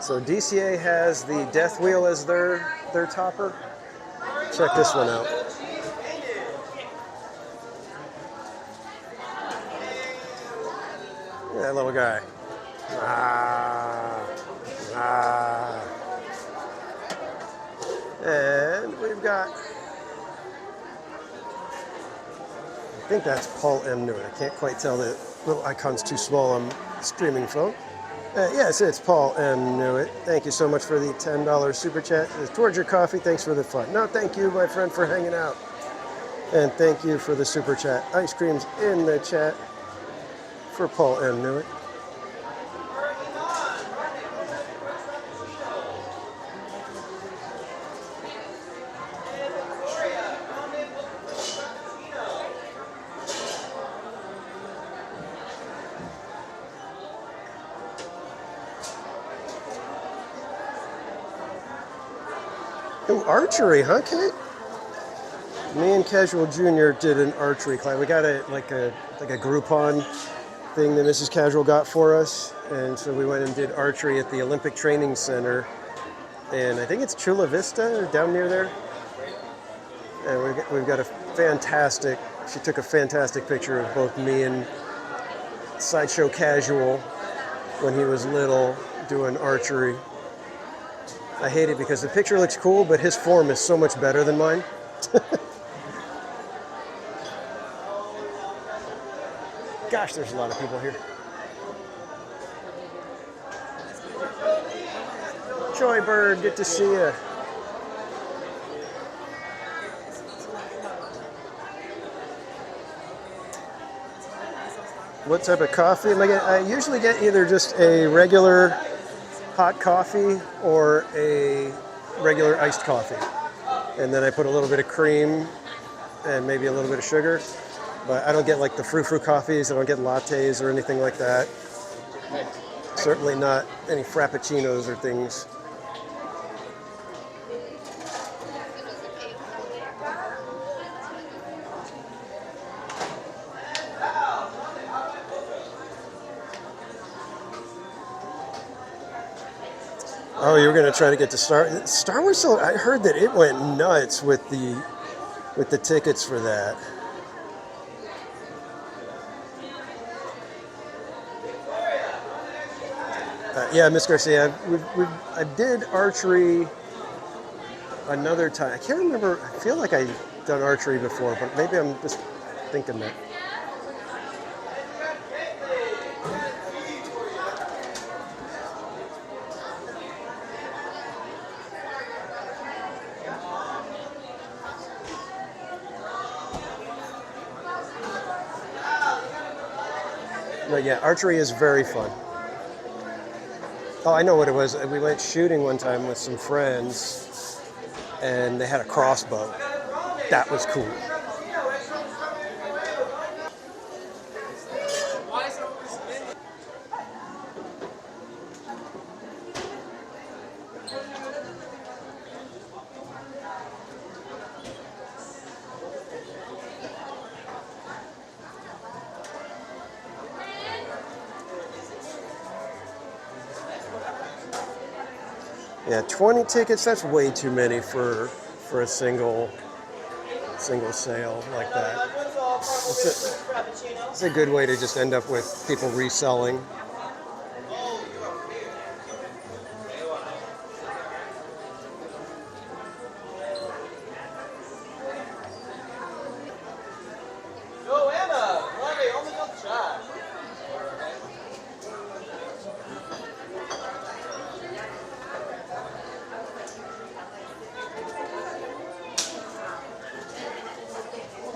So DCA has the Death Wheel as their topper. Check this one out. That little guy. And we've got, I think that's Paul M. Newitt. I can't quite tell, the little icon's too small on the streaming phone. Yes, it's Paul M. Newitt. Thank you so much for the $10 super chat. It's towards your coffee. Thanks for the fun. No, thank you, my friend, for hanging out. And thank you for the super chat. Ice cream's in the chat for Paul M. Newitt. Oh, archery, huh, Kate? Me and Casual Jr. did an archery class. We got a Groupon thing that Mrs. Casual got for us, and so we went and did archery at the Olympic Training Center, and I think it's Chula Vista, down near there. And we've got a fantastic. She took a fantastic picture of both me and Sideshow Casual when he was little doing archery. I hate it because the picture looks cool, but his form is so much better than mine. Gosh, there's a lot of people here. Joybird, good to see you. What type of coffee am I getting? I usually get either just a regular hot coffee or a regular iced coffee. And then I put a little bit of cream and maybe a little bit of sugar. But I don't get like the frou-frou coffees. I don't get lattes or anything like that. Certainly not any frappuccinos or things. Oh, you were going to try to get to Star Wars. So I heard that it went nuts with the tickets for that. Yeah, Miss Garcia, I did archery another time. I can't remember. I feel like I've done archery before, but maybe I'm just thinking that. But yeah, archery is very fun. Oh, I know what it was. We went shooting one time with some friends, and they had a crossbow. That was cool. Yeah, 20 tickets, that's way too many for a single sale like that. It's a good way to just end up with people reselling. Joanna!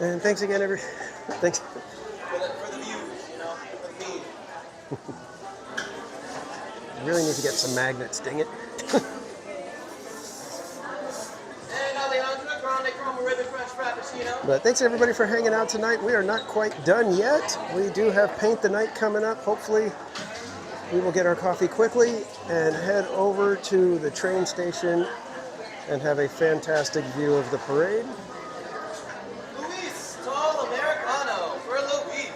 And thanks again, thanks. For the views, you know, for the feed. I really need to get some magnets, dang it. But thanks everybody for hanging out tonight. We are not quite done yet. We do have Paint the Night coming up. Hopefully we will get our coffee quickly and head over to the train station and have a fantastic view of the parade. Luis, tall Americano for Luis.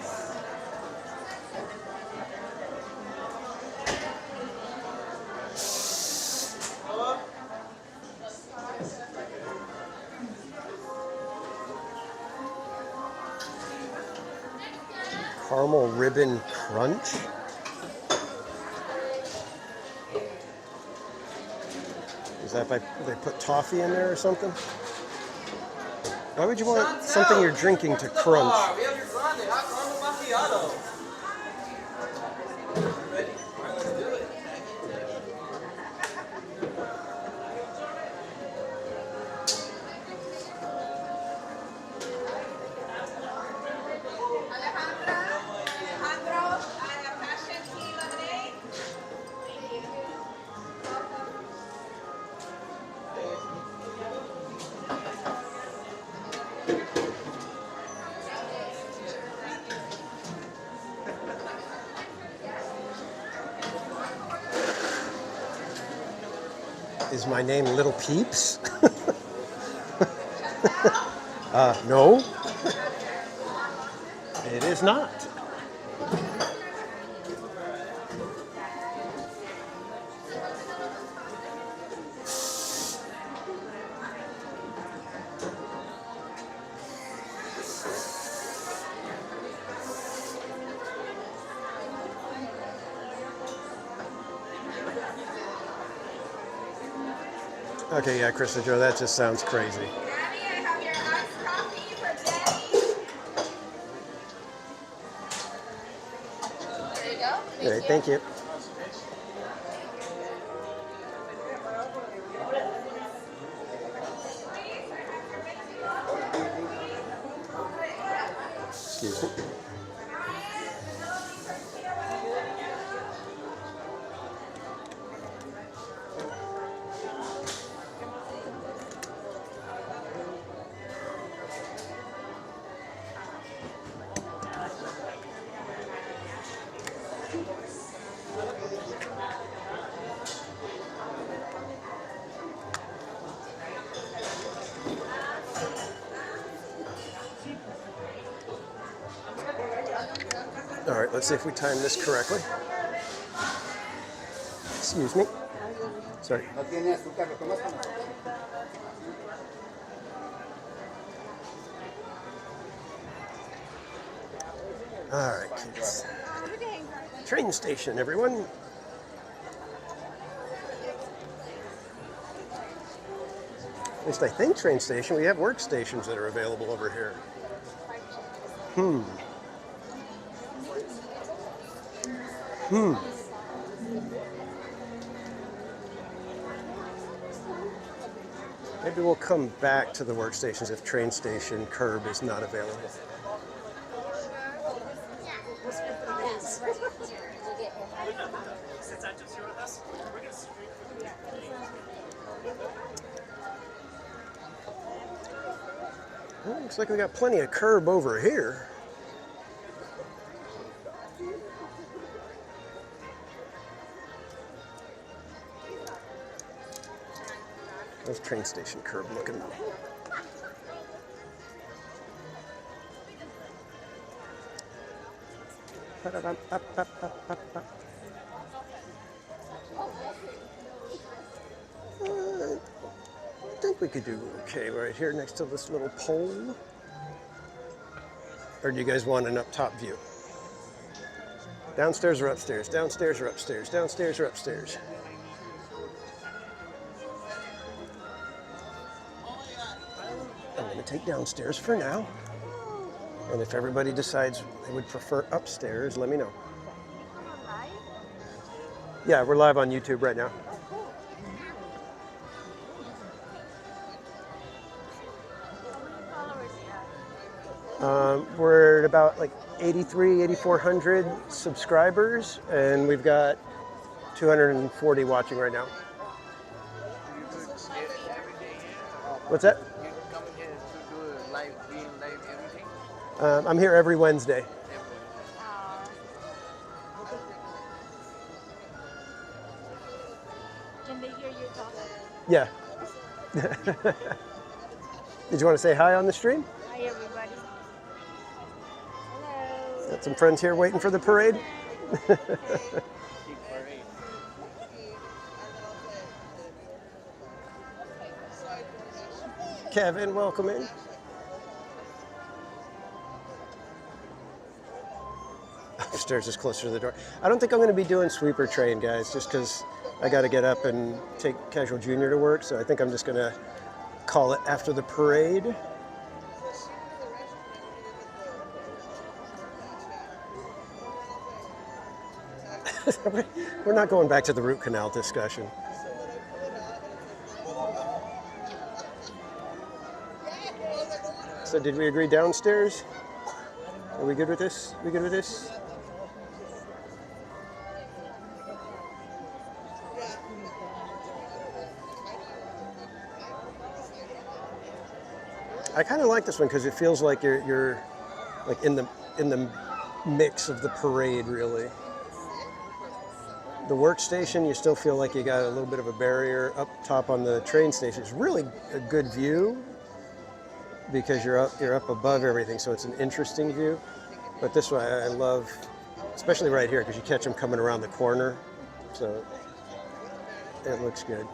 Caramel Ribbon Crunch. Is that by they put toffee in there or something? Why would you want something you're drinking to crunch? We have your grande hot caramel macchiato. Ready? All right, let's do it. Is my name Little Peeps? No. It is not. Okay, yeah, Krista Joe, that just sounds crazy. There you go. Great, thank you. Excuse me. All right, let's see if we time this correctly. Excuse me. Sorry. All right, kids. Train station, everyone. At least I think train station. We have workstations that are available over here. Maybe we'll come back to the workstations if train station curb is not available. Well, looks like we got plenty of curb over here. How's train station curb looking? I think we could do okay right here next to this little pole. Or do you guys want an up top view? Downstairs or upstairs? Downstairs or upstairs? Downstairs or upstairs? I'm going to take downstairs for now. And if everybody decides they would prefer upstairs, let me know. Yeah, we're live on YouTube right now. We're at about like 8,400 subscribers, and we've got 240 watching right now. What's that? I'm here every Wednesday. Can they hear you talk? Yeah. Did you want to say hi on the stream? Hi, everybody. Hello. Got some friends here waiting for the parade. Kevin, welcome in. Upstairs is closer to the door. I don't think I'm going to be doing sweeper train, guys, just because I got to get up and take Casual Junior to work. So I think I'm just going to call it after the parade. We're not going back to the root canal discussion. So did we agree downstairs? Are we good with this? We good with this? I kind of like this one because it feels like you're like in the mix of the parade, really. The workstation, you still feel like you got a little bit of a barrier up top on the train station. It's really a good view because you're up above everything, so it's an interesting view. But this one I love, especially right here because you catch them coming around the corner, so it looks good.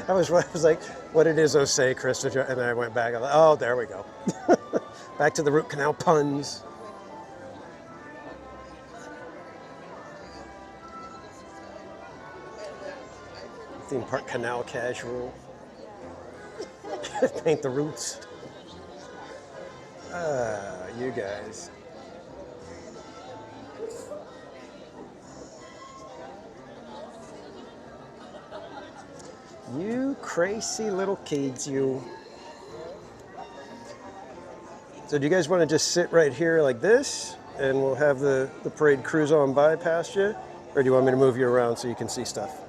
I was like, what did Izzo say, Chris? And then I went back. I was like, oh, there we go. Back to the root canal puns. Theme park canal casual. Paint the roots. You guys. You crazy little kids, you. So do you guys want to just sit right here like this and we'll have the parade cruise on by past you? Or do you want me to move you around so you can see stuff?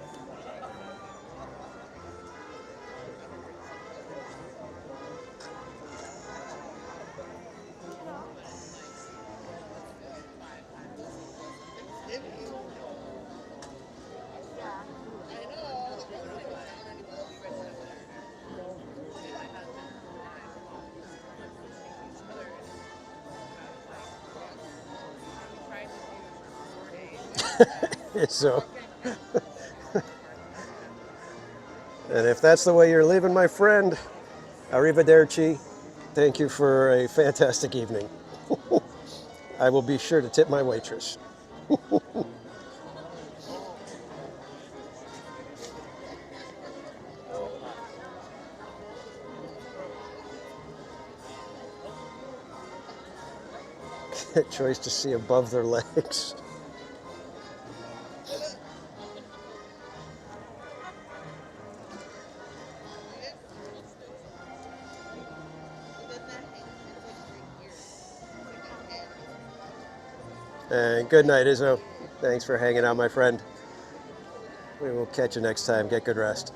So, and if that's the way you're leaving, my friend, arrivederci. Thank you for a fantastic evening. I will be sure to tip my waitress. Choice to see above their legs. And good night, Izzo. Thanks for hanging out, my friend. We will catch you next time. Get good rest.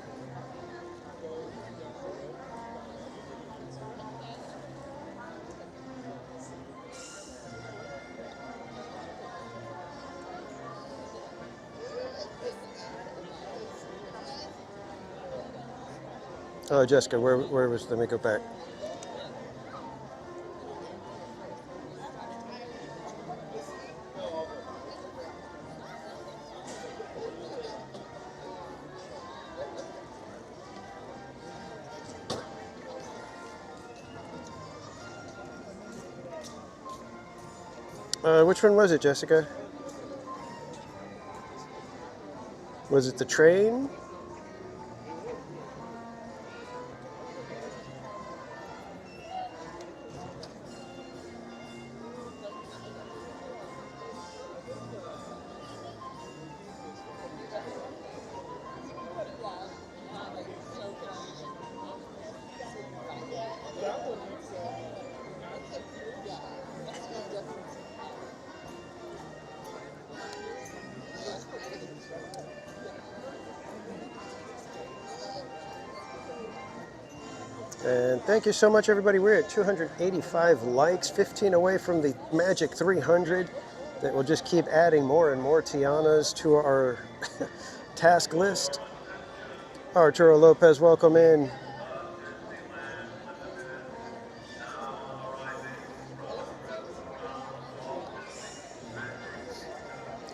Oh, Jessica, where was, let me go back. Which one was it, Jessica? Was it the train? And thank you so much, everybody. We're at 285 likes, 15 away from the magic 300. That will just keep adding more and more Tianas to our task list. Arturo Lopez, welcome in.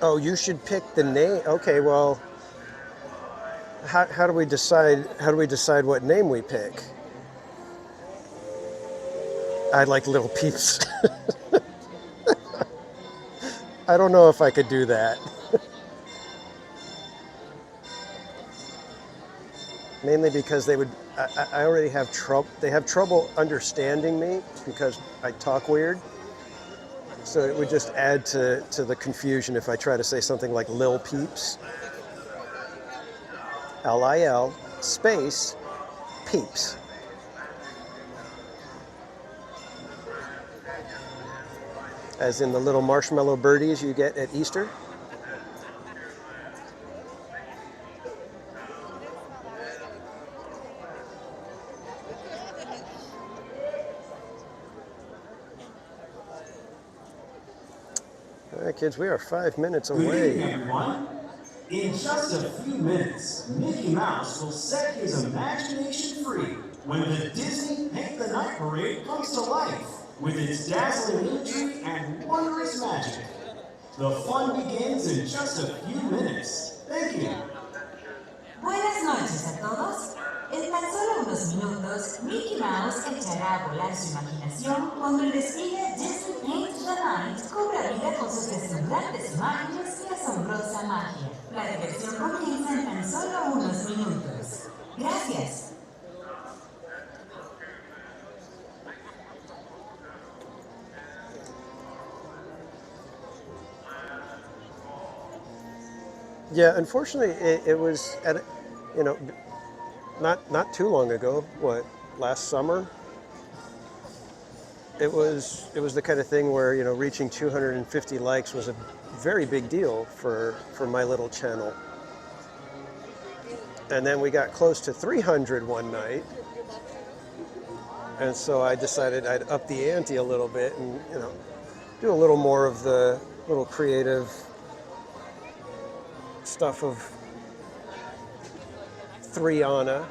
Oh, you should pick the name. Okay, well, how do we decide? How do we decide what name we pick? I like Little Peeps. I don't know if I could do that. Mainly because they would. I already have trouble. They have trouble understanding me because I talk weird. So it would just add to the confusion if I try to say something like Lil Peeps. L-I-L space Peeps. As in the little marshmallow birdies you get at Easter. All right, kids, we are 5 minutes away. Good evening, everyone. In just a few minutes, Mickey Mouse will set his imagination free when the Disney Paint the Night Parade comes to life with its dazzling imagery and wondrous magic. The fun begins in just a few minutes. Thank you. Buenas noches a todos. En tan solo unos minutos, Mickey Mouse echará a volar su imaginación cuando el desfile Disney Paint the Night cobra vida con sus deslumbrantes imágenes y asombrosa magia. La diversión comienza en tan solo unos minutos. Gracias. Yeah, unfortunately, it was at, not too long ago. What, last summer? It was the kind of thing where reaching 250 likes was a very big deal for my little channel. And then we got close to 300 one night, and so I decided I'd up the ante a little bit and do a little more of the little creative stuff of Thriana.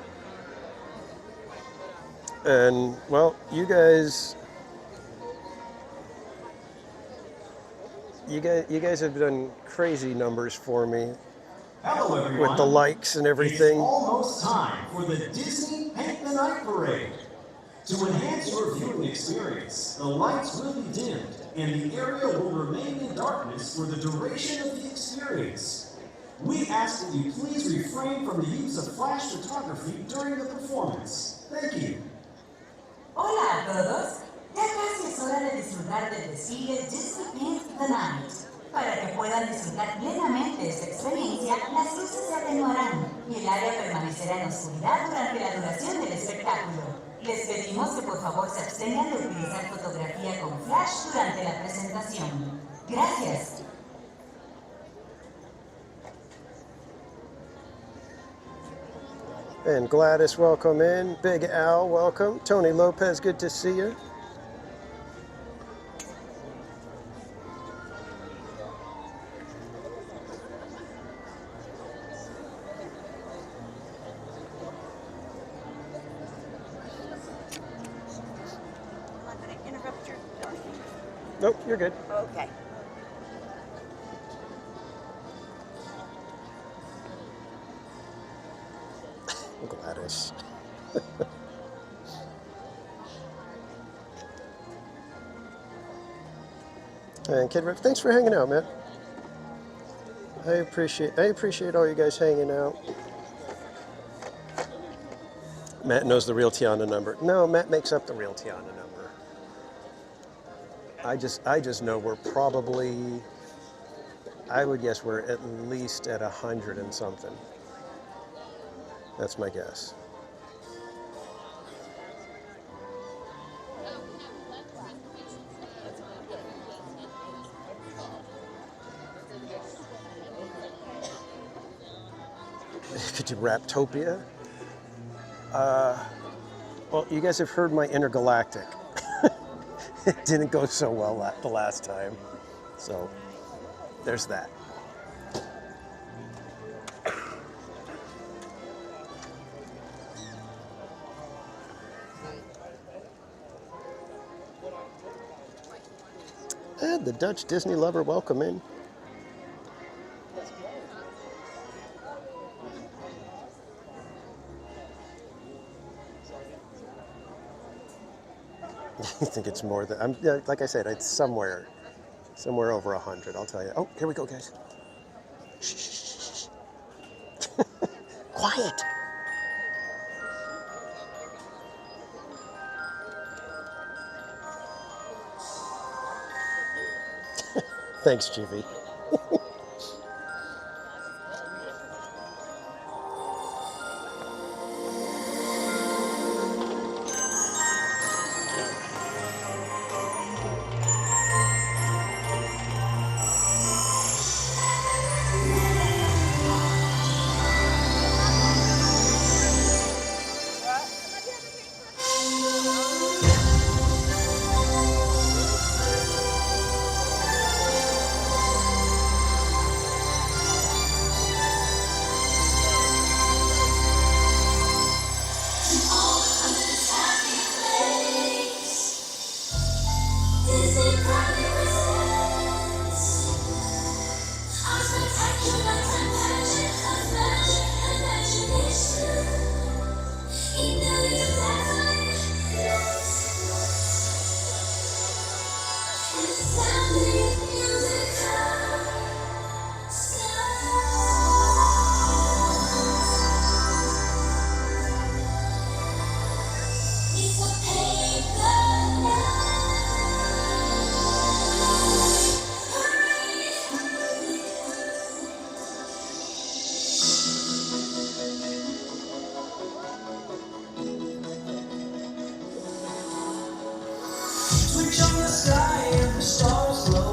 And well, you guys have done crazy numbers for me. Hello, everyone. With the likes and everything. It's almost time for the Disney Paint the Night Parade. To enhance your viewing experience, the lights will be dimmed and the area will remain in darkness for the duration of the experience. We ask that you please refrain from the use of flash photography during the performance. Thank you. Hola a todos. Ya casi es hora de disfrutar del desfile Disney Paint the Night. Para que puedan disfrutar plenamente de esta experiencia, las luces se atenuarán y el área permanecerá en oscuridad durante la duración del espectáculo. Les pedimos que por favor se abstengan de utilizar fotografía con flash durante la presentación. Gracias. And Gladys, welcome in. Big Al, welcome. Tony Lopez, good to see you. Nope, you're good. Okay. Gladys. And Kid Rip, thanks for hanging out, man. I appreciate all you guys hanging out. Matt knows the real Tiana number. No, Matt makes up the real Tiana number. I just know we're probably, I would guess we're at least at 100 and something. That's my guess. Could you Raptopia? Well, you guys have heard my intergalactic. It didn't go so well the last time. So there's that. And the Dutch Disney lover welcome in. I think it's more than, like I said, it's somewhere over 100, I'll tell you. Oh, here we go, guys. Shh, shh, shh, shh. Quiet. Thanks, Jivy. Switch on the sky and the stars glow.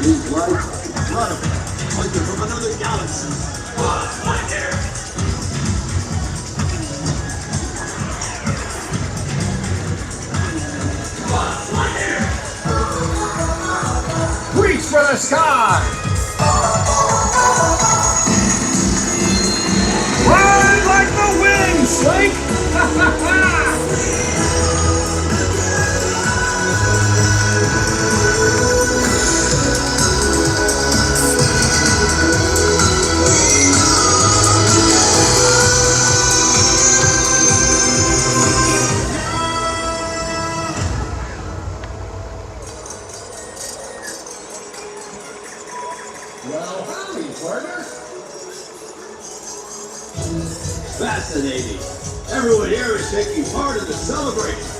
His life incredible, like they're from another galaxy. Reach for the sky! Ride like the wind, Slink! Ha ha ha! Well, howdy, partner. Fascinating. Everyone here is taking part in the celebration.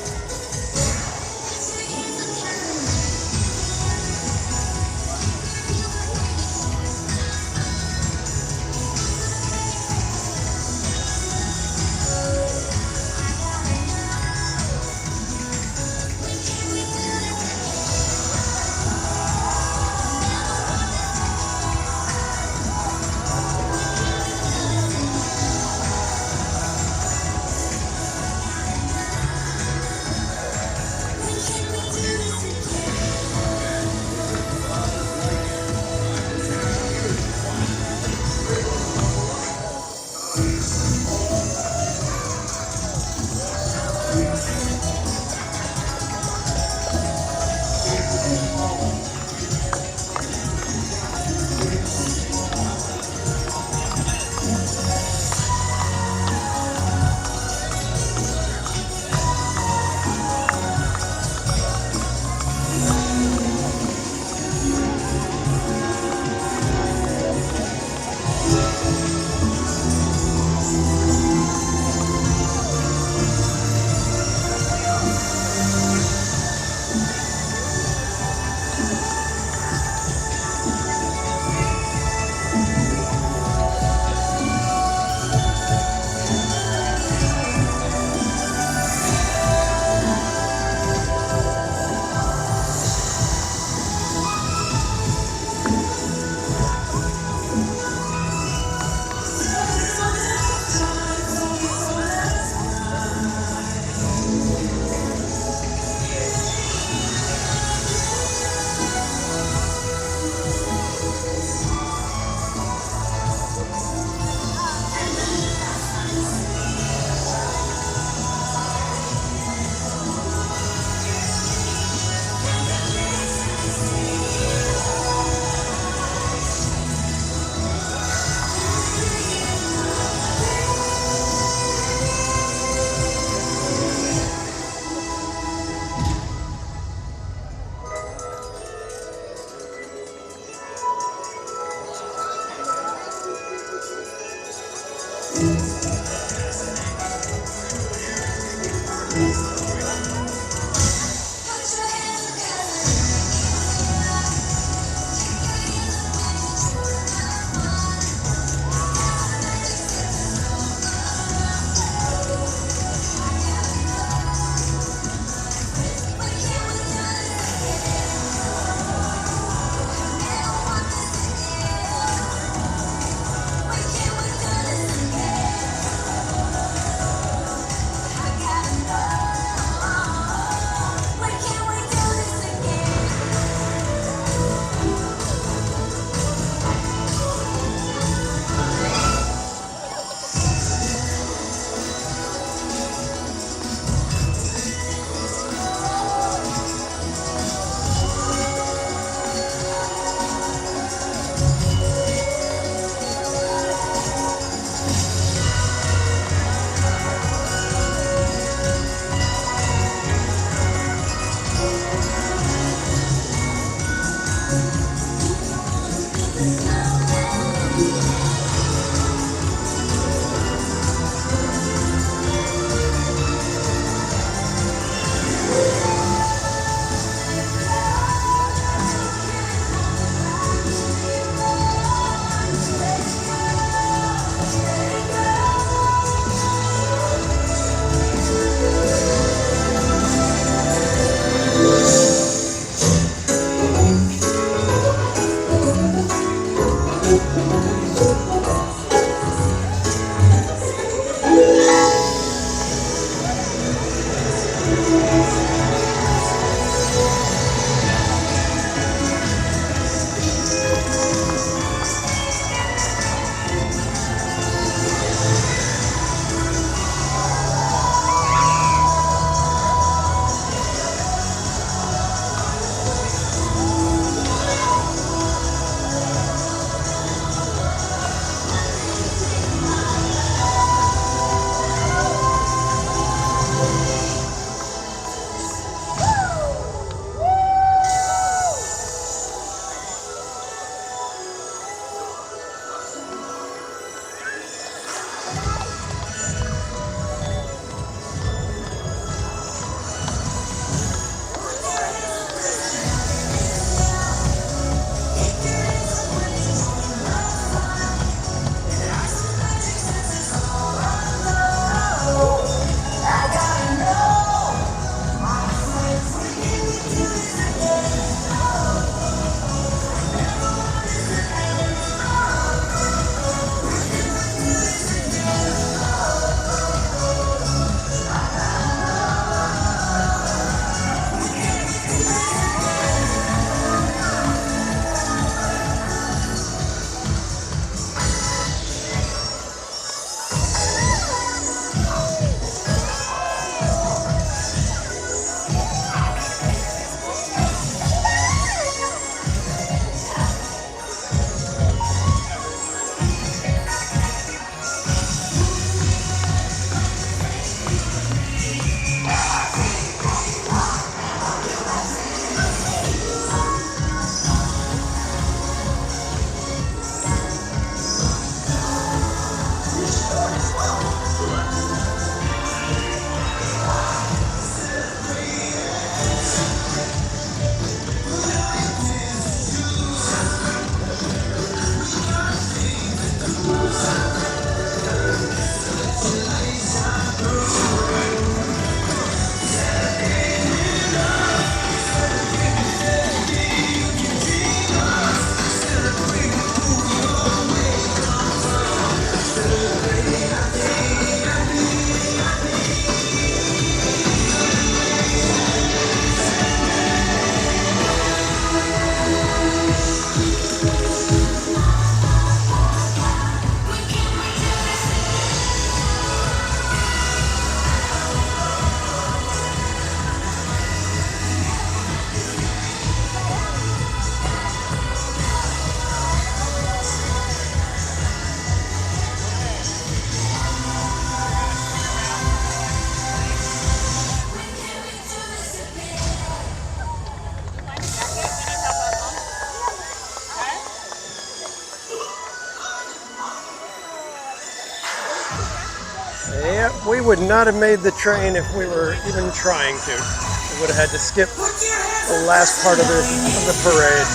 We would not have made the train if we were even trying to. We would have had to skip the last part of the parade.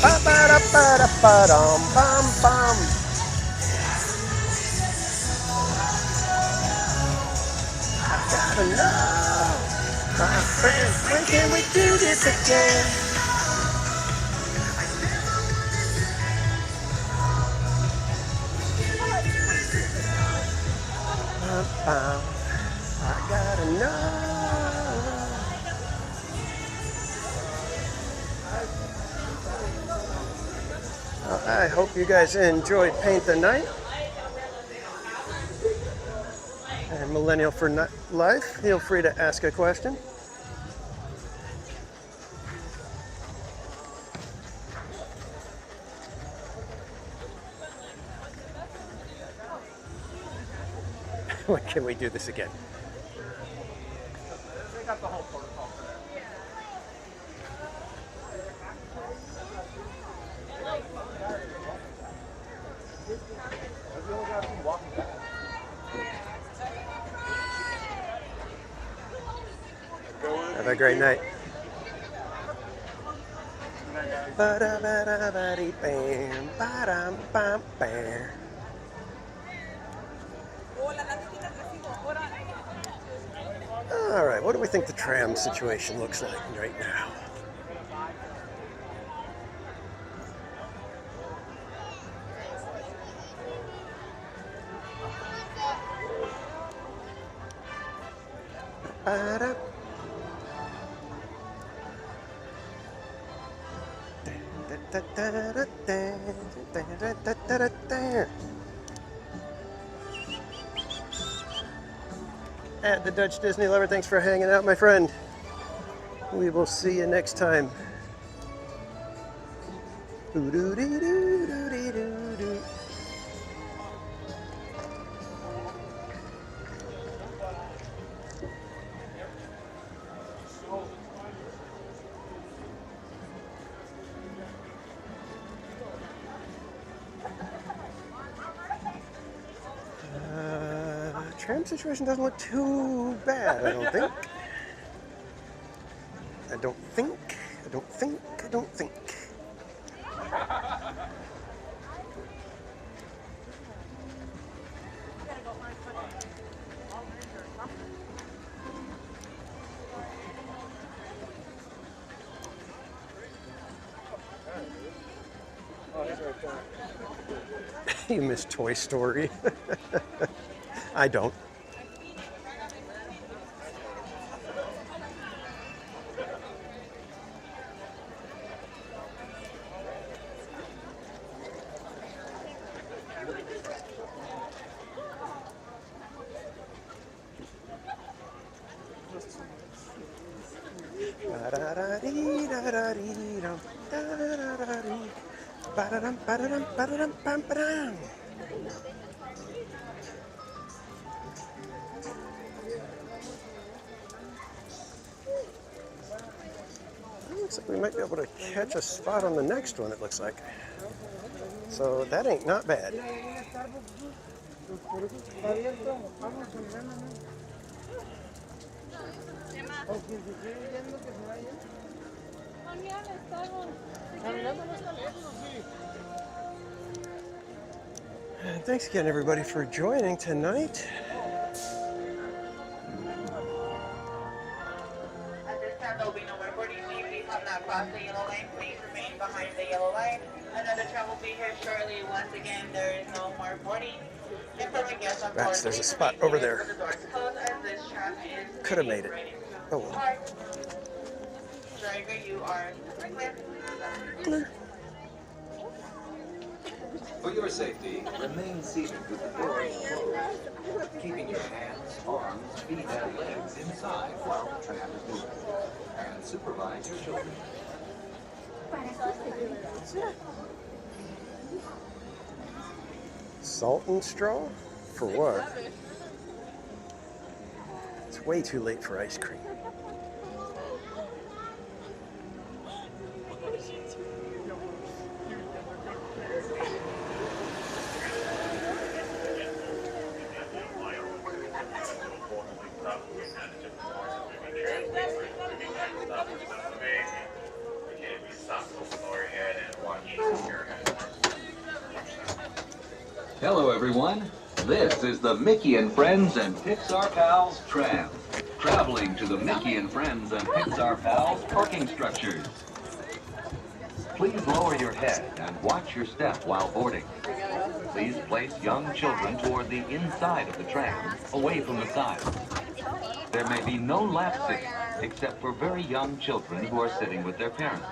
Ba-ba-da-ba-da-ba-dum-bum-bum. I gotta know, my friend, when can we do this again? I gotta know. Well, I hope you guys enjoyed Paint the Night. And Millennial for Life, feel free to ask a question. When can we do this again? They got the whole protocol for that. Have a great night. All right, what do we think the tram situation looks like right now? At the Dutch Disney Lover, thanks for hanging out, my friend. We will see you next time. Tram situation doesn't look too bad, I don't think. I don't think. You miss Toy Story. I don't. Looks like we might be able to catch a spot on the next one, it looks like. So that ain't not bad. And thanks again, everybody, for joining tonight. At this time, there will be no more boarding. Please have not crossed the yellow line. Please remain behind the yellow line. Another train will be here shortly. Once again, there is no more boarding. Rats, there's a spot over there. Could have made it. Oh well. Driver, you are clear. Clear. For your safety, remain seated with the doors closed, keeping your hands, arms, feet, and legs inside while the tram is moving. And supervise your children. Salt and straw? For what? It's way too late for ice cream. Hello, everyone. This is the Mickey and Friends and Pixar Pals tram, traveling to the Mickey and Friends and Pixar Pals parking structures. Please lower your head and watch your step while boarding. Please place young children toward the inside of the tram, away from the sides. There may be no lap sitting, except for very young children who are sitting with their parents.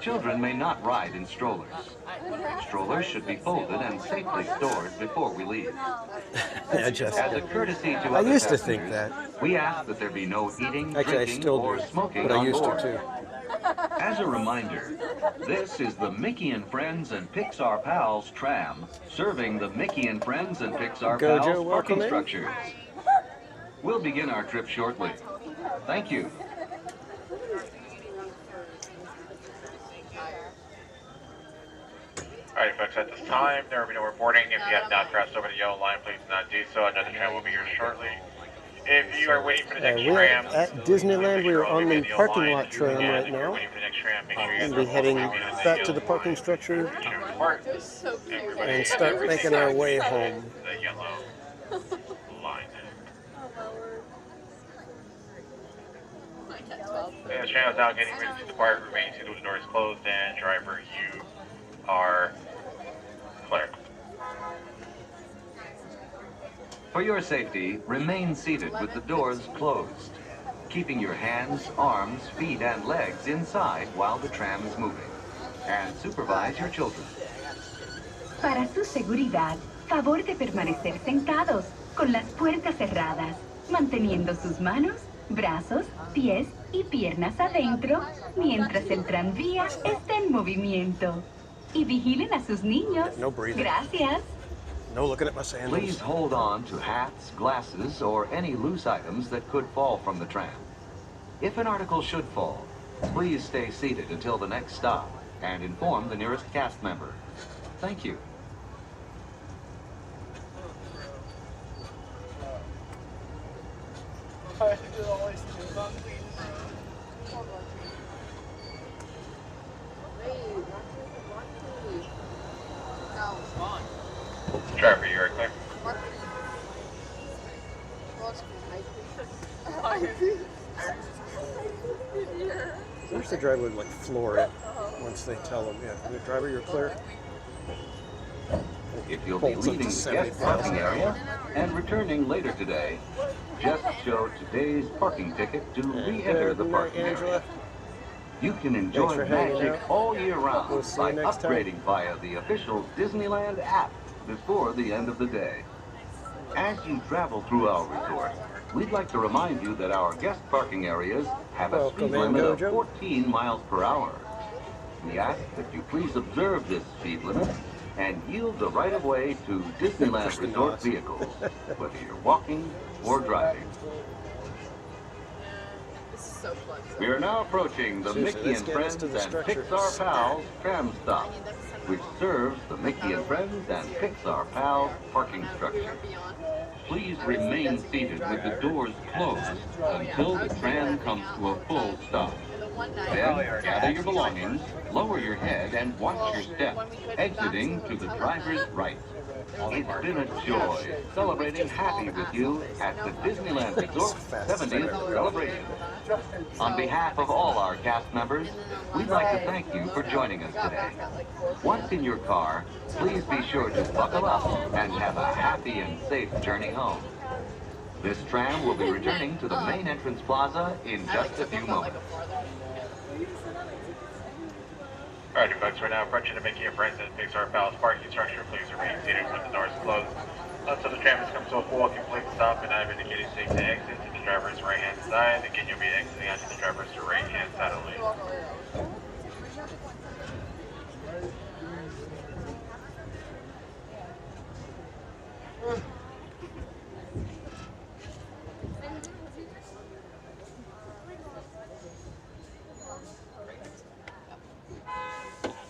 Children may not ride in strollers. Strollers should be folded and safely stored before we leave. Yeah, just. As a courtesy to I other used to think passengers, that. we ask that there be no eating, Actually, I drinking, still or do, smoking but I on used board. to too. As a reminder, this is the Mickey and Friends and Pixar Pals tram, serving the Mickey and Friends and Pixar Gojo, Pals welcome parking in. structures. We'll begin our trip shortly. Thank you. Alright, folks, at this time, there will be no reporting. If you have not crossed over the yellow line, please do not do so. Another tram will be here shortly. If you are waiting for the next We're tram, at Disneyland. We're on the yellow parking line. lot tram And right if you're now. waiting for the next tram, make sure you We'll be heading back to the parking structure and start making our way home. The yellow line. And the tram is now getting ready to depart. Remain seated with the doors closed, and driver, you are clear. For your safety, remain seated with the doors closed, keeping your hands, arms, feet, and legs inside while the tram is moving. And supervise your children. Para su seguridad, favor de permanecer sentados, con las puertas cerradas, manteniendo sus manos, brazos, pies y piernas adentro, mientras el tranvía está en movimiento. Y vigilen a sus niños. No breathing. Gracias. No looking at my sandals. Please hold on to hats, glasses, or any loose items that could fall from the tram. If an article should fall, please stay seated until the next stop and inform the nearest cast member. Thank you. Driver, you are clear. I wish the driver would like floor it once they tell them, yeah, the driver, you're clear. If you'll be Bolts up leaving to the 70 guest miles parking an hour. area and returning later today, just show today's parking ticket to re-enter the parking area. You can enjoy for hanging magic out. all year round We'll see you by next time. upgrading via the official Disneyland app before the end of the day. As you travel through our resort, we'd like to remind you that our guest parking areas have a speed Welcome in, limit of Gojo. 14 miles per hour. We ask that you please observe this speed limit and yield the right-of-way to Disneyland Push the Resort NOS. vehicles, whether you're walking or driving. We are now approaching the Seriously, Mickey let's and get us Friends to the and structure. Pixar Pals tram stop, which serves the Mickey and Friends and Pixar Pals parking structure. Please remain seated with the doors closed until the tram comes to a full stop. Then gather your belongings, lower your head, and watch your step, exiting to the driver's right. It's been a joy celebrating happy with you at the Disneyland Resort 70th celebration. On behalf of all our cast members, we'd like to thank you for joining us today. Once in your car, please be sure to buckle up and have a happy and safe journey home. This tram will be returning to the main entrance plaza in just a few moments. Alrighty, folks, we're now approaching the Mickey and Friends and Pixar Palace parking structure. Please remain seated with the doors closed until the tram has come to a full complete stop and I've indicated safe to exit to the driver's right-hand side. Again, you'll be exiting onto the driver's right-hand side only.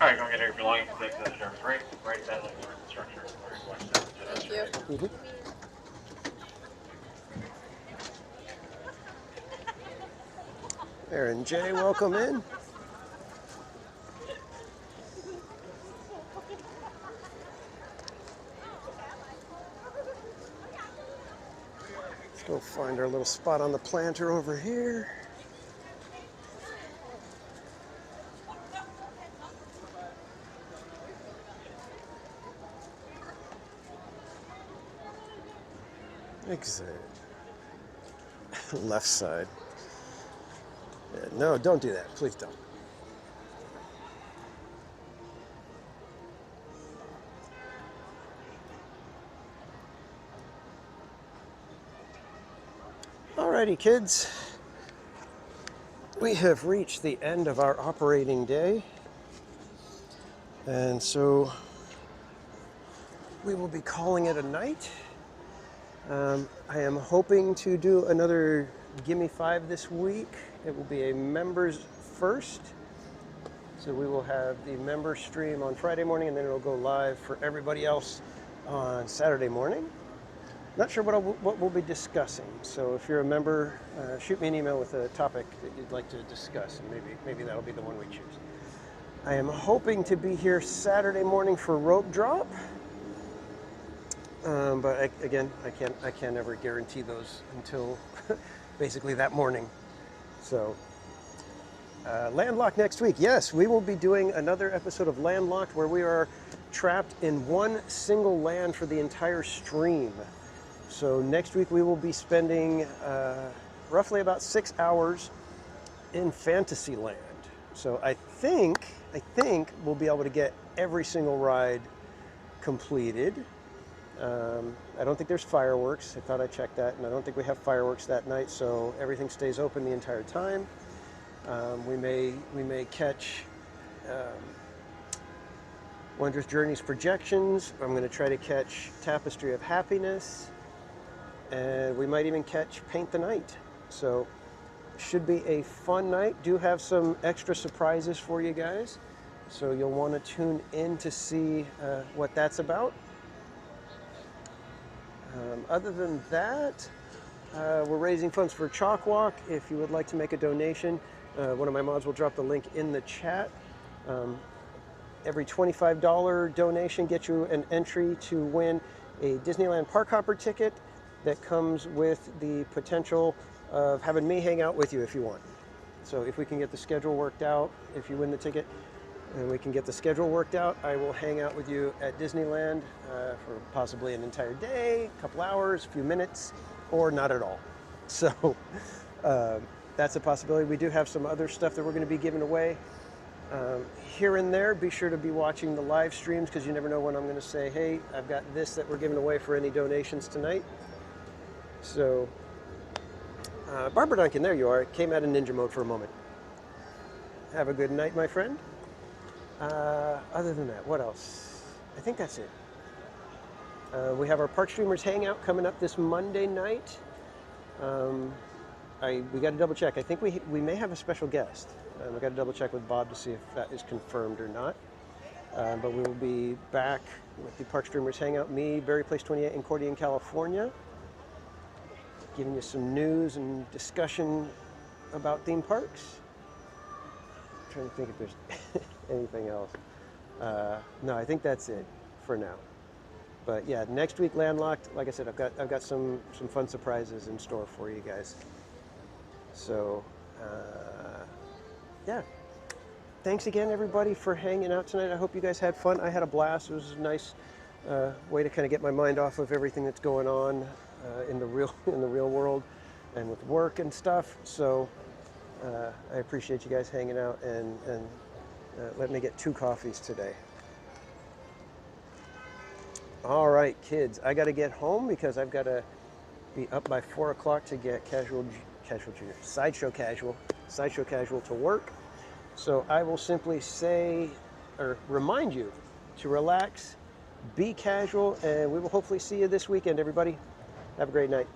Alright, go get your belongings to the driver's right side of the structure. Thank you. Aaron J, welcome in. Go find our little spot on the planter over here. Exit. Left side. Yeah, no, don't do that. Please don't. Alrighty, kids. We have reached the end of our operating day. And so we will be calling it a night. I am hoping to do another Gimme 5 this week. It will be a members first. So we will have the member stream on Friday morning, and then it'll go live for everybody else on Saturday morning. Not sure what we'll be discussing. So if you're a member, shoot me an email with a topic that you'd like to discuss, and maybe that'll be the one we choose. I am hoping to be here Saturday morning for rope drop. But again, I can't ever guarantee those until basically that morning. So, Landlocked next week. Yes, we will be doing another episode of Landlocked where we are trapped in one single land for the entire stream. So next week we will be spending roughly about 6 hours in Fantasyland. So I think we'll be able to get every single ride completed. I don't think there's fireworks. I thought I checked that, and I don't think we have fireworks that night, so everything stays open the entire time. We may catch Wondrous Journeys Projections. I'm going to try to catch Tapestry of Happiness, and we might even catch Paint the Night. So should be a fun night. Do have some extra surprises for you guys, so you'll want to tune in to see what that's about. Other than that, we're raising funds for Chalk Walk. If you would like to make a donation, one of my mods will drop the link in the chat. Every $25 donation gets you an entry to win a Disneyland Park Hopper ticket that comes with the potential of having me hang out with you if you want. So if we can get the schedule worked out, if you win the ticket, and we can get the schedule worked out, I will hang out with you at Disneyland for possibly an entire day, a couple hours, a few minutes, or not at all. So that's a possibility. We do have some other stuff that we're going to be giving away here and there. Be sure to be watching the live streams, because you never know when I'm going to say, hey, I've got this that we're giving away for any donations tonight. So Barbara Duncan, there you are. Came out of ninja mode for a moment. Have a good night, my friend. Other than that, what else? I think that's it. We have our Park Streamers Hangout coming up this Monday night. We got to double check. I think we may have a special guest. We got to double check with Bob to see if that is confirmed or not. But we will be back with the Park Streamers Hangout. Me, Barry Place 28 in Cordy, California, giving you some news and discussion about theme parks. I'm trying to think if there's anything else. No, I think that's it for now. But yeah, next week Landlocked. Like I said, I've got some fun surprises in store for you guys. So yeah, thanks again everybody for hanging out tonight. I hope you guys had fun. I had a blast. It was a nice way to kind of get my mind off of everything that's going on in the real world and with work and stuff. So I appreciate you guys hanging out and let me get 2 coffees today. All right, kids, I got to get home because I've got to be up by 4 o'clock to get Sideshow Casual to work. So I will simply say, or remind you to relax, be casual, and we will hopefully see you this weekend, everybody. Have a great night.